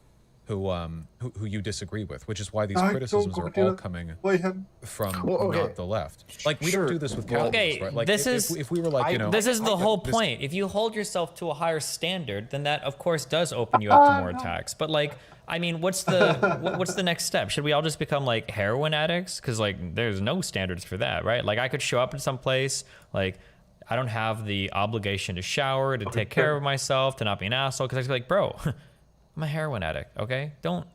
who you disagree with, which is why these criticisms are all coming from not the left. Like, we don't do this with capitalists, right? Like, if we were like, you know... This is the whole point. If you hold yourself to a higher standard, then that, of course, does open you up to more attacks. But, like, I mean, what's the next step? Should we all just become, like, heroin addicts? Because, like, there's no standards for that, right? Like, I could show up in some place, like... I don't have the obligation to shower, to take care of myself, to not be an asshole, because I could be like, bro... I'm a heroin addict, okay? Don't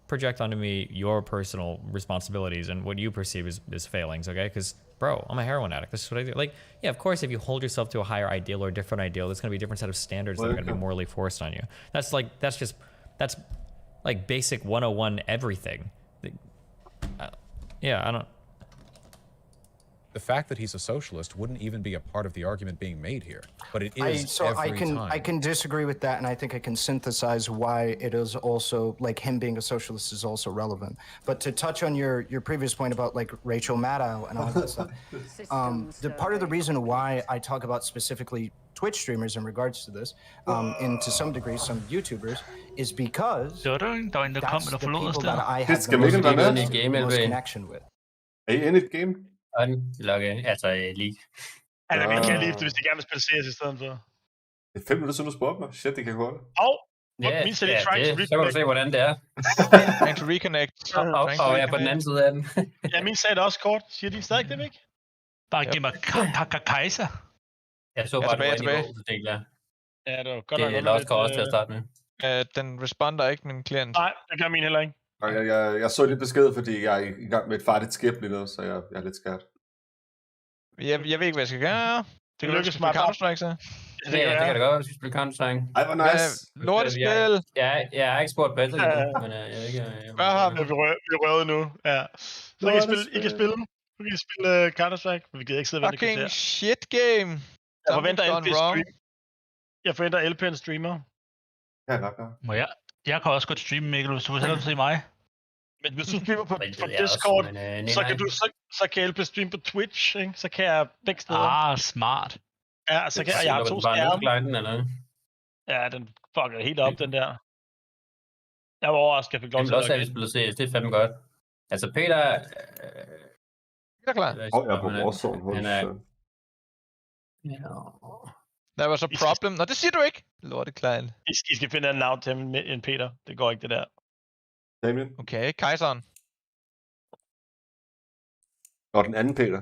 project onto me your personal responsibilities and what you perceive as failings, okay? Because, bro, I'm a heroin addict. This is what I do. Like, yeah, of course, if you hold yourself to a higher ideal or a different ideal, there's going to be a different set of standards that are going to be morally forced on you. That's like basic 101 everything. Yeah, I don't... The fact that he's a socialist wouldn't even be a part of the argument being made here, but it is every time. I can disagree with that, and I think I can synthesize why it is also, like, him being a socialist is also relevant. But to touch on your previous point about, like, Rachel Maddow and all that stuff, the part of the reason why I talk about specifically Twitch streamers in regards to this, and to some degree some YouTubers, is because that's the people that I have the most connection with. Er I in et game? Unlogge, altså League. Han er virkelig lige hvis de gerne vil spille CS i stedet for. Det er 5 minutter siden, du spurgte mig. Shit, det kan gå. Min ser lige trying to reconnect. Så kan du se, hvordan det er. Trying to reconnect. Og jeg er på den anden side af den. Ja, min sagde det også kort. Siger de stadig det, ikke? Bare giv mig kejser. Jeg så bare, tilbage. Ja, det var godt nok. Det er også kort til at starte med. Den responder ikke, min klient. Nej, det gør min heller ikke. Jeg så lidt besked, fordi jeg er i gang med et farligt skib lige nu, så jeg er lidt skært. Jeg ved ikke, hvad jeg skal gøre. Det kan lykkes mig Counter-Strike, så. Ja, det kan det godt, hvis vi spiller Counter-Strike. Ej, hvor nice. Lortespil. Jeg har ikke spurgt bedre endnu, men jeg ved ikke... Hvad har vi røvet nu? Ja. Så I kan spille Counter-Strike, men vi gider ikke sidde og vente. Fucking shit game. Jeg forventer LP en streamer. Ja, godt gøre. Må jeg kan også godt streame, Mikkel, hvis du vil hellere se mig. Men hvis du streamer på Discord, så kan jeg LP streame på Twitch, ikke? Så kan jeg begge steder. Smart. Ja, så kan jeg har 2 skærme. Ja, den fucker helt op, den der. Jeg var overrasket, jeg fik lov til at også, at vi spiller CS, det er fandme godt. Altså, Peter er klar. Jeg er på Warzone. Der var så problem. Nå, det siger du ikke. Lorteklein. I skal finde en navn til en Peter. Det går ikke, det der. Damien. Okay, kejseren. Og den anden Peter.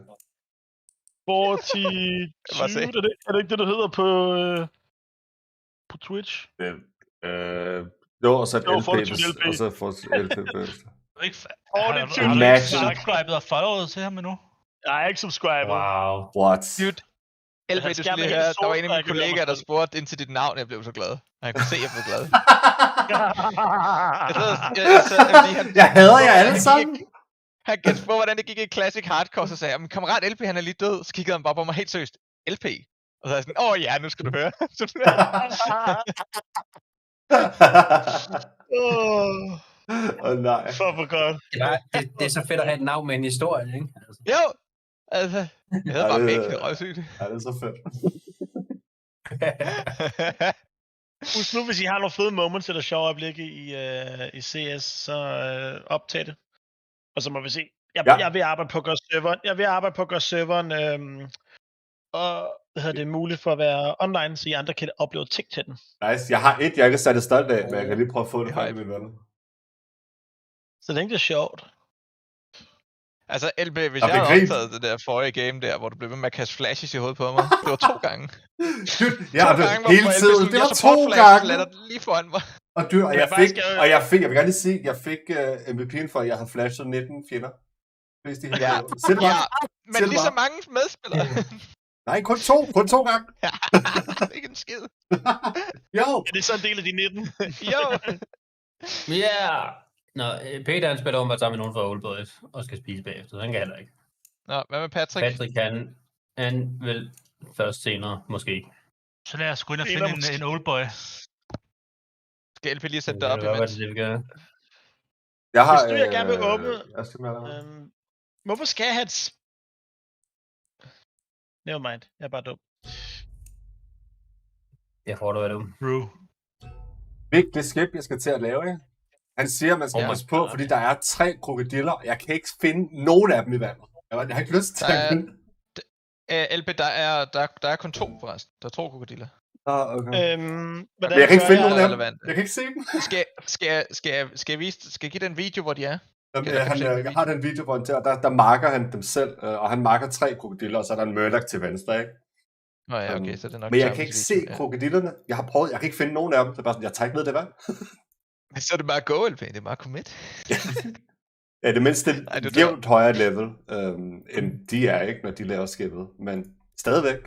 ForTiiTude, er det ikke det, du hedder på Twitch? Jo, og så et LP, og så ForTiiTude LP. Har du subscribet og followet til ham endnu? Jeg er ikke subscribet. Wow. What? Dude. LP, du skal lige høre, der var en af mine kollegaer, der spurgte ind til dit navn, jeg blev så glad. Og jeg kunne se, at jeg blev glad. Jeg hader jer alle sammen. Han gik på, hvordan det gik i Classic Hardcore, så sagde jeg, min kammerat LP, han er lige død. Så kiggede han bare på mig helt seriøst. LP? Og så er jeg sådan, ja, nu skal du høre. Nej. For godt. Det er så fedt at have et navn med en historie, ikke? Altså. Jo! Altså, jeg havde bare Mikkel, det er røvsygt. Ja, det er så fedt. Husk nu, hvis I har nogle fede moments eller sjove øjeblikke i CS, så optag det. Og så må vi se. Jeg vil arbejde på at gøre serveren. Jeg vil arbejde på at gøre serveren det muligt for at være online, så I andre kan opleve ting til den. Nice. Jeg har jeg ikke er særlig stolt af, men jeg kan lige prøve at få det fra mine venner. Så længe det er sjovt. Altså, LB, hvis jeg havde optaget det der forrige game der, hvor du blev ved med at kaste flashes i hovedet på mig, det var 2 gange. Ja, hele tiden. Det var 2 gange. Lige foran mig. Og jeg vil gerne lige sige, jeg fik MVP'en for, at jeg havde flashet 19 fjender. Men lige så mange medspillere. Nej, kun 2 gange. Ikke en skid. Jo. Er det så en del af de 19? Jo. Ja. Nå, Peter han spiller om at sammen med nogen fra Old Boys og skal spise bagefter, så han kan heller ikke. Nå, hvad med Patrick? Patrick han vil først senere, måske. Så lad os gå ind og finde en Old Boy. Skal LP lige sætte det op imens? Jeg har... Hvis du gerne vil åbne... hvorfor skal jeg have et... Never mind, jeg er bare dum. Jeg får det, hvad du. Det skib, jeg skal til at lave, ikke? Han siger, at man skal passe på, fordi der er 3 krokodiller, og jeg kan ikke finde nogen af dem i vandet. Jeg har ikke lyst til at finde. LP, der er kun 2 forresten. Der er 2 krokodiller. Okay. Jeg kan ikke finde nogen af dem. Jeg kan ikke se dem. Skal jeg give den video, hvor de er? Jeg har den video, hvor der marker han dem selv, og han marker 3 krokodiller, og så er der en Murdoch til venstre, ikke? Nå ja, okay, så det er nok... Men jeg kan ikke se krokodillerne. Jeg har prøvet, jeg kan ikke finde nogen af dem, så bare sådan, jeg tager ikke ned det vand. Så er det bare go, LP, det er bare commit. Ja, det mindste jævnt højere level, end de er, ikke, når de laver skibet. Men stadigvæk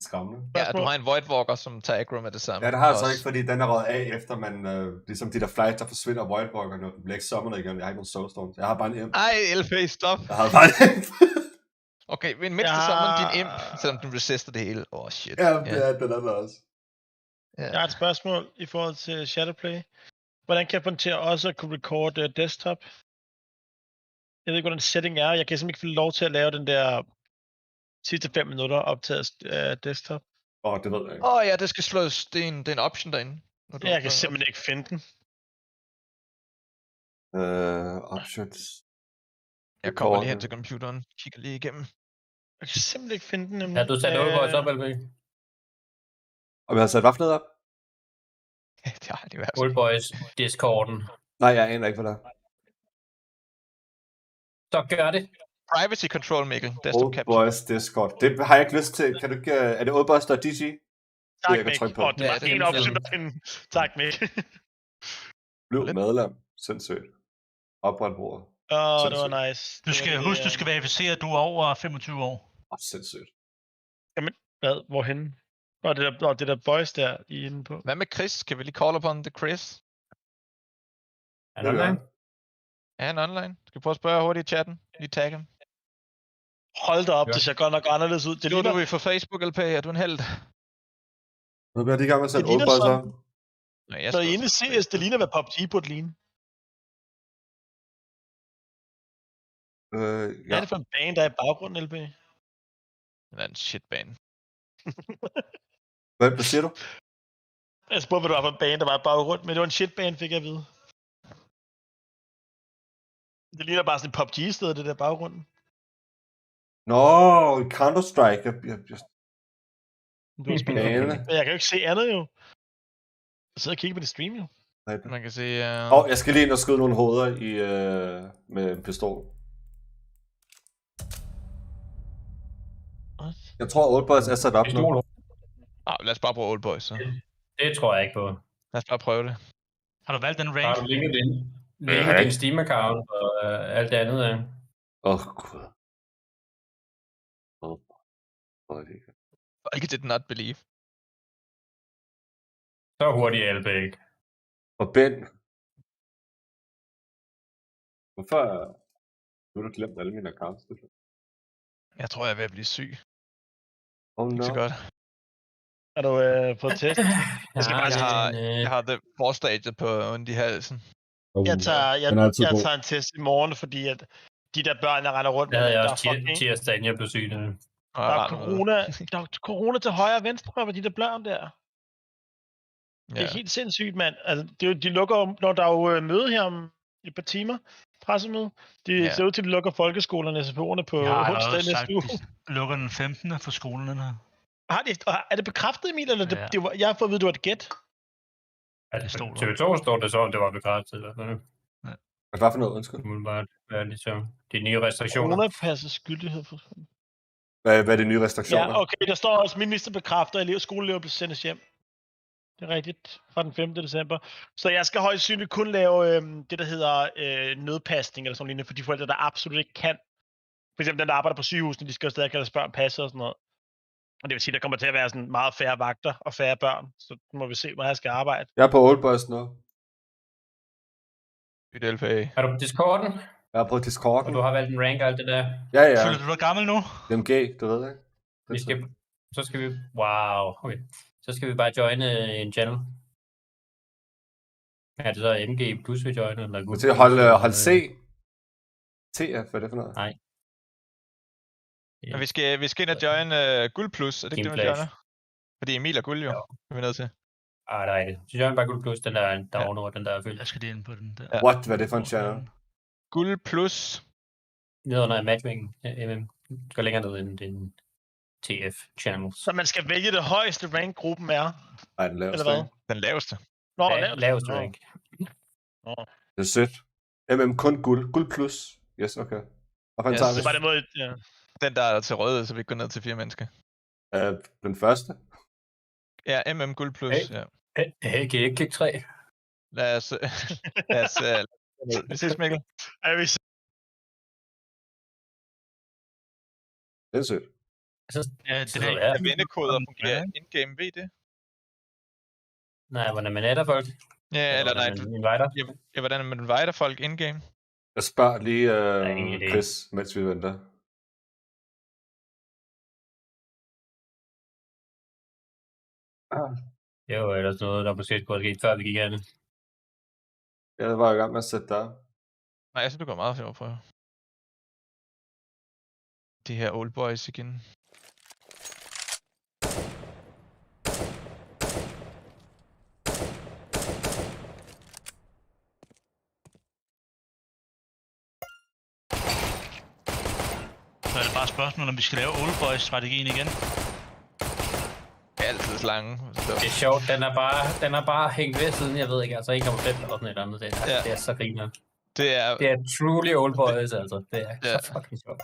skræmmende. Ja, du har en Voidwalker, som tager aggro med det samme. Ja, det har jeg så ikke, fordi den er røget af, efter man, ligesom de der flights, der forsvinder Voidwalker, når den bliver ikke summonet igen. Jeg har ikke nogen soulstones. Jeg har bare en imp. Ej, LP, stop. Jeg har bare en imp. Okay, men mindst summon din imp, selvom den resister det hele. Shit. Ja, den er der også. Jeg har et spørgsmål i forhold til Shadowplay. Hvordan kan jeg få den til at også kunne record desktop? Jeg ved ikke, hvordan setting er. Jeg kan simpelthen ikke få lov til at lave den der sidste 5 minutter optaget desktop. Det ved jeg ikke. Ja, det skal slås. Det er en option derinde. Jeg kan simpelthen ikke finde den. Options. Jeg kommer lige hen til computeren. Kigger lige igennem. Jeg kan simpelthen ikke finde den. Ja, du satte Old Boys op, LB. Og vi har sat hvad for noget op? Det har de været. Old Boys Discorden. Nej, jeg aner ikke, hvad der er. Så gør det. Privacy control, Mikkel. Old Boys Discord. Det har jeg ikke lyst til. Kan du ikke... Er det oldboys.dg? Tak, Mikkel. Det var en option derinde. Tak, Mikkel. Bliv medlem. Sindssygt. Opret bruger. Det var nice. Du skal huske, du skal verificere, at du er over 25 år. Sindssygt. Jamen, hvad? Hvorhen? Det der boys der, I er inde på. Hvad med Chris? Kan vi lige call upon the Chris? Er han online? Er han online? Skal vi prøve at spørge hurtigt i chatten? Lige tag ham. Hold da op, det ser godt nok anderledes ud. Det ligner du for Facebook, LP. Er du en held? Nu bliver de i gang med at sætte Old Boys op. Så i inde CS, det ligner, hvad PUBG burde ligne. Hvad er det for en bane, der er i baggrunden, LP? Det er en shitbane. Hvad siger du? Jeg spurgte, hvad du var for en bane, der var i baggrunden, men det var en shitbane, fik jeg at vide. Det ligner bare sådan et PUBG-sted, det der baggrunden. Nå, Counter-Strike. Jeg kan jo ikke se andet jo. Jeg sidder og kigger på det stream jo. Man kan se... jeg skal lige ind og skyde nogle hoveder med en pistol. Jeg tror, Old Boys er sat op nu. Lad os bare bruge Old Boys, så. Det tror jeg ikke på. Lad os bare prøve det. Har du valgt den range? Har du linket din Steam-account og alt det andet? Gud. I did not believe. Så hurtigt er LB ikke. Og Ben. Hvorfor har du glemt alle mine accounts? Jeg tror, jeg er ved at blive syg. Ikke så godt. Er du på test? Jeg har det forstadiet på ondt i halsen. Jeg tager en test i morgen, fordi at de der børn, der render rundt med, der er fucking... tirsdagen, jeg blev syg. Der er corona til højre og venstre med de der børn der. Det er helt sindssygt, mand. Altså, de lukker jo, når der er jo møde her om et par timer, pressemøde. Det ser ud til, at de lukker folkeskolerne og SFO'erne på onsdag næste uge. De lukker den 15. for skolen her. Er det bekræftet, Emil, eller det var, jeg har fået at vide, det var et gæt? Altså, TV2 står det så, det var bekræftet i hvert fald. Hvad for noget, undskyld? Det må bare være ligesom de nye restriktioner. Coronapassets gyldighed for... Hvad er de nye restriktioner? Ja, okay, der står også, minister bekræfter, at skoleelever bliver sendes hjem. Det er rigtigt, fra den 5. december. Så jeg skal højst synligt kun lave det, der hedder nødpasning, eller sådan lignende, for de forældre, der absolut ikke kan. For eksempel den, der arbejder på sygehusene, de skal jo stadig have deres børn passet og sådan noget. Og det vil sige, der kommer til at være sådan meget færre vagter og færre børn. Så må vi se, hvor jeg skal arbejde. Jeg er på Old Boys nu. Er du på Discorden? Jeg er på Discorden. Og du har valgt en rank og alt det der? Ja. Føler du dig gammel nu? MG, du ved det ikke? Så skal vi... Wow, okay. Så skal vi bare joine en channel. Er det så MG plus vi joiner? Eller du til at holde C? TF, hvad er det for noget? Nej. Ja. Vi skal ind og join Guld Plus, er det ikke det, vi joiner? Fordi Emil er guld jo, er vi nødt til. Ah, det er rigtigt. Så join bare Guld Plus, den der ovenover, den der er fyldt. Jeg skal lige ind på den der. Ja. What? Hvad er det for en channel? Guld Plus. Det er noget matchmaking. Du skal længere ned end din TF-channel. Så man skal vælge det højeste rank, gruppen er? Nej, den laveste. Eller hvad? Den laveste. Nå, laveste rank. Det er sødt. Kun guld. Guld plus. Yes, okay. Og Yes. Det var den måde, ja. Den der er til røde, så vi går ned til 4 mennesker. Den første? Ja, Guld Plus. Ja. Hey, kan I ikke klikke 3? Lad os vi ses, Mikkel. Ja, vi ses. Det er sødt. Ja, det er vennekoder fungerer in-game, ved I det? Nej, hvordan man adder folk? Ja, eller nej. Inviter? Ja, hvordan man inviter folk in-game? Jeg spørger lige Chris, mens vi venter. Det var ellers noget, der måske skulle have sket, før vi gik herind. Ja, det var jeg i gang med at sætte der. Nej, jeg synes, du går meget for at prøve. De her old boys igen. Så er det bare et spørgsmål, om vi skal lave old boys-strategien igen. Altid slange. Det er sjovt, den er bare hængt ved siden, jeg ved ikke, altså 1,5 eller sådan et andet. Det er så griner. Det er truly old boys, altså. Det er så fucking sjovt.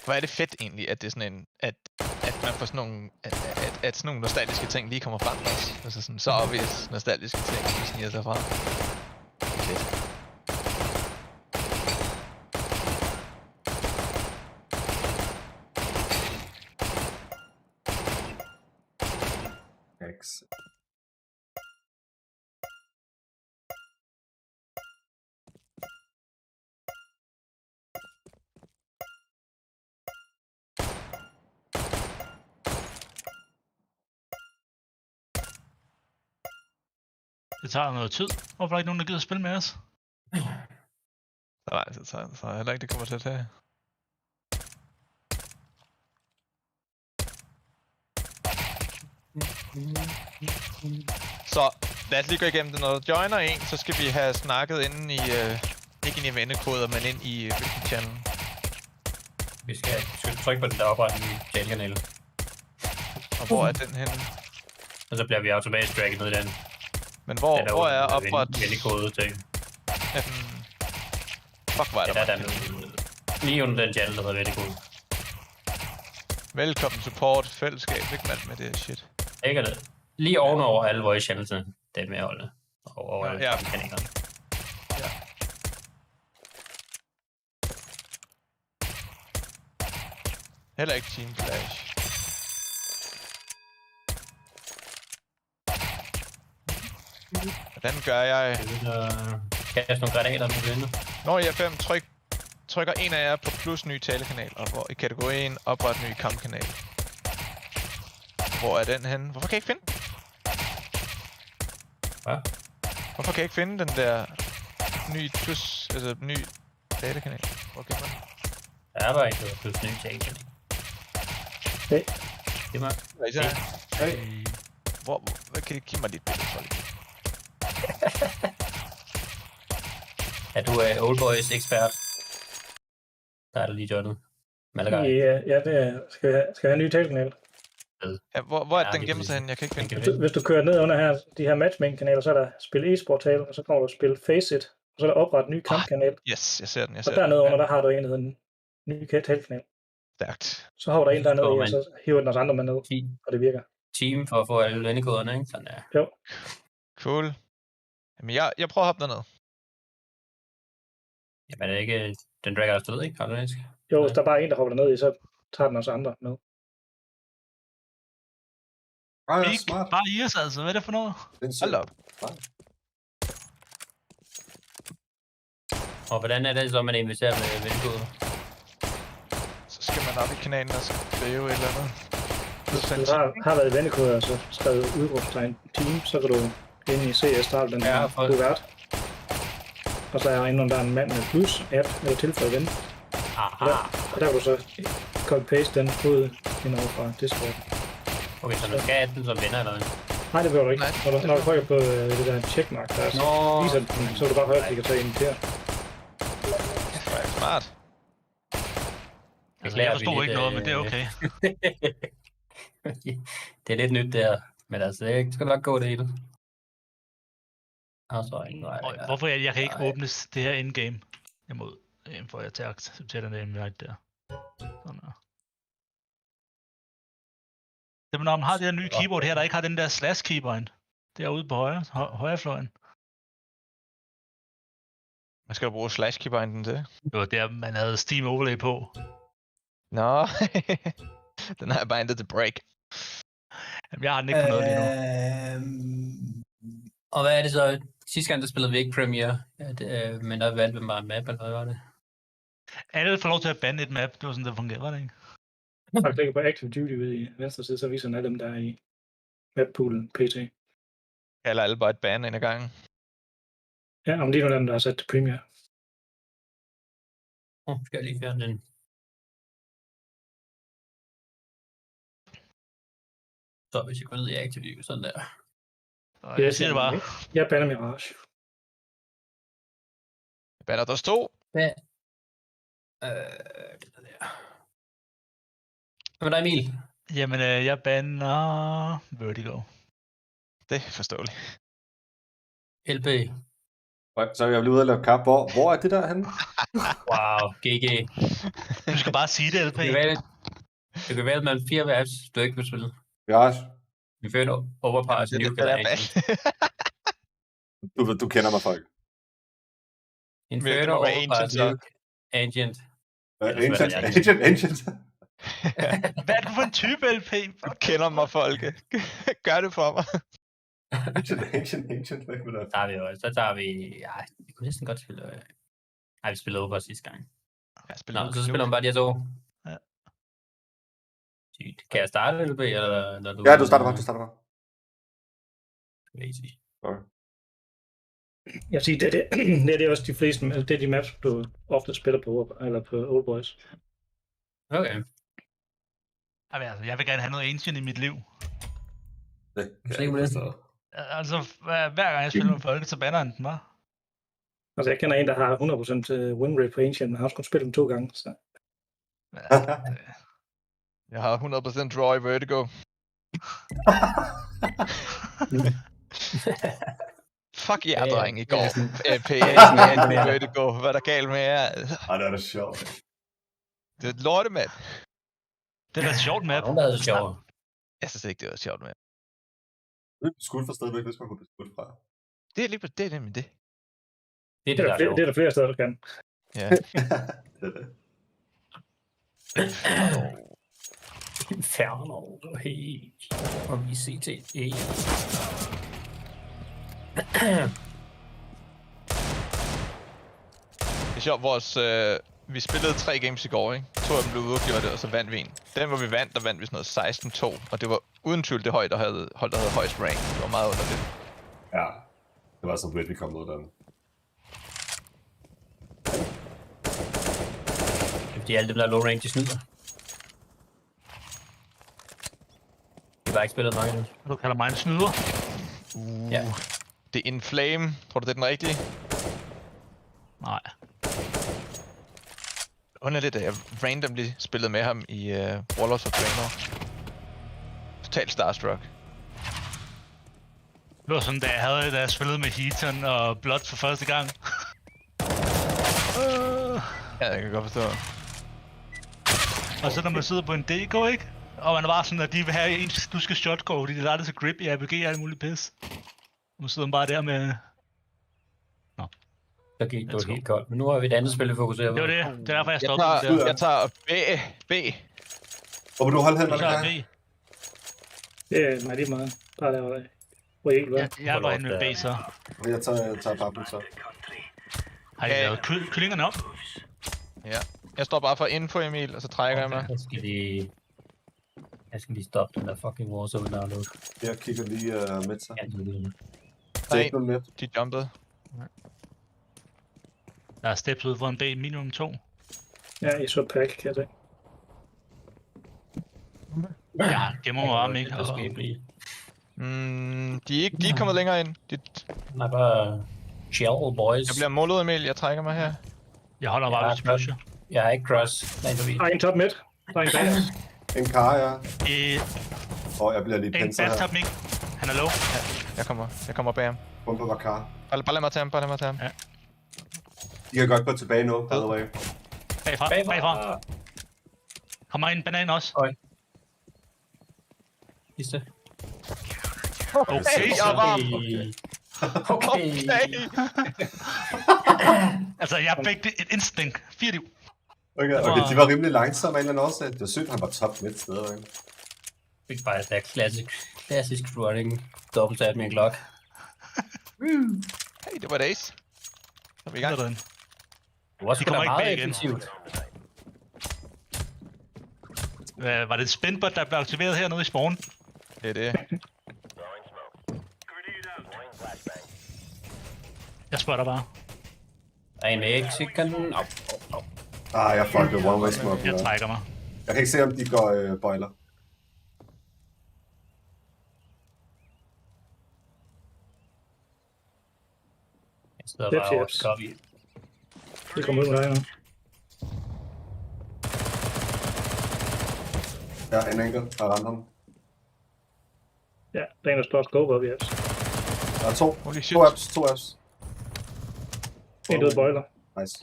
Hvor er det fedt egentlig, at det er sådan en, at man får sådan nogle, at sådan nogle nostalgiske ting lige kommer frem også. Altså sådan så obvious nostalgiske ting, som sniger sig frem. Fedt. X. Det tager noget tid. Hvorfor er der ikke nogen, der gider at spille med os? Nej, det tager heller ikke, det kommer til at tage. Så lad os lige gå igennem det. Når du joiner en, så skal vi have snakket inde i, ikke ind i vennekoder, men ind i hvilken channel. Vi skal trykke på den der oprettende channel-kanal. Og hvor er den henne? Og så bliver vi automatisk dragget ned i den. Men hvor er opret? Vennekode til. Fuck, hvor er der lige under den channel, der hedder vennekode. Velkommen support, fællesskab, ikke mand med det her shit. Ikke det. Lige ovenover alle voice channelsene, det er med holdet. Og over alle kanalerne. Ja. Heller ikke Team Flash. Hvordan gør jeg? Kaste nogle granater med venner. Når jeg 5 trykker en af jer på plus ny talekanal, og hvor i kategorien opret ny kampkanal. Hvor er den henne? Hvorfor kan jeg ikke finde den? Hvad? Hvorfor kan jeg ikke finde den der ny plus, altså ny talekanal? Hvor gemmer den? Der er bare ikke noget plus ny talekanal. Hey. Det er mig. Hvad kan I give mig lidt billede for det? Er du Oldboys ekspert? Der er du lige joinet. Malaga. Ja, det er. Skal jeg have en ny talkanal? Ja, hvor er den gemt sig hen? Jeg kan ikke finde den. Hvis du kører ned under her, de her matchmaking-kanaler, så er der spil e-sport-tal, og så kommer der spil Faceit, og så er der oprettet en ny kampkanal. Yes, jeg ser den. Og dernede under, der har du en, der hedder en ny talkanal. Stærkt. Så har der en dernede i, og så hiver den os andre med ned, og det virker. Team for at få alle vennekoderne, ikke? Sådan der. Jo. Cool. Jamen, jeg prøver at hoppe derned. Jamen, er det ikke... Den dragger afsted, ikke? Harmonisk? Jo, hvis der er bare en, der hopper derned i, så tager den også andre med. Bare i os altså, hvad er det for noget? Hold op. Og hvordan er det så, man investerer med vennekoder? Så skal man op i kanalen og skrive et eller andet. Hvis du har været vennekoder og så skrevet udråbstegn team, så kan du ind i CS starte den her kuvert. Og så er der en mand med plus, add eller tilføjet ven. Og der vil du så copy-paste den ud indover fra Discord. Okay, så du skal adde den som venner eller hvad? Nej, det behøver du ikke. Når du trykker på det der checkmark, der så viser den, så vil du bare højreklikke og så invitere. Det er smart. Altså, jeg forstår ikke noget, men det er okay. Det er lidt nyt der, men altså, det skal nok gå det hele. Hvorfor jeg kan ikke åbne det her endgame? For jeg til at acceptere den invite der. Sådan der. Det er, når man har det her nye keyboard her, der ikke har den der slash keybind. Derude på højrefløjen. Hvad skal du bruge slash keybinden til? Det var der, man havde Steam overlay på. Nå, den har jeg bindet til break. Jamen, jeg har den ikke på noget lige nu. Og hvad er det så? Sidste gang, der spillede vi ikke Premiere, men der valgte vi bare en map, eller hvad var det? Alle får lov til at bande et map, det var sådan, det fungerer, var det ikke? Når du klikker på Active Duty ved i venstre side, så viser den alle dem, der er i mappoolen PT. Eller alle bare et ban ind ad gangen. Ja, om lige nu dem, der er sat til Premiere. Skal jeg lige fjerne den? Så hvis jeg går ned i Active Duty, sådan der. Jeg siger det bare. Jeg banner Mirage. Jeg banner der stod. Ja. Det der. Hvad med dig, Emil? Jamen, jeg bander Vertigo. Det er forståeligt. LP. Så er jeg lige ude og lave kap. Hvor er det der henne? Wow, GG. Du skal bare sige det, LP. Du kan vælge mellem 4 maps, du ikke vil spille. Mirage. Vi fører overpass, Nuke Du kender mig, folk. Inferno, overpass, Nuke, Ancient. Ancient. Hvad er du for en type, LP? Du kender mig, Folke. Gør det for mig. Ancient. Så tager vi jo, så tager vi... Ja, vi kunne næsten godt spille... Nej, vi spillede overpass sidste gang. Så spiller man bare de her to. Ja. Kan jeg starte, LP, eller du... Ja, du starter bare. Crazy. Okay. Jeg siger, det er også de fleste, det er de maps, du ofte spiller på, eller på Old Boys. Okay. Jamen, altså, jeg vil gerne have noget Ancient i mit liv. Altså, hver gang jeg spiller med Folke, så banner han den bare. Altså, jeg kender en, der har 100% win rate på Ancient, men han har også kun spillet dem 2 gange, så... Jeg har 100% draw i Vertigo. Fuck jer, dreng, i går. PS i Vertigo. Hvad er der galt med jer? Det er da sjovt. Det er et lortemap. Det er da et sjovt map. Det er sjovt. Jeg synes ikke, det var et sjovt map. Det er skudt for stadigvæk, hvis man kunne blive skudt fra. Det er lige på det, nemlig det. Det er der flere steder, du kan. Ja. Det er det. Inferno, helt. Og vi CT. Det er sjovt, vi spillede 3 games i går, ikke? 2 af dem blev udgjort, og så vandt vi en. Den, hvor vi vandt, der vandt vi sådan noget 16-2, og det var uden tvivl det hold, der havde højst rank. Det var meget underligt. Ja, det var så vidt, vi kom ud af den. Det er fordi alle dem, der er low rank, de snyder. Det bare ikke spillet nok endnu. Du kalder mig en snyder? Ja. Det er Inflame. Tror du, det er den rigtige? Nej. Underligt, at jeg randomly spillede med ham i Warlords of Draenor. Totalt starstruck. Det var sådan, da jeg spillede med Heaton og Blood for første gang. Ja, jeg kan godt forstå. Og så når man sidder på en DK, ikke? Og man er bare sådan, at de vil have en, du skal shotgo, fordi det er så grip i RPG og alt muligt pis. Nu sidder man bare der med... Nå. Så gik det helt koldt, men nu har vi et andet spil, vi fokuserer på. Det var det. Det er derfor, jeg stoppede. Jeg tager B. Hvor vil du holde hen, Jeg tager eller B. Det er mig lige meget. Bare derovre. Hvor ikke hvad? Jeg går ind med B, så. Jeg tager pappen, så. Har I lavet kyllingerne op? Ja. Jeg står bare for info, Emil, og så trækker jeg mig. Jeg skal lige stoppe den der fucking Warzone download. Jeg kigger lige med sig. Nej, de jumpede. Der er steps ud for en B, minimum 2. Ja, i så pack, kan jeg se. Ja, gemmer mig bare, ikke? De er kommet længere ind. Nej, bare chill, boys. Jeg bliver målet, Emil. Jeg trækker mig her. Jeg holder bare, hvis pusher. Jeg har ikke cross. Nej, Der er en top midt. Der er en bag. En kar, ja. Jeg bliver lige en pinset her. bathtub, ikke? Han er low. Ja, jeg kommer bag ham. Bomber var kar. Bare lad mig tage ham, Ja. I kan godt gå tilbage nu, by the way. Bagfra. Kommer en banan også. Oj. Sidste. Okay, jeg er varm. Okay. Altså, jeg fik et instinct. 4 liv. Okay, de var rimelig langsomme af en eller anden årsag. Det var sygt, han var top midt stadigvæk. Fik bare det der klassisk running. Dobbelt med en klok. Hey, det var et ace. Så er vi i gang. Det var sgu da meget effektivt. Var det et spinbot, der blev aktiveret hernede i spawn? Det er det. Jeg spørger dig bare. Der er en Mexican. Jeg fucked one way smoke. Jeg trækker mig. Jeg kan ikke se, om de går boiler. Jeg sidder bare over copy. Det kommer ud med dig nu. Ja, en enkelt. Jeg ramte ham. Ja, der er en, der står og skubber op i os. Der er to. To apps. En død boiler. Nice.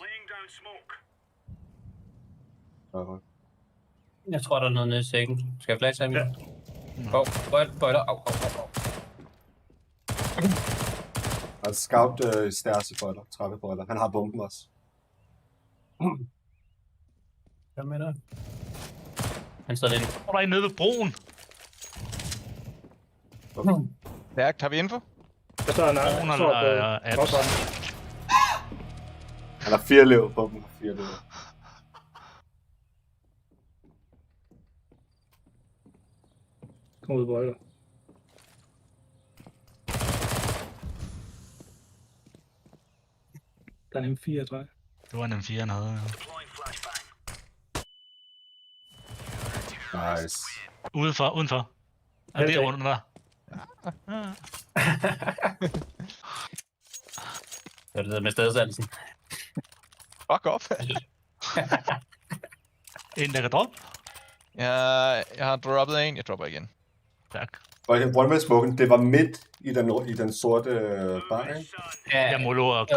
Okay. Jeg tror, der er noget nede i sækken. Skal jeg flash ham? Ja. Boiler. Au. Der er scout stairs i boiler. Trappeboiler. Han har bomben også. Hvad med dig? Han står lidt. Hvor er der nede ved broen? Stærkt. Har vi info? Der står en apps. Han har 4 liv. Bomben har 4 liv. Kom ud, boiler. Der er en M4, tror jeg. Det var en M4, han havde. Nice. Udenfor. Er det under der? Det er det der med stedsandelsen. Fuck off. En, der kan droppe? Jeg har droppet en. Jeg dropper igen. Tak. Og one way smoken, det var midt i den sorte bar, ikke? Ja, jeg må love at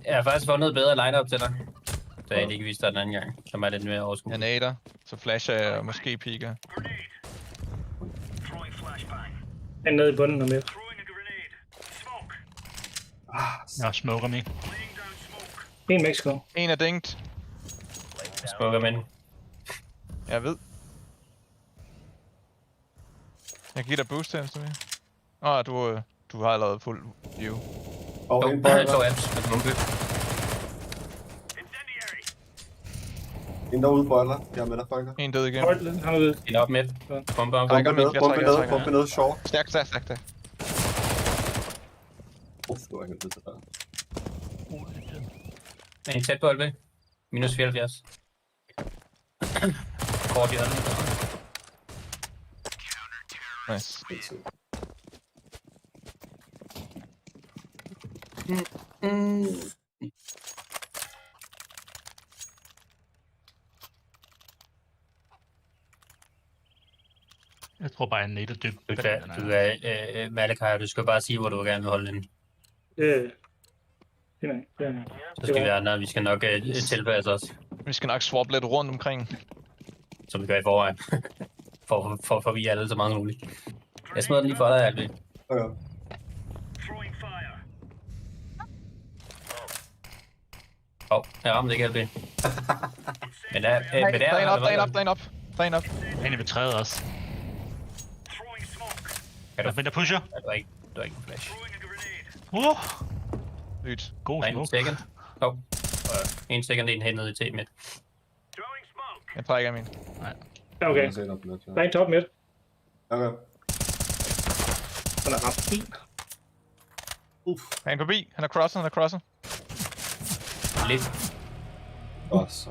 jeg har faktisk fundet et bedre line-up til dig. Så jeg ikke viste dig den anden gang, som er lidt mere overskuelig. Jeg nader, så flasher jeg og måske piker. En nede i bunden og midt. Jeg smoker mig. En Mexico. En er dængt. Jeg smoker med den. Jeg ved. Jeg giver dig boost til, hvis du vil. Du har allerede fuld view. Og en boiler. 2 apps med bombe. En derude boiler. Jeg er med dig, Folker. En død igen. Han er ved. En op med. Bombe op. Bombe ned, short. Stærk. Du er helt til der. En tæt på LB. Minus 74. Kort i hånden. Nice. Jeg tror bare, jeg er net dybt. Malakai, du skal bare sige, hvor du gerne vil holde den. Så skal vi andre, vi skal nok tilpasse os. Vi skal nok swappe lidt rundt omkring. Som vi gør i forvejen. for vi alle så mange muligt. Jeg smider den lige for dig, Albi. Okay. Jeg ramte ikke Albi. Men der Dræn op. Han er ved træet også. Jeg finder pusher. Du har ikke en flash. Lyt. God smoke. En second. En second, en hen ned i T midt. Jeg trækker min. Nej. Okay. Der er en top midt. Okay. Han er ramt. Han er forbi. Han er crosset. Lidt. Så.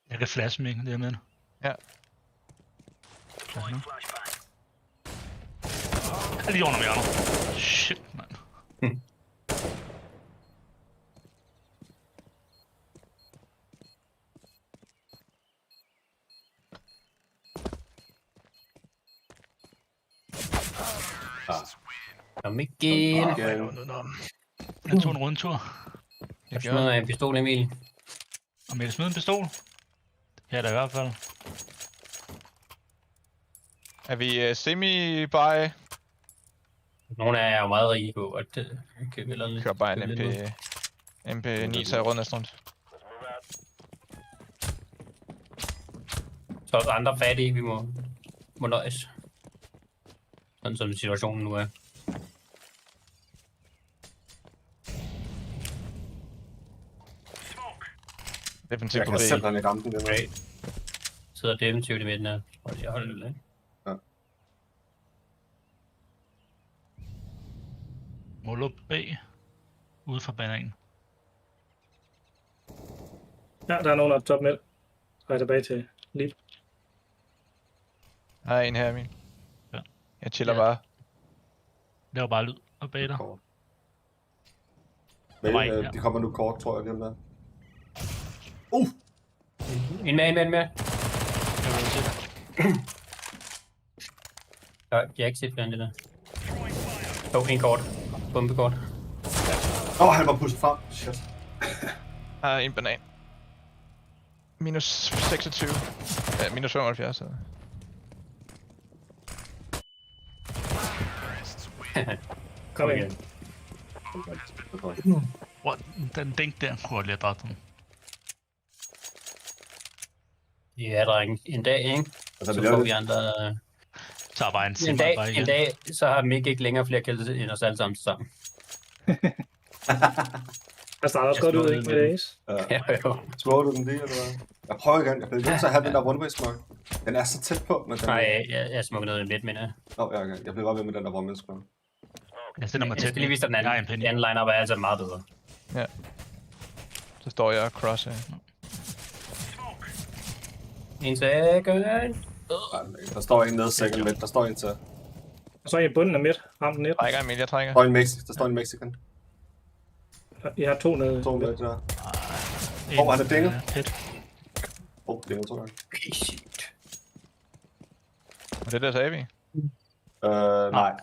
Jeg kan flash mig, det er med. Ja. Jeg er lige under hjørnet. Shit, mand. Kom igen. Jeg tog en rundtur. Jeg smider en pistol, Emil. Om jeg kan smide en pistol? Ja, da i hvert fald. Er vi semi-by? Nogle af jer er jo meget rige på at købe eller lidt. Kører bare en MP9, så jeg rundt næsten rundt. Så også andre fattige, vi må nøjes. Sådan som situationen nu er. Definitivt jeg kan simpelthen ikke ramme den der. Okay. Sidder definitivt i midten her. Jeg holder lidt. Ja. Mål B. Ude for bananen. Ja, der er nogen af top midt. Så er jeg tilbage til Lip. Der er en her, Emil. Ja. Jeg chiller bare. Det var bare lyd og bag dig. Men de kommer nu kort, tror jeg, lige om der. En mere. Jeg har ikke set flere end det der. En kort. Bombekort. Han var pushet frem. Shit. En banan. Minus 26. Ja, minus 75. Kom igen. Den dink der kunne jeg lige have dræbt den. Ja, drenge. En dag, ikke? Så får vi andre... Så er bare en dag, så har Mick ikke længere flere kills end os alle sammen. Jeg starter også godt ud, ikke, med Ace? Ja. Smoger du den lige, eller hvad? Jeg prøver igen. Jeg bliver nødt til at have den der one-way smoke. Den er så tæt på, men den... Nej, jeg smukker noget i midt, mener jeg. Okay. Jeg bliver bare ved med den der one-way smoke. Jeg stiller mig tæt. Jeg skal lige vise dig den anden. Den anden line-up er altså meget bedre. Ja. Så står jeg og crosser. En second. Der står en nede second midt. Der står en til. Og så er I i bunden af midt. Ram den net. Jeg trækker. Der står en Mexican. I har to nede. To nede der. Han er dinget. Dinget, tror jeg. Og det der sagde vi? Nej.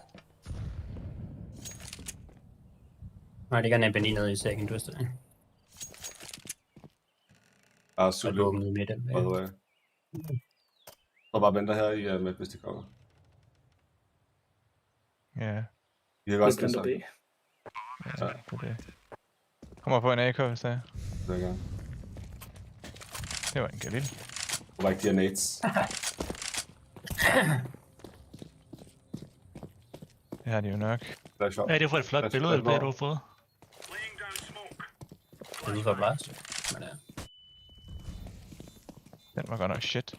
Nej, det kan en MP9 nede i second twister. Super. Og åbnet midt. By the way. Så bare venter her i med, hvis de kommer. Ja. Vi kan godt stille sig. Ja, det. Kommer på en AK, hvis det er. Det er gerne. Det var en galil. Det var ikke de her nades. Det har de jo nok. Ja, det var et flot billede, du har fået. Det er for blast. Den var godt nok shit.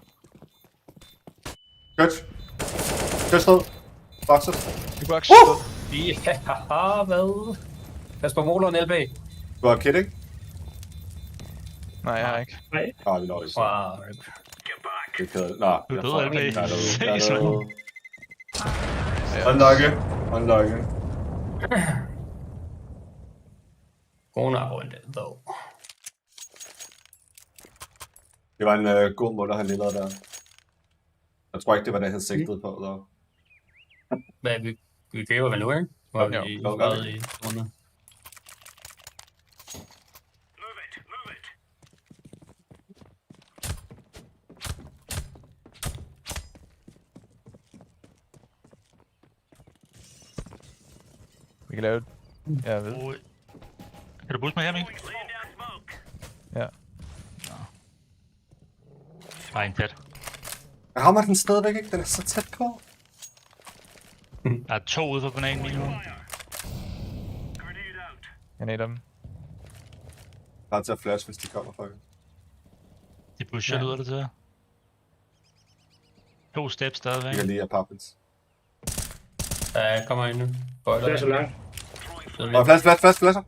Godt. Kødsted. Boxer. Box. Ja, hvad? Pas på måleren, LB. Du har kit, ikke? Nej, jeg har ikke. Nej. Åh, vi når det så. Wow. Det er kedeligt. Nå, Du jeg døde får ikke. ikke. Der er noget. Der er Ses, noget. Ja. Unlucky. Gonna ruin it, though. Det var en god måde, han lavede der. Jeg tror ikke, det var det, han sigtede på. Der. Hvad, vi køber vel nu, ikke? Hvor vi været i runde. Vi kan lave det. Jeg ved. Kan du booste mig her, Ming? Ja. Nej, en tæt. Jeg rammer den stadigvæk ikke. Den er så tæt på. Der er 2 ude for bananen minimum. Jeg nader dem. Bare til at flash, hvis de kommer, faktisk. De pusher, lyder det til. 2 steps stadigvæk. Vi kan lige apartments. Der kommer en nu. Det er så langt. Flasher.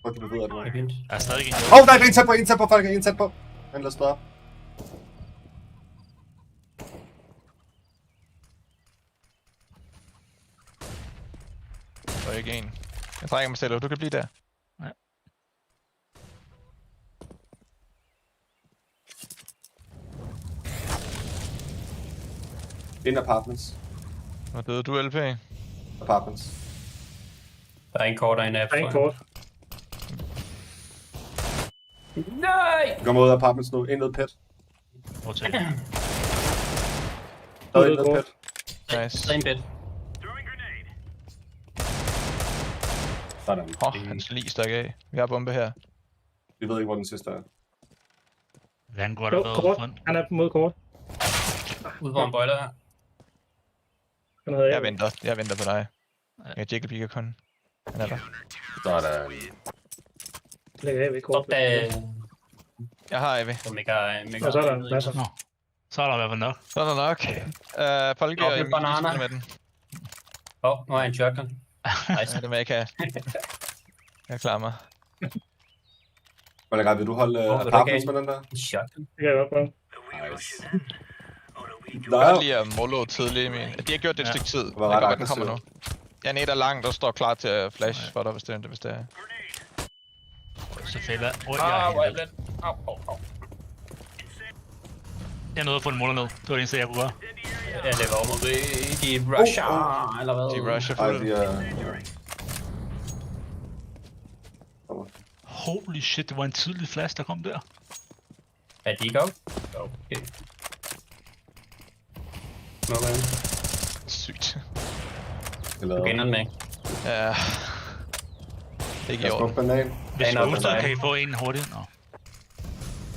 Hvor kan du vide, at du er? Der er stadig en. Der er en tæt på, folk. En tæt på. Han lader spørge. Der er ikke en. Jeg trækker mig selv, du kan blive der. Ja. In apartments. Hvor døde du, LP? Apartments. Der er en kort og en app. Der er en kort. Nej! Vi kommer ud af apartments nu. Ind ned pet. Hvor til? Der er ind ned pet. Nice. Der er en bed. Sådan. Hans lig stak af. Vi har bombe her. Vi ved ikke, hvor den sidste er. Hvordan går det Jo, kort. Han er mod kort. Ude på en boiler her. Jeg venter på dig. Jeg Jacob ikke kun. Han er der. Sådan. Lægger af ved kort. Stop da. Jeg har AV. Og så er der en masse. Så er der i hvert fald nok. Så er der nok. Folke og Emil med den. Nu har jeg en shotgun. Nice. Ja, det må jeg ikke have. Jeg klarer mig. Hvordan vil du holde apartments med den der? Shotgun. Det kan jeg godt prøve. Nice. Jeg kan godt lide at mollo tidligt, Emil. De har gjort det et stykke tid. Jeg kan godt, den kommer nu. Jeg er langt og står klar til at flash for dig, hvis det er. Så fedt, hvad? Hvor er jeg Jeg nåede at få en måler ned. Det var det eneste, jeg kunne gøre. Jeg lever over mod de rusher, eller hvad? De rusher fuldt. Holy shit, det var en tidlig flash, der kom der. Er de go? Okay. Sygt. Du kender den, ikke? Ja. Ikke i år. Banan. Hvis booster kan I få en hurtigt. Nå.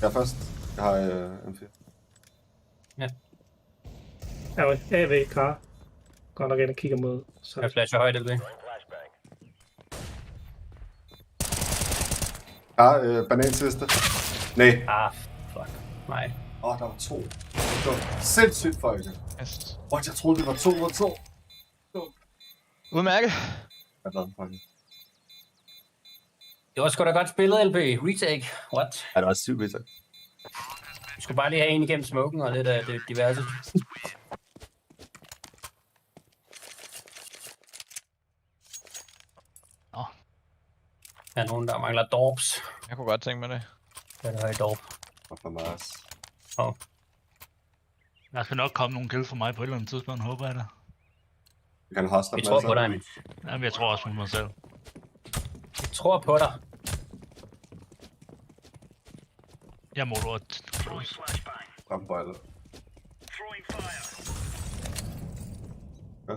Jeg er først. Jeg har M4. Ja. AV, kar. Godt nok ind og kigger mod. Jeg flasher højt, LB. Banan sidste. Nej. Fuck. Nej. Der var 2. Det var sindssygt, Folke. Yes. Jeg troede, det var 2 mod 2. Udmærket. Jeg er glad, Folke. Det var sgu da godt spillet, LB. Retake. What? Ja, det var 7 retake. Du skulle bare lige have en igennem smoken og lidt af det diverse. Der er nogen, der mangler dorps. Jeg kunne godt tænke mig det. Hvad er der i dorp? Og for Mars. Der skal nok komme nogle kills for mig på et eller andet tidspunkt, håber jeg da. Vi kan hostle. Vi tror på dig. Jamen, jeg tror også på mig selv. Jeg tror på dig. Jeg må lort close. Kom, boiler. Ja.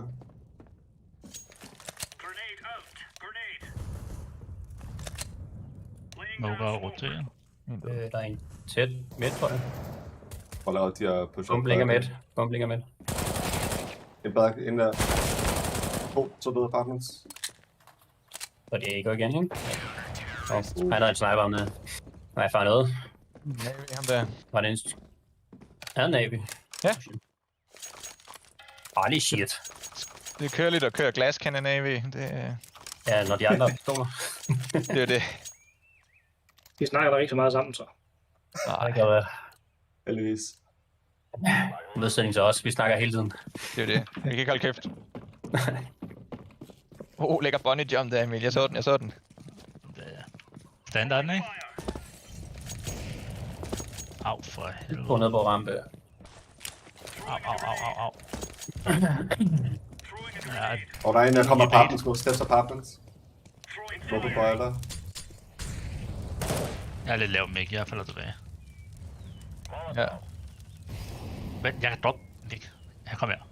Smoker og roterer. Der er en tæt midt, tror jeg. Prøv at lave de her push-up. Bomb ligger midt. En back ind der. 2 døde apartments. Og det går igen, ikke? Han har en sniper med. Nej, jeg fandt noget. Navy, ham der. Var det en... Ja, Navy. Ja. Holy shit. Det kører lidt at køre glascannon Navy. Ja, når de andre har pistoler. Det er det. De snakker der ikke så meget sammen, så. Det kan være. Heldigvis. Modsætning til os. Vi snakker hele tiden. Det er det. Vi kan ikke holde kæft. Lækker bunny jump der, Emil. Jeg så den. Standarden, ikke? Au, for helvede. Gå ned på rampe. Au. Ja, Og der er en, der kommer apartments, go steps apartments. Gå på boiler. jeg er lidt lav mig, jeg falder tilbage. Ja. Men jeg kan droppe Nick. Jeg kommer her.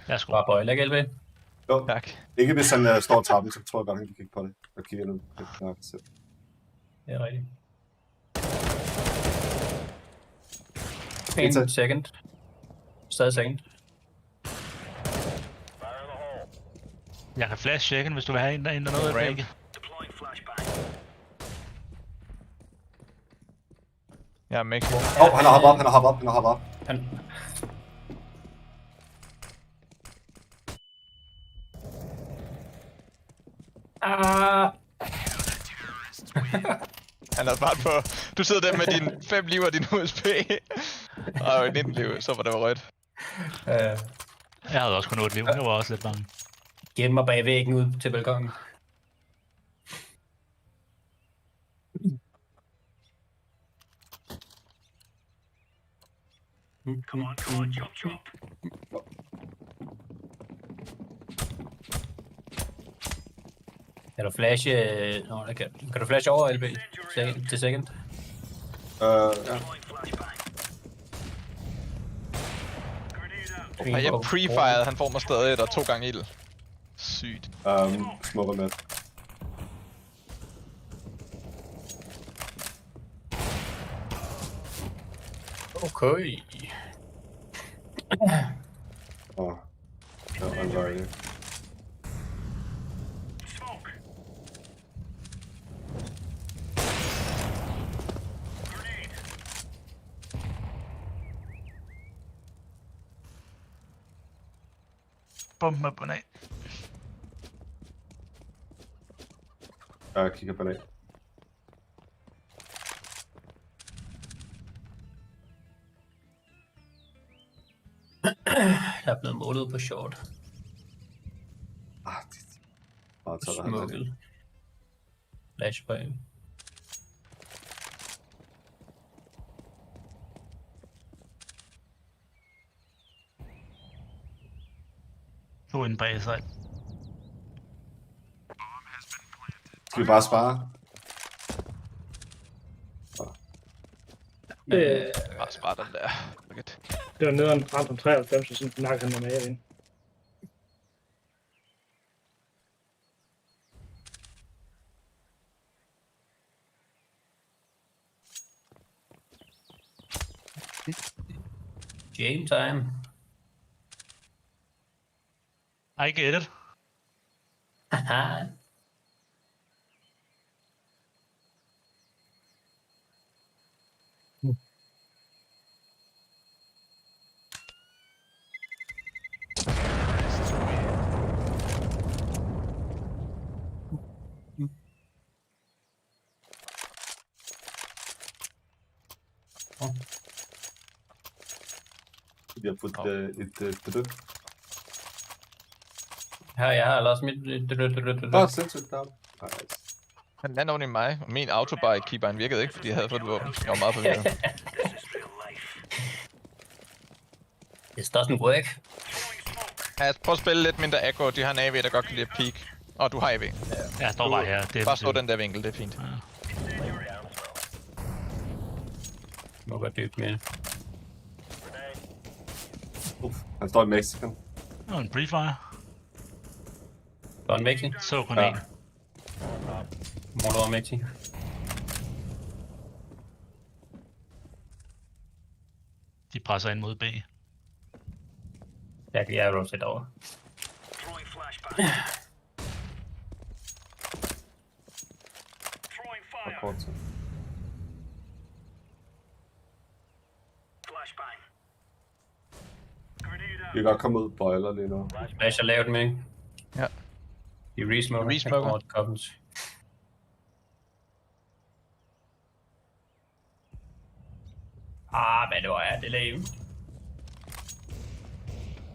Værsgo. Bare bøjle, ikke LB? Jo, tak. Ikke hvis han står trappen, så tror jeg godt, han kan kigge på det. Jeg kigger ned. Det er rigtigt. Pizza. En second. Stadig second. Jeg kan flash checken, hvis du vil have en der noget af begge. Ja, make. Han har hoppet op. Han er smart på. Du sidder der med dine 5 liv og din USP. Og 19 liv, så var det rødt. Jeg havde også kun 8 liv, jeg var også lidt bange. Gem mig bag væggen ud til balkongen. Come on, jump. Kan du flashe... Kan du flashe over, LB? Til second? Ja. Og jeg pre-fired, han får mig stadig, der 2 gange ild. Sygt. Smukker med. Okay. I'm sorry. Bomben er banan. Jeg kigger banan. Der er blevet målet på short. Smukkel. Flashbang. Du er inde bag sig. Skal vi bare spare? Bare spare den der. Det var nede om 93, så sådan nakker han mig af ind. Game time. I get it. Haha. Vi har fået et produkt. Her, jeg har også mit... Sindssygt down. Han lander oven i mig, og min autobike-keeperen virkede ikke, fordi jeg havde fået et våben. Jeg var meget forvirret. It doesn't work. Ja, prøv at spille lidt mindre aggro. De har en AV, der godt kan lide at peak. Og du har AV. Ja, jeg står bare her. Det er bare stå den der vinkel, det er fint. Ja. Må være dybt mere. Han står i Mexican. Det var en pre-fire. Der var en Mexi. Så kun en. Må du være Mexi? De presser ind mod B. Jeg kan rotate over. Vi kan godt komme ud boiler lige nu. Smash er lavet dem, ikke? Ja. De resmoker. Resmoker. Coffins. Nej, det var jeg. Det lame.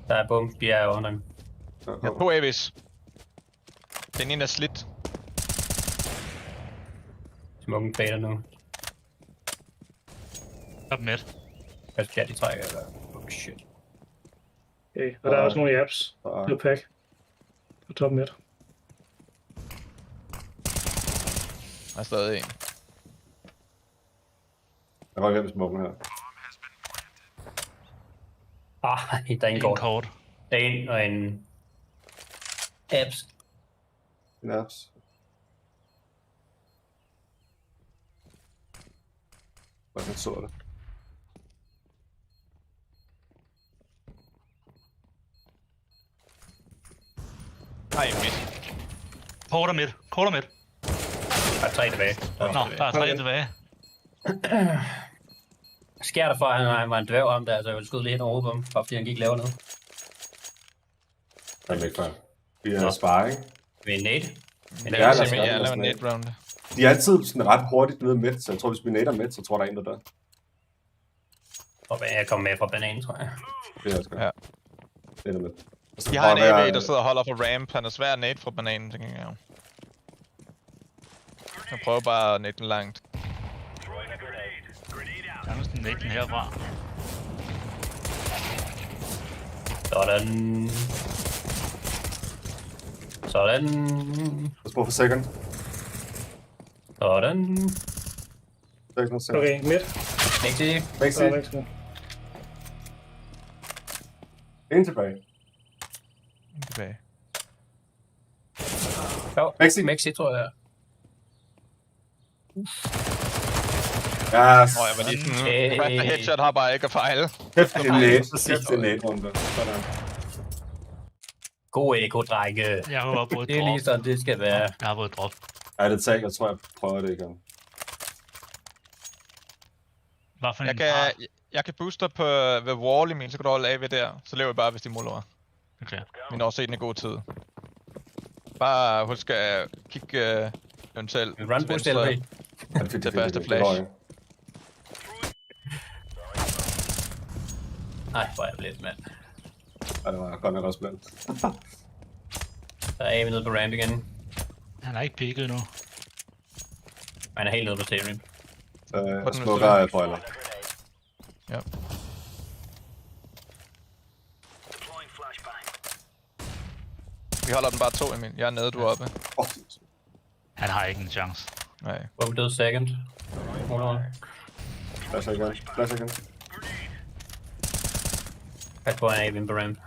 Der er bum, vi er under. Jeg har 2 AV's. Den ene er slidt. Smoken fader nu. Op midt. Jeg skal de trækker, eller? Oh shit. Okay, og der er også nogle i apps. Det er pack. På top midt. Der er stadig en. Jeg røg hjem i smoken her. Der er en kort. Der er en og en... Apps. En apps. Hvordan så det? Nej, midt. Korter midt. Korter midt. Der er 3 tilbage. Nå, der er 3 tilbage. Sker der for, at han var en dværg om der, så jeg ville skyde lige hen over på ham, bare fordi han gik lavere ned. Jeg er ikke før. Vi er sparring. Vi er nade. Ja, jeg laver en nade round. De er altid sådan ret hurtigt nede midt, så jeg tror, hvis vi nader midt, så tror der er en, der dør. Og jeg kommer med fra bananen, tror jeg. Det er også godt. Ja. Det er midt. De har en AV, der sidder og holder for ramp. Han er svær at nade fra bananen, tænker jeg. Jeg prøver bare at nade den langt. Jeg er næsten nade den herfra. Sådan. Sådan. Lad os prøve for second. Sådan. Okay, midt. Rigtig. Maxi. En tilbage. Tilbage. Jo, Maxi tror jeg. Ja, Nå, jeg var lige sådan... Første headshot har bare ikke at fejle. Kæft, det er nade. Præcis, det er nade runde. Sådan. God eko, drenge. Jeg håber på et det er lige sådan, det skal være. Jeg har fået et drop. Ja, det tager. Jeg tror, jeg prøver det igen. Jeg kan booste dig på ved wall i min, så kan du holde af ved der. Så lever jeg bare, hvis de måler mig. Okay. Min har også set en god tid. Bare husk at kigge eventuelt til venstre til første flash. Nej, hvor er jeg blevet, mand. Ja, det var godt nok også blandt. Der er vi nede på ramp igen. Han er ikke pikket endnu. Han er helt nede på stadion. Jeg smukker boiler. Ja. Vi holder den bare 2, Emil. Jeg er nede, du er oppe. Han har ikke en chance. Nej. Hvor er vi second? Flash igen. Flash igen. Pas på, han er i på ramp.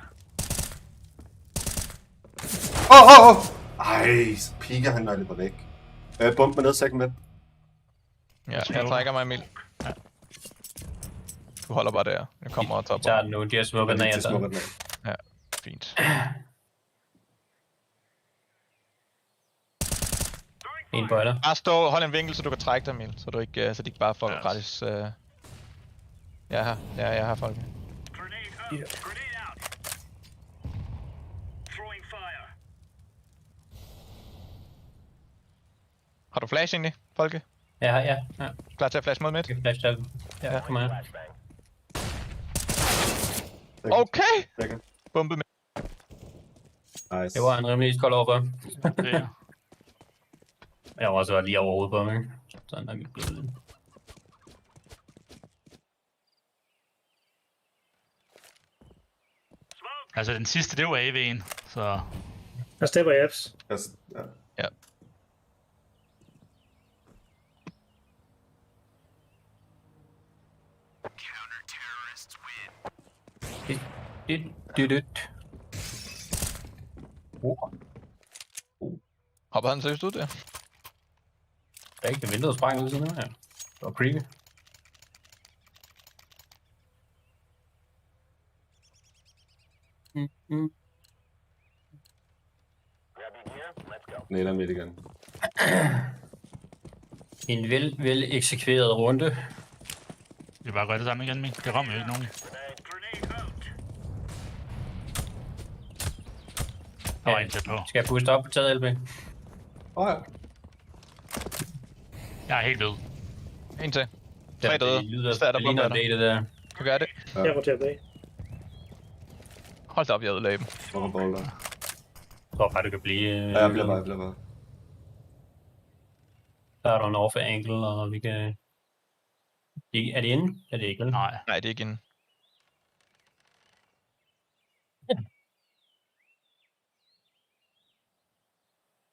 Ej, så piker han, når det var væk. Bump med ned, second mid. Ja, jeg trækker mig, Emil. Ja. Du holder bare der. Jeg kommer og topper. De tager den nu, de har smukket den af. Ja, fint. En boiler. Bare hold en vinkel, så du kan trække dig, Emil. Så du ikke, så de ikke bare får gratis... Jeg er her. Jeg er her, folk. Har du flash egentlig, Folke? Ja. Klar til at flash mod midt? Flash til. Ja, kom her. Okay! Bombe med. Nice. Det var en rimelig iskold over. Jeg var også lige over hovedet på mig. Sådan er vi blevet. Altså den sidste, det var AV'en, så... Jeg stepper i apps. Ja. Hopper han seriøst ud der? Der er ikke det vinduet sprang ud siden her. Det var creepy. Næler midt igen. En vel eksekveret runde. Vi bare gør det sammen igen, Mink. Det rammer jo ikke nogen. Der var en tæt på. Skal jeg puste op på taget, LB? Ja. Jeg er helt død. En til. Det 3 døde. lyder det ligner det der. Du gør det. Jeg roterer bag. Hold da op, jeg ødelagde dem. Hvor boulder. Jeg tror bare, du kan blive... Ja, jeg bliver bare. Der er der en off angle, og vi kan... Er det inde? Er det ikke, vel? Nej, det er ikke inde.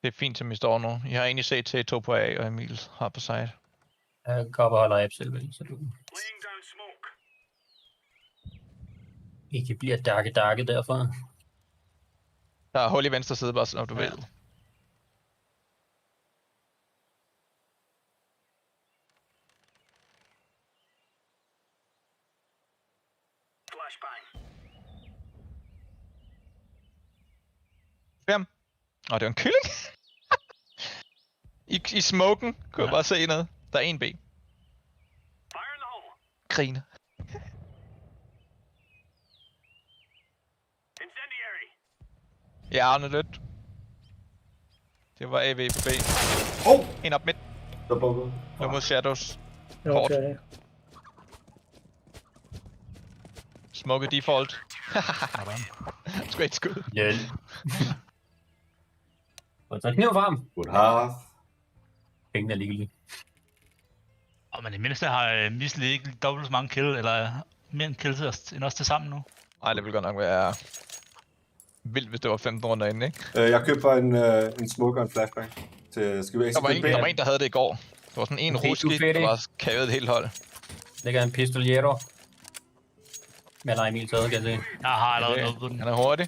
Det er fint, som I står nu. Jeg har egentlig set til 2 på A, og Emil har på side. Jeg kopper holder af selv, så du... Ikke bliver darke derfra. Der er hul i venstre side, bare sådan, du ved. Hvem? Åh, det var en kylling. I smoken kunne jeg bare se noget. Der er en B. Griner. Ja, Arne lidt. Det var AV på B. En op midt. Der bukkede. Nu mod Shadows. Jo, Kort. okay. Smoke default. Sgu et skud. Hjælp. Og så kniv frem. Good half. Pengene er ligegyldigt. Men i mindste har Misli ikke dobbelt så mange kill, eller mere end kills end os til sammen nu. Ej, det ville godt nok være vildt, hvis det var 15 runder inde, ikke? Jeg køber en smoke og en flashbang. Skal vi der var en, der havde det i går. Det var sådan en ruski, der var kavet et helt hold. Ligger en pistoliero. Eller Emil taget, kan jeg se. Jeg har allerede noget på den. Han er hurtig.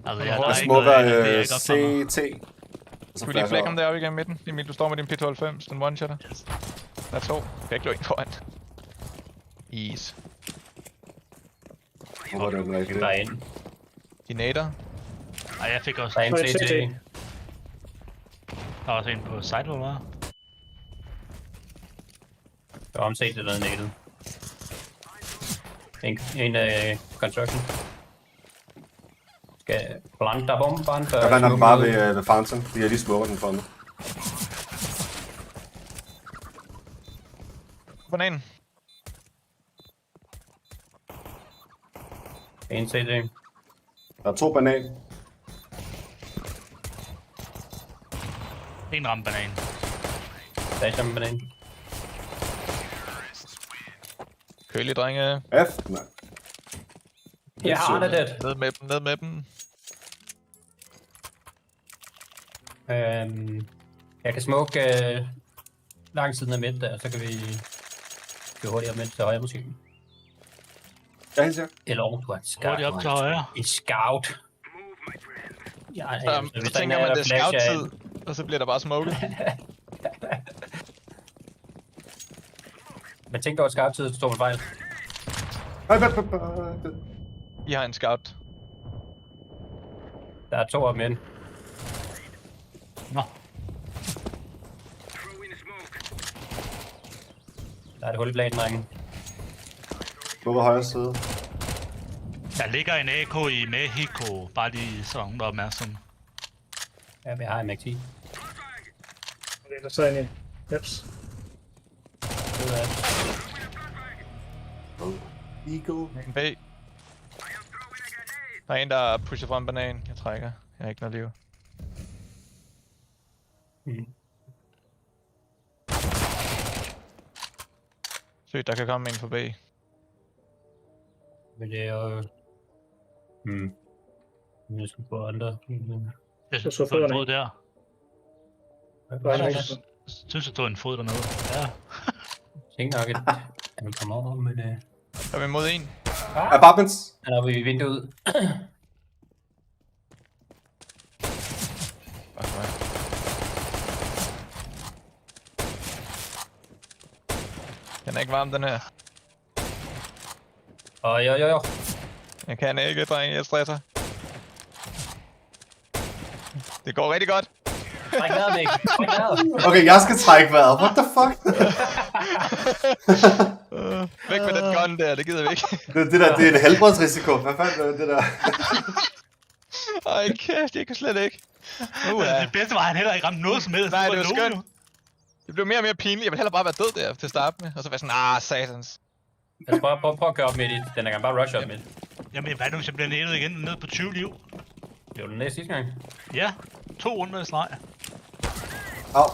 Altså, jeg smukker CT. Skal vi lige flække ham deroppe igennem midten? Emil, du står med din P92, den one-shotter. Der er 2. Kan jeg ikke løbe ind foran. Ease. Hvor er det der er en. Dinator. Ej, jeg fik også... Der er en CT. Der var også en på side, hvor var. Der var omset eller nated. En construction. Skal plante der bomben før... Jeg blander den bare ved fountain, fordi jeg lige smukker den for mig. Banan. En CT. Der er 2 banan. En ramme banan. Dash med banan. Kølig, drenge. F, nej. Jeg har det lidt. Ned med dem. Jeg kan smoke lang siden af midt der, så kan vi gå hurtigt op midt til højre måske. Ja, helt sikkert. Eller du er en scout. Hurtigt op til højre. En scout. Ja, Så tænker man, det er scout-tid, og så bliver der bare smoket. Men tænk over scout-tid, så står man fejl. I har en scout. Der er 2 af dem ind. Nå. Der er et hul i planen, drenge. Hvor højre side? Der ligger en AK i Mexico, bare lige så hun er opmærksom. Ja, vi har en MAC-10. Okay, der så en i. Jeps. Eagle. En B. Der er en, der pusher fra en banan. Jeg trækker. Jeg har ikke noget liv. Sygt, der kan komme en forbi. Men det er jo... Jeg skal på andre. Jeg synes, du får en fod der. Jeg synes, du tog en fod dernede. Ja. Tænk nok, at vi kommer over med det. Der er vi mod en. Apartments. Han er oppe i vinduet. Den er ikke varm, den her. Jo. Jeg kan ikke, drenge. Jeg stresser. Det går rigtig godt. Træk vejret, Nick. Træk vejret. Okay, jeg skal trække vejret. What the fuck? Væk med den gun der, det gider vi ikke. Det er en helbredsrisiko. Hvad fanden er det der? Ej kæft, jeg kan slet ikke. Det bedste var, at han heller ikke ramte noget som helst. Nej, det var skønt. Det blev mere og mere pinligt. Jeg ville hellere bare være død der til at starte med. Og så være sådan, satans. Altså, prøv at køre op midt i den her gang. Bare rush op midt. Jamen, hvad nu, hvis jeg bliver nælet igen ned på 20 liv? Det var den næste sidste gang. Ja, 2 runder i streg. Au.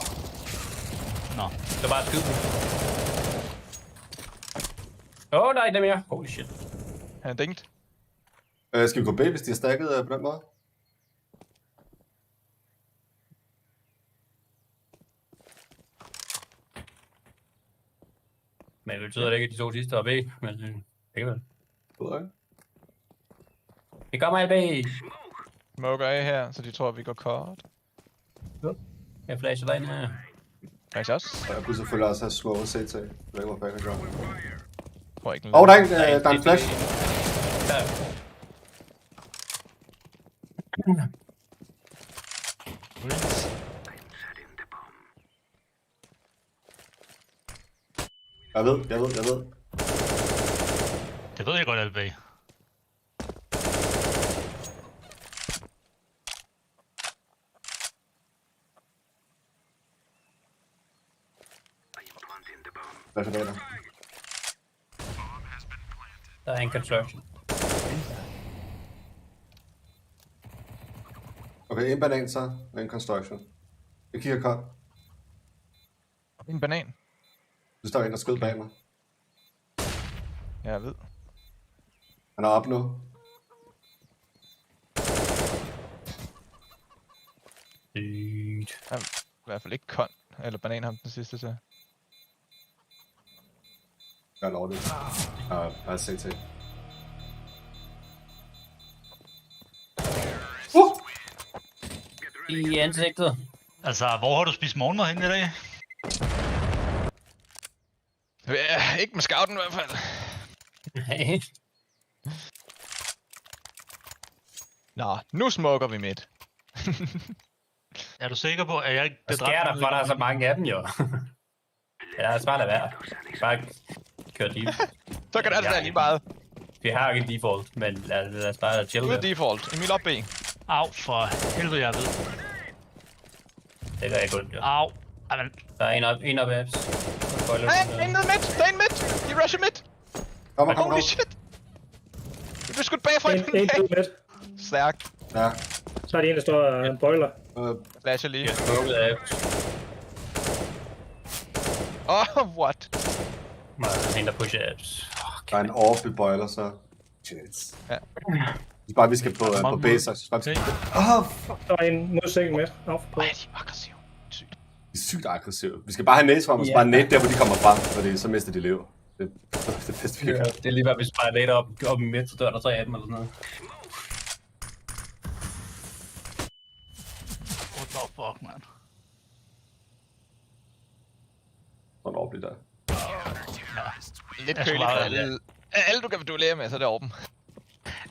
Nå. Det var bare et skyd. Nej, det er mere. Holy shit. Han er dængt. Skal vi gå B, hvis de er stacket på den måde? Men det betyder ikke, at de 2 sidste var B, men det kan vel. Vi kommer LB. Smoker af her, så de tror, vi går kort. Jeg flasher dig ind her. Flash også. Og jeg kunne selvfølgelig også have smoke CT. Jeg ved ikke, hvor fanden jeg gør. Der er en flash. Jeg ved. Det ved jeg godt, LB. Hvad er der? Der er en construction. Okay, en banan så, og en construction. Jeg kigger kort. En banan. Du står ind og skød bag mig. Jeg ved. Han er op nu. Han er i hvert fald ikke kon, eller banan ham den sidste til. Jeg er lovligt. Jeg har set til. I ansigtet. Altså, hvor har du spist morgenmad henne i dag? Ja, ikke med scouten i hvert fald. Nej. Nå, nu smoker vi midt. Er du sikker på, at jeg ikke... Hvad sker der, for der er så mange af dem jo? Ja, det er bare lade være. Bare kør deep. Så kan det altså være lige meget. Vi har jo ikke en default, men lad os bare chill. Du er default. Emil op B. Au, for helvede, jeg ved. Det gør jeg godt, jo. Au. Amen. Der er en op apps. Hey, en ned midt! Der er en midt! De rusher midt! Holy shit! Du bliver skudt bagfra i den midt. Stærk. Ja. Så er det en, der står en boiler. Flasher lige. What? En, der pusher apps. Der er en off i boiler, så... Shit. Ja. Bare vi skal på base, så bare vi skal Der er en modsætning med. Ej, de er aggressive. De er sygt aggressive. Vi skal bare have nades frem, og så bare nade der, hvor de kommer frem, for så mister de liv. Det bedste, vi kan. Det er lige hvad, hvis bare nade op i midt, så dør der 3 af dem eller sådan noget. What the fuck, man? Sådan op lige der. Lidt køligt. Alle du kan duellere med, så er det åben.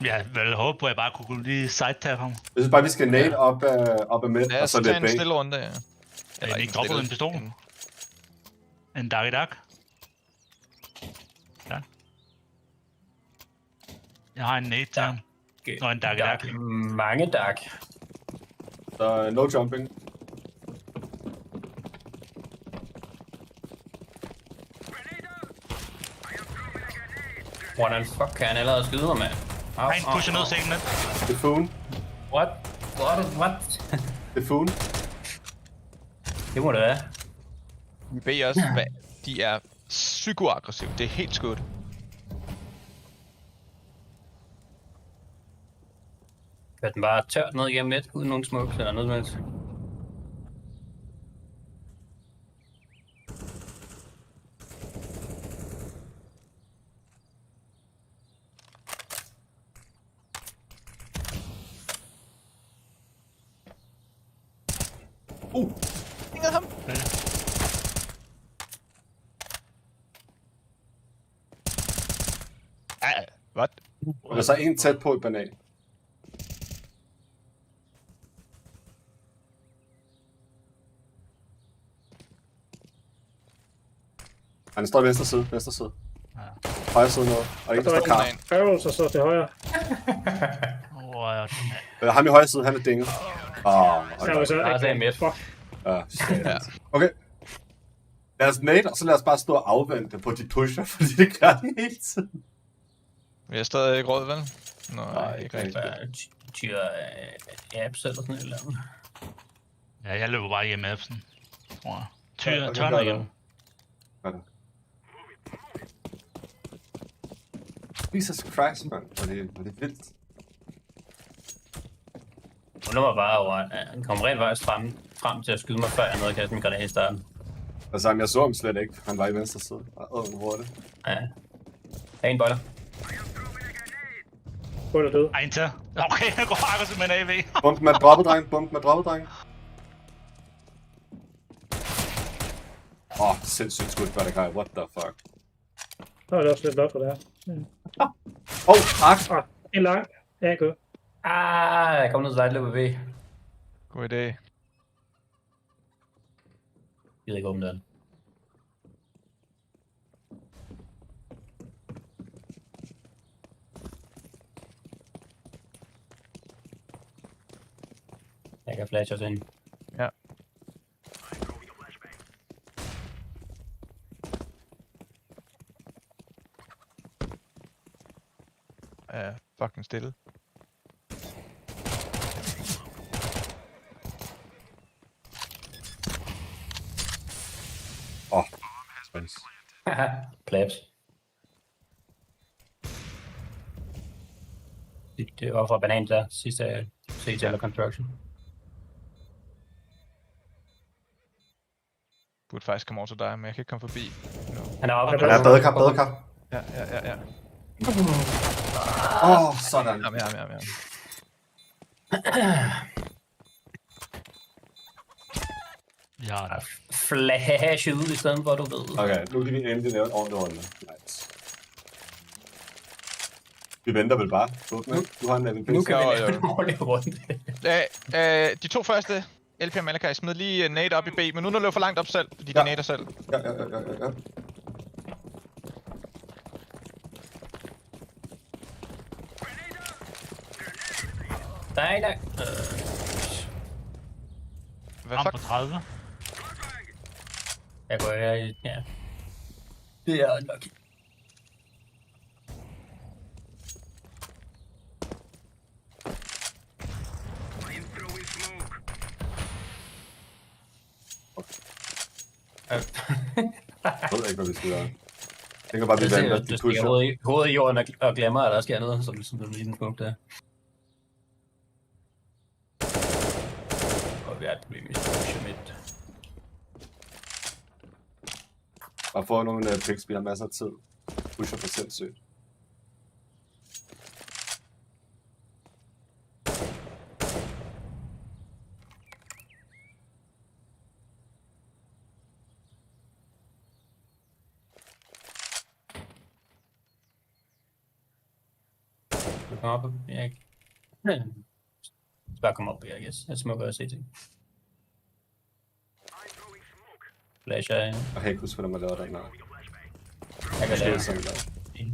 Jeg vil håbe på, at jeg bare kunne lige side-tab ham. Jeg synes bare, vi skal nade op ad midt, ja, og så lidt bag. en stille runde, ja. Eller ikke droppet en pistol. En dark. Ja. Jeg har en nade til ham. Og en dark. Mange dark. Så no jumping. Hvordan fuck kan han allerede skyde mig, mand? Han pusher ned sengen ned. Det er foon. What? Det er foon. Det må det være. Vi beder også, de er psykoaggressive. Det er helt skudt. Gør den bare tørt ned igennem midt, uden nogen smokes eller noget med det. Ingen ham. What? Og så en tæt på i banan. Han står i venstre side. Højre side noget, og en der står klar. Barrels og så til højre. Ham i højre side, han er dinget. Okay. Så er midt. Okay. Lad os nade, og så lad os bare stå og afvente på de pusher, fordi det gør de hele tiden. Vi har stadig ikke råd, vel? Nej, ikke rigtigt. Tyr apps eller sådan et eller andet. Ja, jeg løber bare hjem med appsen, tror jeg. Tyr, Ja, tørner hjem. Jesus Christ, mand. Var det vildt. Undrer mig bare over, at han kom rent faktisk frem til at skyde mig, før jeg nåede at kaste min granat i starten. Altså, jeg så ham slet ikke. Han var i venstre side. Hurtigt. Ja. Der er en boiler. Boiler død. Ej, en til. Okay, jeg går akkurat med en AV. Bump med droppet, dreng. Bump med droppet, dreng. Sindssygt skud, hvad der kan. What the fuck? Der er det også lidt blot for det her. Ak! En lang. Ja, god. Jeg kom ned til dig, løber ved. God idé. Jeg gider ikke åbne den. Jeg kan flashe os ind. Ja. Fucking stille. Plebs. Det var fra banan der, sidste CT eller construction. Burde faktisk komme over til dig, men jeg kan ikke komme forbi. No. Han er oppe. Han er badekar. Ja. Sådan. Ja. Ja, flash ud i stedet for, du ved. Okay, nu kan vi endelig lave en ordentlig runde. Nice. Vi venter vel bare. Du har en MVP. Nu kan vi lave en ordentlig runde. De to første, LP og Malakai, smed lige nade op i B, men nu løber for langt op selv, fordi de nader selv. Ja. Nej. Hvad fuck? på 30. Jeg går her, ja. Det er unlucky. Jeg ved ikke, hvad vi skal gøre. Jeg tænker bare, vi venter, de pusher. Hovedet i jorden og glemmer, at der sker noget, som du lige den punkt der. Og vi har et problem med pusher midt. Bare få nogle picks, vi har masser af tid. Pusher for sindssygt. Come up, yeah. It's back up, I guess. Let's smoke CT. Flash, Jeg kan ikke huske, hvordan man laver den her. Jeg kan lave sådan der.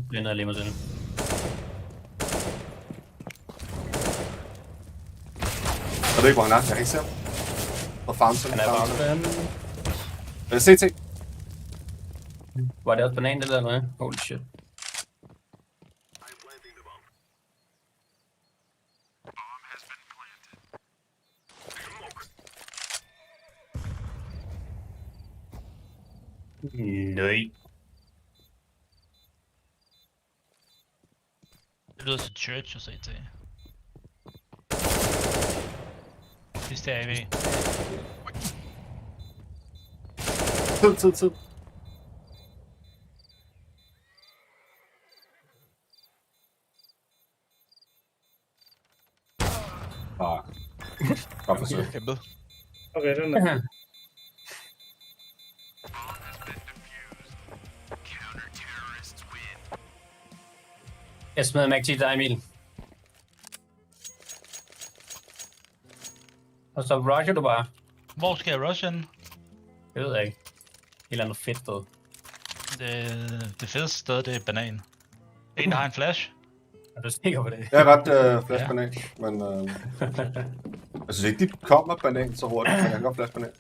Blinder lige med den. Jeg ved ikke, hvor han er. Jeg kan ikke se ham. Og Fountain. Han er Fountain. CT. Var det også banan, det der, eller hvad? Holy shit. Nej. Det lyder som Church at se til. Sidste AV. Tid. Godt forsøg. Kæmpet. Okay, den der. Jeg smider Mac til dig, Emil. Og så rusher du bare. Hvor skal jeg rush hen? Jeg ved ikke. Et eller andet fedt sted. Det fedeste sted, det er banan. En, der har en flash. Er du sikker på det? Jeg er ret flash banan, men jeg synes ikke, de kommer banan så hurtigt, men jeg kan godt flash banan.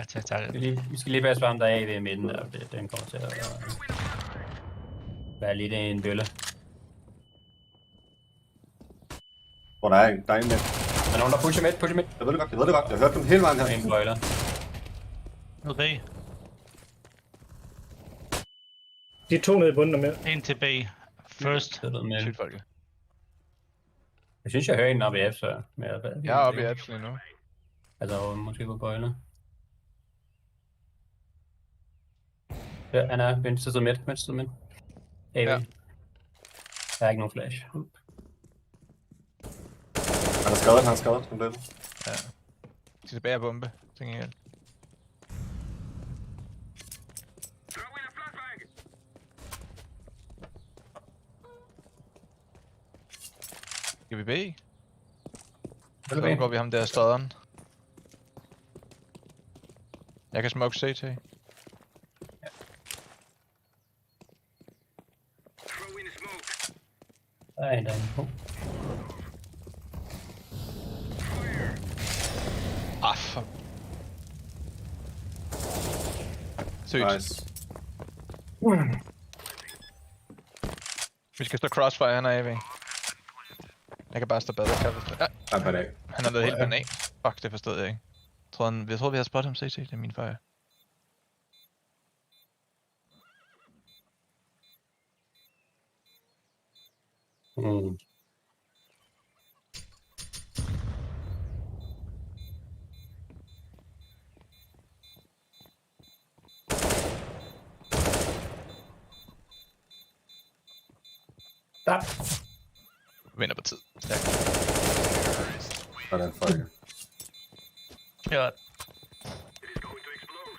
Tak. Vi skal lige passe varmt af ved midten der. Den kommer til at være lidt en bølle. Hvor der er en med. Der er nogen, der pusher midt. Jeg ved det godt. Jeg har hørt dem hele vejen her. En boiler. Nede bag. De er 2 nede i bunden og med. En tilbage. First. Sygt folket. Jeg synes, jeg hører en oppe i apps før. Jeg er oppe i apps lige nu. Altså, måske på boiler. Ja, han er venstre side midt. AV. Ja. Der er ikke nogen flash. Han er skadet. Han blev. Ja. De er tilbage at bombe, tænker jeg. Skal vi bede? Så går vi ham der støderen. Jeg kan smoke CT. Der er en derinde på. Fuck. Sygt. Nice. Vi skal stå crossfire, han er AV. Jeg kan bare stå bedre. Han er været helt banan. Fuck, det forstod jeg ikke. Jeg troede, vi havde spottet ham CT. Det er min fejl. Stop. Vinder på tid. Stærk. Sådan, fuck. Ja.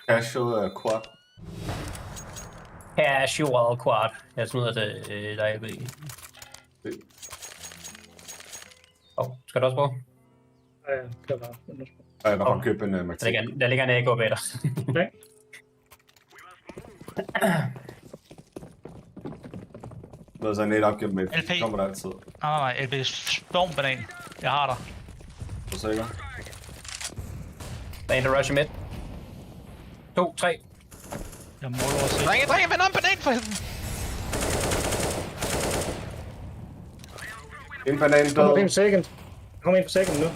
Casual quad. Casual quad. Jeg smider det dig ved. Skal du også bruge? Ja, kan bare. Jeg kan godt købe en Martin. Der ligger en AK bag dig. Okay. Noget så net opgivet med. LP. Kommer der altid. Nej. LP stormbanan. Jeg har dig. Du er sikker? Der er en, der rusher midt. 2, 3. Jeg må også se. Drenge, vend om banan for helvede! En banan død. Kom ind for second. Kom ind for second nu.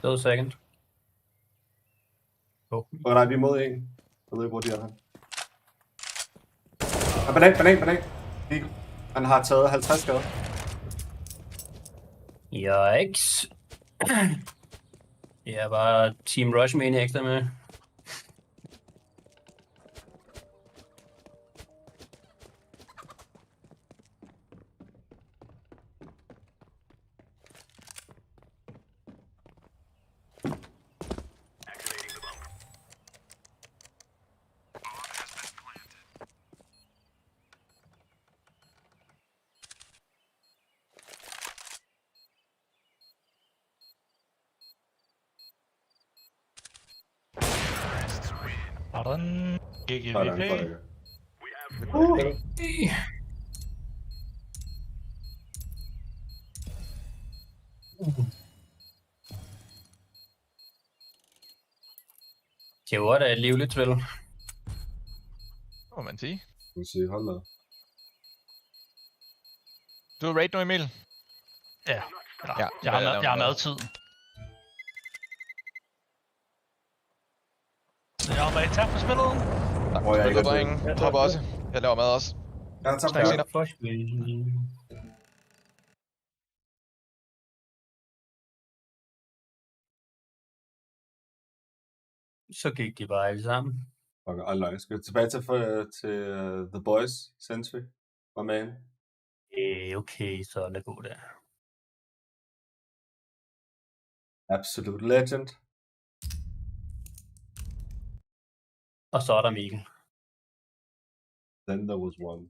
Død second. Nej, vi er mod en. Jeg ved ikke, hvor de er her. Banan. Han har taget 50 skade. Yikes. Det er bare Team Rush med en ekstra med. Sådan. GG Sådan, VP. Det var da et livligt spil. Må man sige. Nu se, hold da. Du er raid nu, Emil? Ja. Jeg har madtid. Så jeg har bare tak for spillet. Tak for drengen. Hop også. Jeg laver mad også. Ja, tak for det. Så gik de bare alle sammen. Okay, aldrig. Skal vi tilbage til The Boys, Sentry? Var man? Okay, så lad gå der. Absolute legend. Og så er der Mikkel. Then there was one.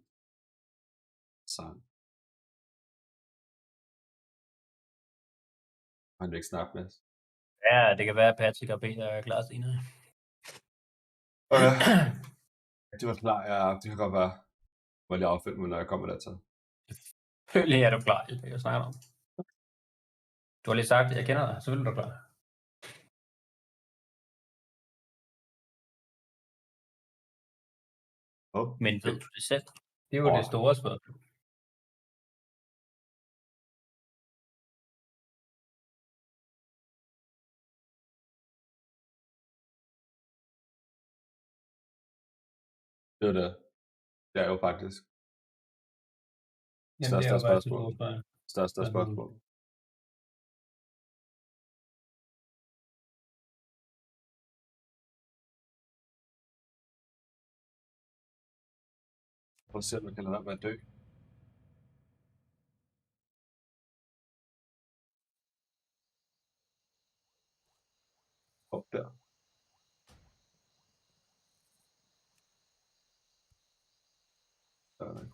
Son. Han vil ikke snakke med os. Ja, det kan være, at Patrick og Peter er klar senere. De var klar, ja. Det kan godt være, hvor jeg affældt mig, når jeg kommer dertil. Selvfølgelig er du klar, det jeg snakker om. Du har lige sagt, at jeg kender dig, selvfølgelig er du klar. Men ved du det selv? Det er jo det store spørgsmål. Det er det. Det er jo faktisk. Jamen, det er jo bare et stort spørgsmål. Største spørgsmål. Prøv at se, om man kan lade være med at dø. Op der. Sådan.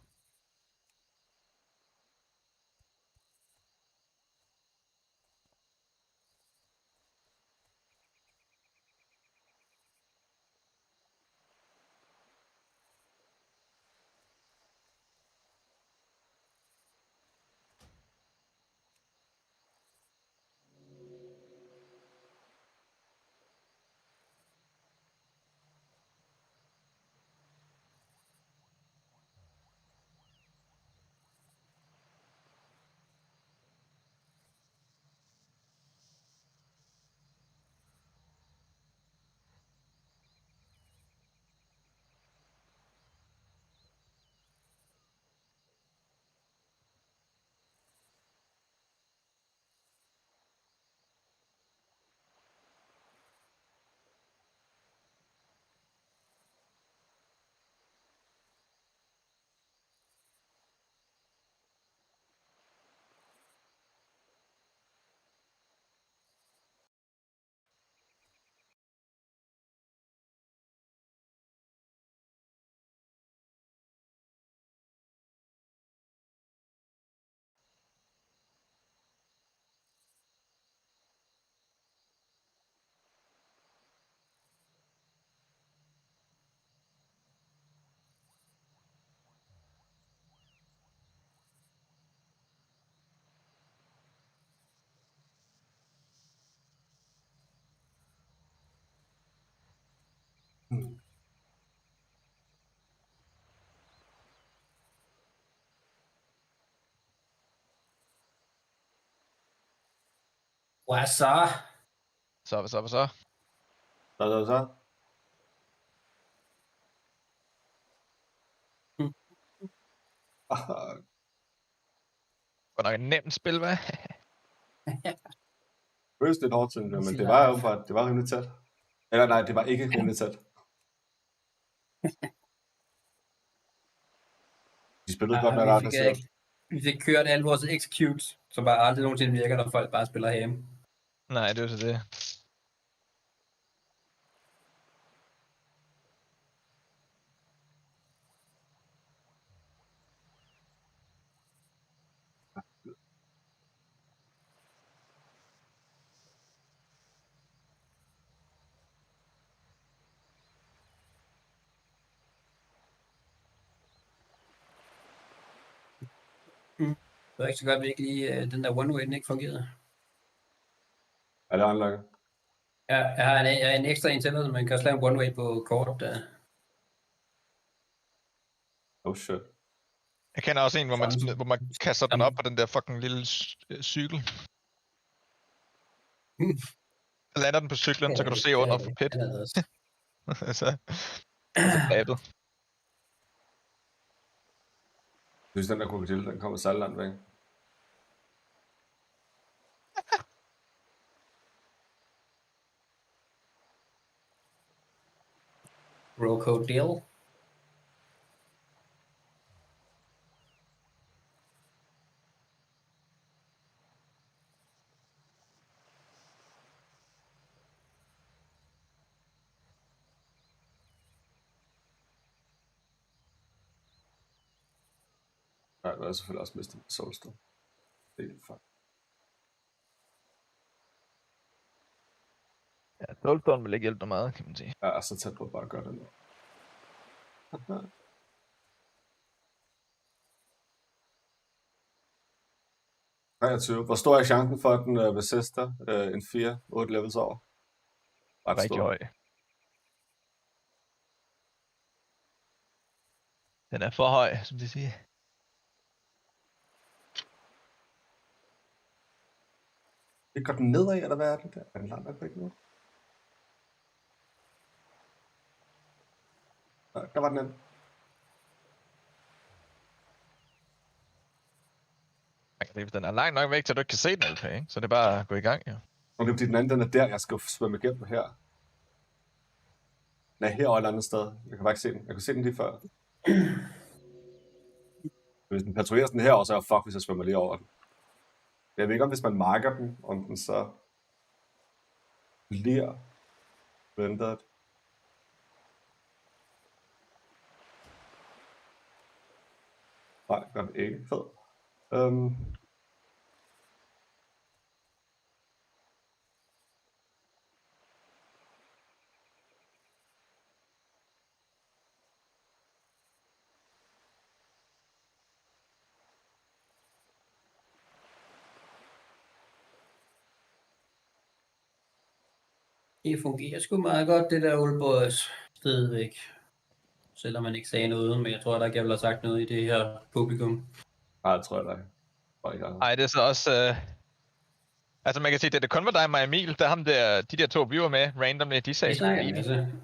Hvad så? Så. Så. Godt nok et nemt spil, hvad? Føles lidt hårdt, synes jeg, men det var jo bare, det var rimelig tæt. Eller nej, det var ikke rimelig tæt. De spillede godt med aggressivt. Vi fik kørt alle vores executes, som bare aldrig nogensinde virker, når folk bare spiller hjemme. Nej, det er jo så det. Det var ikke så godt, at ikke lige den der one-way, den ikke fungerede. Er det unlocket? Ja, jeg har en ekstra en til, så man kan slå en one-way på kort. Oh shit. Jeg kender også en, hvor man kaster den op på den der fucking lille cykel. Så lander den på cyklen, så kan du se under for pit. så bagved. Jeg synes, den der krokodil, den kommer særlig langt væk. Crocodile. Nej, det er selvfølgelig også mistet Soulstone. Det er fuck. Ja, Soulstone vil ikke hjælpe dig meget, kan man sige. Ja, så tæt på bare at gøre det nu. 23. Hvor stor er chancen for, at den vil sidste en 4-8 levels over? Rigtig høj. Den er for høj, som de siger. Det går den nedad, eller hvad er det der? Er den langt væk nu? Nej, der var den anden. Den er langt nok væk, til du ikke kan se den LP, ikke? Så det er bare at gå i gang, ja. Og det er fordi den anden, den er der, jeg skal svømme igennem her. Den er her og et andet sted. Jeg kan bare ikke se den. Jeg kan se den lige før. Hvis den patruljerer den her, og så er fuck, hvis jeg svømmer lige over den. Jeg ved ikke, om hvis man marker den, om den så bliver rendered. Nej, gør den ikke. Fed. Det fungerer sgu meget godt, det der Oldboys stadigvæk. Selvom man ikke sagde noget, men jeg tror, der ikke har sagt noget i det her publikum. Nej, det tror jeg ikke. Ej, det er så også... Altså, man kan sige, det er kun var dig og mig og Emil, der ham der, de der to, vi var med randomly, de sagde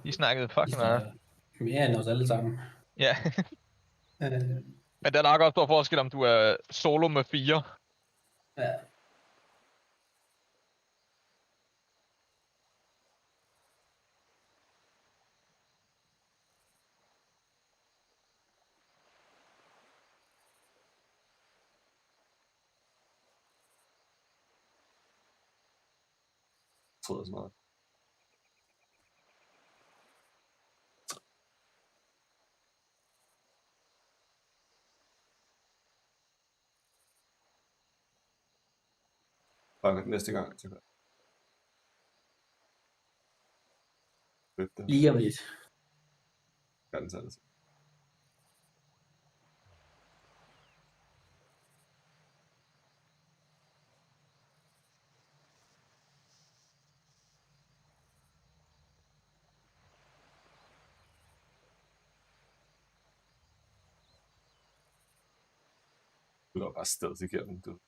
de snakkede fucking meget. Mere end os alle sammen. Ja. Men der er nok også stor forskel, om du er solo med 4. Ja. Jeg tror sådan noget. Og næste gang, så Lige om lidt. Ganz alles. Du løber bare stedet igennem, du.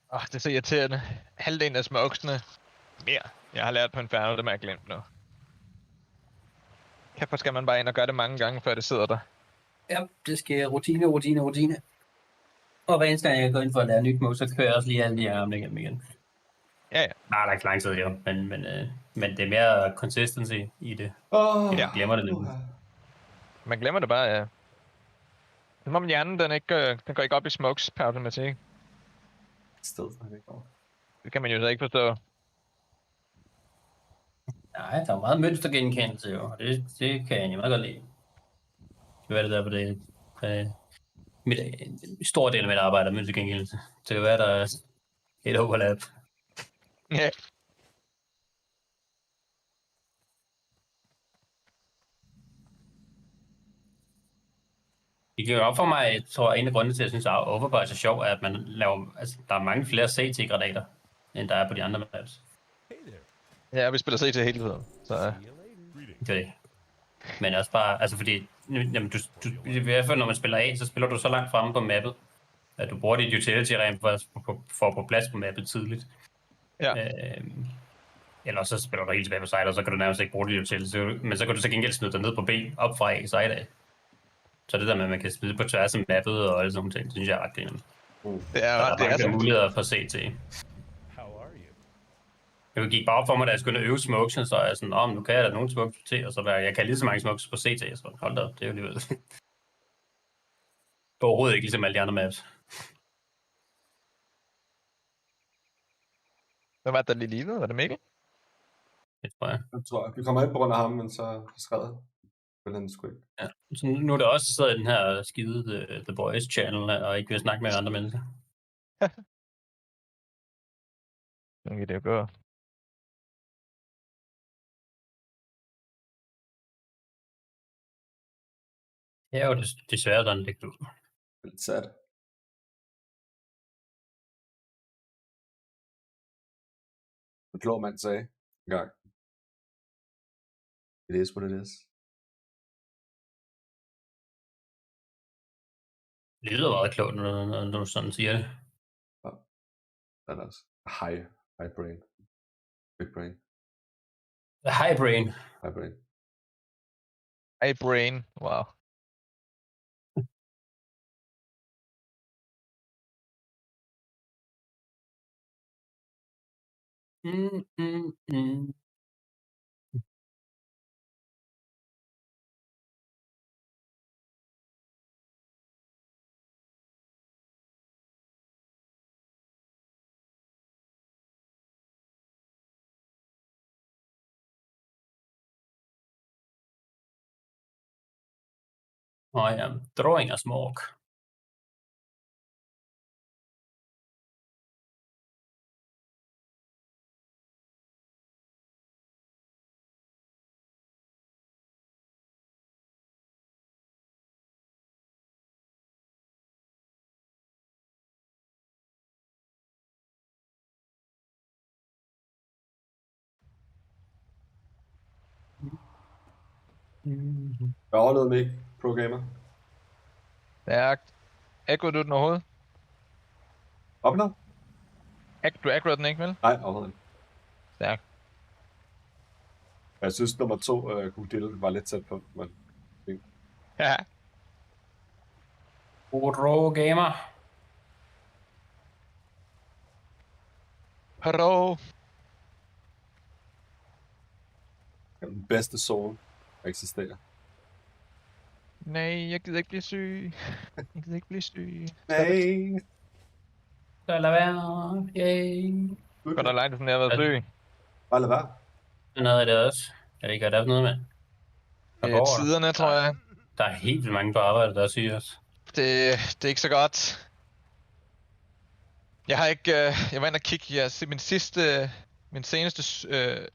Det er så irriterende. Halvdelen af smokesene. Mere. Jeg har lært på en færge, det må jeg glemt nu. Hvorfor skal man bare ind og gøre det mange gange, før det sidder der? Ja, det skal rutine. Og hver eneste gang jeg går ind for at lære nyt mode, så kører jeg også lige alle de her armene igennem igen. Ja. Nej, der er ikke lang tid jo, men det er mere consistency i det. Jeg glemmer det nu. Man glemmer det bare, ja. Som om hjernen, den går ikke op i smokes per automatik. Det kan man jo så ikke forstå. Nej, der er meget mønstergenkendelse jo, og det kan jeg meget godt lide. Det kan være det der på det. En stor del af mit arbejde er mønstergenkendelse. Det kan være, der er et overlap. Ja. Det giver op for mig, jeg tror, en af grundene til, at jeg synes, at Overboys er sjov, er, at man laver, altså, der er mange flere CT-granater, end der er på de andre maps. Ja, vi spiller CT hele tiden, så... Det er det. Men også bare, altså fordi, jamen, i hvert fald når man spiller A, så spiller du så langt fremme på mappet, at du bruger dit utility-ram for at få plads på mappet tidligt. Ja. Eller så spiller du helt tilbage på side, og så kan du nærmest ikke bruge dit utility, men så kan du så gengæld smide dig ned på B, op fra A, side af. Så det der med, at man kan smide på tværs af mappet og alle sådan nogle ting, synes jeg er ret grinende. Det er ret, der er muligheder for CT. Jeg gik bare op for mig, da jeg skulle øve smokes, så er jeg sådan, nu kan jeg da nogle smokes til, og så jeg kan lige så mange smokes på CT, så hold da op, det er jo alligevel. Overhovedet ikke ligesom alle de andre maps. Hvem var det, der lige lignede? Var det Mikkel? Det tror jeg. Det tror jeg. Vi kommer ind på grund af ham, men så skrev jeg. Men han sgu ikke. Ja. Så nu er der også sidder i den her skide The Boys channel her, og ikke vil snakke med andre mennesker. Sådan kan det jo gå. Det er jo desværre sådan, det kan. Det er lidt sad. En klog mand sagde en gang. It is what it is. Det lyder meget klogt, når du sådan siger det. Ja. Den er også high brain. Big brain. High brain. High brain. High brain. Wow. Mm. I am throwing a smoke. Jeg overlevede mig ikke, Pro Gamer. Stærkt. Aggroede du den overhovedet? Opnå? Du aggroede den ikke, vel? Nej, overhovedet ikke. Stærkt. Jeg synes, nummer 2 Gudil var lidt tæt på, men... Ja. Pro Gamer. Pro. Den bedste zone, der eksisterer. Nej, jeg gider ikke blive syg. Jeg gider ikke blive syg. Nej. Så lad være. Yay. Godt og langt, sådan jeg har været syg. Bare lad være. Sådan havde jeg det også. Jeg ved ikke, hvad der er for noget med. Tiderne, tror jeg. Der er helt vildt mange på arbejde, der er syge også. Det er ikke så godt. Jeg har ikke... jeg var inde og kigge. Min seneste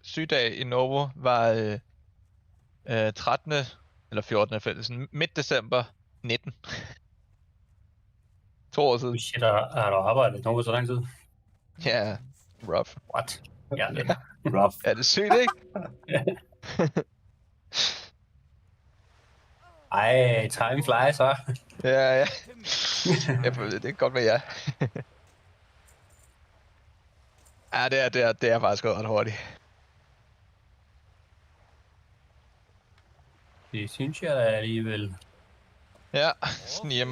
sygedag i Novo var 13. eller 14. sådan midt december 19. 2 år siden. Shit, har du arbejdet Novo så lang tid? Ja, rough. What? Ja, lidt. Rough. Er det sygt, ikke? Ej, time flies, så. Ja. Det er godt med jer. Ja, det er faktisk gået ret hurtigt. Det synes jeg da alligevel. Ja, sniger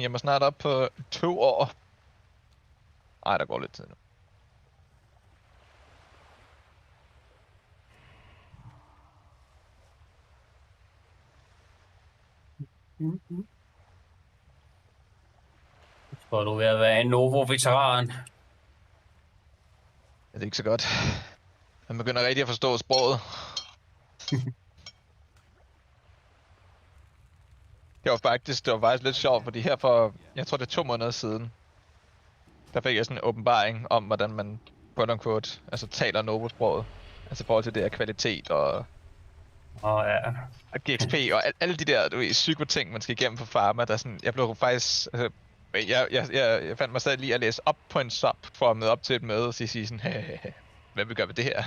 mig snart op på 2 år. Ej, der går lidt tid nu. Jeg tror, du er ved at være en Novo-veteran. Det er ikke så godt. Man begynder rigtig at forstå sproget. Det var faktisk lidt sjovt, fordi her for, jeg tror det er 2 måneder siden, der fik jeg sådan en åbenbaring om, hvordan man, quote unquote, altså taler Novo-sproget. Altså i forhold til det her kvalitet og ja. Og GXP og alle de der, du ved, psykoting, man skal igennem på Pharma, der sådan, jeg blev faktisk, altså, jeg fandt mig stadig lige at læse op på en sub, for at møde op til et møde, og sige sådan, hvad vil vi gøre ved det her?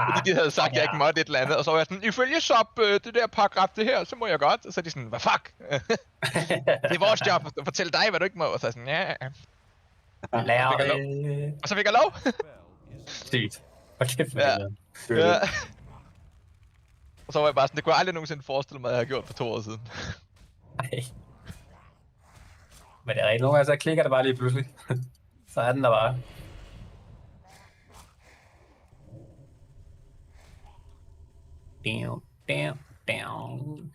Fordi de havde sagt, at jeg ikke måtte et eller andet, og så var jeg sådan, ifølge sub, det der paragraf, det her, så må jeg godt. Og så er de sådan, hvad fuck? Det er vores job at fortælle dig, hvad du ikke må. Og så er sådan, ja. Og så fik jeg lov. Sygt. Okay, ja. Og så var jeg bare sådan, det kunne jeg aldrig nogensinde forestille mig, at jeg havde gjort for 2 år siden. Nej. Men det er rigtigt. Nogle gange så klikker det bare lige pludselig. Så er den der bare. Down.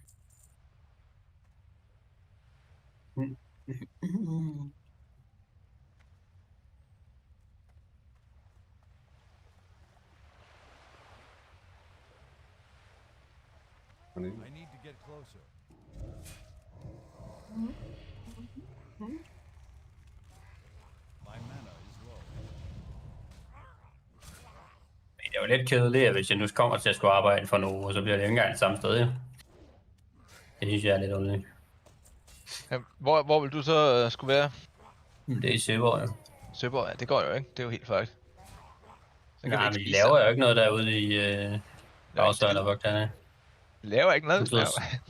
fornemme. need to get closer. My mana is low. Det er jo lidt kedeligt, hvis jeg nu kommer til at skulle arbejde for noget, og så bliver det ikke engang det samme sted, ja. Det synes jeg er lidt underligt. Ja, hvor vil du så skulle være? Det er i Søborg, jo. Søborg, ja, det går jo ikke. Det er jo helt fucked. Så Nej, men de laver jo ikke noget derude i bagsøjlen og vogterne. Vi laver ikke noget.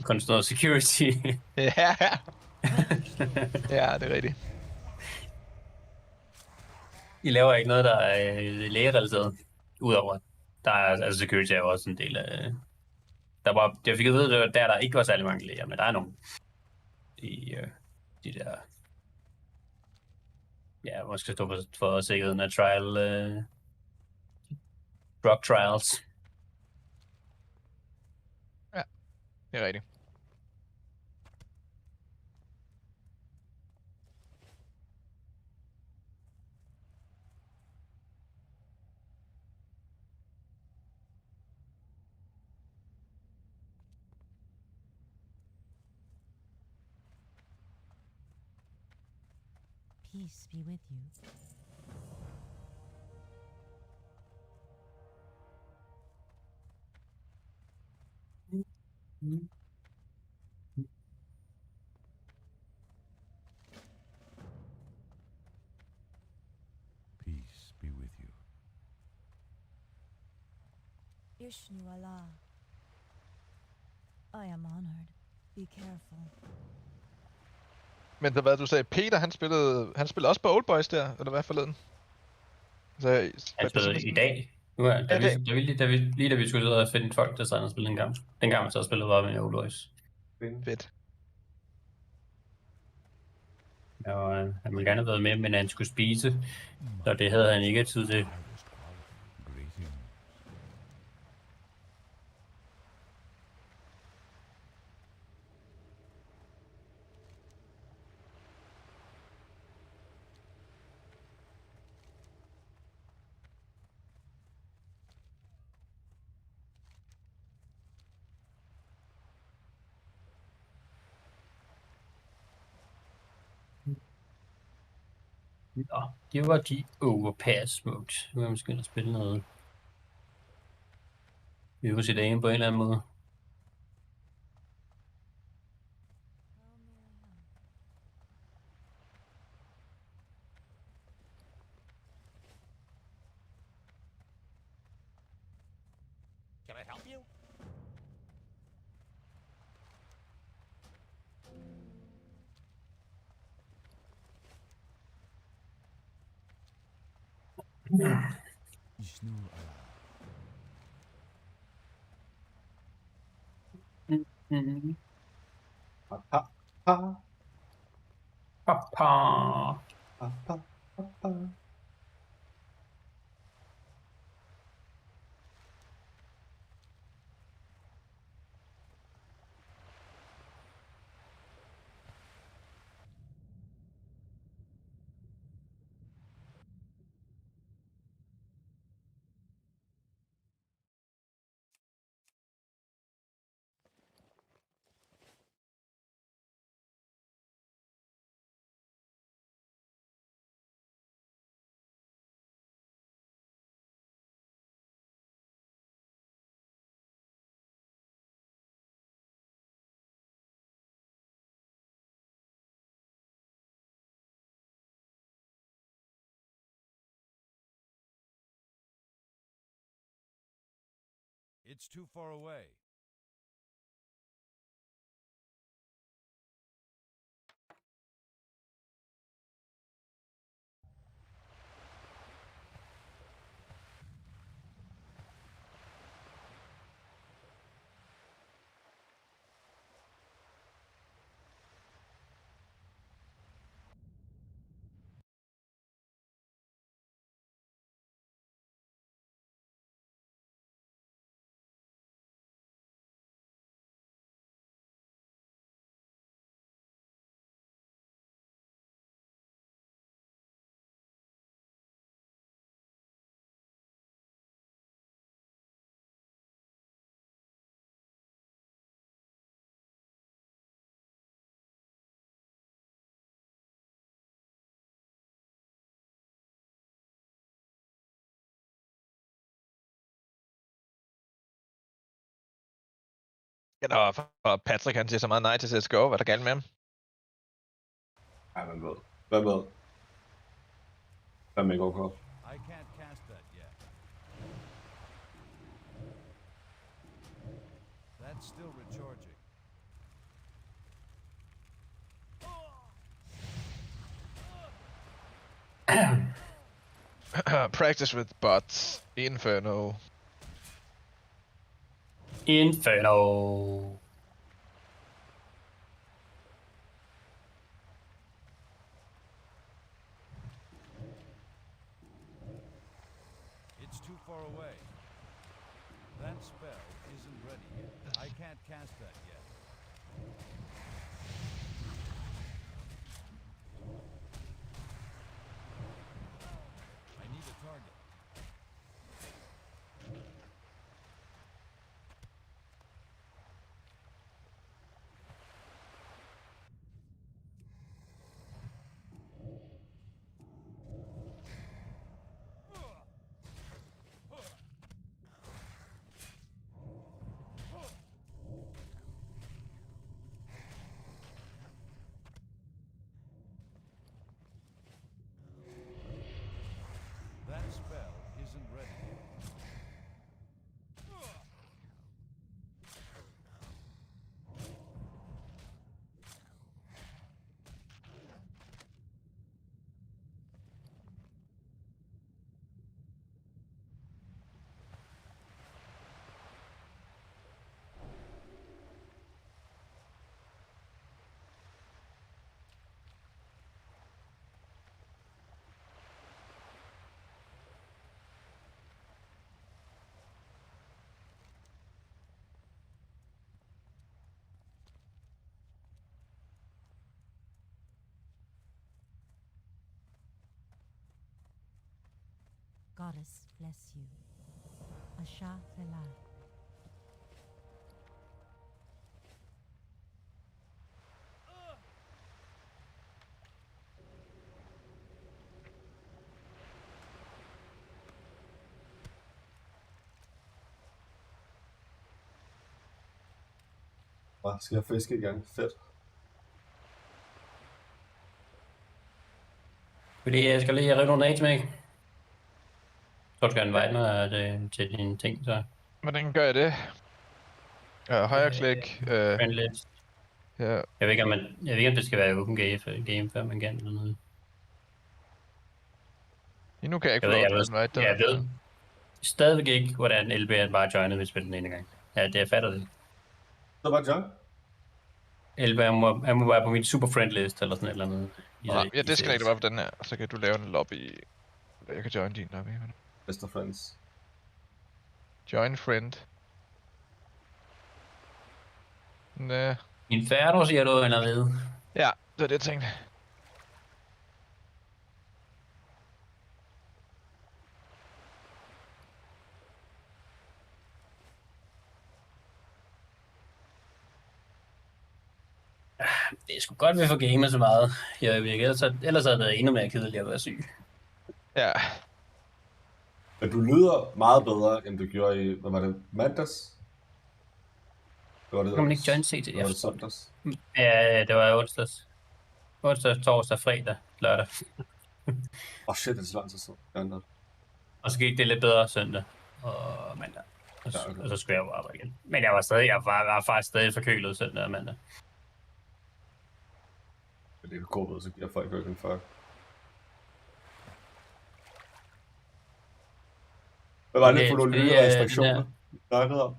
Kun sådan noget security. Ja. Ja, det er rigtigt. I laver ikke noget, der er lægerelateret. Udover, der er, altså security er jo også en del af... Jeg fik at vide, at der ikke var særlig mange læger, men der er nogen i de der... Ja, hvor skal stå for sikkerheden af drug trials. Ja, det er rigtigt. Peace be with you. Peace be with you. Ishnu Allah. I am honored. Be careful. Men hvad du sagde, Peter, han spillede også på Old Boys der, eller hvad forleden? Så, Han spillede i dag. Nu er, da vi skulle ud og finde folk, der sad og spille en gang. Den gang, man så spillede bare med Old Boys. Fedt. Og han ville gerne have været med, men han skulle spise, så det havde han ikke tid til. Nå, det var de overpass modes. Nu er jeg måske at spille noget. Vi får se det på en eller anden måde. Can I help you? Ishnu Allah. It's too far away. Og Patrick, han siger så meget nej til CSGO. Hvad er der galt med ham? Ja, man ved. Hvad med? Hvad med OK? I can't cast that yet. That's still recharging. Practice with bots. Inferno. Inferno. It's too far away. That spell isn't ready yet. I can't cast that yet. I need a target. That spell isn't ready yet. Goddess bless you. Asha Vela. Skal jeg fiske igen? Fedt. Fordi jeg skal lige rive nogle dates med. Så skal jeg invite mig til dine ting, så. Hvordan gør jeg det? Højre klik. Friendlist. Ja. Jeg ved ikke, om det skal være open game, før man kan eller noget. Nu kan jeg ikke få lov til at invite dig. Jeg ved stadigvæk ikke, hvordan LB bare joinede, hvis vi den ene gang. Ja, det jeg fatter det. Så bare join. LB, han må være på min super friend list eller sådan et eller andet. Ja, det skal ikke være på den her. Så kan du lave en lobby. Jeg kan join din lobby. Best of friends. Join friend. Næh. Inferno, siger du, eller hvad? Ja, det er det, jeg tænkte. Det er sgu godt, vi får gamet så meget i øjeblikket. Ellers havde det været endnu mere kedeligt at være syg. Ja. Men du lyder meget bedre, end du gjorde i, hvad var det, mandags? Det var det, kan man ikke join CT? Det var det søndags? Ja, det var onsdags. Onsdag, torsdag, fredag, lørdag. Shit, det er så lang tid siden. Og så gik det lidt bedre søndag og mandag. Og så skulle jeg jo arbejde igen. Men jeg var faktisk stadig forkølet søndag og mandag. Men det kan gå ud, så giver folk jo ikke en fuck. Hvad var det for nogle nye restriktioner, du snakkede om?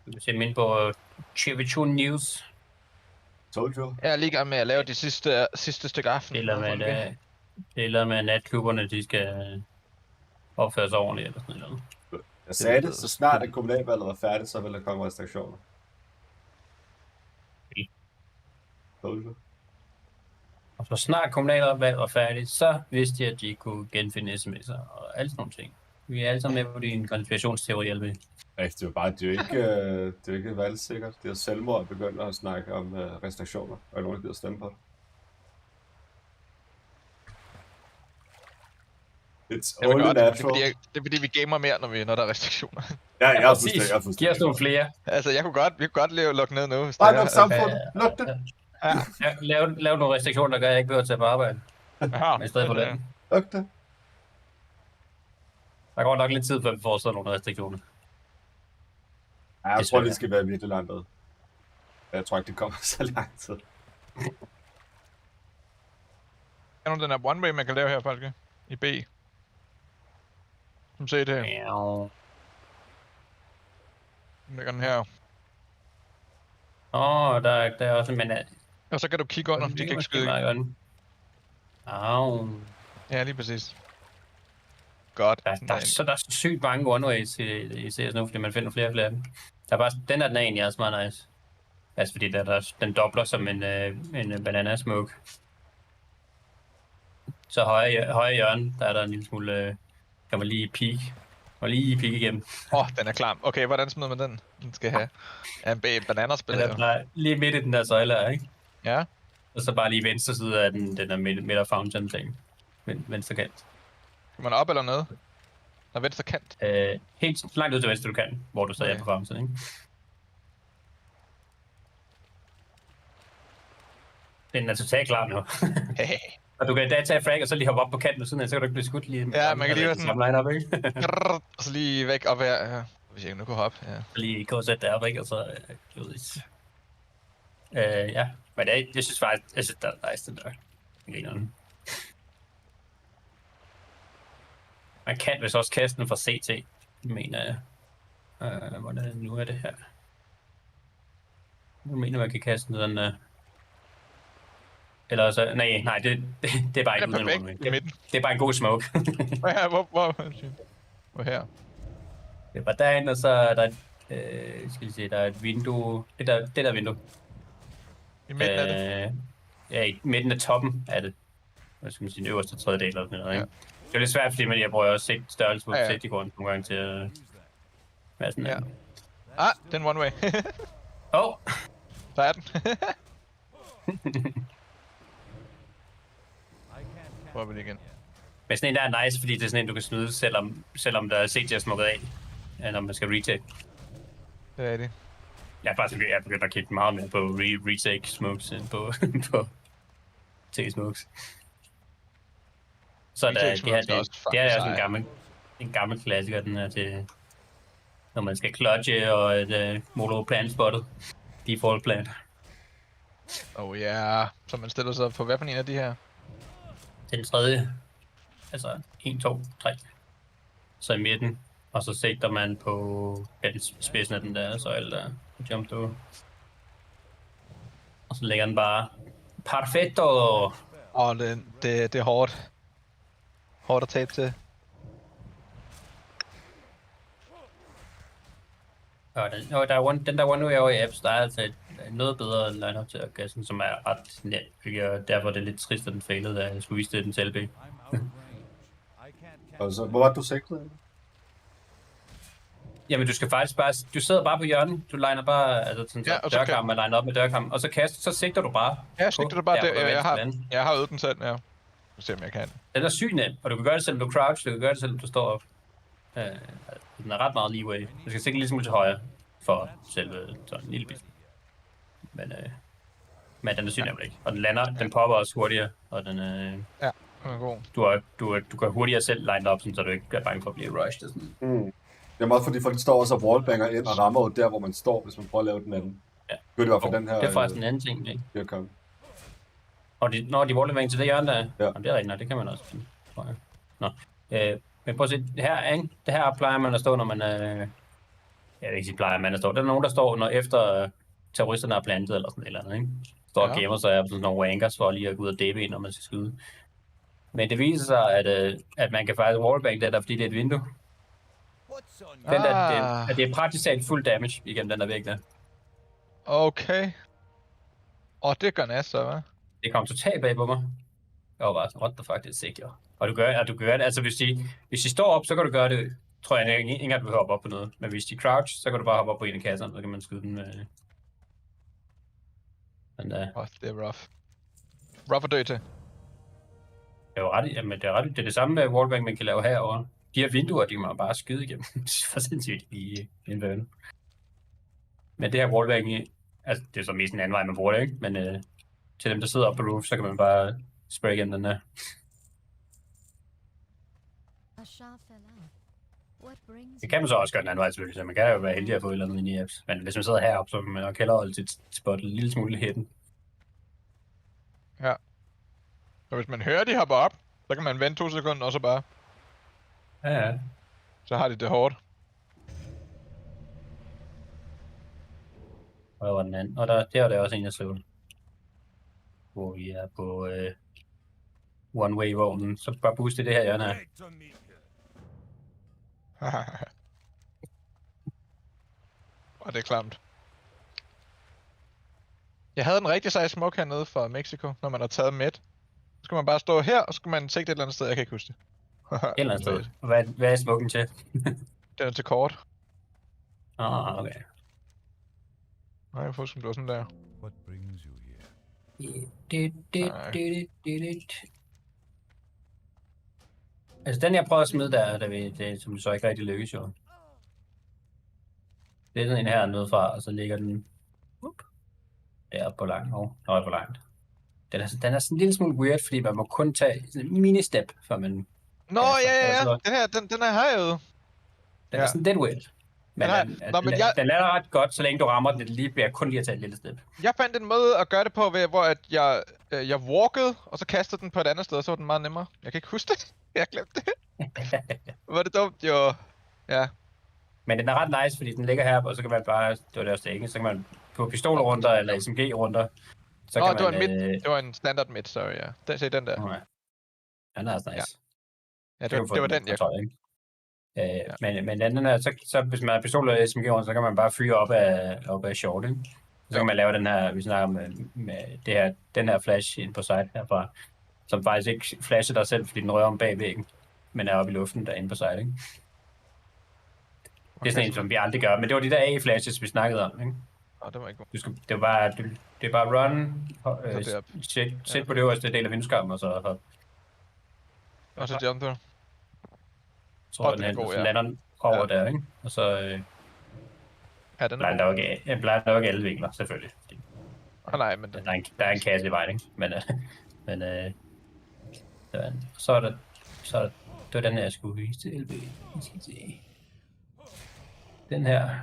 Du kan se dem ind på TV2 News. Told you. Jeg er lige i gang med at lave de sidste stykke aften. Det er med natklubberne, de skal opføre sig ordentligt eller sådan noget. Jeg sagde det, så snart at kommunalvalget var færdigt, så ville der komme restriktioner. Told you. Og så snart kommunalvalget var færdigt, så vidste jeg, at de kunne genfinde sms'er og alle sådan nogle ting. Vi er alle sammen med på din konspirationsteori, LB. Det er jo bare, det er jo ikke valgsikkert. Det er selvmord begynder at snakke om restriktioner, og nogen gider stemme på det. It's only natural. Det er fordi, vi gamer mere, når der er restriktioner. Ja, jeg er præcis. fuldstændig. Giv os nogle flere. Altså, vi kunne godt lukke ned nu. Hvis Brænd det er. op samfundet. Luk det. Ja. Lav nogle restriktioner, der gør, at jeg ikke behøver at tage på arbejde. Ja, Men i stedet for det- den. Luk det. Der går nok lidt tid, før vi får sådan nogle restriktioner. Ja, jeg tror, det skal være virkelig langt ud. Jeg tror ikke, det kommer så lang tid. Er der den her one-way, man kan lave her, Falke? I B. Som set her. Ja. Lægger den her. Der er også en manual. Og så kan du kigge under, de kan ikke skyde. Au. Ja, lige præcis. Godt. Der er så sygt mange one-ways i CS nu, fordi man finder flere og flere af dem. Der er bare, den er egentlig også meget nice. Altså fordi den dobler som en banana smoke. Så højre hjørne, der er der en lille smule, kan man lige peek. Og lige peek igennem. Den er klam. Okay, hvordan smider man den? Den skal have en bananaspil. Den er bare lige midt i den der søjle her, ikke? Ja. Og så bare lige venstre side af den der midt fountain ting. Venstre kant. Kan man op eller ned? Når venstre kant? Helt så langt ud til venstre du kan, hvor du stadig er på fountain, ikke? Den er totalt klar nu. Og du kan da tage frag, og så lige hoppe op på kanten, og så kan du ikke blive skudt lige. Ja, man kan lige være sådan... Samme line-up, ikke? Og så lige væk op her. Ja. Hvis jeg nu kunne hoppe, ja. Lige KZ deroppe, ikke? Og så... ja. Men jeg synes faktisk, det er nice, den der. Grineren. Man kan vist også kaste den fra CT, mener jeg. Hvordan nu er det her? Nu mener man kan kaste den sådan... Eller så... Nej, det er bare ikke uden en det er bare en god smoke. Ja, hvor her? Det er bare derinde, og så er der der er et vindue. Det der vindue. I midten af det? Ja, i midten af toppen af det. Hvad skal man sige, den øverste tredjedel eller sådan noget, ikke? Det er lidt svært, fordi jeg bruger også set størrelse på safety-grunden nogle gange til at være sådan en. Den one way. Der er den. Prøver vi det igen. Men sådan en der er nice, fordi det er sådan en, du kan snyde, selvom der er CT er smukket af, når man skal retake. Det er det. Jeg er begyndt at kigge meget mere på retake smokes end på T-smokes. Så det er også en gammel klassiker, den her til, når man skal clutche og et mono plant spottet. Default plant. Ja. Så man stiller sig på hvad for en af de her? Den tredje. Altså 1, 2, 3. Så i midten. Og så sigter man på spidsen af den der søjle der. Jump to. Og så lægger den bare. Perfetto! Det er hårdt. Hårdt at tabe til. Den der one way over i apps, der er altså noget bedre line-up til orgasmen, som er ret net. Og derfor er det lidt trist, at den failede, da jeg skulle vise det den til LB. Altså, hvor var du sigtet? Jamen, du skal faktisk bare... Du sidder bare på hjørnet. Du liner bare... Altså, sådan dørkammen er linet op med dørkammen. Og så sigter du bare. Ja, sigter du bare der. Jeg har øvet den selv, ja. Nu se, om jeg kan. Den er sygt nem, og du kan gøre det, selvom du crouch. Du kan gøre det, selvom du står op. Den er ret meget leeway. Du skal sigte lidt til højre for selve sådan en lille bit. Men den er sygt nemt, ikke? Og den lander, den popper også hurtigere, og den ja, den er god. Du kan hurtigere selv line op, så du ikke er bange for at blive rushed. Sådan. Det er meget fordi folk står også og wallbanger ind og rammer der, hvor man står, hvis man prøver at lave den anden. Ja. Det er i hvert fald den her... Det er faktisk en anden ting, ikke? Det er kommet. Og når de wallbanger til det hjørne der... Ja. Det er rigtigt, det kan man også. Nå. Men prøv at se, det her plejer man at stå, når man... jeg vil ikke sige plejer man at stå. Der er nogen, der står, når efter terroristerne er plantet, eller sådan et eller andet, ikke? Står og gemmer sig af sådan nogle wankers for lige at gå ud og dæbe ind, når man skal skyde. Men det viser sig, at man kan faktisk wallbang det der, fordi det er et vindue. Den der, det er praktisk talt fuld damage igennem den der væg der. Okay. Det gør næst så, hva'? Det kom totalt bag på mig. Jeg var bare sådan, what the fuck, det er sikkert. Og du gør det, altså hvis de står op, så kan du gøre det, tror jeg ikke engang, du kan hoppe op på noget. Men hvis de crouch, så kan du bare hoppe op på en af kasserne, så kan man skyde den med... Men, det er rough. Rough at dø til. Det er jo ret, jamen det er det samme med wallbang, man kan lave herovre. De her vinduer, de må bare skyde igennem. For sindssygt i en verden. Men det her wallbang, altså det er så mest en anden vej, man bruger det, ikke? Men til dem, der sidder oppe på roof, så kan man bare spray igennem den her. Det kan man så også gøre den anden vej, selvfølgelig, så man kan jo være heldig at få et eller andet ind i apps. Men hvis man sidder heroppe, så kan man nok hellere holde sit spot en lille smule hidden. Ja. Og hvis man hører, de hopper op, så kan man vente 2 sekunder, og så bare... Ja. Så har de det hårdt. Og var den anden. Og der var der også en, jeg så. Hvor vi er på one-way-vognen. Så bare booste det her hjørne her. Og det er klamt. Jeg havde en rigtig sej smoke hernede fra Mexico, når man har taget med. Så skal man bare stå her, og så skal man sigte et eller andet sted. Jeg kan ikke huske det. Et eller andet sted. Hvad er smoken til? Den er til kort. Okay. Nej, jeg får som det var sådan der. What brings you here? Altså den jeg prøvede at smide det, som så ikke rigtig lykkes jo. Det er sådan en her nede fra, og så ligger den deroppe på langt. På langt. Den er sådan en lille smule weird, fordi man må kun tage en mini-step, før man... Nå, ja. Den er herude. Den er sådan dead weird. Men den lander ret godt, så længe du rammer den. Det lige bliver kun lige at tage et lille step. Jeg fandt en måde at gøre det på, hvor at jeg walkede, og så kastede den på et andet sted, og så var den meget nemmere. Jeg kan ikke huske det. Jeg glemte det. Var det dumt, jo. Ja. Men den er ret nice, fordi den ligger her, og så kan man bare... Det var det også det, ikke? Så kan man på pistolrunder eller SMG-runder. Så kan det var man, det var en standard mid, sorry, ja. Se den der. Okay. Den er også nice. Ja, det var den, jeg... Men den her, så hvis man har pistol eller SMG rundt, så kan man bare fyre op af short, ikke? Så kan man lave den her, vi snakker med det her, den her flash ind på side herfra, som faktisk ikke flasher dig selv, fordi den rører om bag væggen, men er oppe i luften derinde på side, ikke? Det er sådan en, som vi aldrig gør, men det var de der A-flashes, vi snakkede om, ikke? Det var ikke godt. Det er bare run, sæt på det øverste del af vindueskarmen, og så hop. Og så jump der. Så lander den over der, ikke? Og så blander jo ikke alle vinkler, selvfølgelig. Nej, men der er en kasse i vejen, ikke? Men så er der det var den her, jeg skulle vise til LB. Vi skal se. Den her.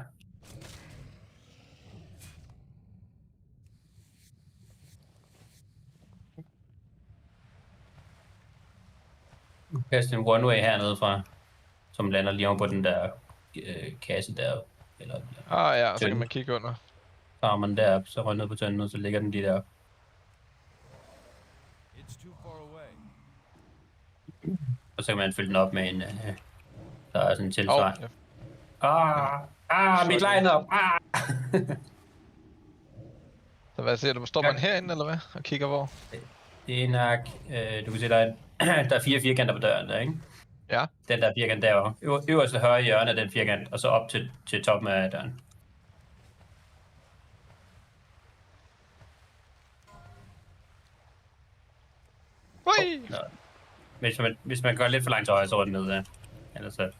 Kaste en one-way hernede fra, som lander lige oven på den der kasse der. Eller, ja, så kan man kigge under. Så har man derop, så rører ned på tønden, og så ligger den lige der. Og så kan man fylde den op med en, der er sådan en tilsvar. Mit line-up! Så hvad siger du? Står man herinde, eller hvad? Og kigger hvor? Det er nok, du kan se, der er 4 firkanter på døren der, ikke? Ja. Den der firkant derovre. Øverste højre hjørne af den firkant, og så op til toppen af døren. Hvis man går lidt for langt til højre, så er den ned der. Ellers så...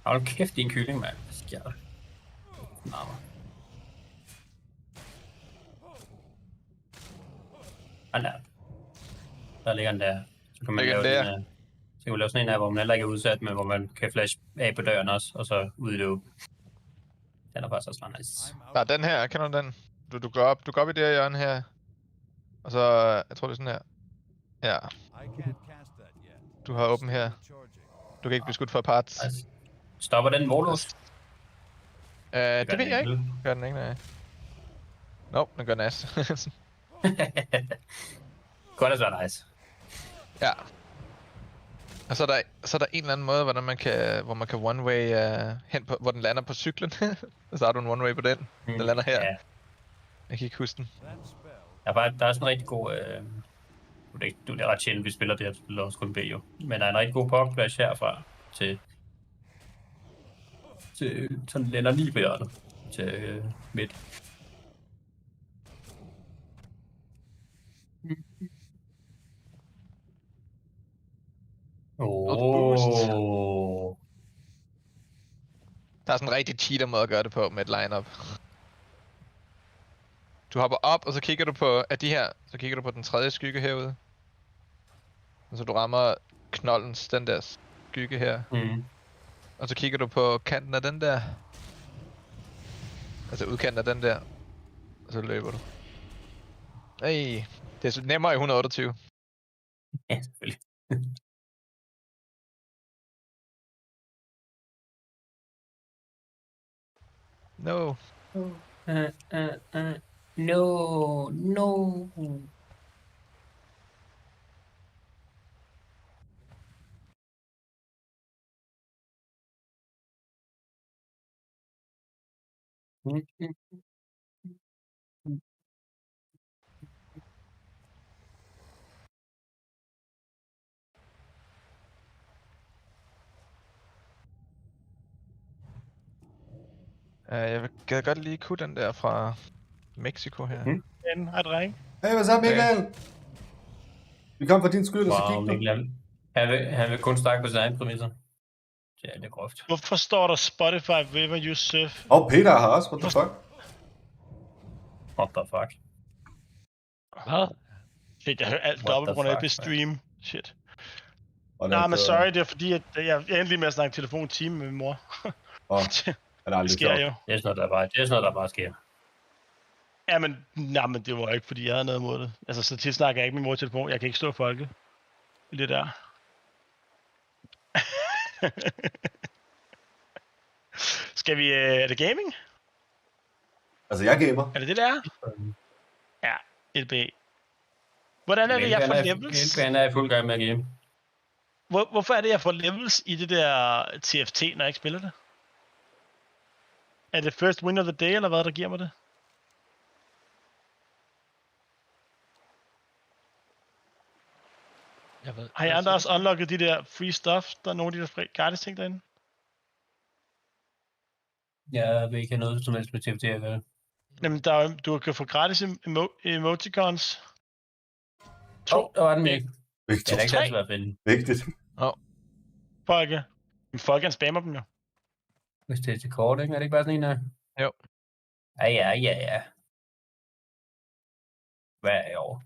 hold kæft, din kylling, mand. Hvad sker der? Der ligger den der. Så kan man lave sådan en her, hvor man heller ikke er udsat, men hvor man kan flash af på døren også, og så ud i løb. Den er faktisk også ret nice. Der er den her, kender du den? Du går op i det her hjørne her. Og så, jeg tror det er sådan her. Ja. Du har åben her. Du kan ikke blive skudt for parts. Stopper den molus? Det ved jeg ikke. Gør den ikke, nej. Nå, den gør nas. Godt at være nice. Ja. Og så er der en eller anden måde, hvor man kan one-way hen på, hvor den lander på cyklen. Så har du en one-way på den. Den lander her. Ja. Jeg kan ikke huske den. Der er sådan en rigtig god... det er ret sjældent, vi spiller det her. Det er også kun B jo. Men der er en rigtig god pop-flash herfra til sådan lander lige på hjørnet. Til midt. Der er sådan en rigtig cheater måde at gøre det på med et line-up. Du hopper op, og så kigger du på af de her, så kigger du på den tredje skygge herude. Og så du rammer knoldens, den der skygge her. Og så kigger du på kanten af den der. Altså udkanten af den der. Og så løber du. Ej, det er nemmere i 128. Ja, selvfølgelig. No. No. Jeg gad godt lige kunne den der fra Mexico her. Hej, dreng. Hey, hvad så, Michael? Vi kom fra din skyld, og så Wow, gik du. Mikkel, han vil kun snakke på sine egne præmisser. Ja, det er groft. Hvorfor står der Spotify wherever you surf? Peter har også, what the fuck? What the fuck? Hvad? Shit, jeg hører alt What dobbelt the på grund af fuck, stream. Shit. Og Nej, det, men sorry, det er fordi, at jeg endelig med at snakke telefon en time med min mor. det sker jo. Det er sådan noget, der bare sker. Ja, men, nej, men det var ikke, fordi jeg havde noget imod det. Altså, så tit snakker jeg ikke med min mor i telefon. Jeg kan ikke stå folket i det der. Skal vi... er det gaming? Altså, jeg gamer. Er det det, der er? Ja, 1B. Hvordan er det, jeg får levels? Han er i fuld gang med at game. Hvorfor er det, jeg får levels i det der TFT, når jeg ikke spiller det? Er det first win of the day, eller hvad, der giver mig det? Har I andre også unlocket de der free stuff? Der er nogle af de der gratis ting derinde? Jeg vil ikke have noget som helst med TFT at gøre. Jamen, du kan få gratis emoticons. Der var den ikke. Vigtigt. Det er ikke altid været finde. Vigtigt. Folke. Men Folke, han spammer dem jo. Hvis det er til kort, ikke? Er det ikke bare sådan en der? Jo. Ja. Hvad er jo?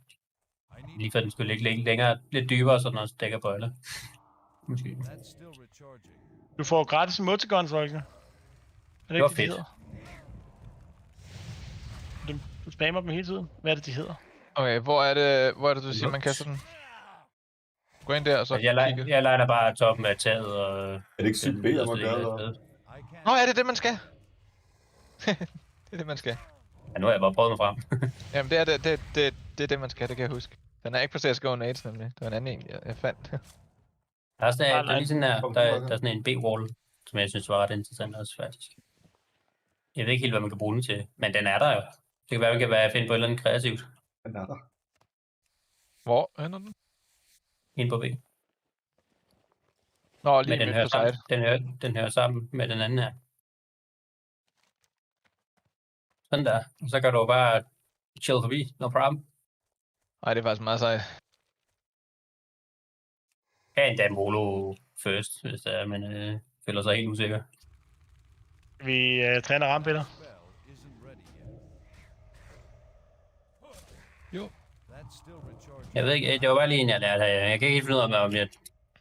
Lige for den skulle ligge længere, lidt dybere, så den også dækker bøjler. Måske. Du får gratis emoticons, Folke. Er Det var ikke, fedt. de hedder? Du spammer dem hele tiden. Hvad er det, de hedder? Okay, hvor er det du siger, man kaster den? Gå ind der, og så altså, jeg leger bare toppen af taget, og... Er det ikke sygt B, jeg må gøre, eller? Nå, er det det, man skal? Det er det, man skal. Ja, nu har jeg bare prøvet mig frem. Jamen, det er det, man skal, det kan jeg huske. Den er ikke på CSGO Nades, nemlig. Det var en anden en, jeg fandt. Der er lige sådan der er sådan en B-wall, som jeg synes var ret interessant også, faktisk. Jeg ved ikke helt, hvad man kan bruge den til, men den er der jo. Det kan være, man kan finde på et eller andet kreativt. Den er der. Hvor er den? Ind på B. Nå, lige men den hører, sammen, den hører sammen med den anden her. Sådan der. Og så kan du bare chill forbi, no problem. Ej, det er faktisk meget sejt. Ja, endda molo first, hvis man føler sig helt usikker. Vi træner rampiller. Jo. Jeg ved ikke, det var bare lige en, jeg lærte her. Jeg kan ikke helt finde ud af,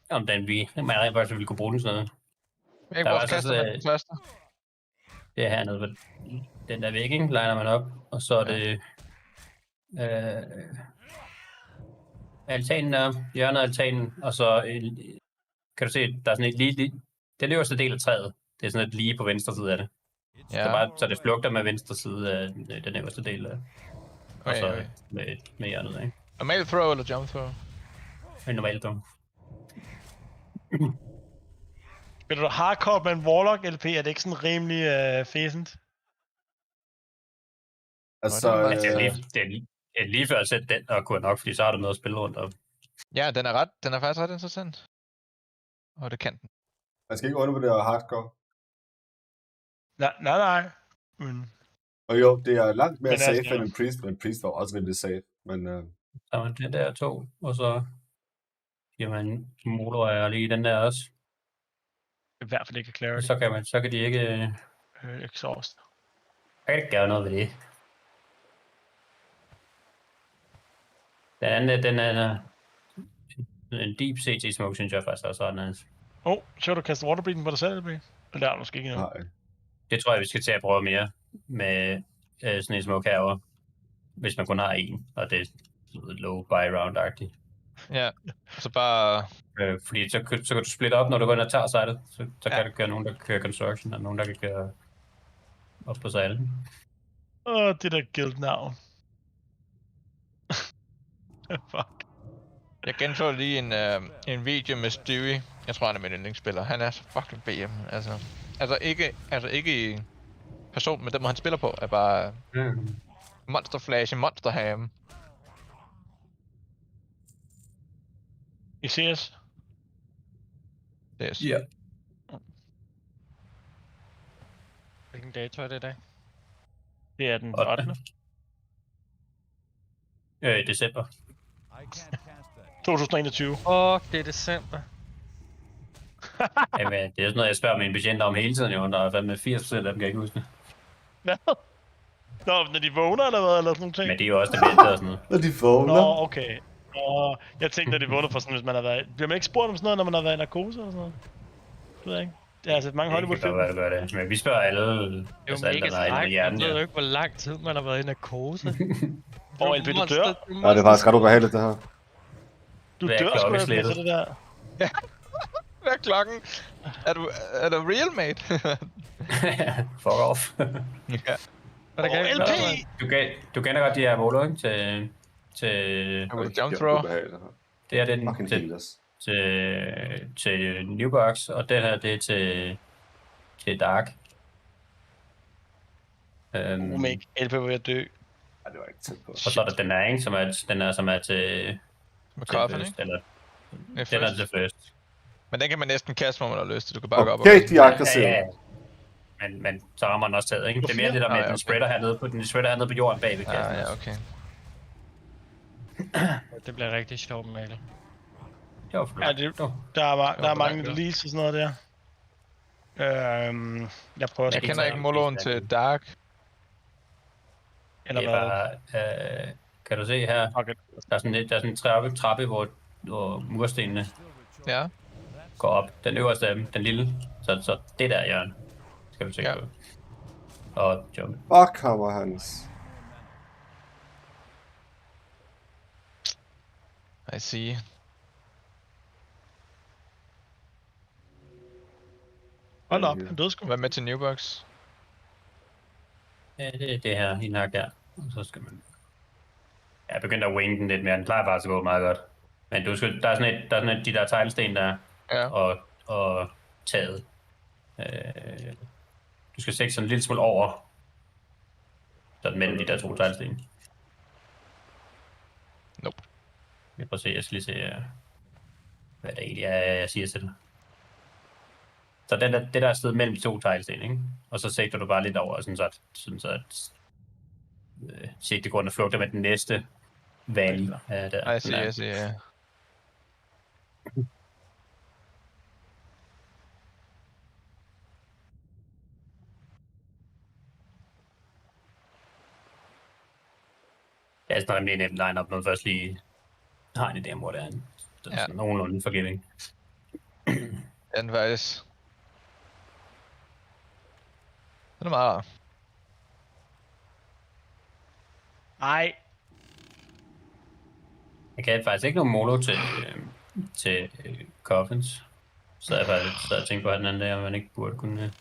om den man rent faktisk ville kunne bruge den sådan noget. Jeg ikke, hvor kaster man den første? Det er hernede på den der væg, ikke? Liner man op, og så er det altanen der, hjørnet af altanen, og så kan du se, der er sådan et lige den øverste del af træet, det er sådan et lige på venstre side af det. Ja. Så det flugter med venstre side af den øverste del af, og så med hjørnet, ikke? Normal throw eller jump throw? En normal throw. Spiller du hardcore med en Warlock LP? Er det ikke sådan rimelig fæsent? Altså, det er lige før at sætte den, og kunne nok, fordi så har du noget at spille rundt om. Ja, den er faktisk ret interessant. Og det kan den. Man skal ikke undervurdere hardcore. Nej. Men... Og jo, det er langt mere safe altså, end en priest, men en priest var også rimelig safe. Men, så man den der 2, og så giver man motor lige den der også. I hvert fald ikke clarity. Så kan de ikke... Exhaust. Jeg kan ikke gøre noget ved det. Den anden, den er en deep CT smoke, synes jeg faktisk også er nice. Så du kaste waterbreathing på dig selv, LB? Eller er du måske ikke endnu? Nej. Det tror jeg, vi skal til at prøve mere med sådan en smoke herovre. Hvis man kun har en, og det er low buy round-agtigt. Ja, så bare... Fordi så kan du splitte op, når du går ind og tager sitet. Så kan du køre nogen, der kører construction, og nogen, der kan køre op på sitet. Det der guild navn. Fuck. Jeg genså lige en video med Stewie. Jeg tror, han er min yndlingsspiller. Han er så fucking BM. Altså ikke i person, men den måde han spiller på, er bare monster flash, monster ham. I CS? Yes. Ja. Hvilken dato er det i dag? Det er den 8. December. 2021. Det er december. Jamen, det er sådan noget, jeg spørger mine patienter om hele tiden, jo. Der er fandme 80% af dem, kan jeg ikke huske det. Hvad? Nå, når de vågner eller hvad, eller sådan nogle ting? Men det er jo også det bedste og sådan noget. Når de vågner? Nå, okay. Jeg tænkte, at de vågner for sådan, hvis man har været... Bliver man ikke spurgt om sådan noget, når man har været i narkose eller sådan noget? Det ved jeg ikke. Det er altså mange Hollywood-film. Det kan godt være, det. Men vi spørger alle... Det er jo mega strækt. Man ved jo ikke, hvor lang tid man har været i narkose. LB, du dør? Ja, det er faktisk ret ubehageligt, det her. Du dør sgu da med det der. Ja. Hvad er klokken? Er du real, mate? Fuck off. Ja. Du kender godt de her måler, ikke? Til jump throw. Det er den til Newbox, og den her, det er til Dark. Omega, LP var ved at dø. Ja, det var ikke tæt på. Og så er der den her, ikke? Som er til... Med coffin, ikke? Eller, den er til first. Men den kan man næsten kaste, hvor man har lyst til. Du kan bare gå op og... Okay, de er aggressive. Ja. Men så har man også taget, ikke? Det er mere det der med, at den spreader hernede på jorden bagved kassen. Ja, okay. Det bliver rigtig sjovt med det. Ja, der er mange release og sådan noget der. Jeg kender ikke moloen til Dark. Eller det er bare, kan du se her? Okay. Der er sådan en trappe, hvor murstenene går op. Den øverste af dem, den lille. Så det der hjørne skal du se på. Og jump. Kommer hans. I see. Hold op, han døde sgu. Hvad med til Newbox? Ja, det er det her, hende her der. Og så skal man... Jeg begyndte at wing den lidt mere. Den plejer bare at gå meget godt. Men der er sådan et de der teglsten der. Ja. Og taget. Du skal sætte sådan en lille smule over. Sådan mellem de der to teglsten. Nope. Jeg prøver at se, jeg skal lige se, hvad det egentlig er, jeg siger til dig. Så det der sted mellem de to teglsten, ikke? Og så sigter du bare lidt over, sådan så at sigtegrundet flugter med den næste valley. Der. I see, ja. Det er sådan rimelig nemt line-up, når man først lige har en idé om, hvor det er. Det er sådan nogenlunde forgivning. Den faktisk. Den er meget. Nej. Jeg kan faktisk ikke nogen molo til coffins. Så jeg faktisk tænkt på, at den anden dag, om man ikke burde kunne...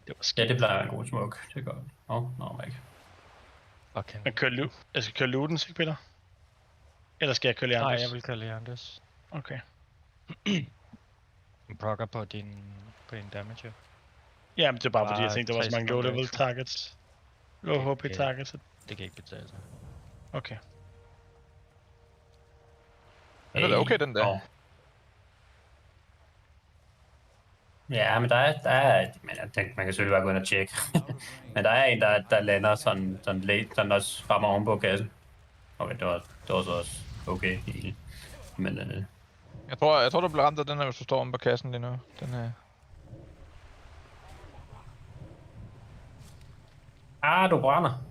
Det plejer at være en god smoke. Det er godt. Nå, ikke. Okay. Jeg skal køre Ludens, ikke Peter? Eller skal jeg køre Leanders? Nej, jeg vil køre Leanders. Okay. Prokker på din damage. Ja, men det er bare fordi, jeg tænkte, der var så mange low level targets. Low HP targets. Det kan ikke betale sig. Okay. Er det okay, den der? Ja, men der er men jeg tænkte, man kan selvfølgelig bare gå ind og tjekke. Men der er en, der lander sådan late, sådan også rammer oven på kassen. Okay, det var så også okay egentlig. Men jeg Jeg tror, du bliver ramt af den her, hvis du står omme på kassen lige nu. Den her. Du brænder.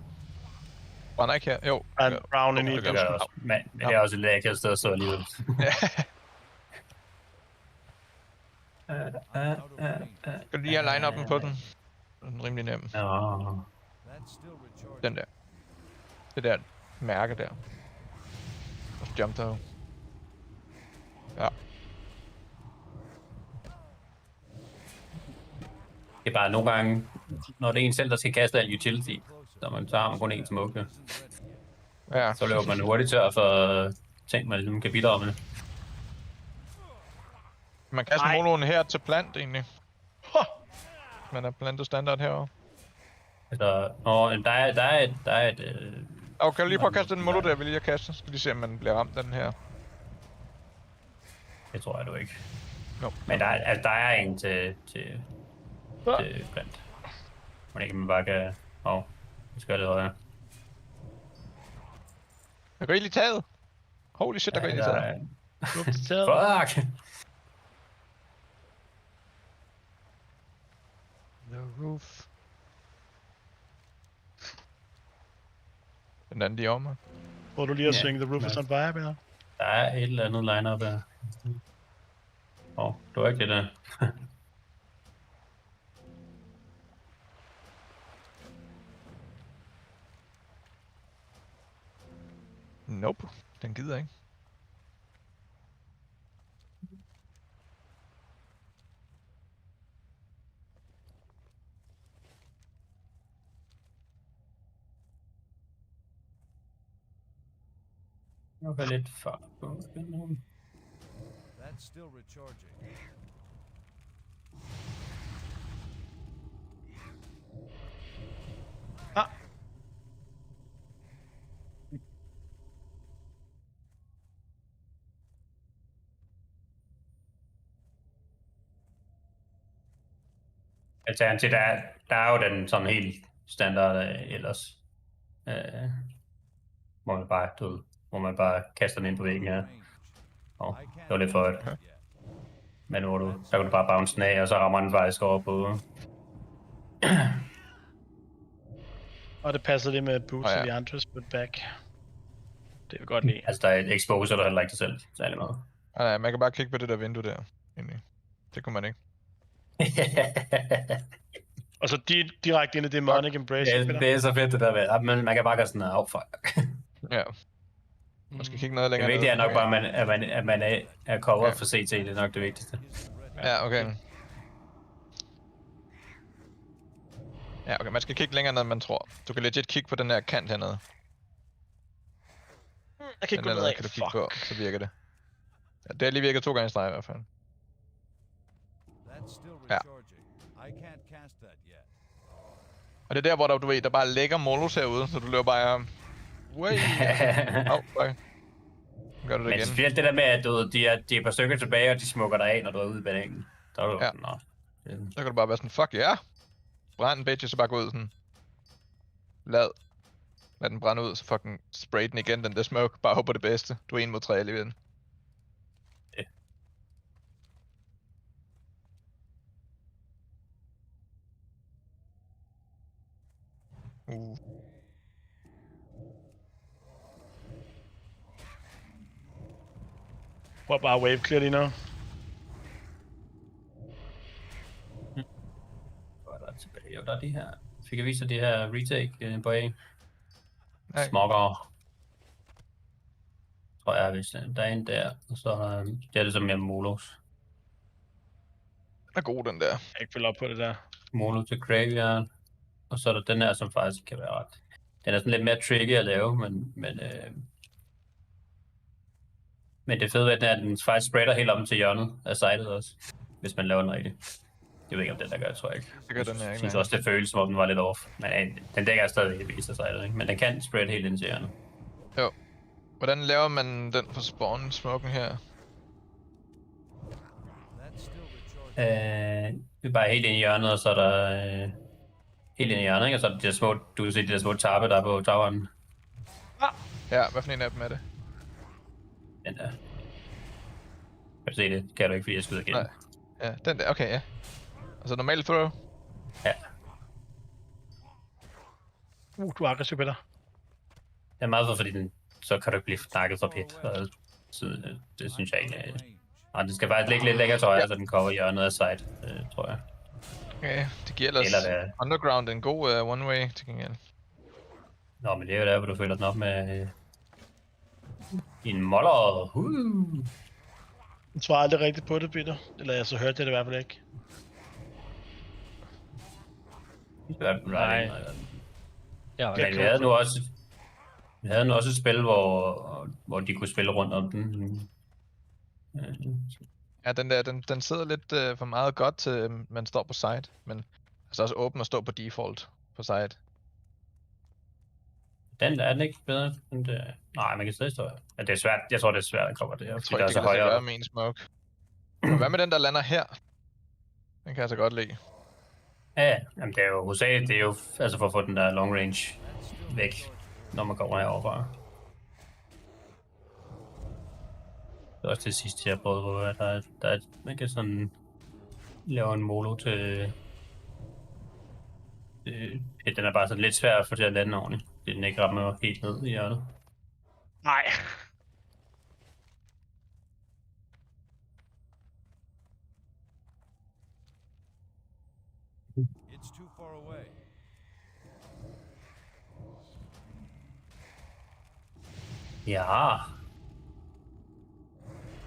Brænder ikke her? Jo. Brown ind i det gør også. Men det er også et lækkert sted at stå alligevel. Skal du lige have line-up'en på den? Den er rimelig nem. Ja. Den der. Det der mærke der. Og jump der. Ja. Det er bare nogle gange, når det er en selv, der skal kaste al utility, så har man kun én smukke. Ja. Så løber man hurtigt tør for ting, man ligesom kan bidrage med. Man kaster moloen her til plant, egentlig. Man er plantet standard herovre. Altså, der er et... Okay, kan du lige prøve at kaste den molo der, vil lige kaste? Skal lige se, om man bliver ramt af den her. Det tror jeg du ikke. No. Men der er en til plant. Men ikke man bare kan... det skal lidt højere. Der går ild i taget. Holy shit, der går ild i taget. Fuck! The roof. Den anden lige om mig. Prøver du lige at synge The Roof is on Fire, Peter? Der er et eller andet line-up her. Det var ikke det der. Nope, den gider ikke. Det var lidt fart på. That's still recharging. Alternativt der er jo den sådan helt standard ellers. Hvor man bare kaster den ind på væggen her. Det var lidt for højt. Men nu så kan du bare bounce den af, og så rammer den faktisk over på... Og det passer det med boots og de andres put back. Det vil godt lide. Altså der er et exposure, der heller ikke dig selv særlig meget. Nej, man kan bare kigge på det der vindue der. Egentlig. Det kunne man ikke. Og så direkte ind i Demonic Embrace. Det er så fedt det der ved. Men man kan bare gøre sådan noget fuck. Ja. Man skal kigge noget længere. Det vigtige er nok bare, at man er covered for CT. Det er nok det vigtigste. Ja, okay. Ja, okay. Man skal kigge længere ned, end man tror. Du kan legit kigge på den her kant hernede. Jeg kan ikke gå ned af. Kan du kigge på, så virker det. Ja, det har lige virket 2 gange i streg i hvert fald. Ja. Og det er der, hvor du ved, der bare ligger molos herude, så du løber bare... Way! Okay. Gør du det igen? Men specielt det der med, at de er et par stykker tilbage, og de smukker dig af, når du er ude i banen. Der er du sådan, Så kan du bare være sådan, fuck ja! Yeah. Brænd en bitch, så bare gå ud sådan. Lad den brænde ud, så fucking spray den igen, den der smoke. Bare håber det bedste. Du er 1 mod 3 alligevel. Prøv bare wave clear lige nu. Jo, der er de her. Fik jeg vist de her retake på A. Smokker. Tror jeg, hvis der er en der. Og så det er det som mere molos. Den er god, den der. Jeg kan ikke følge op på det der. Molo til Graveyard. Og så er der den her, som faktisk kan være ret. Den er sådan lidt mere tricky at lave, men det fede ved den er, at den faktisk spreader helt om til hjørnet af sitet også. Hvis man laver den rigtigt. Jeg ved ikke, om den der gør, tror jeg ikke. Det gør den her, jeg synes også, det føles, som om den var lidt off. Men den dækker stadig det vist af sitet, ikke? Men den kan spread helt ind til hjørnet. Jo. Hvordan laver man den for spawn-smoken her? Det er bare helt ind i hjørnet, og så er der... helt ind i hjørnet, ikke? Og så er der de der små... Du kan se de der små tappe, der er på toweren. Ja, hvad for en af dem er det? Den der. du se det? Kan du ikke, fordi jeg skyder igen. Nej. Ja, den der, okay, ja. Altså normal throw? Ja. Du er aggressiv, Peter. Det er meget for, fordi så kan du ikke blive snakket for pit. Så det synes jeg egentlig. Nej, det skal faktisk ligge lidt længere, tror jeg, så den kommer hjørnet af side, tror jeg. Okay, det giver ellers Underground en god one-way til gengæld. Nå, men det er jo der, hvor du følger den op med en moller. Jeg tror aldrig rigtigt på det, Peter. Eller jeg så hørte det i hvert fald ikke. Nej. Ja, vi havde nu også et spil, hvor de kunne spille rundt om den. Ja, den der, den sidder lidt for meget godt til, man står på side, men altså også åben at stå på default på side. Den er den ikke bedre end det? Nej, man kan stadig stå. Ja, det er svært. Jeg tror, det er svært at komme det her. Jeg tror ikke, det kan lade sig gøre med en smoke. Men hvad med den, der lander her? Den kan jeg så godt lide. Ja, jamen det er jo hovedsageligt, det er jo altså for at få den der long range væk, når man kommer heroverfra. Det er også til sidst, jeg prøvede, hvor man kan sådan lave en molo til... Den er bare sådan lidt svær at få til at lande ordentligt. Den ikke rammer helt ned i hjørnet. Nej. It's too far away. Ja.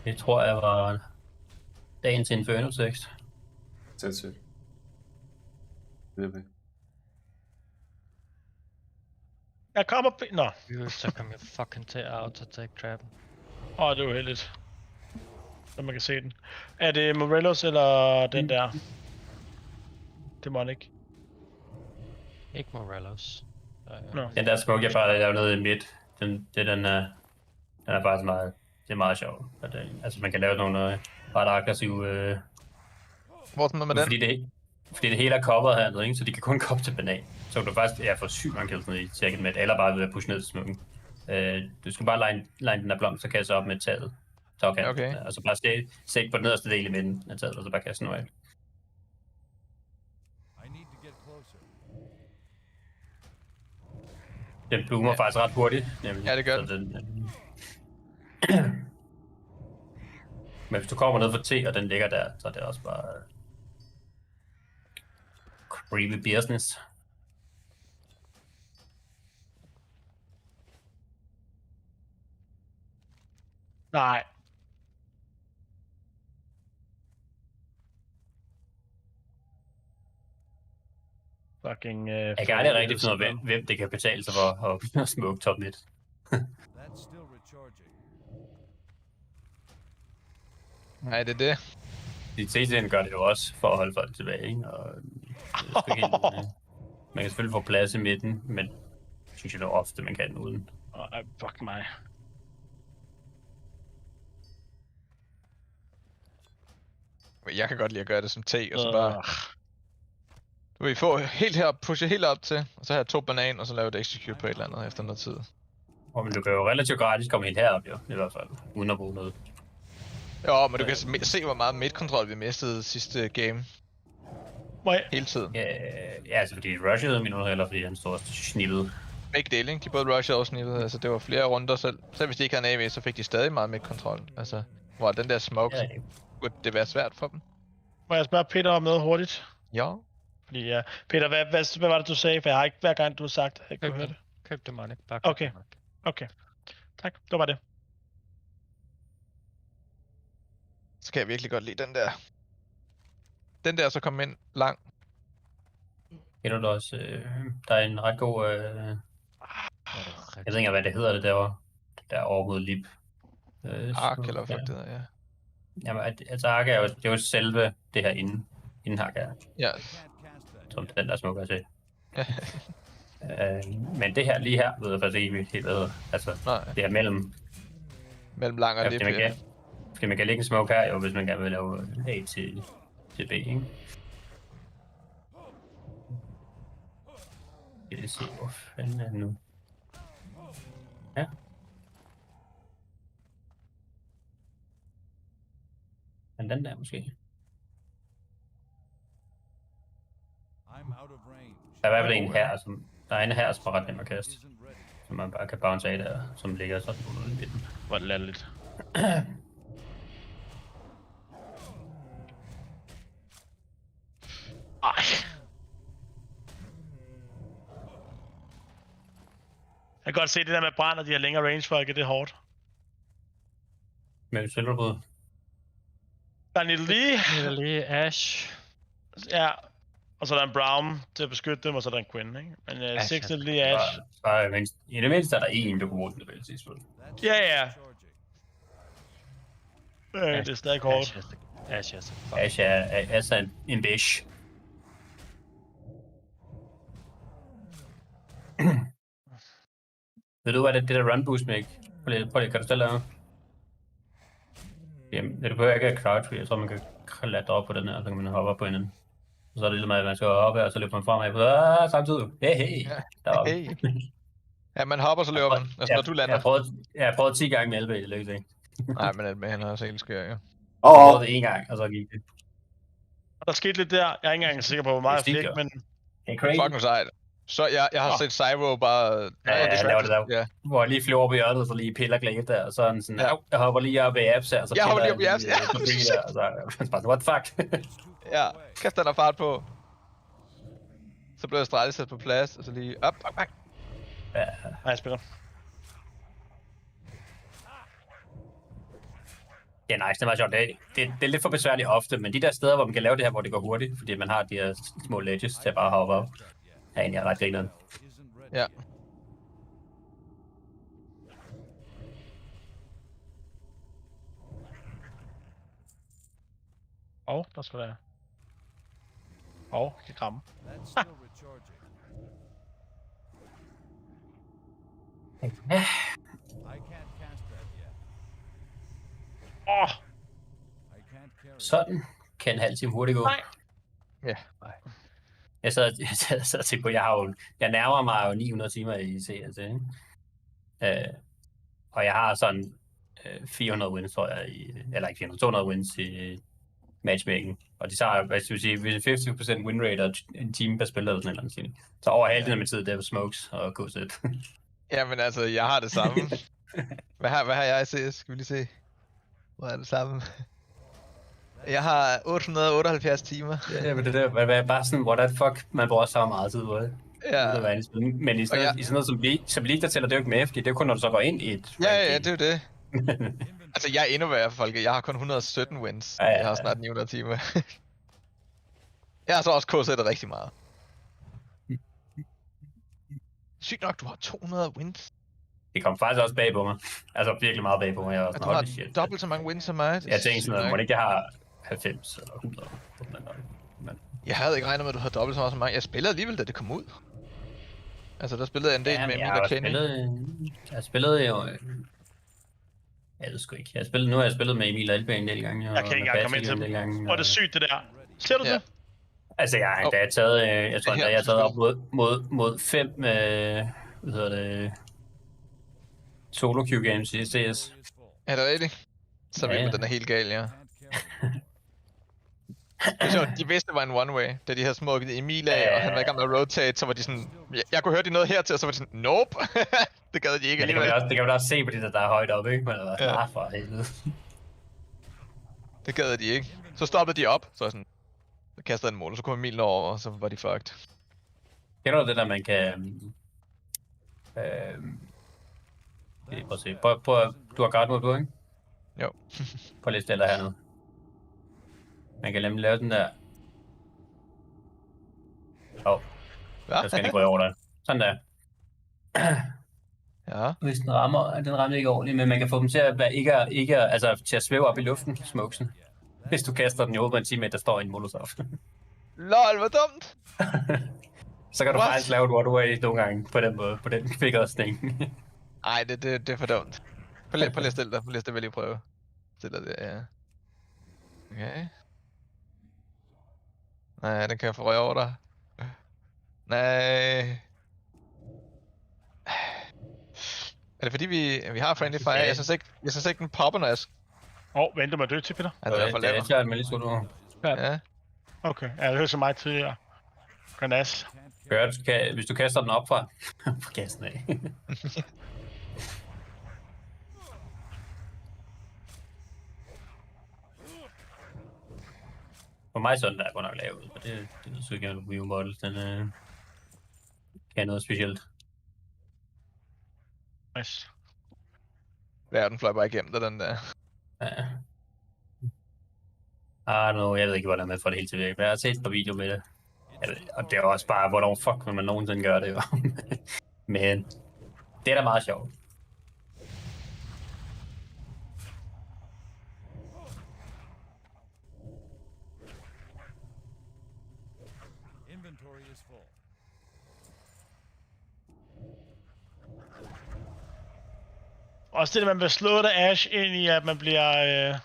Det tror jeg var dagens Inferno-tekst. Sindssygt. Virkelig. Jeg kommer... Nå. Så kom jeg fucking til at auto-attack trappen. Det er uheldigt. Så man kan se den. Er det Morelos eller den der? Demonic. Ikke Morellos. Nå. Den der smoke, jeg bare lavede nede i midt, den er faktisk meget, det er meget sjovt. Altså man kan lave nogle ret aggressive... Hvor er den med den? Fordi det hele er covered hernede, ikke? Så de kan kun komme til banan. Så du faktisk få sygt mange kills ned i second med, eller bare ved at pushe ned til smoken. Du skal bare line den der blomst, så kaste op med taget. Okay. Altså bare stay på den nederste del i midten af taget, og så bare kaste den over. Den bloomer faktisk ret hurtigt, nemlig. Ja, det gør den. Men hvis du kommer ned for T, og den ligger der, så er det også bare... creepy business. Nej. Fucking... jeg kan aldrig rigtig finde ud af, hvem det kan betale sig for at smoke top mid. That's still recharging. Nej, det er det. I TC'en gør det jo også for at holde folk tilbage, ikke? Og man kan selvfølgelig få plads i midten, men synes jeg det er ofte, man kan uden. Fuck mig. Jeg kan godt lide at gøre det som T, og så bare... Du vil få helt herop, pushe helt op til, og så have 2 banan, og så lave et execute på et eller andet efter noget tid. Men du kan jo relativt gratis komme helt herop, jo, i hvert fald, uden at bruge noget. Jo, men du kan se, hvor meget midcontrol vi mistede sidste game. Hele tiden. Ja, altså fordi de rushede minutter, eller fordi han stod og snippede. Begge dele, ikke? De både rushede og snippede, altså det var flere runder selv. Selv hvis de ikke havde en AV, så fik de stadig meget midcontrol. Altså, hvor den der smoke, kunne det være svært for dem. Må jeg spørge Peter om noget hurtigt? Ja. Fordi, Peter, hvad var det, du sagde? For jeg har ikke hver gang, du har sagt, jeg ikke kunne høre det. Køb det money. Bare okay. Okay. Tak, det var det. Så kan jeg virkelig godt lide den der. Den der så kom ind lang. Kender du også, der er en ret god, jeg ved ikke, hvad det hedder det derovre. Der over mod lip. Ark, eller hvad det hedder, ja. Jamen, altså Ark er jo, det er jo selve det her inden Ark er. Ja. Som den der smukker til. Men det her lige her, ved jeg faktisk ikke helt hvad. Altså, nej. Det her mellem lang og lip, ja. Fordi man kan lægge en smoke her, jo, hvis man gerne vil lave A til B, ikke? Skal jeg se, hvor fanden er det nu? Ja. end den der måske. Der er i hvert fald en her, der er en her, som er ret nem at kaste. Som man bare kan bounce af der, som ligger sådan under midten. Hvor latterligt. Ej. Jeg kan godt se det der med brand, og de har længere range-folk, det er hårdt. Med silverbrød. Der er Nidalee, Ash. Ja, og så er der en Brown til at beskytte dem, og så er der en Quinn, ikke? Men 6 Nidalee, Ash. I det mindste er der en, der kunne bruge den, det vil sige. Ja. Det er stadig hårdt. Ash er en bitch. Ved du, hvad det der run boost med? Prøv lige, kan du stille dig? Jamen, det behøver ikke at crouch, jeg tror, man kan klatre op på den her, så kan man hoppe op på hinanden. Og så er det lidt med, at man skal hoppe, og så løber man fremad. Samtidig. Hey. Hey. Ja, man hopper, så løber man. Altså, når du lander. Jeg har prøvet 10 gange med LB, det lykkes ikke. Nej, men han er også helt skør, ja. Jeg prøvede det en gang, og så gik det. Der skete lidt der. Jeg er ikke engang sikker på, hvor meget jeg fik, men... Fucking sejt. Så jeg har set Cyro bare... Jeg laver det der, hvor jeg lige flyver op i hjørnet, og så lige piller glæde der, og så er den sådan, jeg hopper lige op i apps her, og så jeg hopper lige op i apps, ja. Og så bare, what the fuck? Ja, kaster der fart på. Så bliver jeg strælet sat på plads, og så lige op. Ja, jeg spiller. Ja, nice, det var sjovt. Det er lidt for besværligt ofte, men de der steder, hvor man kan lave det her, hvor det går hurtigt, fordi man har de her små ledges til at bare hoppe op, er egentlig ret grineren. Ja. Der skal være. Kan kramme. Sådan kan en halv time hurtigt gå. Nej. Ja. Jeg sad og tænkte på, jeg nærmer mig jo 900 timer i CS, og jeg har sådan 400 wins, tror jeg, eller ikke 400, 200 wins i matchmaking. Og de tager, hvad skal vi sige, 50% win rate og en time per spiller eller sådan noget. Så over halvdelen af min tid, det er smokes og KZ. Jamen altså, jeg har det samme. Hvad har jeg i CS? Skal vi lige se. Hvor er det samme? Jeg har 878 timer. Ja, men det der, bare sådan, what the fuck, man bruger så meget tid på det. Ja. Men i sådan noget som League, der tæller det jo ikke med, fordi det er kun, når du så går ind i et... Ja, det er jo det. Altså, jeg er endnu værre, folk. Jeg har kun 117 wins. Jeg har snart 900 timer. Jeg har så også KZ'et rigtig meget. Sygt nok, du har 200 wins. Det kom faktisk også bag på mig. Altså virkelig meget bag på mig. Jeg var sådan, du har dobbelt så mange wins som mig. Jeg tænkte sådan, må ikke jeg har 90 eller 100. Men... Jeg havde ikke regnet med, at du havde dobbelt så meget som mig. Jeg spillede alligevel, da det kom ud. Altså, der spillede jeg en del med Emil Kenny. Jeg spillede jo... Jeg ved sgu ikke. Nu har jeg spillet med Emil og Albe en del gange. Jeg kan ikke engang komme ind til dem. Hvor er det sygt, det der. Ser du det? Altså, jeg har taget... Jeg tror, jeg har taget op mod 5... hvad hedder det... Solo queue games i CS. Er det rigtigt? Så ved den er helt gal, ja. Det er sjovt, de vidste, det var en one-way, da de havde smukket Emil af, og han var i gang med at rotate, så var de sådan... Jeg kunne høre, de nåede hertil, og så var de sådan, nope! Det gad de ikke alligevel. Det kan man også se på de der er højt oppe, ikke? Men det var sådan, for helvede. Det gad de ikke. Så stoppede de op, så sådan... Så kastede en mål, og så kom Emil over, og så var de fucked. Kender du det der, man kan... prøv at se. Prøv, du har guard mode på, ikke? Jo. Prøv lige at stille dig hernede. Man kan nemlig lave den der... Så skal den gå over der. Sådan der. Ja. Hvis den rammer ikke ordentligt, men man kan få dem til at være altså til at svæve op i luften, smokesen. Hvis du kaster den i hovedet på en teammate, der står i en molotov. LOL, hvor dumt! Så kan du faktisk lave et waterway nogle gange på den måde, på den fikkersning. Ej, det er for dumt. Prøv lige at stille dig. Prøv lige at lige prøve. Stille dig der, ja. Okay. Nej, den kan jeg få røg over dig. Nej. Er det fordi vi har friendly fire? Jeg synes ikke den popper, når jeg... Venter mig dø til, Peter. Ja, det er derfor Det er laver. ikke klart, men lige skulle du... Ja. Okay, ja, det hører så meget tidligere. Granat. Hvis du kaster den op fra kassen af. For mig sådan der er godt nok lavet ud, og det synes jeg ikke, at Wii U Models, den kan noget specielt. Nice. Den fløj bare igennem det, den der. Ja. Jeg ved ikke, hvordan man får det helt til at virke, men jeg har set på video med det. Og det er også bare, hvornår fuck vil man nogensinde gøre det, jo. Men det er da meget sjovt. Inventory is full. Også det, at man bliver slået af Ash ind i, at man bliver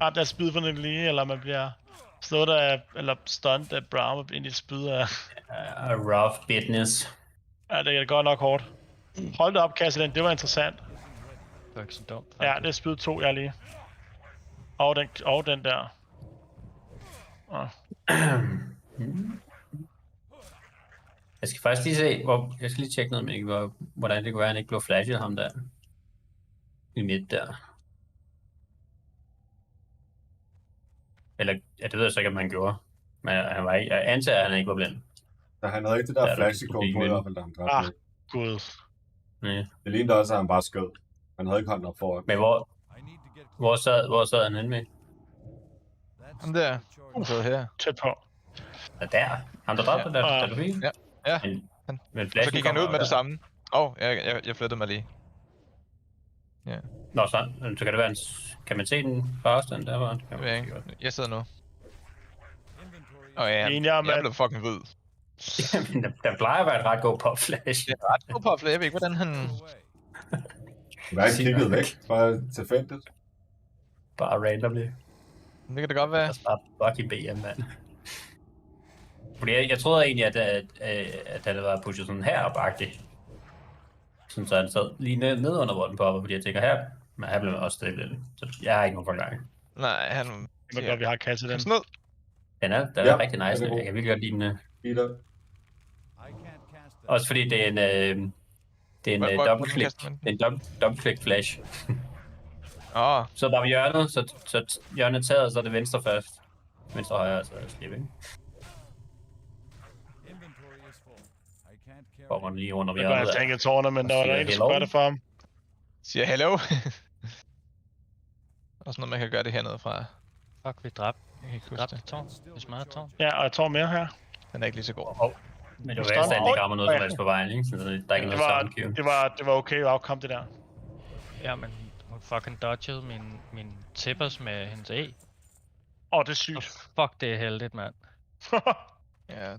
ramt af spyd fra den lige, eller man bliver slået af, eller stunt af Brown ind i et spyd af... Rough business. Ja, det er godt nok hårdt. Hold det op, Cassidy, det var interessant. Det var ikke så dumt. Ja, det spyd tog jeg lige. Og den der. Jeg skal faktisk lige se, jeg skal lige tjekke noget med, hvordan det kunne være, han ikke blev flashet ham der. I midt der. Eller, ja, det ved jeg så ikke, om han gjorde. Men han var ikke, jeg antager, at han ikke var blind. Ja, han havde ikke det der flash-ikon på i hvert fald, da han dræbte mig. Gud. Ja. Det lignede også, at han bare skød. Han havde ikke hånden op foran. Men hvor sad han henne med? Ham der. Han sidder her. Tæt på. Ja, der. Ham der dræbte der, da du fik? Ja. Men Så gik han ud med det samme. Jeg flyttede mig lige. Ja. Nå, så kan det være kan man se den på afstand der, hvor jeg sidder nu. Jeg blev fucking hvid. Jamen, der plejer at være et ret god popflash. Det er ret god popflash, jeg ved ikke, hvordan han... Du har ikke kigget væk, bare tilfældigt. Bare randomly. Det kan det godt være. Fucking BM, mand. Fordi jeg troede egentlig, at han var pushet sådan herop-agtigt. Sådan så han sad lige ned under, hvor den popper, fordi jeg tænker men her blev også stille. Så jeg har ikke nogen forklaring. Nej, han... Det er godt, vi har kasset den. Den er rigtig nice. Jeg kan virkelig godt lide den. Også fordi det er en en dobbeltklik flash. Så bare ved hjørnet, så hjørnet taget, så er det venstre først. Venstre højre, så er det slipping. Går man lige under hjørnet. Jeg tænkte tårne, men der var der en, der skulle gøre det for ham. Siger hello. Også noget, man kan gøre det hernede fra. Fuck, vi dræbte tårn. Vi smadrede tårn. Ja, og jeg tår mere her. Den er ikke lige så god. Men det var værst, at han ikke rammer noget som helst på vejen, ikke? Så der er ikke noget soundcue. Det var okay outcome, det der. Ja, men hun fucking dodgede min tippers med hendes E. Det er sygt. Fuck, det er heldigt, mand. Ja.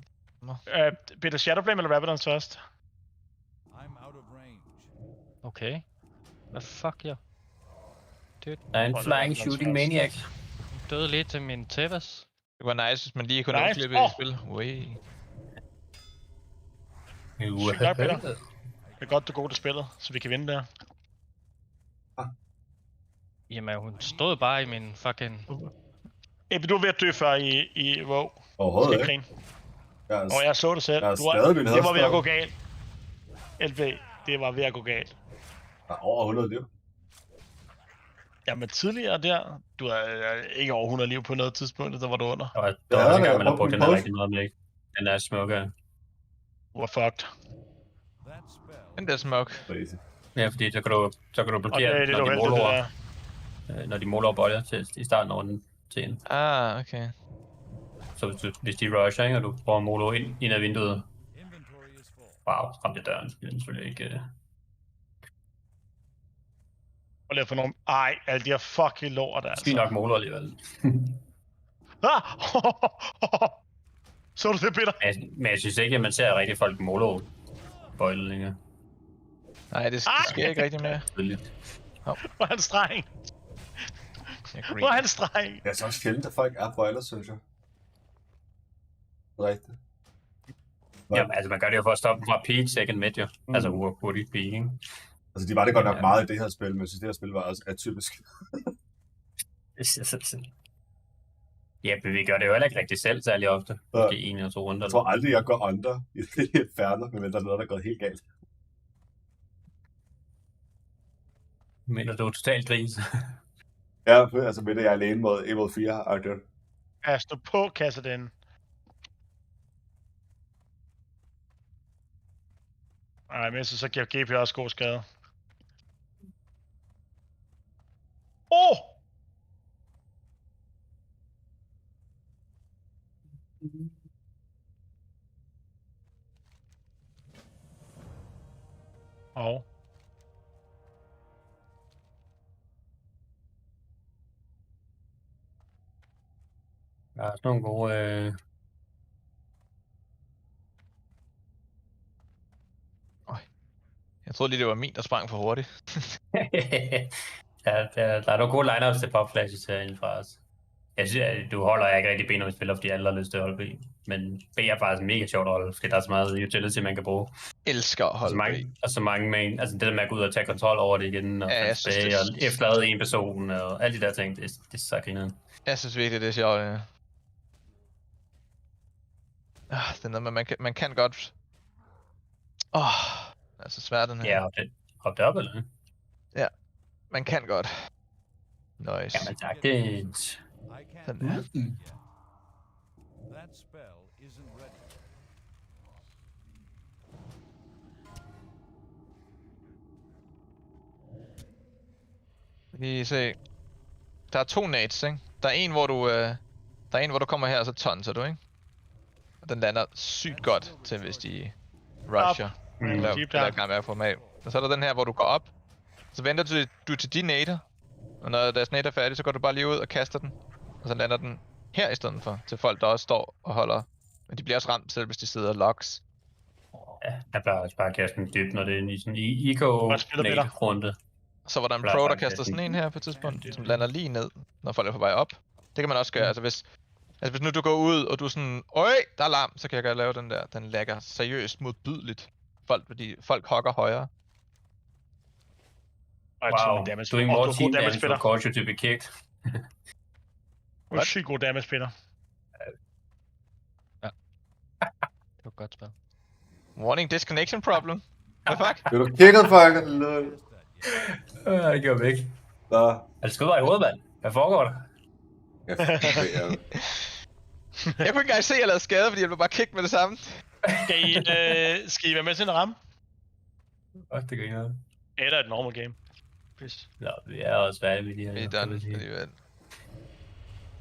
Peter, Shadowflame eller Rabadons først? Okay. Hvad fuck, jeg? Der er en flying shooting maniac. Hun døde lige til min tippers. Det var nice, hvis man lige kunne klippe i spil. Ui. Godt, Peter. Det er godt, du er god til spillet, så vi kan vinde der. Jamen, hun stod bare i min fucking... Ebbe, du er ved at dø før i WoW. Overhovedet ikke. Jeg så det selv. Jeg det var ved at gå galt. LB, det var ved at gå galt. Der er over 100 liv. Jamen tidligere der, du er ikke over 100 liv på noget tidspunkt, der var du under. Der var også en gang, man har brugt den her rigtig meget med. Den er smukkere. Du er fucked. Den der smuk. Ja, fordi så kan du blokere, når de måler bolde til i starten af runden til en. Okay. Så hvis de rusher, ikke, og du prøver at molo ind ad vinduet. Wow, ramte døren. Det er selvfølgelig ikke... Og lave for nogle... alle de her fucking lort, altså. Skal nok molo alligevel. Så du det, Peter? Men jeg synes ikke, at man ser rigtig folk molo bøjle længere. Nej, det sker ikke rigtig mere. Hvor er han streng? Hvor er han streng? Det er så også sjældent, at folk er bøjler, synes jeg. Rigtigt. Jamen, altså man gør det jo for at stoppe dem fra peak, second mid jo. Altså hurtigt peak, ikke? Altså de var det godt nok meget i det her spil, men jeg synes, det her spil var også atypisk. Ja, men vi gør det jo heller ikke rigtig selv særlig ofte. Måske en eller 2 runder. Jeg tror aldrig, jeg går under i Inferno, men der er noget, der er gået helt galt. Men du er totalt gris. Ja, altså med det, jeg er alene mod 4 og død. Ja, stå på, kasse den. Nej, men så giver GP også god skade. Og Der er sådan nogle gode... Jeg troede lige, det var min, der sprang for hurtigt. ja, der er nogle gode lineups til pop-flashes herinde fra os. Jeg synes, at du holder ikke rigtig B, når vi spiller, fordi alle har lyst til at holde B. Men B er faktisk mega sjovt at holde, fordi der er så meget utility, man kan bruge. Elsker at holde B. Og så mange main, altså det der med at gå ud og tage kontrol over det igen, og jeg synes, det og efterlade en person, og alle de der ting, det er så grineren. Jeg synes virkelig, det er sjovt, ja. Det er noget, man kan godt... det er så svært, den her. Ja, hop det op, eller? Ja, man kan godt. Nice. Jamen tak, det... Den der. That spell isn't ready. Lige se. Der er 2 nades, ikke? Der er en, hvor du kommer her, og så tonser du, ikke? Og den lander sygt godt til, hvis de rusher. Eller kan være for af. Og så er der den her, hvor du går op. Så venter du til de nader. Og når deres nade er færdig, så går du bare lige ud og kaster den. Og så lander den her i stedet for, til folk, der også står og holder. Men de bliver også ramt selv, hvis de sidder og locks. Ja, jeg plejer også bare at kaste den dybt, når det er i sådan en eco-runde. Så var der en pro, der kaster sådan en her på et tidspunkt, som lander lige ned, når folk er på vej op. Det kan man også gøre, altså hvis nu du går ud, og du er sådan, øj, der er larm, så kan jeg godt lave den der. Den lægger seriøst modbydeligt. Folk hugger højere. Wow, doing more team damage will cause you to be kicked. Du er sygt god damage, Peter. Ja. Det var godt spil. Warning disconnection problem. Hvad fuck? Blev du kigget, fuck? Jeg gjorde væk. Nå. Er det skudt i hovedet, mand? Hvad foregår der? Jeg kunne ikke engang se, at jeg lavede skade, fordi jeg blev bare kicked med det samme. Skal I være med til en ramme? Det griner. Eller et normal game. Please. Nå, vi er også færdige med de her. Vi er done alligevel.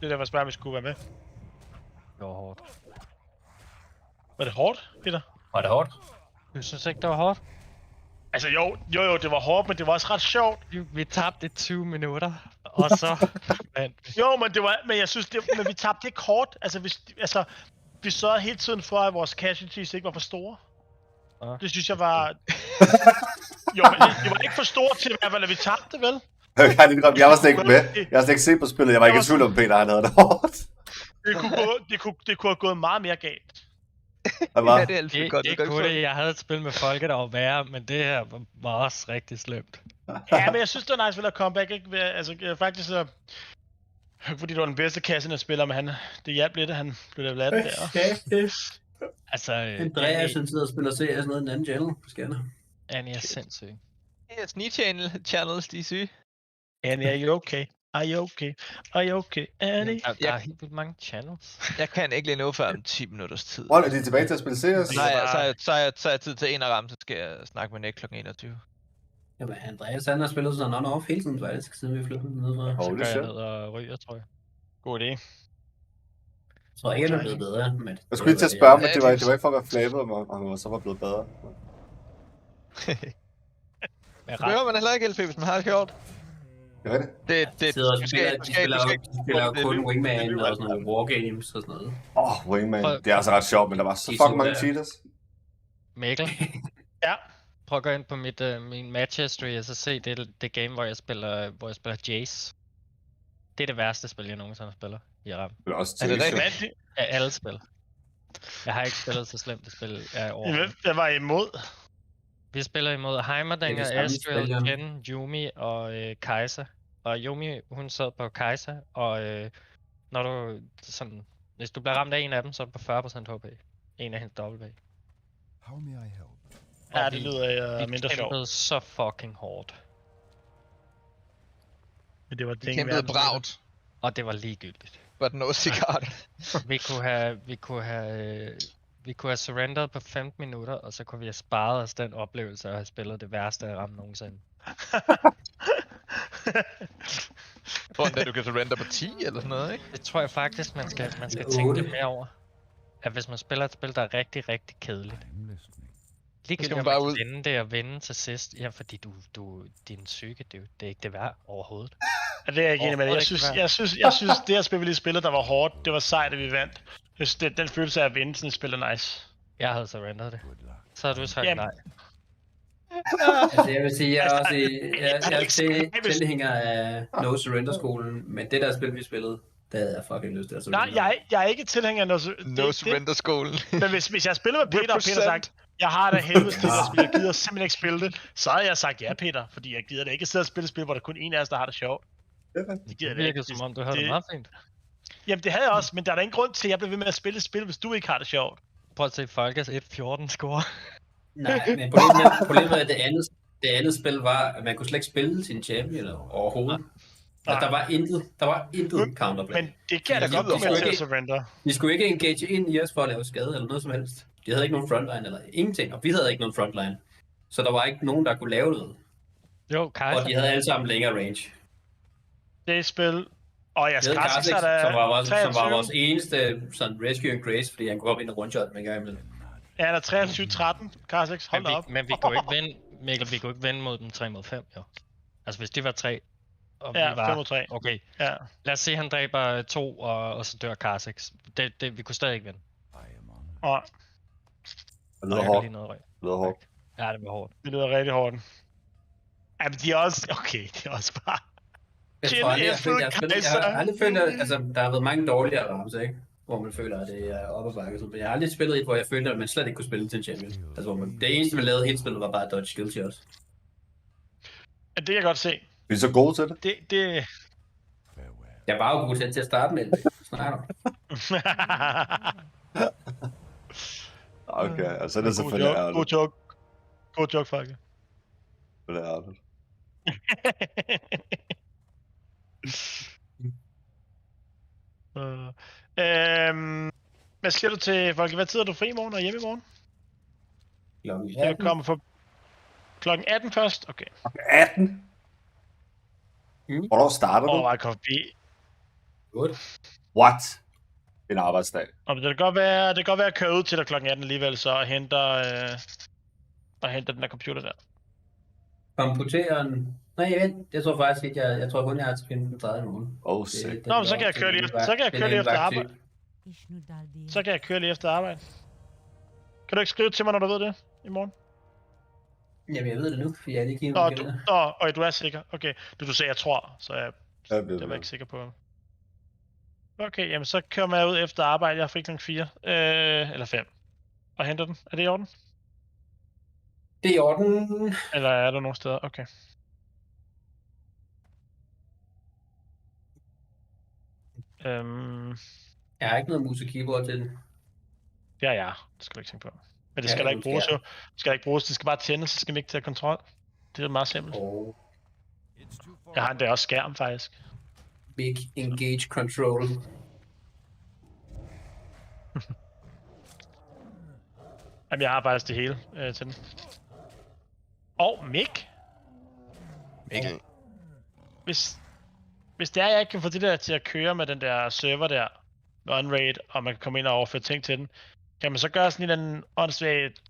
Det der var spørgsmålet, vi skulle være med. Det var hårdt. Var det hårdt, Peter? Var det hårdt? Du synes ikke, det var hårdt? Altså jo, det var hårdt, men det var også ret sjovt. Vi tabte 20 minutter, og så... Jo, men jeg synes, men vi tabte ikke hårdt. Vi sørgede hele tiden for, at vores casualties ikke var for store. Det synes jeg var... Jo, men det var ikke for store til, at vi tabte, vel? Jeg var slet ikke med. Jeg har slet ikke set på spillet. Jeg var ikke i tvivl om, Peter han havde det hårdt. Det kunne have gået meget mere galt. Ja, det er altid godt. Det kunne det. Jeg havde et spil med folket, der var værre, men det her var også rigtig slemt. Ja, men jeg synes, det var nice ved at comeback, ikke? Altså, faktisk så... Fordi det var den bedste kasse, der spiller med han. Det hjalp lidt, at han blev lavet laden der. Altså... Andreas, han sidder og spiller CS sådan noget i en anden channel på scanner. Annie er sindssyg. Yes, nye channels, de er syge. Annie, are you okay? Are you okay? Are you okay, Annie? Der er helt vildt mange channels. Jeg kan ikke lige nå før om 10 minutters tid. Hold, er de tilbage til at spille CS? Så har jeg tid til en af ramme, så skal jeg snakke med Nick kl. 21. Jamen, Andreas, han har spillet sådan on-off hele tiden, faktisk, siden vi flyttede ned fra. Så går jeg ned og ryger, tror jeg. God idé. Jeg tror ikke, han er blevet bedre, men... Jeg skulle lige til at spørge, men det var ikke for at være flabet, om han så var blevet bedre. Det behøver man heller ikke LP, hvis man har det sjovt. Gør det? De spiller kun Wingman og sådan nogle wargames og sådan noget. Wingman. Det er altså ret sjovt, men der var så fucking mange cheaters. Mikkel? Ja? Prøv at gå ind på min match history og så se det game, hvor jeg spiller Jace. Det er det værste spil, jeg nogensinde spiller i RAM. Er det rigtigt? Af alle spil. Jeg har ikke spillet så slemt det spil over. Jeg var imod. Vi spiller imod Heimerdinger, Astral, Ken, Yumi og Kaiser. og Yumi, hun sad på Kai'Sa, og når du sådan, hvis du bliver ramt af en af dem, så er du på 40% HP. En af hendes W. How may I help? Ja, det lyder mindre sjovt. Vi kæmpede så fucking hårdt. Men det var Vi kæmpede bragt. Og det var ligegyldigt. But no cigar. Vi kunne have surrenderet på 15 minutter, og så kunne vi have sparet os den oplevelse at have spillet det værste af ramme nogensinde. Hvordan er du kan surrender på 10 eller sådan noget, ikke? Det tror jeg faktisk, man skal tænke lidt mere over. At hvis man spiller et spil, der er rigtig, rigtig kedeligt. Ligegyldigt om man kan vinde det og vinde til sidst. Ja, fordi din psyke, det er ikke det værd overhovedet. Ja, det er jeg ikke enig med. Jeg synes, det her spil, vi lige spillede, der var hårdt, det var sejt, at vi vandt. Jeg synes, den følelse af at vinde sådan et spil er nice. Jeg havde surrenderet det. Så har du sagt nej. Altså, jeg vil sige, jeg er tilhænger af No Surrender-skolen, men det der spil, vi spillede, det havde jeg fucking lyst til at surrender. Nej, jeg er ikke tilhænger af No Surrender-skolen. Men hvis jeg spiller med Peter, og Peter sagt, jeg har da helvede til at spille, jeg gider simpelthen ikke spille det, så havde jeg sagt ja, Peter, fordi jeg gider det ikke sidde og spille et spil, hvor der kun en af os, der har det sjovt. Det gider det ikke, som om du havde det meget fint. Jamen det havde jeg også, men der er da ingen grund til, at jeg bliver ved med at spille et spil, hvis du ikke har det sjovt. Prøv at se Folkes 1-14 score. Nej, men problemet er, at det andet spil var, at man kunne slet ikke spille sin champion overhovedet. Altså, der var intet counterplay. Men det kan jeg da godt komme til at surrender. De skulle ikke engage ind i os for at lave skade eller noget som helst. De havde ikke nogen frontline eller ingenting, og vi havde ikke nogen frontline. Så der var ikke nogen, der kunne lave noget. Jo, Kai'Sa. Og de havde alle sammen længere range. Det spil... Og jeg skal som var vores eneste sådan rescue and grace, fordi han kunne op ind og one-shot med en gang imellem. Ja, der er 23-13, Karsex, hold op. Men vi kunne ikke vinde, Mikkel, vi kunne ikke vinde mod dem 3 mod 5, jo. Altså hvis det var 3, og vi var... 5 mod 3. Okay, ja. Lad os se, at han dræber 2, og så dør Karsex. Vi kunne stadig ikke vinde. Og... Det lyder hårdt. Ja, det var hårdt. Det lyder rigtig hårdt. Ja, men de er også... Okay, de er også bare... Jeg har aldrig følt, at der har været mange dårligere ramser, ikke? Hvor man føler, at det er op ad bakke. Men jeg har aldrig spillet et, hvor jeg følte, at man slet ikke kunne spille til en champion. Altså, hvor det eneste, man lavede hele spillet, var bare dodge skill til os. Ja, det kan jeg godt se. Vi er så gode til det. Det... Jeg var jo god til at starte med det. Snakker du? Okay, altså det er selvfølgelig ærligt. God joke, Falke. Det er ærligt. Hvad siger du til Folke? Hvad tid er du fri i morgen og hjemme i morgen? Jeg kommer for klokken 18 først. Okay. 18? Hvornår starter du? Jeg kommer forbi. 8. What? En arbejdsdag. Det kan godt være, at jeg kører ud til dig klokken 18 alligevel, så og henter den der computer der. Computeren... Nej, vent. Jeg tror faktisk ikke, jeg tror kun, jeg har til 35 i morgen. Nå, men så kan jeg køre lige efter arbejde. Så kan jeg køre lige efter arbejde. Kan du ikke skrive til mig, når du ved det i morgen? Jamen, jeg ved det nu, for jeg er ikke helt du er sikker? Okay. Du sagde, jeg tror, så jeg var ikke sikker på. Okay, jamen så kører jeg ud efter arbejde. Jeg har fri kl. 4 eller 5 og henter den. Er det i orden? Det er i orden. Eller er der nogle steder? Okay. Jeg har ikke noget mus og keyboard til den. Ja, det skal du ikke tænke på. Men det skal der ikke bruges jo. Det skal ikke bruges, det skal bare tændes, så skal vi ikke tage kontrol. Det er meget simpelt. Jeg har endda også skærm faktisk. Big engage control. Jamen jeg har faktisk det hele til den. Mikkel. Hvis det er, jeg ikke kan få det der til at køre med den der server der, med unraid, og man kan komme ind og overføre ting til den, kan man så gøre sådan en eller anden åndssvagt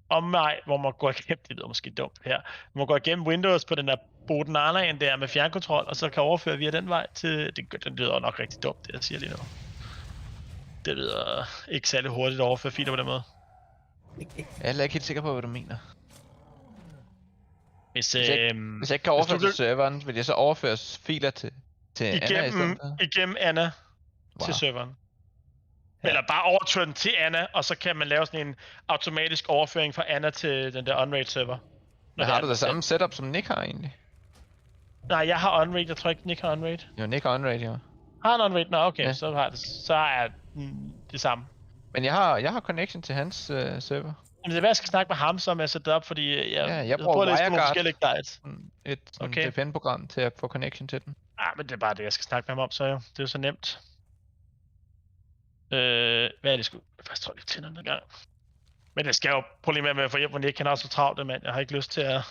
omvej, hvor man går igennem, det lyder måske dumt her, hvor man går igennem Windows på den der Boden Arnaen der med fjernkontrol, og så kan overføre via den vej til, det lyder nok rigtig dumt, det jeg siger lige nu. Det lyder ikke særlig hurtigt at overføre filer på den måde. Jeg er ikke helt sikker på, hvad du mener. Hvis jeg ikke kan overføre til serveren, vil jeg så overføre filer til Anna i stedet for? Igennem Anna til serveren. Ja. Eller bare overføre den til Anna, og så kan man lave sådan en automatisk overføring fra Anna til den der unraid server. Men har du det samme setup, som Nick har egentlig? Nej, jeg har unraid. Jeg tror ikke, Nick har unraid. Jo, Nick har unraid, jo. Har han unraid? Nå, okay. Ja. Så har jeg det samme. Men jeg har connection til hans server. Men det er hvad jeg skal snakke med ham, som jeg sætter op, fordi jeg bruger at læse på nogle WireGuard. forskellige guides. Et VPN-program til at få connection til den. Men det er bare det, jeg skal snakke med ham om, så jo. Det er jo så nemt. Hvad er det sgu? Jeg faktisk tror lige tænder den gang. Men det skal jo problemet med at få hjælp, hvor Nick kan også så travlt, mand. Jeg har ikke lyst til at...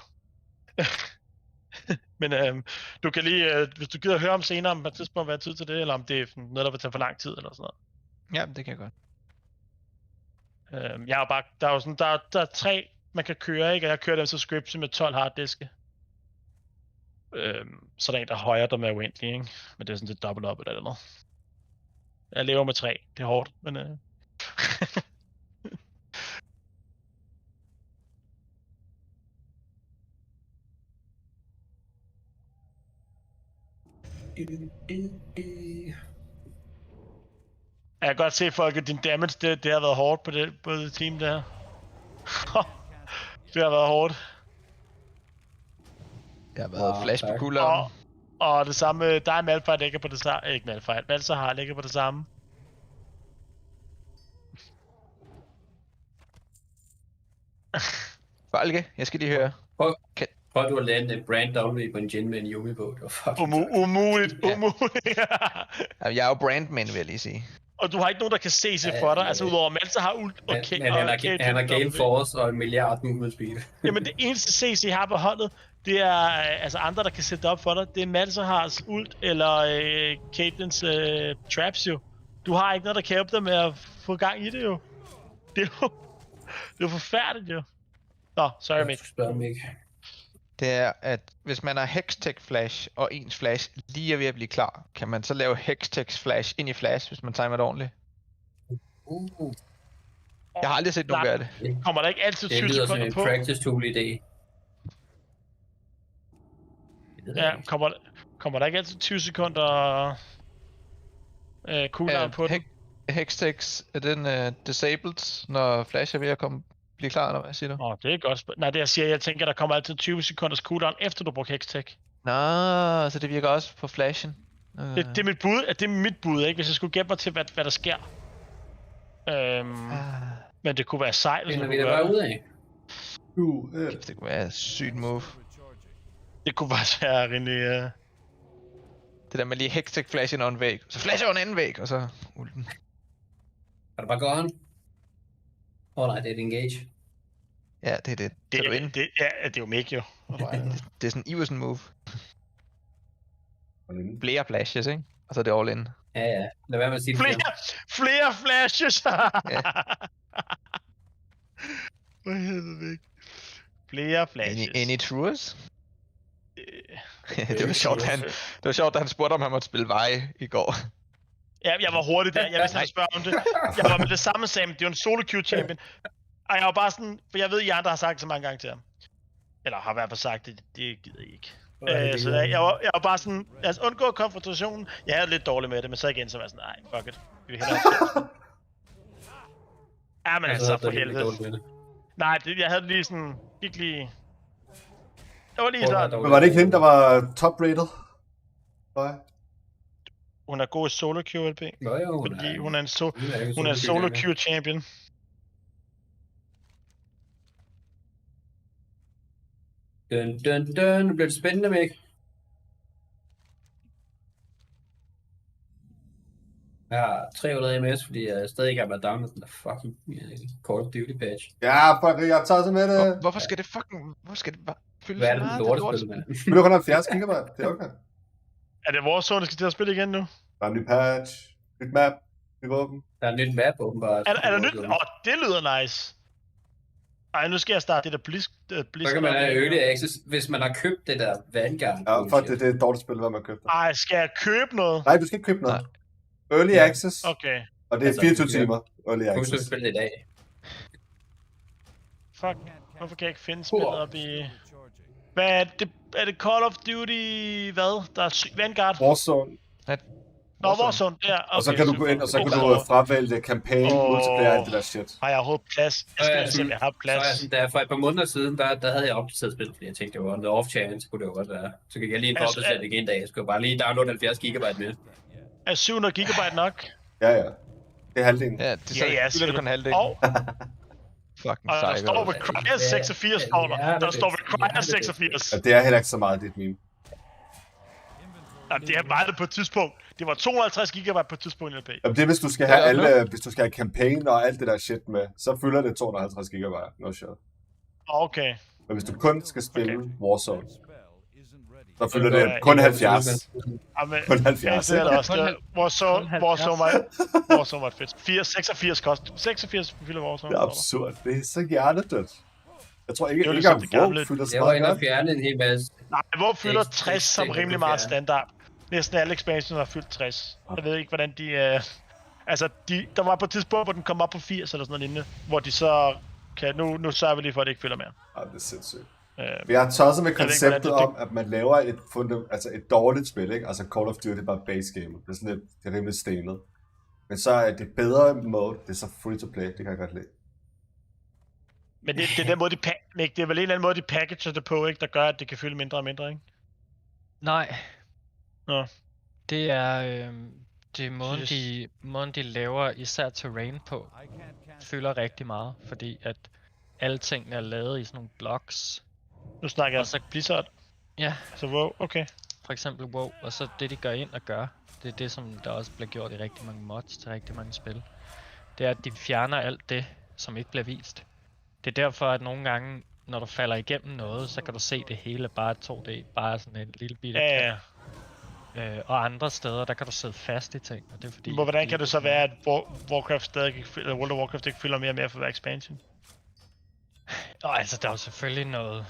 Men du kan lige, hvis du gider at høre om senere, om på et tidspunkt være tid til det, eller om det er noget, der vil tage for lang tid, eller sådan noget. Ja, det kan jeg godt. Jeg er bare, der er jo sådan, der er 3, man kan køre, ikke? Og jeg kører dem så scripts med 12 harddiske. Så der er en, der højere, der med uendelig, ikke? Men det er sådan lidt dobbelt op eller noget. Jeg lever med 3, det er hårdt, men jeg kan godt se, folk, at din damage, det har været hårdt på det team der. Det har været hårdt. Jeg har været flash på cooldown. Og det samme, der er Malphite ligger på det samme. Ikke Malphite, Malsa har ligger på det samme. Falke, jeg skal lige høre. Prøv du at lande et brand downway på en gen med en Yumi-bog. Det var fucking umuligt. Jeg er jo brandman, vil jeg lige sige. Og du har ikke nogen, der kan se sig for dig. Altså udover Malsa har ult og men han har Gale Force og en milliard movement speed. Jamen det eneste CC har på holdet, det er altså andre, der kan sætte det op for dig. Det er Malsa har ult eller Caitlyn's traps jo. Du har ikke noget, der kan hjælpe dig med at få gang i det jo. Det er jo forfærdeligt jo. Nå, sorry Mick. Det er, at hvis man har Hextech Flash, og ens Flash lige er ved at blive klar, kan man så lave Hextech Flash ind i Flash, hvis man timer det ordentligt. Jeg har aldrig set nogen gøre det. Kommer der ikke altid 20 sekunder på? Det lyder som en practice tool idé. Ja, kommer der ikke altid 20 sekunder cooldown på den? Hextech, er den disabled, når Flash er ved at blive klar, eller hvad siger du? Det er godt. Nej, det jeg siger, jeg tænker, der kommer altid 20 sekunders cooldown, efter du bruger Hextech. Nå, så det virker også på Flashen. Det er mit bud, ikke? Hvis jeg skulle gætte mig til, hvad der sker. Men det kunne være sejt, hvis man kunne gøre det. Det kunne være et sygt move. Det kunne bare være rimelig... Det der med lige Hextech Flash ind over en væg, så flasher over en anden væg, og så ulten. Er det bare gone? Nej, det er et engage. Ja, det er det. Det er jo Mick jo. Det er sådan en Iversen move. Flere flashes, ikke? Og så er det all in. Ja. Lad være med at sige det. Flere flashes! Ja. Hvad hedder det ikke? Flere flashes. Any truers? Det var sjovt, da han spurgte, om han måtte spille veje i går. Ja, jeg var hurtig der. Jeg vidste, han spørge om det. Jeg var med det samme Sam. Det var en solo queue champion. Og jeg var bare sådan, for jeg ved, I andre har sagt det så mange gange til ham. Eller har i hvert fald sagt det. Det gider I ikke. Så jeg var bare sådan, lad os undgå konfrontationen. Jeg havde lidt dårligt med det, men så igen, så var jeg sådan, nej, fuck it. Vi vil hellere have ja, men altså, for helvede. Nej, jeg havde lige sådan, ikke lige... Det var lige sådan. Men var det ikke hende, der var top-rated? Nej. Hun er god i solo queue, LP. Jo, fordi hun er en solo queue champion. Nu bliver det spændende, Mick. Jeg har 300 MS, fordi jeg stadig ikke har været down med den der fucking Call of Duty patch. Ja, fuck, jeg tager så med det. Hvorfor skal det bare fylde så meget? Hvad er det lortespil, mand? Men du kan have 70 gigabyte, det er okay. Er det vores zone, der skal til at spille igen nu? Der er en ny patch, nyt map, nyt våben. Der er en nyt map, åbenbart. Er der nyt? Det lyder nice. Ej, nu skal jeg starte det der Blizz. Så kan man have early access, hvis man har købt det der Vanguard. Ja, fuck det er et dårligt spil, hvad man købte. Ej, skal jeg købe noget? Nej, du skal ikke købe noget. Early access. Okay. Og det er 24 timer early access. Du skal spille det i dag. Fuck, hvorfor kan jeg ikke finde spillet op i... Hvad er det? Er det Call of Duty... Hvad? Der er Vanguard? Warzone. Nå, Warzone, der. Okay, og så kan du gå ind, og så kan du fravælge campaign, multiplayer, alt det der shit. Har jeg overhovedet plads? Jeg skal se, om jeg har plads. For et par måneder siden, der havde jeg opdateret spillet, fordi jeg tænkte, det var the off chance, kunne det jo godt være. Så gik jeg lige ind på opdateret igen en dag. Jeg skulle bare lige downloade 70 GB med. Er 700 GB nok? Ja. Det er halvdelen. Ja, det er kun halvdelen. Fucking og der står ved Cryer 86, der står ved Cryer 86. Ja, det er heller ikke så meget dit meme. Jamen, det er meget på et tidspunkt. Det var 250 GB på et tidspunkt i LP. Jamen, det er, hvis du skal have alle, hvis du skal have campaign og alt det der shit med, så fylder det 250 GB. No shit. Okay. Men hvis du kun skal spille Warzone, så fylder det kun 70. Kun 70. Warzone var fedt. 86 kost. 86 fylder Warzone. Det er absurd. Det er så hjertedødt. Jeg tror ikke ligesom engang WoW fylder så meget. Jeg var inde og fjerne en hel masse. Nej, WoW fylder 60 som rimelig meget standard. Næsten alle expansions har fyldt 60. Jeg ved ikke, hvordan de... Altså, der var på et tidspunkt, hvor den kom op på 80 eller sådan noget lignende, hvor de så kan... Nu sørger vi lige for, at det ikke fylder mere. Ja, det er sindssygt. Jeg har tosset med konceptet om, at man laver et dårligt spil, ikke? Altså Call of Duty er bare base game. Det er sådan lidt, det er rimelig stenet. Men så er det bedre mode, det er så free to play, det kan jeg godt lide. Men det er den måde, det er vel en eller anden måde, de packager det på, ikke? Der gør, at det kan fylde mindre og mindre, ikke? Nej. Nå. Det er måden, de laver især terrain på, fylder rigtig meget, fordi at alle tingene er lavet i sådan nogle blocks. Nu snakker jeg Blizzard. Ja. Så WoW, okay. For eksempel WoW, og så det de går ind og gør, det er det, som der også bliver gjort i rigtig mange mods til rigtig mange spil. Det er, at de fjerner alt det, som ikke bliver vist. Det er derfor, at nogle gange, når du falder igennem noget, så kan du se det hele bare 2D, bare sådan en lille bitte kant. Og andre steder, der kan du sidde fast i ting, og det er fordi... Men hvordan kan det så være, at World of Warcraft ikke fylder mere og mere for hver expansion? Altså, der er jo selvfølgelig noget...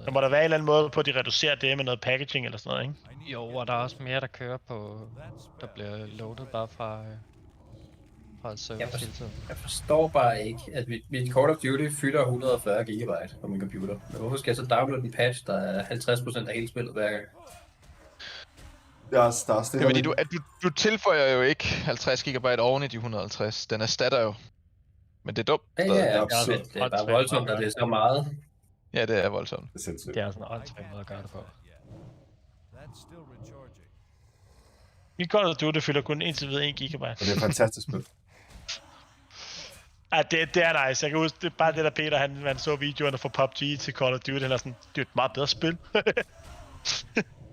Der må der være en eller anden måde på, at de reducerer det med noget packaging eller sådan noget, ikke? Jo, og der er også mere, der kører på... Der bliver loadet bare fra service hele tiden. Jeg forstår bare ikke, at mit Call of Duty fylder 140 GB på min computer. Men hvorfor skal jeg så downloade en patch, der er 50% af hele spillet hver gang? Det er fordi du tilføjer jo ikke 50 GB oven i de 150. Den erstatter jo. Men det er dumt. Ja, det er bare voldsomt, at det er så meget. Ja, det er voldsomt. Det er sådan en åndssvagt måde at gøre det på. Mit Call of Duty fylder kun indtil videre 1 GB. Og det er et fantastisk spil. Ja, det er nice. Jeg kan huske, det er bare det der Peter, han så videoerne fra PUBG til Call of Duty. Han er sådan, det er et meget bedre spil.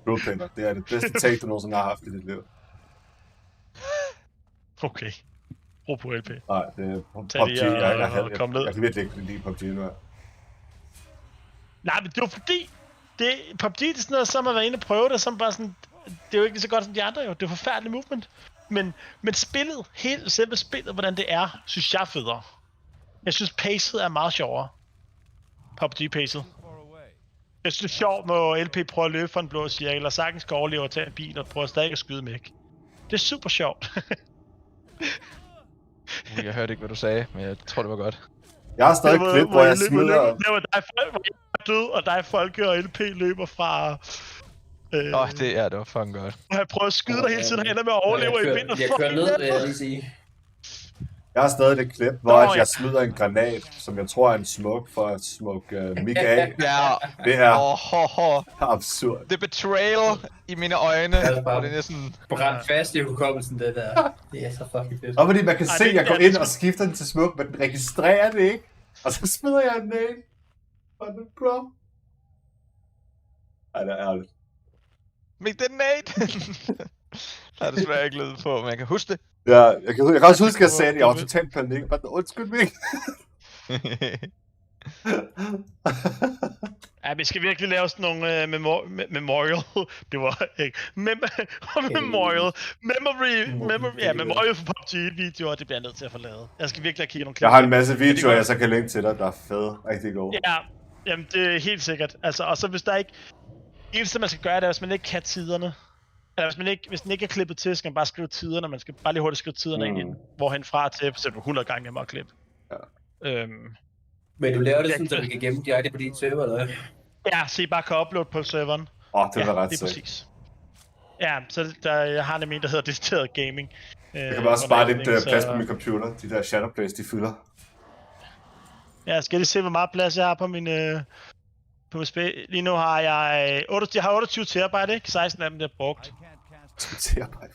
Peter, det er det bedste take, du nogensinde har haft i dit liv. Okay. Ro på LP. Nej, det er PUBG. Jeg kan virkelig ikke lide PUBG nu her. Nej, men det var fordi, PUBG det er sådan noget, så man var inde og prøve det, som bare sådan, det er jo ikke så godt som de andre jo, det er forfærdeligt movement. Men spillet, selve spillet, hvordan det er, synes jeg er federe. Jeg synes pacet er meget sjovere. PUBG-pacet. Jeg synes det er sjovt, når LP prøver at løbe for en blå cirkel, eller sagtens skal overleve at tage en bil, og prøver stadig at skyde mig. Det er super sjovt. Jeg hørte ikke, hvad du sagde, men jeg tror, det var godt. Jeg har stadig et klip, hvor jeg smider... Der er død, og der er Folke og LP løber fra... det var fucking godt. Og jeg prøver at skyde dig hele tiden, og ender med at overleve i vinden. Jeg kører ned, vil jeg lige sige. Jeg har stadig det klip, hvor jeg smider en granat, som jeg tror er en smuk for at smukke Mick af. Ja. Det er absurd. Det betrayal i mine øjne. Det er bare sådan... brændt fast i hukommelsen, det der. Det er så fucking fedt. Og fordi man kan se, at jeg går ind og skifter den til smuk, men den registrerer det ikke. Og så smider jeg den af. Fucking bro. Ej, det er ærligt. Make the nade! Der er desværre ikke lød på, men jeg kan huske det. Ja, jeg kan også huske, at jeg sagde det. Jeg var totalt panik. Bare undskyld mig. Ja, vi skal virkelig lave sådan nogle memorial. Det var ikke. Memorial. Memorial for PUBG-videoer, det bliver jeg nødt til at få lavet. Jeg skal virkelig kigge nogle klip. Jeg har en masse videoer, jeg så kan linke til dig, der er fede. Rigtig gode. Ja, jamen det er helt sikkert. Altså, og så hvis der ikke... eneste man skal gøre, det er, hvis man ikke kan tiderne. Eller hvis den ikke er klippet til, skal man bare skrive tiderne. Man skal bare lige hurtigt skrive tiderne ind, hvorhen fra til, for eksempel 100 gange jeg må klippe. Ja. Men du laver det sådan, så vi kan gemme direkte på din server, eller? Ja, så I bare kan uploade på serveren. Det var ret det er præcis. Ja, så jeg har nemlig en, der hedder decideret gaming. Jeg kan bare spare lidt plads på min computer. De der Shadowplays, de fylder. Ja, skal jeg lige se, hvor meget plads jeg har på min på USB. Lige nu har jeg 28 terabyte, ikke? 16 af dem, der er brugt. 2 terabyte.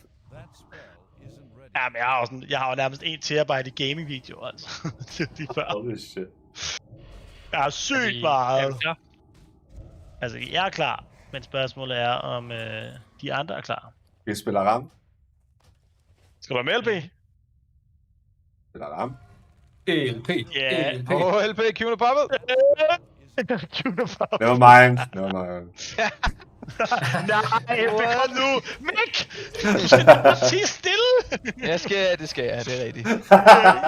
Ja, men jeg har jo nærmest 1 terabyte i gaming-videoer, altså. Det er lige før. Holy shit. Jeg har sygt meget. Altså, jeg er klar, men spørgsmålet er, om de andre er klar. Vi spiller RAM. Skal du være med, LP? Spiller RAM. LP. Ja. LP, Q'en er poppet. Q'en er poppet. Never mind. Nej, LP, kom nu! Mik! Du skal bare sige stille! Det skal jeg, det er rigtigt.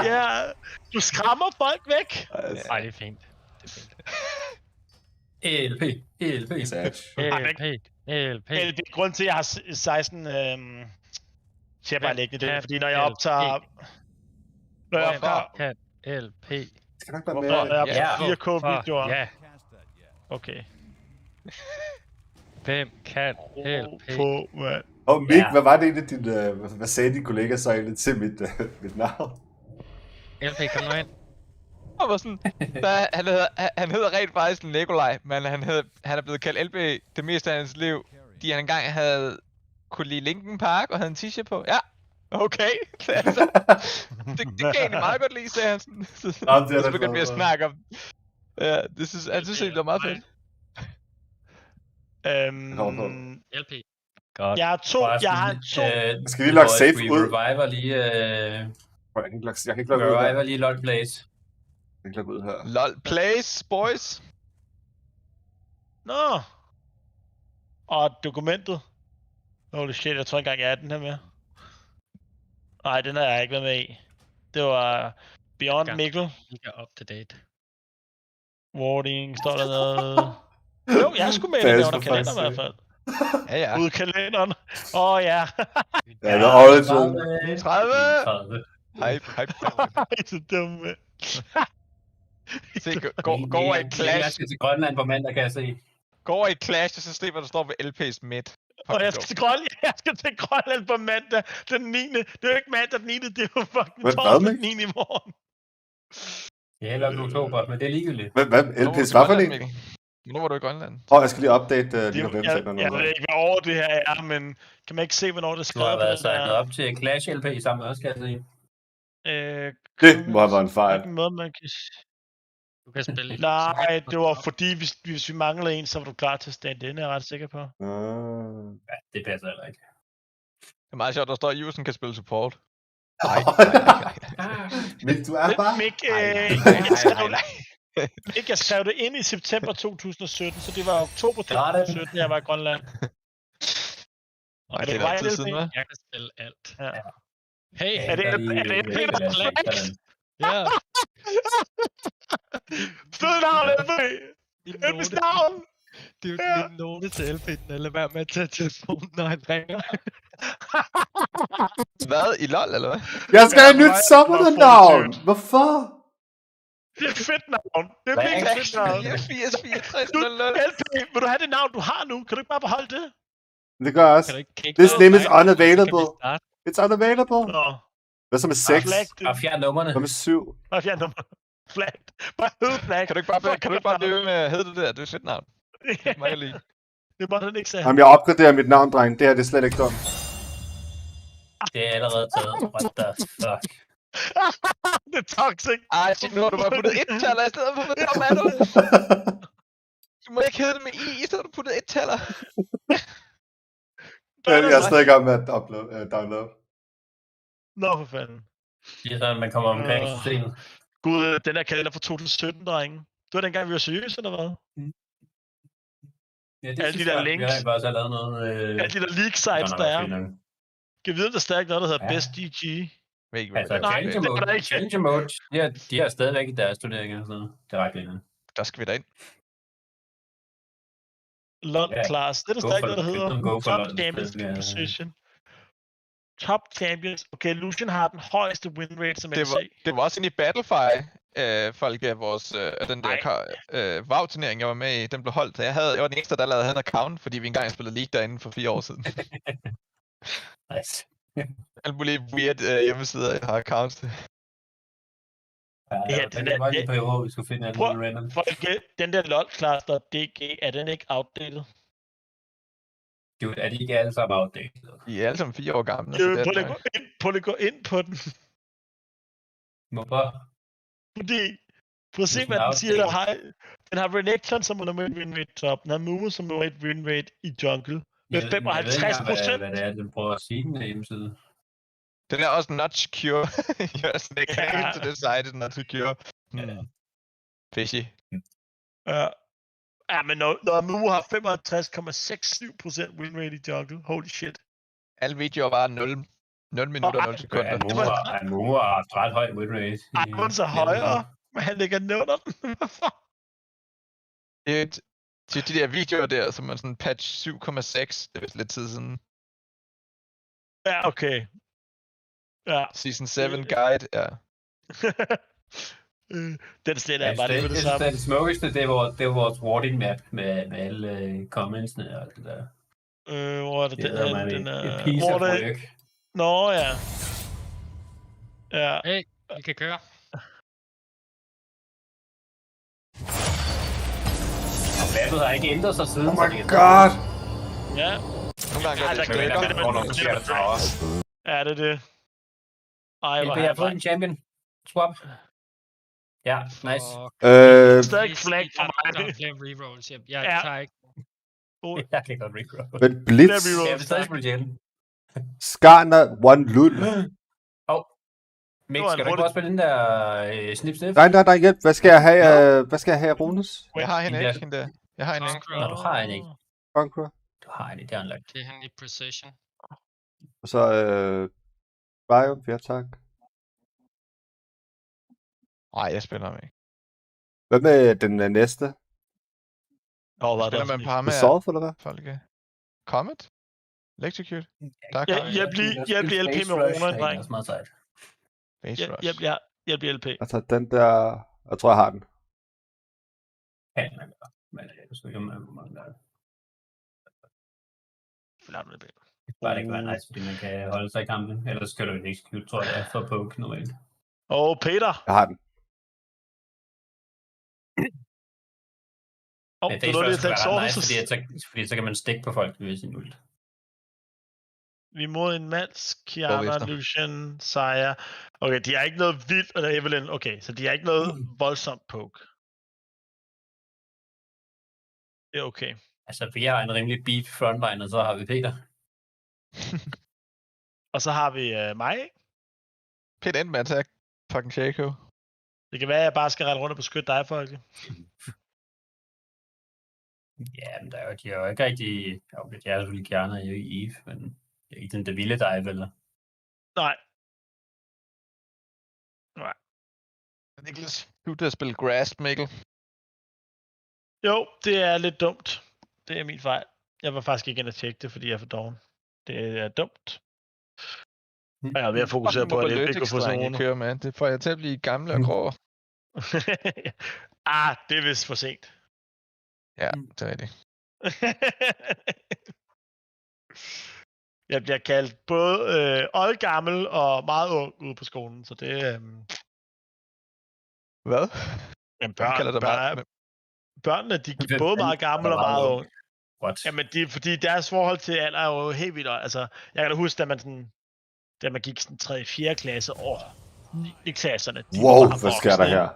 Ja, du skræmmer folk væk. Nej, det er fint. LP. Det er grund til, at jeg har 16 terabyte liggende, det er fordi, når jeg optager... Kan LP. Skal nok være Hvorfor? med. Når jeg optager 4K-videoer. Ja. Okay. Hvem kan LP? Mik, hvad var det egentlig, hvad sagde din kollega så egentlig til mit navn? LP, kom nu ind. Han var sådan, han hedder rent faktisk Nikolaj, men han er blevet kaldt LP det meste af hans liv, fordi han engang havde kunne lide Linkin Park og havde en t-shirt på. Ja, okay. Altså, det kan jeg egentlig meget godt lide, sagde han sådan. Så begyndte vi at snakke om. Ja, han synes det var meget fedt. LP. Godt. Jeg har to. Skal vi logge safe ud? Reviver lige... Jeg kan ikke logge ud her. Reviver lige LOL Plays. Jeg kan ikke logge ud her. LOL Plays, boys. Nå. Og dokumentet. Holy shit, jeg tror ikke engang, jeg er den her med. Nej, den har jeg ikke været med i. Det var Beyond Mikkel. Ikke up to date. Warding, står der noget... Jo, jeg skulle med det under kalenderen i hvert fald. Ja. Ude kalenderen. Ja. Ja, det er origin. 30! Hype. Så dumme. Se, gå over i Clash. Jeg skal til Grønland på mandag, kan jeg se. Gå over i Clash, og så se, hvad der står ved LP's midt. Og jeg skal til Grønland på mandag den 9. Det er jo ikke mandag den 9. Det er jo fucking torsdag den 9. i morgen. Ja, eller oktober, men det er ligegyldigt. Hvad LP's var for det? Nu var du i Grønland. Jeg skal lige update de her websider. Jeg ved ikke, hvad år det her er, men kan man ikke se, hvornår det er skrevet? Du har været signet op til Clash LP sammen med os, kan jeg sige. Det må have været en fejl. Du kan spille lidt. Nej, det var fordi, hvis vi manglede en, så var du klar til stand-in, er jeg ret sikker på. Ja, det passer heller ikke. Det er meget sjovt, der står, at Usen kan spille support. Nej. Men du er bare... Jeg skrev det ind i september 2017, så det var oktober 2017, jeg var i Grønland. Og det er lang tid siden, hva'? Jeg kan spille alt. Ja. Hey, er det Ja. Fed navn, LP! LP's navn! Det er jo min note til LP, den lad være med at tage telefonen, når han ringer. Hvad? I LOL, eller hvad? Jeg skal have et nyt sommernavn! Hvorfor? Det er et fedt navn. Det er virkelig fedt navn. 84, LP, vil du have det navn, du har nu? Kan du ikke bare beholde det? Det gør jeg også. This name is unavailable. It's unavailable. Hvad så med 6? Og fjern nummerne. Hvad med 7? Bare fjern nummerne. Flagged. Bare hedde flagged. Kan du ikke bare løbe med hedde det der? Det er et fedt navn. Det er mig lige. Det er bare sådan ikke sagde. Jamen, jeg opgraderer mit navn, dreng. Det her det er slet ikke dumt. Det er allerede taget. What the fuck? Det er toxic. Ej, nu har du bare puttet et taler i stedet for, hvad dum er du? Du må ikke hedde det med i, så har du puttet et taler. Jeg er stadig i gang med at download. Nå, for fanden. Det er sådan, man kommer omkring systemet. Gud, den der kalender fra 2017, drenge. Det var dengang, vi var seriøse, eller hvad? Ja, det alle de der links. Vi har bare så lavet noget... Alle de der leak sites, der er. Kan vide, der er stærkt noget, der hedder Best GG. Altså, Challenger Mode, de har stadigvæk i deres turneringer og sådan noget. Det er ret lignende. Der skal vi da ind. LOL Class, det er der stærkt noget, der hedder Top Gamers Position. top champions. Okay, Lucian har den højeste win rate som MC. Det var også inde i Battlefy, folk af vores, den der WoW-turnering, jeg var med i, den blev holdt. Jeg var den eneste, der lavede en account, fordi vi engang spillede League derinde for 4 år siden. Nice. Alle mulige weird hjemmesider, jeg har accounts til. Det var lige på år, vi skulle finde alt muligt random. Den der LOL-class.dg, er den ikke outdated? Dude, er de ikke alle sammen outdated? De er alle sammen 4 år gamle. Prøv lige at gå ind på den. Hvorfor? Fordi, prøv at se, hvad den siger, der har. Den har Renekton som nummer 1 win rate top. Den har Mumu som nummer 1 win rate i jungle. Med 55%. Jeg ved ikke, hvad det er, den prøver at sige den hjemmeside. Den er også not secure. Yes, they came to decide it's not secure. Fishy. Ja, men når Mumu har 55,67% win rate i jungle, holy shit. Alle videoer var 0 minutter og 0 sekunder. Mumu har haft ret høj win rate. Han så højere, men han ligger under den. Det er de der videoer der, som er sådan patch 7,6, det er lidt tid siden. Ja, okay. Ja. Season 7 guide, ja. Den sletter jeg bare lige med det samme. Det smukkeste, det er vores warding map med alle commentsene og alt det der. Hvor er det? Den er... Et piece of work. Nå, ja. Ja. Hey, vi kan køre. Mappet har ikke ændret sig siden. Oh my god! Ja. Nogle gange er det Ja, det er det. Ej, hvor har jeg fået en champion. Swap. Ja, nice. Stadig flag for mig. Der er flere rerolls. Jeg tager ikke. Jeg kan godt reroll. Men Blitz. Jeg vil stadig spille Jalen. Skarner, one lul. Mix, skal du ikke også spille den der snip-snip? Nej, hjælp. Hvad skal jeg have, Runes? Jeg har hende ikke, hende der. Jeg har hende ikke. Nå, du har hende ikke. Conqueror. Du har hende, det er unlocked. Det er hende i precision. Og så, Biome, ja tak. Nej, jeg spiller mig ikke. Hvad med den næste? Spiller man på ham her? Resolve, eller hvad? Folke. Comet? Electrocute? Jeg bliver LP med Rona, dreng. Jeg bliver LP. Altså, den der... Jeg tror, jeg har den. Ja, men jeg skal ikke om mange der. Bare det ikke være nice, fordi man kan holde sig i kampen. Ellers skal du ikke execute, tror jeg, for poke normalt. Peter! Jeg har den. Men det er ret nice, fordi så kan man stikke på folk ved sin ult. Vi er mod en Mats, Kiana, Lucian, Saya. Okay, de har ikke noget vildt, eller Evelyn. Okay, så de har ikke noget voldsomt poke. Det er okay. Altså, vi har en rimelig beef frontline, og så har vi Peter. Og så har vi mig. Peter endte med at tage fucking Shaco. Det kan være, at jeg bare skal rette rundt og beskytte dig, Folke. Ja, men de er jo ikke rigtig... Okay, de er selvfølgelig Kiana i Eve, men det er ikke den der vilde dive, eller? Nej. Niklas, du er at spille Grass, Mikkel. Jo, det er lidt dumt. Det er min fejl. Jeg var faktisk ikke inde at tjekke det, fordi jeg er for doven. Det er dumt. Jeg er ved at fokusere på, at det ikke går for sådan kører med. Det får jeg til at blive gamle og grå. Det er vist for sent. Ja, det er rigtigt. Jeg bliver kaldt både oldgammel og meget ung ude på skolen, så det Hvad? Jamen, børnene, de er både meget gamle og meget unge. Jamen, fordi deres forhold til alder er jo helt vildt. Altså, jeg kan da huske, da man gik sådan 3. 4. klasse, 9. klasserne. Wow, hvad sker der her?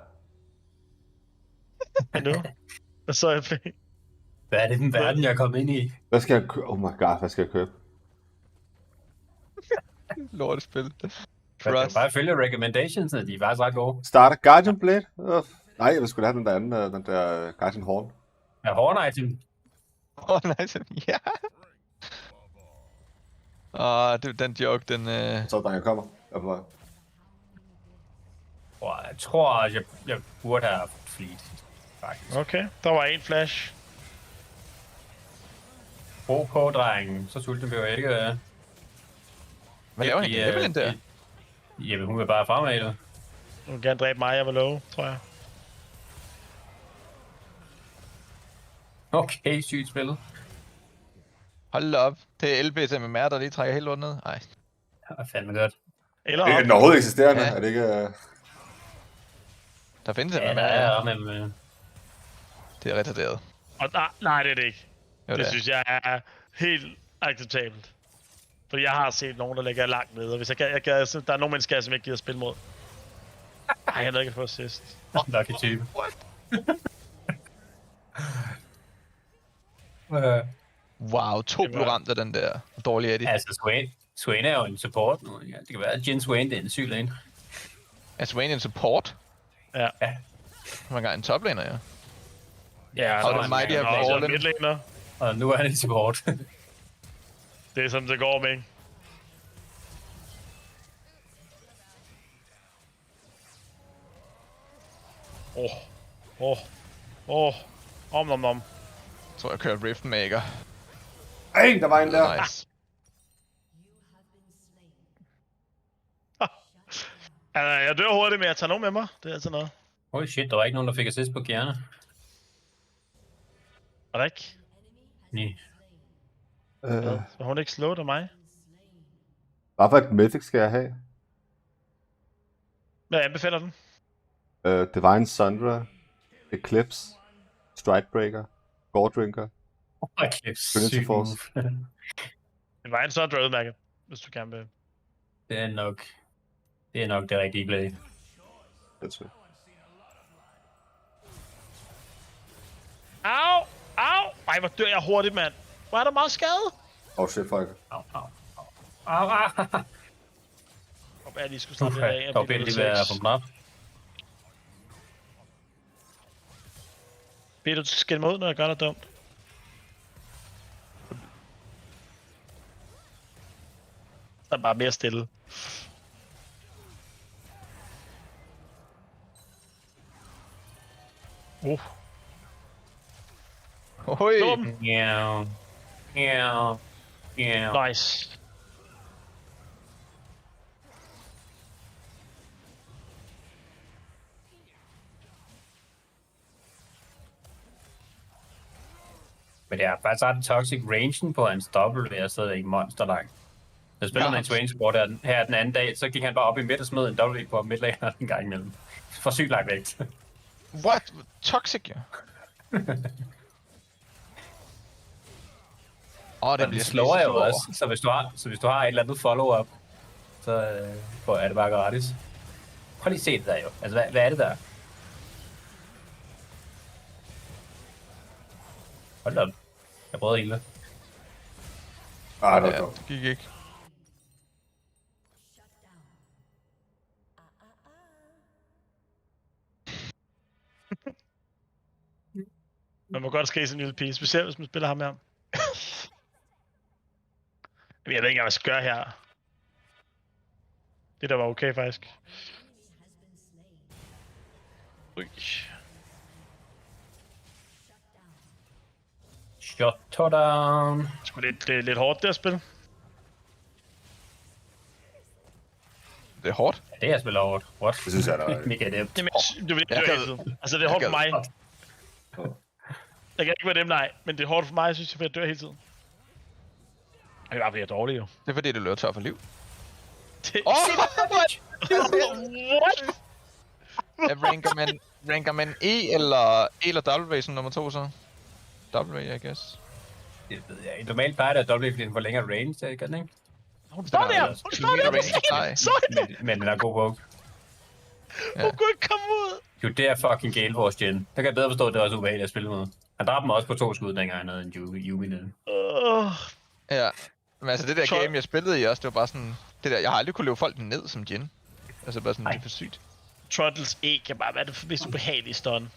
Hvad så jeg fik? Hvad er det den verden, jeg er kommet ind i? Hvad skal jeg købe? Oh my god, hvad skal jeg købe? Lortespil. Man kan bare følge recommendations, de er faktisk ret gode. Starter Guardian Blade? Nej, jeg skulle have den der anden, den der Guardian Horn. Ja, Horn Item. Horn Item, ja. Den joke, den... Så der jeg kommer. Jeg tror, jeg burde have haft fleet, faktisk. Okay, der var en flash. Ro på, drengen. Så sulten vi jo ikke. Hvad laver han? Evelyn der? Jamen, hun er bare fremad, eller? Hun vil gerne dræbe mig, jeg var low, tror jeg. Okay, sygt spillet. Hold op. Det er LB til MMR, der lige trækker helt rundt ned. Nej. Det er fandme godt. Eller er den overhovedet eksisterende? Er det ikke... Der findes Ja, MMR, der er men... Det er retarderet. Og nej, det er det ikke. Jo, det synes jeg er helt acceptabelt. Fordi jeg har set nogen, der ligger langt nede, og hvis der er nogle mennesker, som ikke gider spille mod. Ej, jeg er ikke få assist. Lucky type. Wow, 2 blev ramt af den der. Hvor dårlig er de? Altså, Swain er jo en support nu. Ja, det kan være, at Jin Swain det er en syg lane. Er Swain en support? Ja. Man har en toplaner, ja. Ja, og den Mighty have fallen. Midlaner. Og nu er han en support. Det er som det går med. Om. Jeg tror, jeg kører Riftmaker. Ej, der var en der. Nice. Jeg dør hurtigt, men jeg tager nogen med mig. Det er altid noget. Holy shit, der var ikke nogen, der fik assist på Kiana. Er der ikke? Nej. Så hun ikke slået af mig? Hvad for et mythic skal jeg have? Hvad anbefaler den? Divine Sundra, Eclipse, Strikebreaker, Goredrinker, Eclipse, Trinity Force. Divine Sundra er udmærket, hvis du gerne vil. Det er nok det rigtige play. That's it. Au! Ej, hvor dør jeg hurtigt, mand. Hvor er der meget skade? Shit, fuck. Au. Om jeg lige skulle slappe lidt af. Der bliver lige ved at få dem op. Beder du skælde mig ud, når jeg gør noget dumt? Der er bare mere stille. Ohoi! Yeah. Nice. Men det er faktisk ret toxic rangen på hans W, er stadig monster lang. Jeg spiller med en Swain support her den anden dag, så gik han bare op i midt og smed en W på midlaner en gang imellem. For sygt langt vægt. What? Toxic, ja. Den bliver slår jo også, så hvis du har et eller andet follow-up, så er det bare gratis. Prøv lige at se det der jo. Altså, hvad er det der? Hold da op. Jeg prøvede at ilde. Det gik ikke. Man må godt ske sådan en lille pige, specielt hvis man spiller ham her. Jeg ved ikke engang, hvad jeg skal gøre her. Det der var okay, faktisk. Shut down. Sgu lidt hårdt, det at spille. Det er hårdt? Ja, det er spillet hårdt. What? Det synes jeg, der er... Mega nemt. Du vil ikke døre hele tiden. Altså, det er hårdt for mig. Jeg kan ikke være dem, nej. Men det er hårdt for mig, jeg synes, jeg dør hele tiden. Det er bare, fordi jeg er dårlig, jo. Det er fordi, du løber tør for liv. Ranker man E eller W som nummer 2 så? W, I guess. Det ved jeg ikke. Normalt plejer det at W, fordi den får længere range, så kan den ikke? Hun står der! Hun står der! Men den er god bog. Hun kunne ikke komme ud! Jo, det er fucking gale vores gen. Der kan jeg bedre forstå, at det er også ubehageligt at spille med. Han dræbte mig også på 2 skud, dengang han havde en Yumi nede. Ja. Men altså det der game, jeg spillede i også, det var bare sådan... Det der, jeg har aldrig kunne løbe folk ned som gen. Altså bare sådan, det er for sygt. Trottles E kan bare være det mest ubehagelige stun.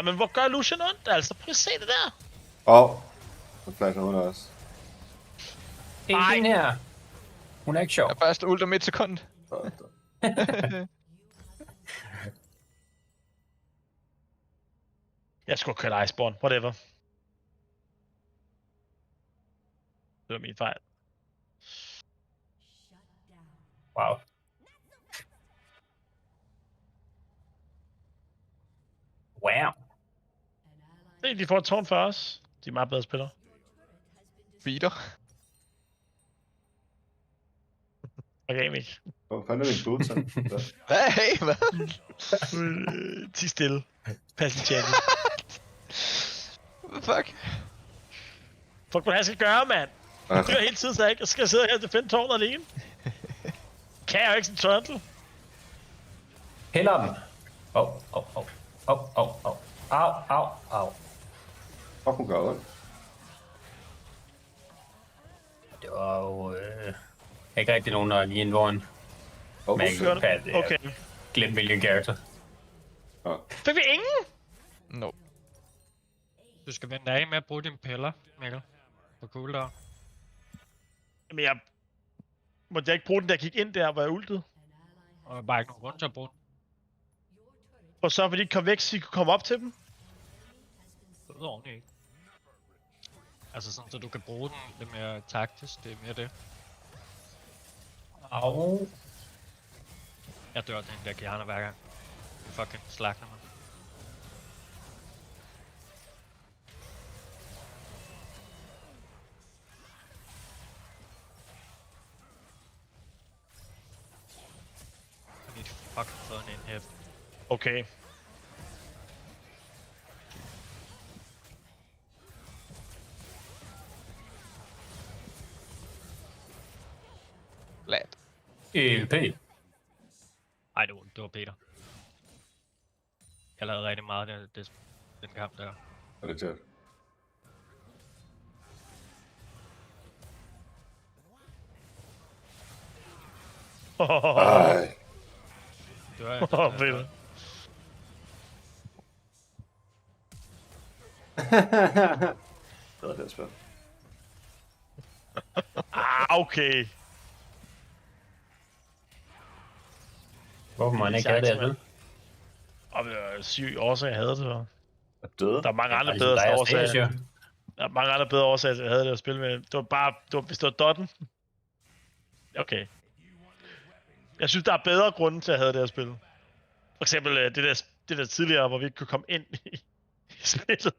Men hvor gør Lucian ondt, altså? Prøv at se det der! Så flasher hun også. En her. Hun er ikke sjov. Jeg er først ult om 1 sekund. Jeg skulle køre Iceborne, whatever. Det var min fejl. Wow. Wow. Se, de får et tårn for os. De er meget bedre spillere. Feeder. Okay, Mik. Hvor fanden er min boots? Hey, hvad? Ti stille. Pas i chatten. What the fuck? Fuck, hvad jeg skal gøre, mand? Jeg gør hele tiden, så jeg ikke skal sidde her og defende tårnet alene. Kan jeg jo ikke sådan turtle? Hælder dem. Au. Fuck, hun gør ondt. Det var jo ikke rigtig nogen, der lige indover. Okay. Glem hvilken karakter. Fik vi ingen? No. Du skal vende af med at bruge dine piller, Mikkel. På cooldown. Men jeg... Måtte jeg ikke bruge den, der gik ind der, hvor jeg ultede? Og bare ikke nogen grund til at bruge den. Og så, fordi de kom væk, så de kunne komme op til dem? Det ved ordentligt ikke. Altså sådan, så du kan bruge den lidt mere taktisk, det er mere det. Au. Jeg dør den der Kiana hver gang. Det fucking slagter mig. I need to fucking throw an inhib. Okay. Lad. LP. Ej, det var Peter. Jeg lavede rigtig meget den kamp der. Er det tæt? Ej. Det var jeg. Peter. Det var det spil. Okay. Hvorfor man ikke havde det, altså? Og det var syg årsag, jeg havde det. Er døde? Der er mange andre bedre årsager. Der er mange andre bedre årsager, jeg havde det at spille med. Det var bare, hvis det var dotten. Okay. Jeg synes, der er bedre grunde til at have det at spille. For eksempel det der tidligere, hvor vi ikke kunne komme ind i spillet.